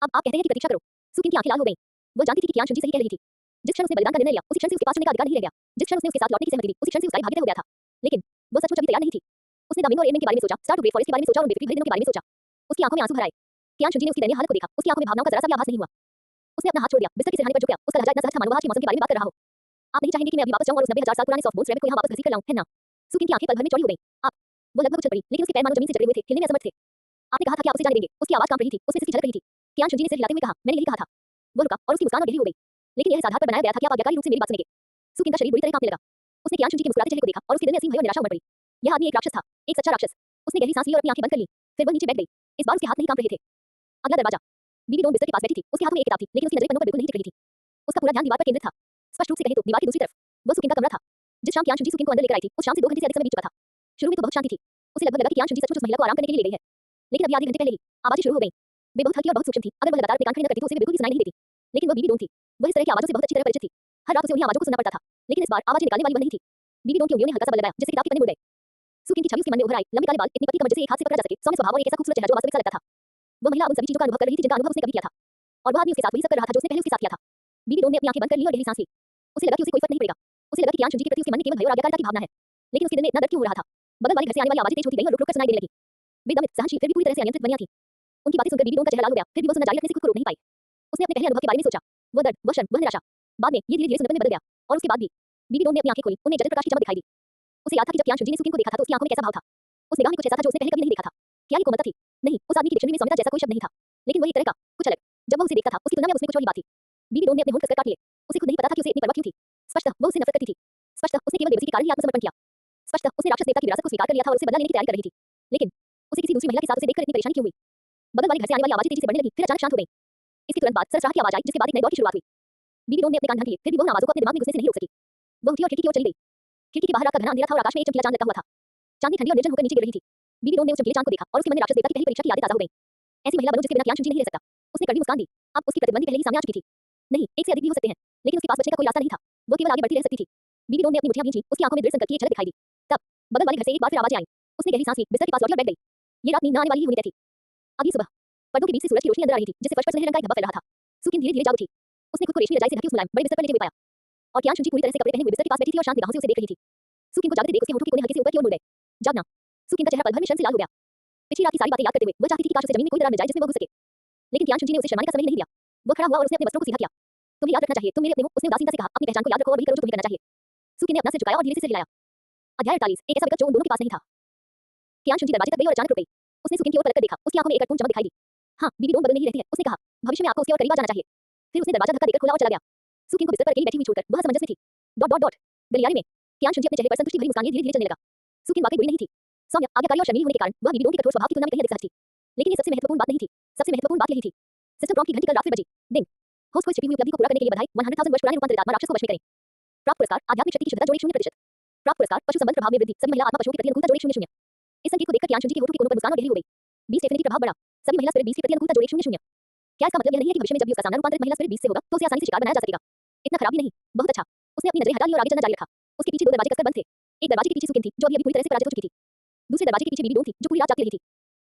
अब आप कहते हैं कि प्रतीक्षा करो। सुकिन की आंखें लाल हो गईं। वह जानती थी कि कियान शुंजी सही कह रही थी। जिस क्षण उसने बलिदान का निर्णय लिया, उसी क्षण से उसके पास चुनने का अधिकार नहीं रह गया। जिस क्षण उसने उसके साथ लौटने की सहमति दी, उसी क्षण से उसका भाग्य तय हो गया था। लेकिन वह सचमुच अभी तैयार नहीं थी। उसने दामिनी और एडमिन के बारे में सोचा, स्टार टू ग्रेट फॉरेस्ट के बारे में सोचा और बेफिक्र भरे दिनों के बारे में सोचा। उसकी आंखों में आंसू भर आए। कियान शुंजी ने उसकी दयनीय हालत को देखा, उसकी आंखों में भावनाओं का जरा सा भी आभास नहीं हुआ। उसने अपना हाथ छोड़ दिया, बिस्तर के सिरहाने पर झुक गया। उसका लहजा इतना सहज था मानो वह आज के मौसम के बारे में बात कर रहा हो। आप नहीं चाहेंगे कि मैं अभी वापस जाऊं और उस 90,000 साल पुराने सॉफ्ट बोन्स रैबिट को यहां वापस घसीट कर लाऊं, है ना? सुकिन की आंखें पल भर में चौड़ी हो गईं। आप वो लगभग उछल पड़ी, लेकिन उसके पैर मानो जमीन से जकड़े हुए थे, हिलने में असमर्थ थे। आपने कहा था कि आप उसे जाने देंगे। उसकी आवाज कांप रही थी, उसमें से झलक रही थी। कियान शुंजी ने सिर हिलाते हुए कहा, मैंने यही कहा था। वह रुका और उसकी मुस्कान और गहरी हो गई। लेकिन यह इस आधार पर बनाया गया था कि आप आज्ञाकारी रूप से मेरी बात सुनेंगे। सुकिन का शरीर बुरी तरह कांपने लगा। उसने कियान शुंजी के मुस्कुराते चेहरे को देखा और उसके दिल में असीम भय और निराशा उमड़ पड़ी। यह आदमी एक राक्षस था, एक सच्चा राक्षस। उसने गहरी सांस ली और अपनी आंखें बंद कर ली। फिर वह नीचे बैठ गई। इस बार उसके हाथ नहीं कांप रहे थे। अगला दरवाजा। बीबी डोन बिस्तर के पास बैठी थी, उसके हाथ में एक किताब थी, लेकिन उसकी नजरें पन्नों पर बिल्कुल नहीं टिक रही थी। उसका पूरा ध्यान दीवार पर केंद्रित था। स्पष्ट रूप से कहें तो दीवार की दूसरी तरफ वह सुकिन का कमरा था। जिस शाम कियान शुंजी सुकिन को अंदर लेकर आई थी, उस शाम से 2 घंटे से अधिक समय बीत चुका था। शुरू में तो बहुत शांति थी। उसे लगभग लगा कि कियान शुंजी सचमुच उस महिला को आराम करने के लिए ले गई है। लेकिन अभी आधे घंटे पहले ही आवाजें शुरू हो गईं। वे बहुत हल्की और बहुत सूक्ष्म थीं। अगर वह लगातार अपने कान खड़े न करती तो उसे वे बिल्कुल भी सुनाई नहीं देती। लेकिन वह बीबी डोन थी। वह इस तरह की आवाजों से बहुत अच्छी तरह परिचित थी। हर रात उसे उन्हीं आवाजों को सुनना पड़ता था। लेकिन इस बार आवाजें निकालने वाली वह नहीं थी। बीबी डोन की उंगलियों ने हल्का सा बल लगाया, जिससे किताब के पन्ने मुड़ गए। सुकिन की छवि उसके मन में उभर आई। लंबे काले बाल, इतनी पतली कमर जिसे एक हाथ से पकड़ा जा सके, सौम्य स्वभाव और एक ऐसा खूबसूरत चेहरा जो वास्तविक सा लगता था। वह महिला उन सभी चीजों का अनुभव कर रही थी जिनका अनुभव उसने कभी किया था। और वह आदमी उसके साथ वही सब कर रहा था जो उसने पहले उसके साथ किया था। बीबी डोन ने अपनी आंखें बंद कर ली और गहरी सांस ली। उसे लगा कि उसे कोई फर्क नहीं पड़ेगा। उसे लगा कि कियान शुंजी के प्रति उसके मन में केवल भय और आज्ञाकारिता की भावना है। लेकिन उसके दिल में इतना दर्द क्यों हो रहा था? बगल वाले घर से आने वाली आवाजें तेज होती गईं और रुक-रुक कर सुनाई देने लगीं। वे दमित, सहनशील, फिर भी पूरी तरह से अनियंत्रित बनियां थीं। उनकी बातें सुनकर बीबी डोन का चेहरा लाल हो गया, फिर भी वह सुनना जारी रखने से खुद को रोक नहीं पाई। उसने अपने पहले अनुभव के बारे में सोचा। वह दर्द, वह शर्म, वह निराशा। बाद में ये धीरे-धीरे सुंदरपन में बदल गया। और उसके बाद भी बीबी डोन ने अपनी आंखें खोली, उन्हें जटिल प्रकाश की चमक दिखाई दी। उसे याद था कि जब कियान शुंजी ने सुकिन को देखा था तो उसकी आंखों में कैसा भाव था। उस निगाह में कुछ ऐसा था जो उसने पहले कभी नहीं देखा था। क्या ये कोमलता थी? नहीं, उस आदमी की डिक्शनरी में सौम्यता जैसा कोई शब्द नहीं था। लेकिन वह एक तरह का, कुछ अलग। जब वह उसे देखता था, उसकी तुलना में उसमें कुछ और ही बात थी। बीबी डोन ने अपने होंठ कसकर काट लिए। उसे खुद नहीं पता था कि उसे इतनी परवाह क्यों थी। स्पष्टतः वह उससे नफरत करती थी। स्पष्टतः उसने केवल बेबसी के कारण ही आत्मसमर्पण किया। स्पष्टतः उसने राक्षस देवता की विरासत को स्वीकार कर लिया था और उसे बदला लेने की तैयारी कर रही थी। लेकिन उसे किसी दूसरी महिला के साथ उसे देखकर इतनी परेशानी क्यों हुई? बगल वाले घर से आने वाली आवाजें तेजी से बढ़ने लगीं, फिर अचानक शांत हो गईं। इसके तुरंत बाद सरसराहट की आवाज आई, जिसके बाद एक नए दौर की शुरुआत हुई। बीबी डोन ने अपने कान ढक लिए, फिर भी वह उन आवाजों को अपने दिमाग में घुसने से नहीं रोक सकी। वह उठी और खिड़की की ओर चली गई। खिड़की के बाहर रात का घना अंधेरा था और आकाश में एक चमकीला चांद लटका हुआ था। चांदनी ठंडी और निर्जन होकर नीचे गिर रही थी। बीबी डोन ने उस चमकीले चांद को देखा और उसके मन में राक्षस देवता की पहली परीक्षा की यादें ताजा हो गईं। ऐसी महिला बनो जिसके बिना कियान शुंजी नहीं रह सकता। उसने कड़वी मुस्कान दी। अब उसकी प्रतिद्वंदी पहले ही सामने आ चुकी थी। नहीं, एक से अधिक भी हो सकते हैं, लेकिन उसके पास बचने का कोई रास्ता नहीं था। वो केवल आगे बढ़ती रह सकती थी। बीबी डोन ने अपनी मुट्ठियां भींची, उसकी आंखों में दृढ़ संकल्प की एक झलक दिखाई दी। तब बगल वाले घर से एक बार फिर आवाजें आईं। उसने गहरी सांस ली, बिस्तर के पास लौटी और बैठ गई। ये रात नींद न आने वाली ही होनी तय थी। अगली सुबह पर्दों के बीच से सूरज की रोशनी अंदर आ रही थी, जिससे फर्श पर सुनहरे रंग का एक धब्बा फैल रहा था। सुकिन धीरे-धीरे जाग उठी। उसने खुद को रेशमी रजाई से ढकी उस मुलायम बड़े बिस्तर पर लेटे हुए पाया। और कियान शुंजी पूरी तरह से कपड़े पहने हुए बिस्तर के पास बैठी थी और शांत निगाहों से उसे देख रही थी। सुकिन को जागते देख उसके होठों के कोने हल्के से ऊपर की ओर मुड़ गए। जागना। सुकिन का चेहरा पल भर में शर्म से लाल हो गया। पिछली रात की सारी बातें याद करते हुए वह चाहती थी कि काश उसे जमीन में कोई दरार मिल जाए जिसमें वह घुस सके। लेकिन कियान शुंजी ने उसे शर्माने का समय ही नहीं दिया। वह खड़ा हुआ और उसने अपने वस्त्रों को सीधा किया। तुम्हें याद रखना चाहिए, तुम मेरे अपने हो, उसने उदासीनता से कहा, अपनी पहचान को याद रखो और वही करो जो तुम्हें करना चाहिए। सुकिन ने अपना सिर झुकाया और धीरे से सिर हिलाया। अध्याय 48 एक ऐसा विकल्प जो उन दोनों के पास नहीं था। कियान शुनजी दरवाजे तक गई और अचानक रुक गई। उसने सुकिन की ओर पलट कर देखा, उसकी आंखों में एक अटपूर्ण चमक दिखाई दी। हाँ, बीबी डोंग बगल में ही रहती है, उसने कहा। भविष्य में आपको उसके और करीब आ जाना चाहिए। फिर उसने दरवाजा धक्का देकर खोला और चला गया। सुकिन को बिस्तर पर अकेली बैठी हुई छोड़कर वह असमंजस में थी। डॉट डॉट डॉट गलियारे में कियान शुनजी अपने चेहरे पर संतुष्टि भरी मुस्कान लिए धीरे-धीरे चलने लगा। सुकिन वाकई बुरी नहीं थी। सौम्य, आज्ञाकारी और शर्मीली होने के कारण वह बीबी डोंग के कठोर स्वभाव की तुलना में कहीं अधिक सहज थी। लेकिन ये सबसे महत्वपूर्ण बात नहीं थी। सबसे महत्वपूर्ण बात यही थी। सिस्टर ब्रॉम की घंटी कल रात फिर बजी। डिंग। होस्ट को इस छिपी हुई उपलब्धि को पूरा करने के लिए बधाई। 100,000 वर्ष पुराने रूपांतरित आत्मा राक्षस को वश में करें। प्राप्त पुरस्कार आध्यात्मिक शक्ति की शुद्धता जोड़े 0%। प्राप्त पुरस्कार पशु संबंध प्रभाव में वृद्धि। सभी महिला आत्मा पशुओं के प्रति अनुकूलता जोड़े 0-0। इस संकेत को देखकर कियान शुनजी के होठों के कोनों पर मुस्कान और गहरी हो गई। 20 डेफिनेटली प्रभाव बढ़ा। सभी महिला स्पिरिट 20 के प्रति अनुकूलता जोड़े 0-0। क्या इसका मतलब यह नहीं है कि भविष्य में जब भी उसका सामना रूपांतरित महिला स्पिरिट 20 से होगा तो उसे आसानी से शिकार बनाया जा सकेगा? इतना खराब भी नहीं। बहुत अच्छा। उसने अपनी नजरें हटा ली और आगे चलना जारी रखा। उसके पीछे 2 दरवाजे कसकर बंद थे। एक दरवाजे के पीछे सुकिन थी जो अभी पूरी तरह से पराजित हो चुकी थी। दूसरे दरवाजे के पीछे बीबी डोंग थी जो पूरी रात जागती रही थी।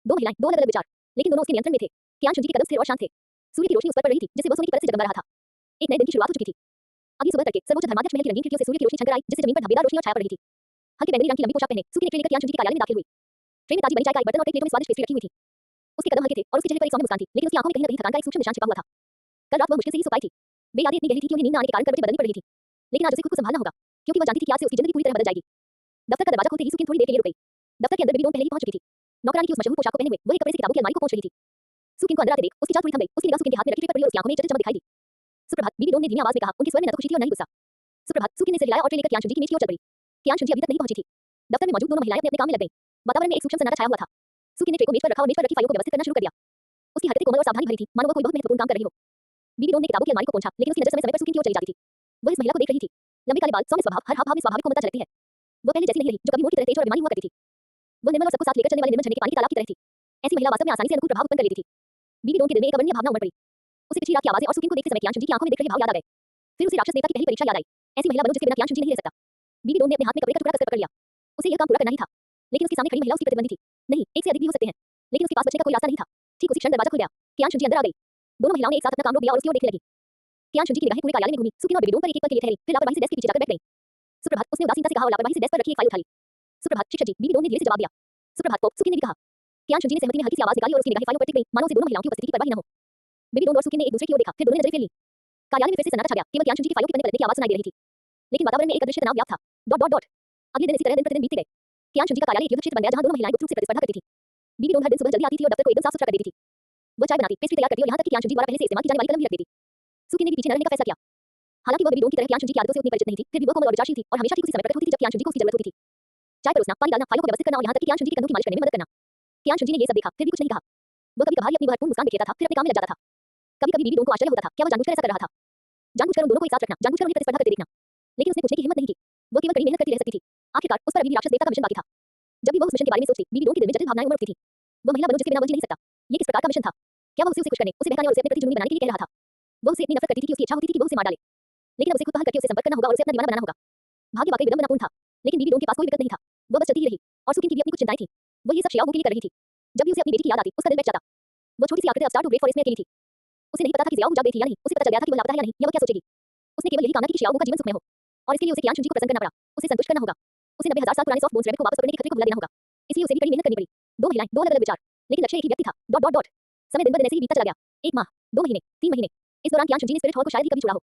2 महिलाएं, 2 अलग-अलग विचार, लेकिन दोनों उसके नियंत्रण में थे। कियान शुनजी के कदम स्थिर और शांत थे। सूर्य की रोशनी उस पर पड़ रही थी जिससे वह सोने की परत से जगमगा रहा था। एक नए दिन की शुरुआत हो चुकी थी। अगली सुबह तड़के सर्वोच्च धर्माध्यक्ष महल की रंगीन खिड़कियों से सूर्य की रोशनी छनकर आई जिससे जमीन पर धब्बेदार रोशनी और छाया पड़ रही थी। हल्के बैंगनी रंग की लंबी पोशाक पहने सुकिन ने ट्रे लेकर कियान शुनजी के कार्यालय में दाखिल हुई। ट्रे में ताजी बनी चाय का एक बर्तन और कई प्लेटों में स्वादिष्ट पेस्ट्री रखी हुई थी। उसके कदम हल्के थे और उसके चेहरे पर एक सौम्य मुस्कान थी, लेकिन उसकी आंखों में कहीं न कहीं थकान का एक सूक्ष्म निशान छिपा हुआ था। कल रात वह मुश्किल से ही सो पाई थी। वे यादें इतनी गहरी थी कि उन्हें नींद न आने के कारण करवटें बदलनी पड़ रही थी। लेकिन आज उसे खुद को संभालना होगा, क्योंकि वह जानती थी कि आज से उसकी जिंदगी पूरी तरह बदल जाएगी। दफ्तर का दरवाजा खोलते ही सुकिन थोड़ी देर के लिए रुक गई। दफ्तर के अंदर बीबी डोंग पहले ही पहुंच चुकी थी। नौकरानी की उस मशहूर पोशाक को पहने हुए वह एक कपड़े से किताबों की अलमारी को पोंछ रही थी। सुकिन को अंदर आते देख उसकी चाल थोड़ी थम गई। उसकी निगाह सुकिन के हाथ में रखी ट्रे पर पड़ी और उसकी आंखों में एक चटक चमक दिखाई दी। सुप्रभात, बीबी डोंग ने धीमी आवाज में कहा, उनकी स्वर में न तो खुशी थी और न ही गुस्सा। सुप्रभात, सुकिन ने सिर हिलाया और ट्रे लेकर कियान शुनजी की मेज की ओर चल पड़ी। कियान शुनजी अभी तक नहीं पहुंची थी। दफ्तर में मौजूद दोनों महिलाएं अपने अपने काम में लग गईं। वातावरण में एक सूक्ष्म सन्नाटा छाया हुआ था। सुकिन ने ट्रे को मेज पर रखा और मेज पर रखी फाइलों को व्यवस्थित करना शुरू कर दिया। उसकी हरकतें कोमल और सावधानी भरी थी, मानो वह कोई बहुत महत्वपूर्ण काम कर रही हो। बीबी डोंग ने किताबों की अलमारी को पोंछा, लेकिन उसकी नजर समय-समय पर सुकिन की ओर चली जाती थी। वह इस महिला को देख रही थी। लंबे काले बाल, सौम्य स्वभाव, हर हाव-भाव में स्वाभाविक कोमलता झलकती है। वह पहले जैसी नहीं रही, जो कभी मोर की तरह तेज और अभिमानी हुआ करती थी। वह निर्मल और सबको साथ लेकर चलने वाले निर्मल झरने के पानी के तालाब की तरह थी। ऐसी महिला वास्तव में आसानी से अनुकूल प्रभाव उत्पन्न कर लेती थी। बीबी डोंग के दिल में एक अवर्णनीय भावना उमड़ पड़ी। उसे पिछली रात की आवाजें और सुकिन को देखते समय कियान शुनजी की आंखों में दिख रहे भाव याद आ गए। फिर उसे राक्षस देवता की पहली परीक्षा याद आई। ऐसी महिला बनो जिसके बिना कियान शुनजी नहीं रह सकता। बीबी डोंग ने अपने हाथ में कपड़े का टुकड़ा कसकर पकड़ लिया। उसे यह काम पूरा करना ही था, लेकिन उसके सामने खड़ी महिला उसकी प्रतिद्वंदी थी। नहीं, एक से अधिक भी हो सकते हैं, लेकिन उसके पास बचने का कोई रास्ता नहीं था। ठीक उसी क्षण दरवाजा खुल गया। कियान शुनजी अंदर आ गई। दोनों महिलाओं ने एक साथ अपना काम रोक दिया और उसकी ओर देखने लगी। कियान शुनजी की निगाहें पूरे कार्यालय में घूमी। सुकिन और बीबी डोंग पर एक-एक पल के लिए ठहरी, फिर लापरवाही से डेस्क के पीछे जाकर बैठ गईं। सुप्रभात, उसने उदासीनता से कहा और लापरवाही से डेस्क पर रखी एक फाइल उठा ली। सुप्रभात, शिक्षक जी, बीबी डोंग ने धीरे से जवाब दिया। सुप्रभात को सुकिन ने भी कहा। कियान शुनजी ने सहमति में हल्की सी आवाज निकाली और उसकी निगाहें फाइलों पर टिक गईं, मानो उसे दोनों महिलाओं की उपस्थिति की परवाह ही न हो। बीबी डोंग और सुकिन ने एक दूसरे की ओर देखा, फिर दोनों ने नजरें फेर लीं। कार्यालय में फिर से सन्नाटा छा गया, केवल कियान शुनजी की फाइलों के पन्ने पलटने की आवाज सुनाई दे रही थी। लेकिन वातावरण में एक अदृश्य तनाव व्याप्त था। डॉट डॉट डॉट अगले दिन इसी तरह दिन प्रतिदिन बीतते गए। कियान शुनजी का कार्यालय एक युद्ध क्षेत्र बन गया जहां दोनों महिलाएं गुप्त रूप से प्रतिस्पर्धा करती थीं। बीबी डोंग हर दिन सुबह जल्दी आती थी और दफ्तर को एकदम साफ-सुथरा कर देती थी। वह चाय बनाती, पेस्ट्री तैयार करती और यहां तक कि कियान शुनजी द्वारा पहले से इस्तेमाल की जाने वाली कलम भी रख देती। सुकिन ने भी पीछे न रहने का फैसला किया। हालांकि वह बीबी डोंग की तरह कियान शुनजी की आदतों से उतनी परिचित नहीं थी, फिर भी वह कोमल और विचारशील थी और हमेशा ठीक उसी समय प्रकट होती थी जब कियान शुनजी को उसकी जरूरत होती थी। चाय परोसना, पानी डालना, फाइलों को व्यवस्थित करना और यहां तक कि कियान शुनजी के कंधों की मालिश करने में मदद करना। कियान शुनजी ने ये सब देखा, फिर भी कुछ नहीं कहा। वह कभी-कभार ही अपनी भरपूर मुस्कान बिखेरता था, फिर अपने काम में लग जाता था। कभी-कभी बीबी डोंग को आश्चर्य होता था, क्या वह जानबूझकर ऐसा कर रहा था? जानबूझकर उन दोनों को एक साथ रखना, जानबूझकर उन्हें प्रतिस्पर्धा करते देखना। लेकिन उसने पूछने की हिम्मत नहीं की। वह केवल कड़ी मेहनत करती रह सकती थी। आखिरकार उस पर अभी भी राक्षस देवता का मिशन बाकी था। जब भी वह उस मिशन के बारे में सोचती, बीबी डोंग के दिल में जटिल भावनाएं उमड़ उठती थीं। वह महिला बनो जिसके बिना वह जी नहीं सकता। ये किस प्रकार का मिशन था? क्या वह उसे खुश करने, उसे बहकाने और उसे अपने प्रति जुनूनी बनाने के लिए कह रहा था? वह उसे इतनी नफरत करती थी कि उसकी इच्छा होती थी कि वह उसे मार डाले। लेकिन अब उसे खुद पहल करके उसे संपर्क करना होगा और उसे अपना दीवाना बनाना होगा। भाग्य वाकई विडंबनापूर्ण था, लेकिन बीबी डोंग के पास कोई विकल्प नहीं था। वह बस चलती ही रही और सुकिन की भी अपनी कुछ चिंताएं थीं। वह ये सब श्याओ के लिए कर रही थी। जब भी उसे अपनी बेटी की याद आती, उसका दिल बैठ जाता। वह छोटी सी आकृति अपस्टार्ट टू ग्रेट फॉरेस्ट में अकेली थी। उसे नहीं पता था कि ज़ियाओ जाग गई थी या नहीं, उसे पता चल गया था कि वह लापता है या नहीं, या वह क्या सोचेगी। उसने केवल यही कामना की कि ज़ियाओ का जीवन सुखमय हो और इसके लिए उसे कियान शुनजी को प्रसन्न करना पड़ा। उसे संतुष्ट करना होगा। उसे 90,000 साल पुराने सॉफ्ट बोन्स रैबिट को वापस पकड़ने के खतरे को भुला देना होगा। इसलिए उसे भी कड़ी मेहनत करनी पड़ी। 2 महिलाएं, 2 अलग-अलग विचार, लेकिन लक्ष्य एक ही व्यक्ति था। डॉट डॉट डॉट समय दिन ब दिन ऐसे ही बीतता चला गया। 1 माह, 2 महीने, 3 महीने। इस दौरान कियान शुनजी ने स्पिरिट हॉल को शायद ही कभी छोड़ा हो।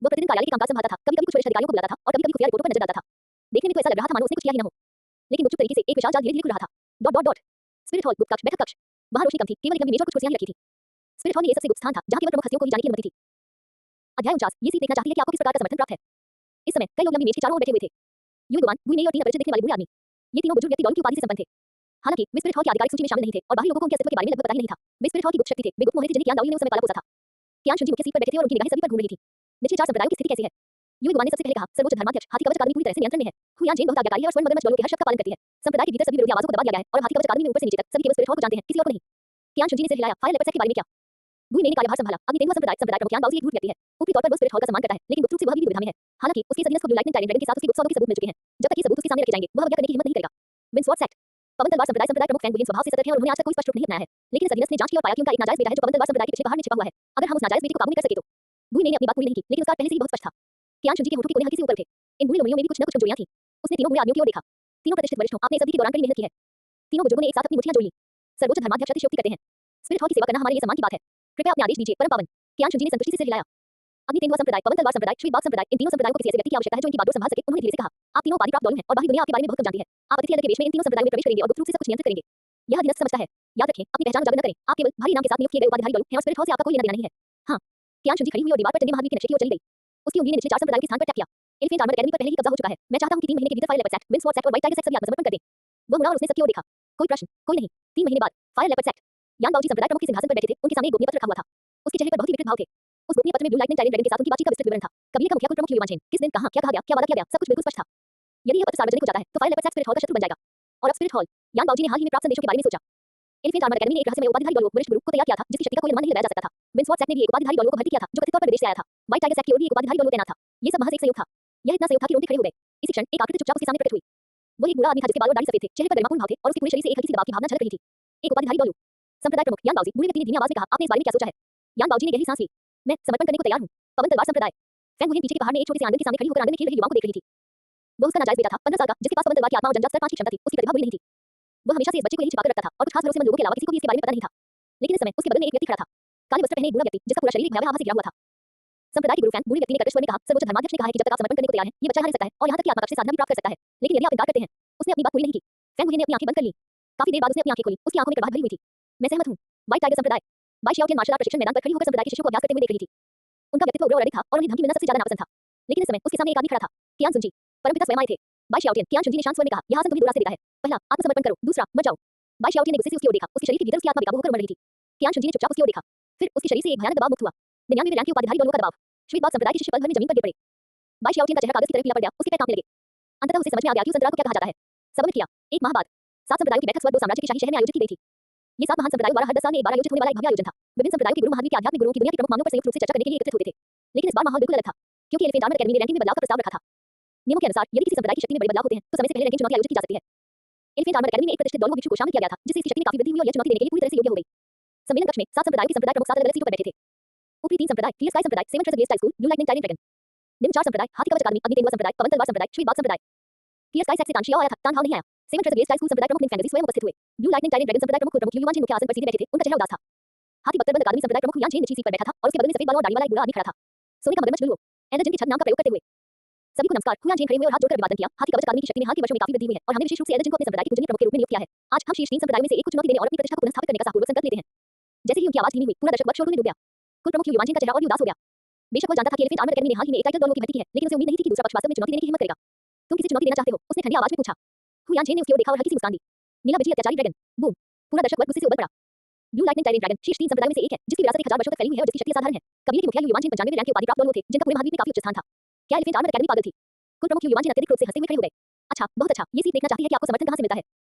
वह प्रतिदिन कार्यालय के कामकाज संभालता था, कभी-कभी कुछ वरिष्ठ अधिकारियों को बुलाता था और कभी-कभी खुफिया रिपोर्टों पर नजर डालता था। देखने में तो ऐसा लग रहा था मानो उसने कुछ किया ही न हो। लेकिन गुपचुप तरीके से एक विशाल जाल धीरे-धीरे खुल रहा था। Dot dot dot spirit hall, गुप्त कक्ष, बैठक कक्ष। वहां रोशनी कम थी, केवल एक लंबी मेज और कुछ कुर्सियां ही रखी थी। स्पिरिट हॉल में ये सबसे गुप्त स्थान था जहां केवल प्रमुख हस्तियों को ही जाने की अनुमति थी। अध्याय 49 ये सीट देखना चाहती है कि आपको किस प्रकार का समर्थन प्राप्त है। इस समय कई लोग लंबी मेज के चारों ओर बैठे हुए थे। युवान, गुइने और 3 अपरिचित दिखने वाले बूढ़े आदमी। ये तीनों बुजुर्ग व्यक्ति डॉन की उपाधि से संपन्न थे। हालांकि वे स्पिरिट हॉल की आधिकारिक सूची में शामिल नहीं थे और बाहरी लोगों को उनके अस्तित्व के बारे में लगभग पता ही नहीं था। वे स्पिरिट हॉल की गुप्त शक्ति थे, वे गुप्त मोहरे थे जिन्हें कियान दाओ ने उस समय पाला पोसा था। कियान शुनजी मुख्य सीट पर बैठे थे और उनकी निगाहें सभी पर घूम रही थी। निचले 4 संप्रदायों की स्थिति कैसी है? युवान ने सबसे पहले कहा, सर्वोच्च धर्माध्यक्ष हाथी कवच अकादमी पूरी तरह से नियंत्रण में है। हुयान जेन बहुत आज्ञाकारी है और स्वर्ण मगरमच्छ डॉलों के हर शब्द का पालन करती है। संप्रदाय के भीतर सभी विरोधी आवाजों को दबा दिया गया है और हाथी कवच अकादमी में ऊपर से नीचे तक सभी केवल स्पिरिट हॉल को जानते हैं, किसी और को नहीं। कियान शुनजी ने सिर हिलाया, फायर लेपर्ड के बारे में क्या? गुइने ने कार्यभार संभाला। अग्नि तेंदुआ संप्रदाय प्रमुख यान दाओ से एक धूर्त व्यक्ति है। ऊपरी तौर पर वो स्पिरिट हॉल का सम्मान करता है, लेकिन गुप्त रूप से वह भी दुविधा में है। हालांकि उसके सदीनस को ब्लू लाइटनिंग टाइरेंट ड्रैगन के साथ उसके गुप्त सौदों के सबूत मिल चुके हैं। जब तक ये सबूत उसके सामने रखे जाएंगे, वह आज्ञा करने की हिम्मत नहीं करेगा। विंसवॉर्ड सेक्ट पवन तलवार संप्रदाय प्रमुख फैंग स्वभाव से सतर्क है और उन्होंने आज तक कोई स्पष्ट रूप नहीं अपनाया है। लेकिन सदीनस ने जांच की और पाया कि उनका एक नाजायज बेटा है जो पवन तलवार संप्रदाय के पीछे पहाड़ में छिपा हुआ है। अगर हम उस नाजायज बेटे को काबू नहीं कर सके तो। गुइने ने अपनी बात पूरी नहीं की, लेकिन उसका पहले से ही बहुत स्पष्ट था। कियान शुनजी के होठों के कोने हल्के से ऊपर थे। इन बूढ़े लोमड़ियों में भी कुछ न कुछ कमजोरियां थीं। उसने तीनों बूढ़े आदमियों की ओर देखा। तीनों प्रतिष्ठित वरिष्ठ हों, आपने इस अवधि के दौरान कड़ी मेहनत की है। तीनों बुजुर्गों ने एक साथ अपनी मुट्ठियां जोड़ ली। सर्वोच्च धर्माध्यक्ष अतिशयोक्ति करते हैं। स्पिरिट हॉल की सेवा करना हमारे लिए सम्मान की बात है। कृपया अपने आदेश दीजिए, परम पावन। कियान शुंजी ने संतुष्टि से सिर हिलाया। अग्नि तेंदुआ संप्रदाय, पवन तलवार संप्रदाय, श्वेत बाघ संप्रदाय, इन तीनों संप्रदायों को किसी ऐसे व्यक्ति की आवश्यकता है जो इनकी बागडोर संभाल सके। उन्होंने धीरे से कहा, आप तीनों उपाधि प्राप्त दोनों हैं और बाहरी दुनिया आपके बारे में बहुत कम जानती है। आप अतिथि अलग के वेश में इन तीनों संप्रदायों में प्रवेश करेंगे और गुप्त रूप से सब कुछ नियंत्रित करेंगे। यह अधीनस्थ समझता है। याद रखें, अपनी पहचान उजागर न करें। आप केवल भारी इनाम के साथ नियुक्त किए गए उपाधिधारी लोग हैं और स्पिरिट हॉल से आपका कोई लेना देना नहीं है। हाँ। कियान शुंजी खड़ी हुई और दीवार पर टंगे महावीर के नक्शे की ओर चली गई। उसकी उंगली ने निचले 4 संप्रदायों के स्थान पर टैप किया। एलिफेंट आर्मर एकेडमी पर पहले ही कब्जा हो चुका है। मैं चाहता हूं कि 3 महीने के भीतर fire leopard act, wind sword act और व्हाइट टाइगर एक्ट सभी आत्मसमर्पण कर दें। वह मुड़ा और उसने सबकी ओर देखा। कोई प्रश्न? कोई नहीं। 3 महीने बाद फायर लेपर्ड एक्ट। यान बावजी संप्रदाय प्रमुख के सिंहासन पर बैठे थे। उनके सामने एक गोपनीय पत्र रखा हुआ था। उसके चेहरे पर बहुत ही विकृत भाव थे। उस गोपनीय पत्र में ब्लू लाइटनिंग टाइरेंट ड्रैगन के साथ उनकी बातचीत का विस्तृत विवरण था। कबीले का मुखिया कुल प्रमुख युवांचन, किस दिन कहां क्या कहा गया, क्या वादा किया गया, सब कुछ बिल्कुल स्पष्ट था। यदि यह पत्र सार्वजनिक हो जाता है तो fire leopard act spirit hall का शत्रु बन जाएगा। और अब स्पिरिट हॉल, यान बावजी ने हाल ही में प्राप्त संदेशों के बारे में सोचा। एलिफेंट आर्मर एकेडमी ने एक रहस्यमय उपाधिधारी दलों वरिष्ठ गुरु को तैयार किया था जिसकी शक्ति का कोई अनुमान नहीं लगाया जा सकता था। विंड स्वॉर्ड एक्ट ने भी एक उपाधिधारी दलों को भर्ती किया था जो कथित तौर पर विदेश से आया था। व्हाइट टाइगर एक्ट की ओर भी एक उपाधिधारी दलों तैनात था। ये सब महज एक संयोग था। यह इतना संयोग था कि रोंगटे खड़े हो गए। इसी क्षण एक आकृति चुपचाप उसके सामने प्रकट हुई। वो एक बूढ़ा आदमी था जिसके बाल और दाढ़ी सफेद थे, चेहरे पर गरिमापूर्ण भाव थे और उसके पूरे शरीर से एक हल्की सी दबाव की भावना झलक रही थी। एक उपाधिधारी दलों, संप्रदाय प्रमुख यान बावजी, बूढ़े व्यक्ति ने धीमी आवाज में कहा, आपने इस बारे में क्या सोचा है? यान बावजी ने गहरी सांस ली। मैं समर्पण करने को तैयार हूं। पवन तलवार संप्रदाय। फैंग वुहिन पीछे के पहाड़ में एक छोटे से आंगन के सामने खड़ी होकर आंगन में खेल रहे युवाओं को देख रही थी। वो उसका नाजायज बेटा था, 15 साल का, जिसके पास पवन तलवार की आत्मा और जंजाल स्तर 5 की क्षमता थी। उसकी प्रतिभा बुरी नहीं थी। वह हमेशा से इस बच्चे को यहीं छिपाकर रखता था और कुछ खास भरोसेमंद लोगों के अलावा किसी को भी इसके बारे में पता नहीं था। लेकिन इस समय उसके बगल में एक व्यक्ति खड़ा था। काले वस्त्र पहने एक बूढ़ा व्यक्ति जिसका पूरा शरीर एक भयावह आभा से घिरा हुआ था। संप्रदाय के गुरु फैंग बूढ़े व्यक्ति ने कर्कश स्वर में कहा, सर्वोच्च धर्माध्यक्ष ने कहा है कि जब तक आप समर्पण करने को तैयार हैं, ये बच्चा यहाँ रह सकता है और यहाँ तक कि आत्मा कक्ष से साधना भी प्राप्त कर सकता है। लेकिन यदि आप इनकार करते हैं, उसने अपनी बात पूरी नहीं की। फैंग वुहिन ने अपनी आंखें बंद कर ली। काफी देर बाद उसने अपनी आंखें खोली। उसकी आंखों में कड़वाहट भरी हुई थी। मैं सहमत हूँ। व्हाइट टाइगर संप्रदाय, बाई शाओ के मार्शल आर्ट प्रशिक्षण मैदान पर खड़ी होकर संप्रदाय के शिष्यों को अभ्यास करते हुए देख रही थी। उनका व्यक्तित्व उग्र और अडिग था और उन्हें धमकी मिलना सबसे ज्यादा नापसंद था। लेकिन इस समय उसके सामने एक आदमी खड़ा था, कियान शुंजी, परमपिता स्वयं आए थे। बाई शाओटियन, कियान शुंजी ने शांत स्वर में कहा, यह आसन तुम्हें दो रास्ते देता है। पहला, आत्मसमर्पण करो, दूसरा, मर जाओ। बाई शाओटियन ने गुस्से से उसकी ओर देखा। उसके शरीर के भीतर उसकी आत्मा बेकाबू होकर मर रही थी। कियान शुंजी ने चुपचाप उसकी ओर देखा। फिर उसके शरीर से एक भयानक दबाव मुक्त हुआ। 99वें रैंक के उपाधिधारी दलों का दबाव। श्वेत बाघ संप्रदाय के शिष्य पल भर में जमीन पर गिर पड़े। बाई शाओटियन का चेहरा कागज की तरह पीला पड़ गया। उसके पैर कांपने लगे। अंततः उसे समझ में आ गया कि उस अंतराल को क्या कहा जाता है। सबमिट किया। 1 माह बाद 7 संप्रदायों की बैठक स्वर्ग साम्राज्य के शाही शहर में आयोजित की गई थी। ये 7 महान संप्रदायों द्वारा हर 10 साल में एक बार आयोजित होने वाला एक भव्य आयोजन था। विभिन्न संप्रदायों के गुरु महावीर के आध्यात्मिक गुरुओं की दुनिया के प्रमुख मामलों पर संयुक्त रूप से चर्चा करने के लिए एकत्रित होते थे। लेकिन इस बार माहौल बिल्कुल अलग था, क्योंकि एलिफेंट आर्मर एकेडमी ने रैंकिंग में बदलाव का प्रस्ताव रखा था। नियमों के अनुसार यदि किसी संप्रदाय की शक्ति में बड़े बदलाव होते हैं तो समय से पहले रैंकिंग चुनौती आयोजित की जा सकती है। एलिफेंट आर्मर एकेडमी में एक प्रतिष्ठित दल को भिक्षु को शामिल किया गया था जिससे इसकी शक्ति में काफी वृद्धि हुई और यह चुनौती देने के लिए पूरी तरह से योग्य हो गई। सम्मेलन कक्ष में 7 संप्रदायों के संप्रदाय प्रमुख 7 अलग-अलग सीटों पर बैठे थे। ऊपरी 3 संप्रदाय, क्लियर स्काई संप्रदाय, seven trust glace school, blue lightning tyrant dragon. निम्न 4 संप्रदाय, हाथी कवच अकादमी, अग्नि तेंदुआ संप्रदाय, पवन तलवार संप्रदाय, श्वेत बाघ संप्रदाय। क्लियर स्काई से तानशियाओ आया था, तानहाओ नहीं आया। सेवन ट्रस्ट ग्लेस स्कूल संप्रदाय प्रमुख निंग फैंगजी स्वयं उपस्थित हुए। ब्लू लाइटनिंग टाइरेंट ड्रैगन संप्रदाय प्रमुख युवांचन मुख्य आसन पर सीधे बैठे थे। उनका चेहरा उदास था। हाथी बख्तरबंद अकादमी संप्रदाय प्रमुख यान चेन निचली सीट पर बैठा था और उसके बगल में सफेद बालों और दाढ़ी वाला एक बूढ़ा आदमी खड़ा था। सोने का मगरमच्छ लुलुओ, एंडरजन के छद नाम का प्रयोग करते हुए। सभी को नमस्कार। हुआन चेन खड़े हुए और हाथ जोड़कर अभिवादन किया। हाथी कवच अकादमी की शक्ति में हाल के वर्षों में काफी वृद्धि हुई है और हमने विशेष रूप से एंडरजन को अपने संप्रदाय के पूजनीय प्रमुख के रूप में नियुक्त किया है। आज हम शीर्ष 3 संप्रदायों में से एक को चुनौती देने और अपनी प्रतिष्ठा को पुनः स्थापित करने का साहूपूर्वक संकल्प लेते हैं। जैसे ही उनकी आवाज धीमी हुई, पूरा दर्शक वर्कशॉप में डूब गया। कुल प्रमुख युवांचन का चेहरा और भी उदास हो गया। बेशक वो जानता था कि एलिफेंट आर्मर एकेडमी ने हाल ही में एक टाइटल दलों की भर्ती की है, लेकिन उसे उम्मीद नहीं थी कि दूसरा पक्ष वास्तव में चुनौती देने की हिम्मत करेगा। तुम किसे चुनौती देना चाहते हो? उसने ठंडी आवाज में पूछा। हुआन चेन ने उसकी ओर देखा और हल्की सी मुस्कान दी। नीला बिजली अत्याचारी ड्रैगन, बूम। पूरा दर्शक वर्ग गुस्से से उबल पड़ा। ब्लू लाइटनिंग टाइरेंट ड्रैगन शीर्ष 3 संप्रदायों में से एक है जिसकी विरासत 1000 वर्षों तक फैली हुई है और जिसकी शक्ति असाधारण है। कबीले के मुखिया युवांचन 95वें रैंक के उपाधि प्राप्त दलों थे जिनका पूरे महाद्वीप में काफी उच्च स्थान था। क्या एलिफेंट आर्मर एकेडमी पागल थी? कुल प्रमुख युवांचन अत्यधिक क्रोध से हंसते हुए खड़े हो गए। अच्छा, बहुत अच्छा, ये सीट देखना चाहती है कि आपको समर्थन कहां से मिलता है।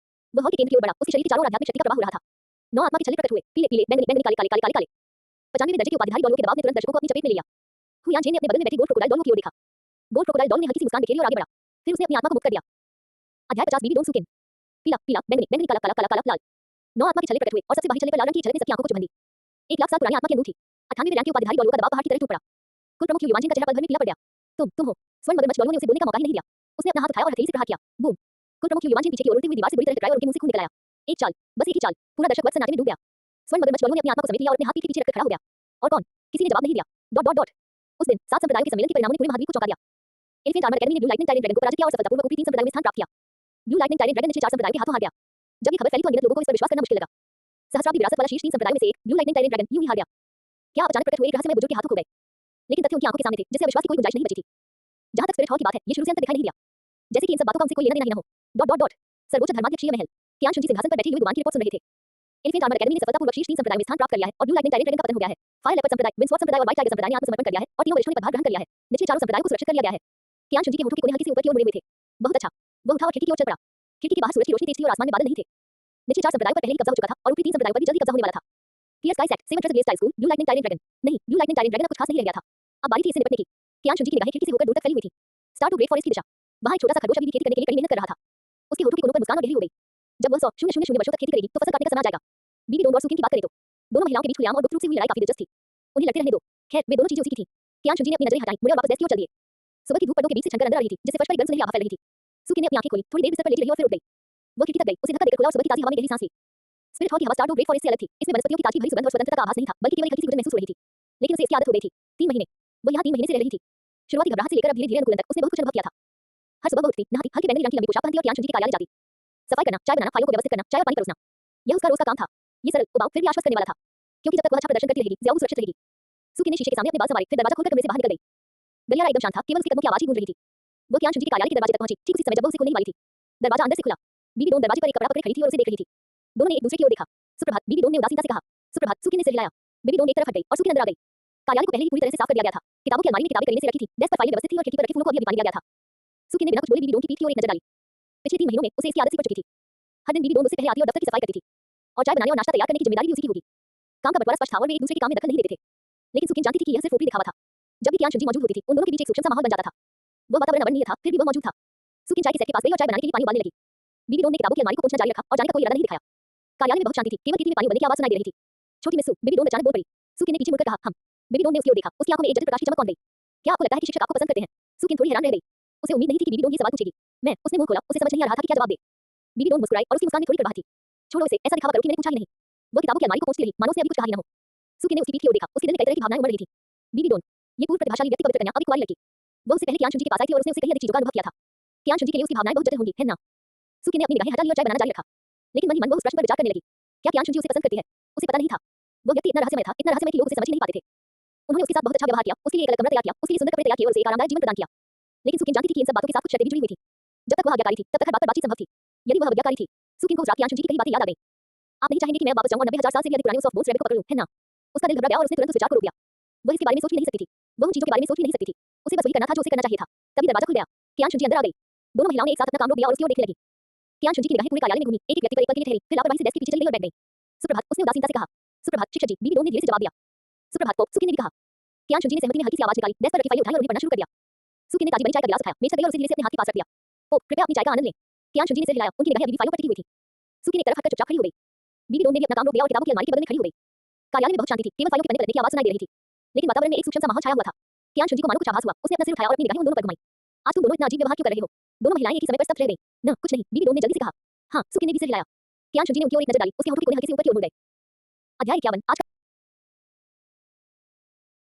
वह हॉल के केंद्र की ओर बढ़ा। उसके शरीर के चारों ओर आध्यात्मिक शक्ति का प्रवाह हो रहा था। 9 आत्मा के छल्ले प्रकट हुए, पीले पीले, बैंगनी बैंगनी, काले काले, काले काले काले। 95वें दर्जे के उपाधिधारी दलों के दबाव ने तुरंत दर्शकों को अपनी चपेट में ले लिया। हुआन चेन ने अपने बगल में बैठे गोल्ड क्रोकोडाइल दलों की ओर देखा। गोल्ड क्रोकोडाइल दल ने हल्की सी मुस्कान बिखेरी और आगे बढ़ा। फिर उसने अपनी आत्मा को मुक्त कर दिया। अध्याय 50 बीबी डोंग सुकेन। पीला पीला, बैंगनी बैंगनी, काला काला, काला काला, लाल। 9 आत्मा के छल्ले प्रकट हुए और सबसे बाहरी छल्ले पर लाल रंग की छलक ने सबकी आंखों को चुभन दी। 1 लाख साल पुरानी आत्मा की अंदूर थी। 98वें रैंक के उपाधिधारी दलों का दबाव पहाड़ की तरह टूट पड़ा। कुल प्रमुख युवांचन का चेहरा पल भर में पीला पड़ गया। तुम हो। स्वर्ण मगरमच्छ दलों ने उसे बोलने का मौका ही नहीं दिया। उसने अपना हाथ उठाया और हथेली से प्रहार किया। बूम। कुल प्रमुख युवांचन पीछे की ओर उड़ती हुई दीवार से बुरी तरह टकराए और उनके मुंह से खून निकल आया। एक चाल, बस एक ही चाल। पूरा दर्शक वर्ग सन्नाटे में डूब गया। स्वर्ण मगरमच्छ दलों ने अपनी आत्मा को समेट लिया और अपने हाथ पीठ के पीछे रखकर खड़ा हो गया। और कौन? किसी ने जवाब नहीं दिया। Dot dot dot. उस दिन 7 संप्रदायों के सम्मेलन के परिणामों ने पूरे महाद्वीप को चौंका दिया। एलिफेंट आर्मर एकेडमी ने ब्लू लाइटनिंग टाइरेंट ड्रैगन को पराजित किया और सफलतापूर्वक ऊपरी 3 संप्रदायों में स्थान प्राप्त किया। ब्लू लाइटनिंग टाइरेंट ड्रैगन निचले 4 संप्रदायों के हाथों हार गया। जब ये खबर फैली तो अनगिनत लोगों को इस पर विश्वास करना मुश्किल लगा। सहस्राब्दी विरासत वाला शीर्ष 3 संप्रदायों में से एक ब्लू लाइटनिंग टाइरेंट ड्रैगन यूं ही हार गया। क्या आप अचानक प्रकट हुए एक रहस्यमय बुजुर्ग के हाथों खो गए? लेकिन तथ्य उनकी आंखों के सामने थे जिससे अविश्वास की कोई गुंजाइश नहीं बची थी। जहां तक स्पिरिट हॉल की बात है, ये शुरू से अंत तक दिखाई नहीं दिया। जैसे कि इन सब बातों का उनसे कोई लेना देना ही न हो। Dot dot dot. सर्वोच्च धर्माध्यक्षीय महल। कियान शुंजी सिंहासन पर बैठे हुए गुमान की रिपोर्ट सुन रहे थे। एलिफेंट आर्मर एकेडमी ने सफलतापूर्वक शीर्ष 3 संप्रदायों में स्थान प्राप्त कर लिया है और ब्लू लाइटनिंग टाइरेंट ड्रैगन का पतन हो गया है। फायर लेपर्ड संप्रदाय, विंड स्वॉर्ड संप्रदाय और व्हाइट टाइगर संप्रदाय ने आत्मसमर्पण कर लिया है और तीनों वरिष्ठों ने पदभार ग्रहण कर लिया है। निचले चारों संप्रदायों को सुरक्षित कर लिया गया है। कियान शुंजी के होठों के कोने हल्के से ऊपर की ओर मुड़े हुए थे। बहुत अच्छा। वह उठा और खिड़की की ओर चल पड़ा। खिड़की के बाहर सूरज की रोशनी तेज थी और आसमान में बादल नहीं थे। निचले 4 संप्रदायों पर पहले ही कब्जा हो चुका था और ऊपरी 3 संप्रदायों पर भी जल्दी कब्जा होने वाला था। Clear sky sect, seven trust glace school, blue lightning tyrant dragon. नहीं, ब्लू लाइटनिंग टाइरेंट ड्रैगन अब कुछ खास नहीं रह गया था। अब बारी थी इससे निपटने की। कियान शुंजी की निगाहें खिड़की से होकर दूर तक फैली हुई थी। स्टार टू ग्रेट फॉरेस्ट की दिशा। वहां एक छोटा सा खरगोश अभी भी खेती करने के लिए कड़ी मेहनत कर रहा था। उसके होठों के कोनों पर मुस्कान और गहरी हो गई। जब वह 100,000 वर्षों तक खेती करेगी तो फसल काटने का समय आ जाएगा। बीबी डोंग और सुकिन की बात करें तो दोनों महिलाओं के बीच खुलेआम और गुप्त रूप से हुई लड़ाई काफी दिलचस्प थी। उन्हें लड़ते रहने दो। खैर, वे दोनों चीजें उसी की थी। कियान शुंजी ने अपनी नजरें हटाई, मुड़े और वापस डेस्क की ओर चल दिए। सुबह की धूप पर्दों के बीच से छनकर अंदर आ रही थी जिससे फर्श पर एक गंध सुनहरी आभा फैल रही थी। सुकिन ने अपनी आंखें खोली, थोड़ी देर बिस्तर पर लेटी रही और फिर उठ गई। वो खिड़की तक गई, उसे धक्का देकर खुला और सुबह की ताजी हवा में गहरी सांस ली। स्पिरिट हॉल की हवा स्टार टू ग्रेट फॉरेस्ट से अलग थी। इसमें वनस्पतियों की ताजी भरी सुगंध और स्वतंत्रता का आभास नहीं था, बल्कि केवल एक हल्की सी घुटन महसूस हो रही थी। लेकिन उसे इसकी आदत हो गई थी। 3 महीने। वो यहाँ 3 महीने से रह रही थी। शुरुआती घबराहट से लेकर अब धीरे-धीरे अनुकूलन तक उसने बहुत कुछ अनुभव किया था। हर सुबह वो उठती, नहाती, हल्के बैंगनी रंग की लंबी पोशाक पहनती और ज्ञान शुंजी के कार्यालय जाती। सफाई करना, चाय बनाना, फाइलों को व्यवस्थित करना, चाय और पानी परोसना, यह उसका रोज का काम था। ये सरल, उबाऊ, फिर भी आश्वस्त करने वाला था। क्योंकि जब तक वह अच्छा प्रदर्शन करती रहेगी, ज़ियाओ सुरक्षित रहेगी। सुकी ने शीशे के सामने अपने बाल संवारे, फिर दरवाजा खोलकर कमरे से बाहर निकल गई। गलियारा एकदम शांत था, केवल उसके कदमों की आवाज ही गूंज रही थी। वो ज्ञान शुंजी के कार्यालय के दरवाजे तक पहुंची, ठीक उसी समय जब वो उसे खोलने ही वाली थी। दरवाजा अंदर से खुला। बीबी डोन दरवाजे पर एक कपड़ा पकड़े खड़ी थी और उसे देख रही थी। दोनों ने एक दूसरे की ओर देखा। सुप्रभात, बीबी डोन ने उदासीनता से कहा। सुप्रभात, सुकी ने सिर हिलाया। बीबी डोन एक तरफ हट गई और सुकी अंदर आ गई। कार्यालय को पहले ही पूरी तरह से साफ कर दिया गया था। किताबों की अलमारी में किताबें करीने से रखी थी, डेस्क पर फाइलें व्यवस्थित थी और खिड़की पर रखे फूलों को अभी-अभी पानी दिया गया था। सुकी ने बिना कुछ बोले बीबी डोन की पीठ की ओर एक नजर डाली। पिछले 3 महीनों में उसे इसकी आदत सी पड़ चुकी थी। हर दिन बीबी डोन उससे पहले आती और दफ्तर की सफाई करती थी। और चाय बनाने और नाश्ता तैयार करने की जिम्मेदारी भी उसी की होगी। काम का बंटवारा स्पष्ट था और वे एक दूसरे के काम में दखल नहीं देते थे। लेकिन सुकीन जानती थी कि यह सिर्फ ऊपरी दिखावा था। जब भी ज्ञान शुंजी मौजूद होती थी, उन दोनों के बीच एक सूक्ष्म सा माहौल बन जाता था। वो वातावरण अवर्णनीय था, फिर भी वो मौजूद था। सुकीन चाय के सेट के पास गई और चाय बनाने के लिए पानी उबालने लगी। बीबी डोन ने किताबों की अलमारी को पोंछना जारी रखा और जाने का कोई इरादा नहीं दिखाया। कार्यालय में बहुत शांति थी, केवल कितली में पानी उबलने की आवाज सुनाई दे रही थी। छोटी मिस्सू, बीबी डोन अचानक बोल पड़ी। सुकीन ने पीछे मुड़कर कहा, हम। बीबी डोन ने उसकी ओर देखा, उसकी आंखों में एक जटिल प्रकाश की चमक कौन गई। क्या आपको लगता है कि शिक्षक आपको पसंद करते हैं? सुकीन थोड़ी हैरान रह गई। उसे उम्मीद नहीं थी कि बीबी डोन ये सवाल पूछेगी। मैं, उसने मुंह खोला, उसे समझ नहीं आ रहा था कि क्या जवाब दे। बीबी डोन मुस्कुराई और उसकी मुस्कान में थोड़ी कड़वाहट थी। छोड़ो इसे, ऐसा दिखावा करो कि मैंने पूछा ही नहीं। वो किताबों की अलमारी को पोंछती रही, मानो उसने अभी कुछ कहा ही न हो। सुकीन ने उसकी पीठ की ओर देखा, उसके दिल में कई तरह की भावनाएं उमड़ रही थी। बीबी डोन, ये पूर्व प्रतिभाशाली व्यक्ति पवित्र कन्या, अभी कुंवारी लड़की। वो उससे पहले ज्ञान शुंजी के पास आई थी और उसने उससे कहीं अधिक चीजों का अनुभव किया था। ज्ञान शुंजी के लिए उसकी भावनाएं बहुत जटिल होंगी, है ना? सुकीन ने अपनी निगाहें हटा ली और चाय बनाना जारी रखा। लेकिन मन ही मन वो उस प्रश्न पर विचार करने लगी। क्या ज्ञान शुंजी उसे पसंद करती है? उसे पता नहीं था। वो व्यक्ति इतना रहस्यमय कि लोग उसे समझ ही नहीं पाते थे। उन्होंने उसके साथ बहुत अच्छा व्यवहार किया, उसके लिए एक अलग कमरा तैयार किया, उसके लिए सुंदर कपड़े तैयार किए और उसे एक आरामदायक जीवन प्रदान किया। लेकिन सुकीन जानती थी कि इन सब बातों के साथ कुछ शर्तें भी जुड़ी हुई थी। जब तक वह आज्ञाकारी थी, तब तक हर बात पर बातचीत संभव थी। यदि वह आज्ञाकारी थी, सुकीन को उस रात ज्ञान शुंजी की कई बातें याद आ गई। आप नहीं चाहेंगे कि मैं वापस जाऊं और 90,000 साल से भी अधिक पुराने उस ऑफ बोन्स रैबिट को पकड़ लूं, है ना? उसका दिल घबरा गया और उसने तुरंत उस विचार को रोक दिया। वह इसके बारे में सोच भी नहीं सकती थी। वो उन चीजों के बारे में सोच भी नहीं सकती थी। उसे बस वही करना था जो उसे करना चाहिए था। तभी दरवाजा खुल गया। ज्ञान शुंजी अंदर आ गई। दोनों महिलाओं ने एक साथ अपना काम रोक दिया और उसकी ओर देखने लगी। ज्ञान शुंजी की निगाहें पूरे कार्यालय में घूमी, एक-एक व्यक्ति पर एक पल के लिए ठहरी, फिर लापरवाही से डेस्क के पीछे चली गई और बैठ गई। सुप्रभात, उसने उदासीनता से कहा। सुप्रभात, शिक्षक जी, बीबी डोन ने धीरे से जवाब दिया। सुप्रभात को, सुकीन ने भी कहा। ज्ञान शुंजी ने सहमति में हल्की सी आवाज निकाली, डेस्क पर रखी फाइलें उठाई और उन्हें पढ़ना शुरू कर दिया। सुकीन ने ताजी बनी चाय का गिलास उठाया, मेज पर गई और उसे धीरे से अपने हाथ के पास रख दिया। ओह, कृपया अपनी चाय का आनंद लें। ज्ञान शुंजी ने सिर हिलाया, उनकी निगाहें अभी भी फाइलों पर टिकी हुई थी। सुकीन एक तरफ हटकर चुपचाप खड़ी हो गई। बीबी डोन ने भी अपना काम रोक दिया और किताबों की अलमारी के बगल में खड़ी हो गई। कार्यालय में बहुत शांति थी, केवल फाइलों के पन्ने पलटने की आवाज सुनाई दे रही थी। लेकिन वातावरण में एक सूक्ष्म सा माहौल छाया हुआ था। ज्ञान शुंजी को मानो कुछ आभास हुआ, उसने अपना सिर उठाया और अपनी निगाहें उन दोनों पर घुमाई। आज तुम दोनों इतना अजीब व्यवहार क्यों कर रहे हो? दोनों महिलाएं एक ही समय पर स्तब्ध रह गईं। न, कुछ नहीं, बीबी डोन ने जल्दी से कहा। हाँ, सुकीन ने भी सिर हिलाया। ज्ञान शुंजी ने उनकी ओर एक नजर डाली, उसके होंठों के कोने हल्के से ऊपर की ओर मुड़ गए। अध्याय 51 आज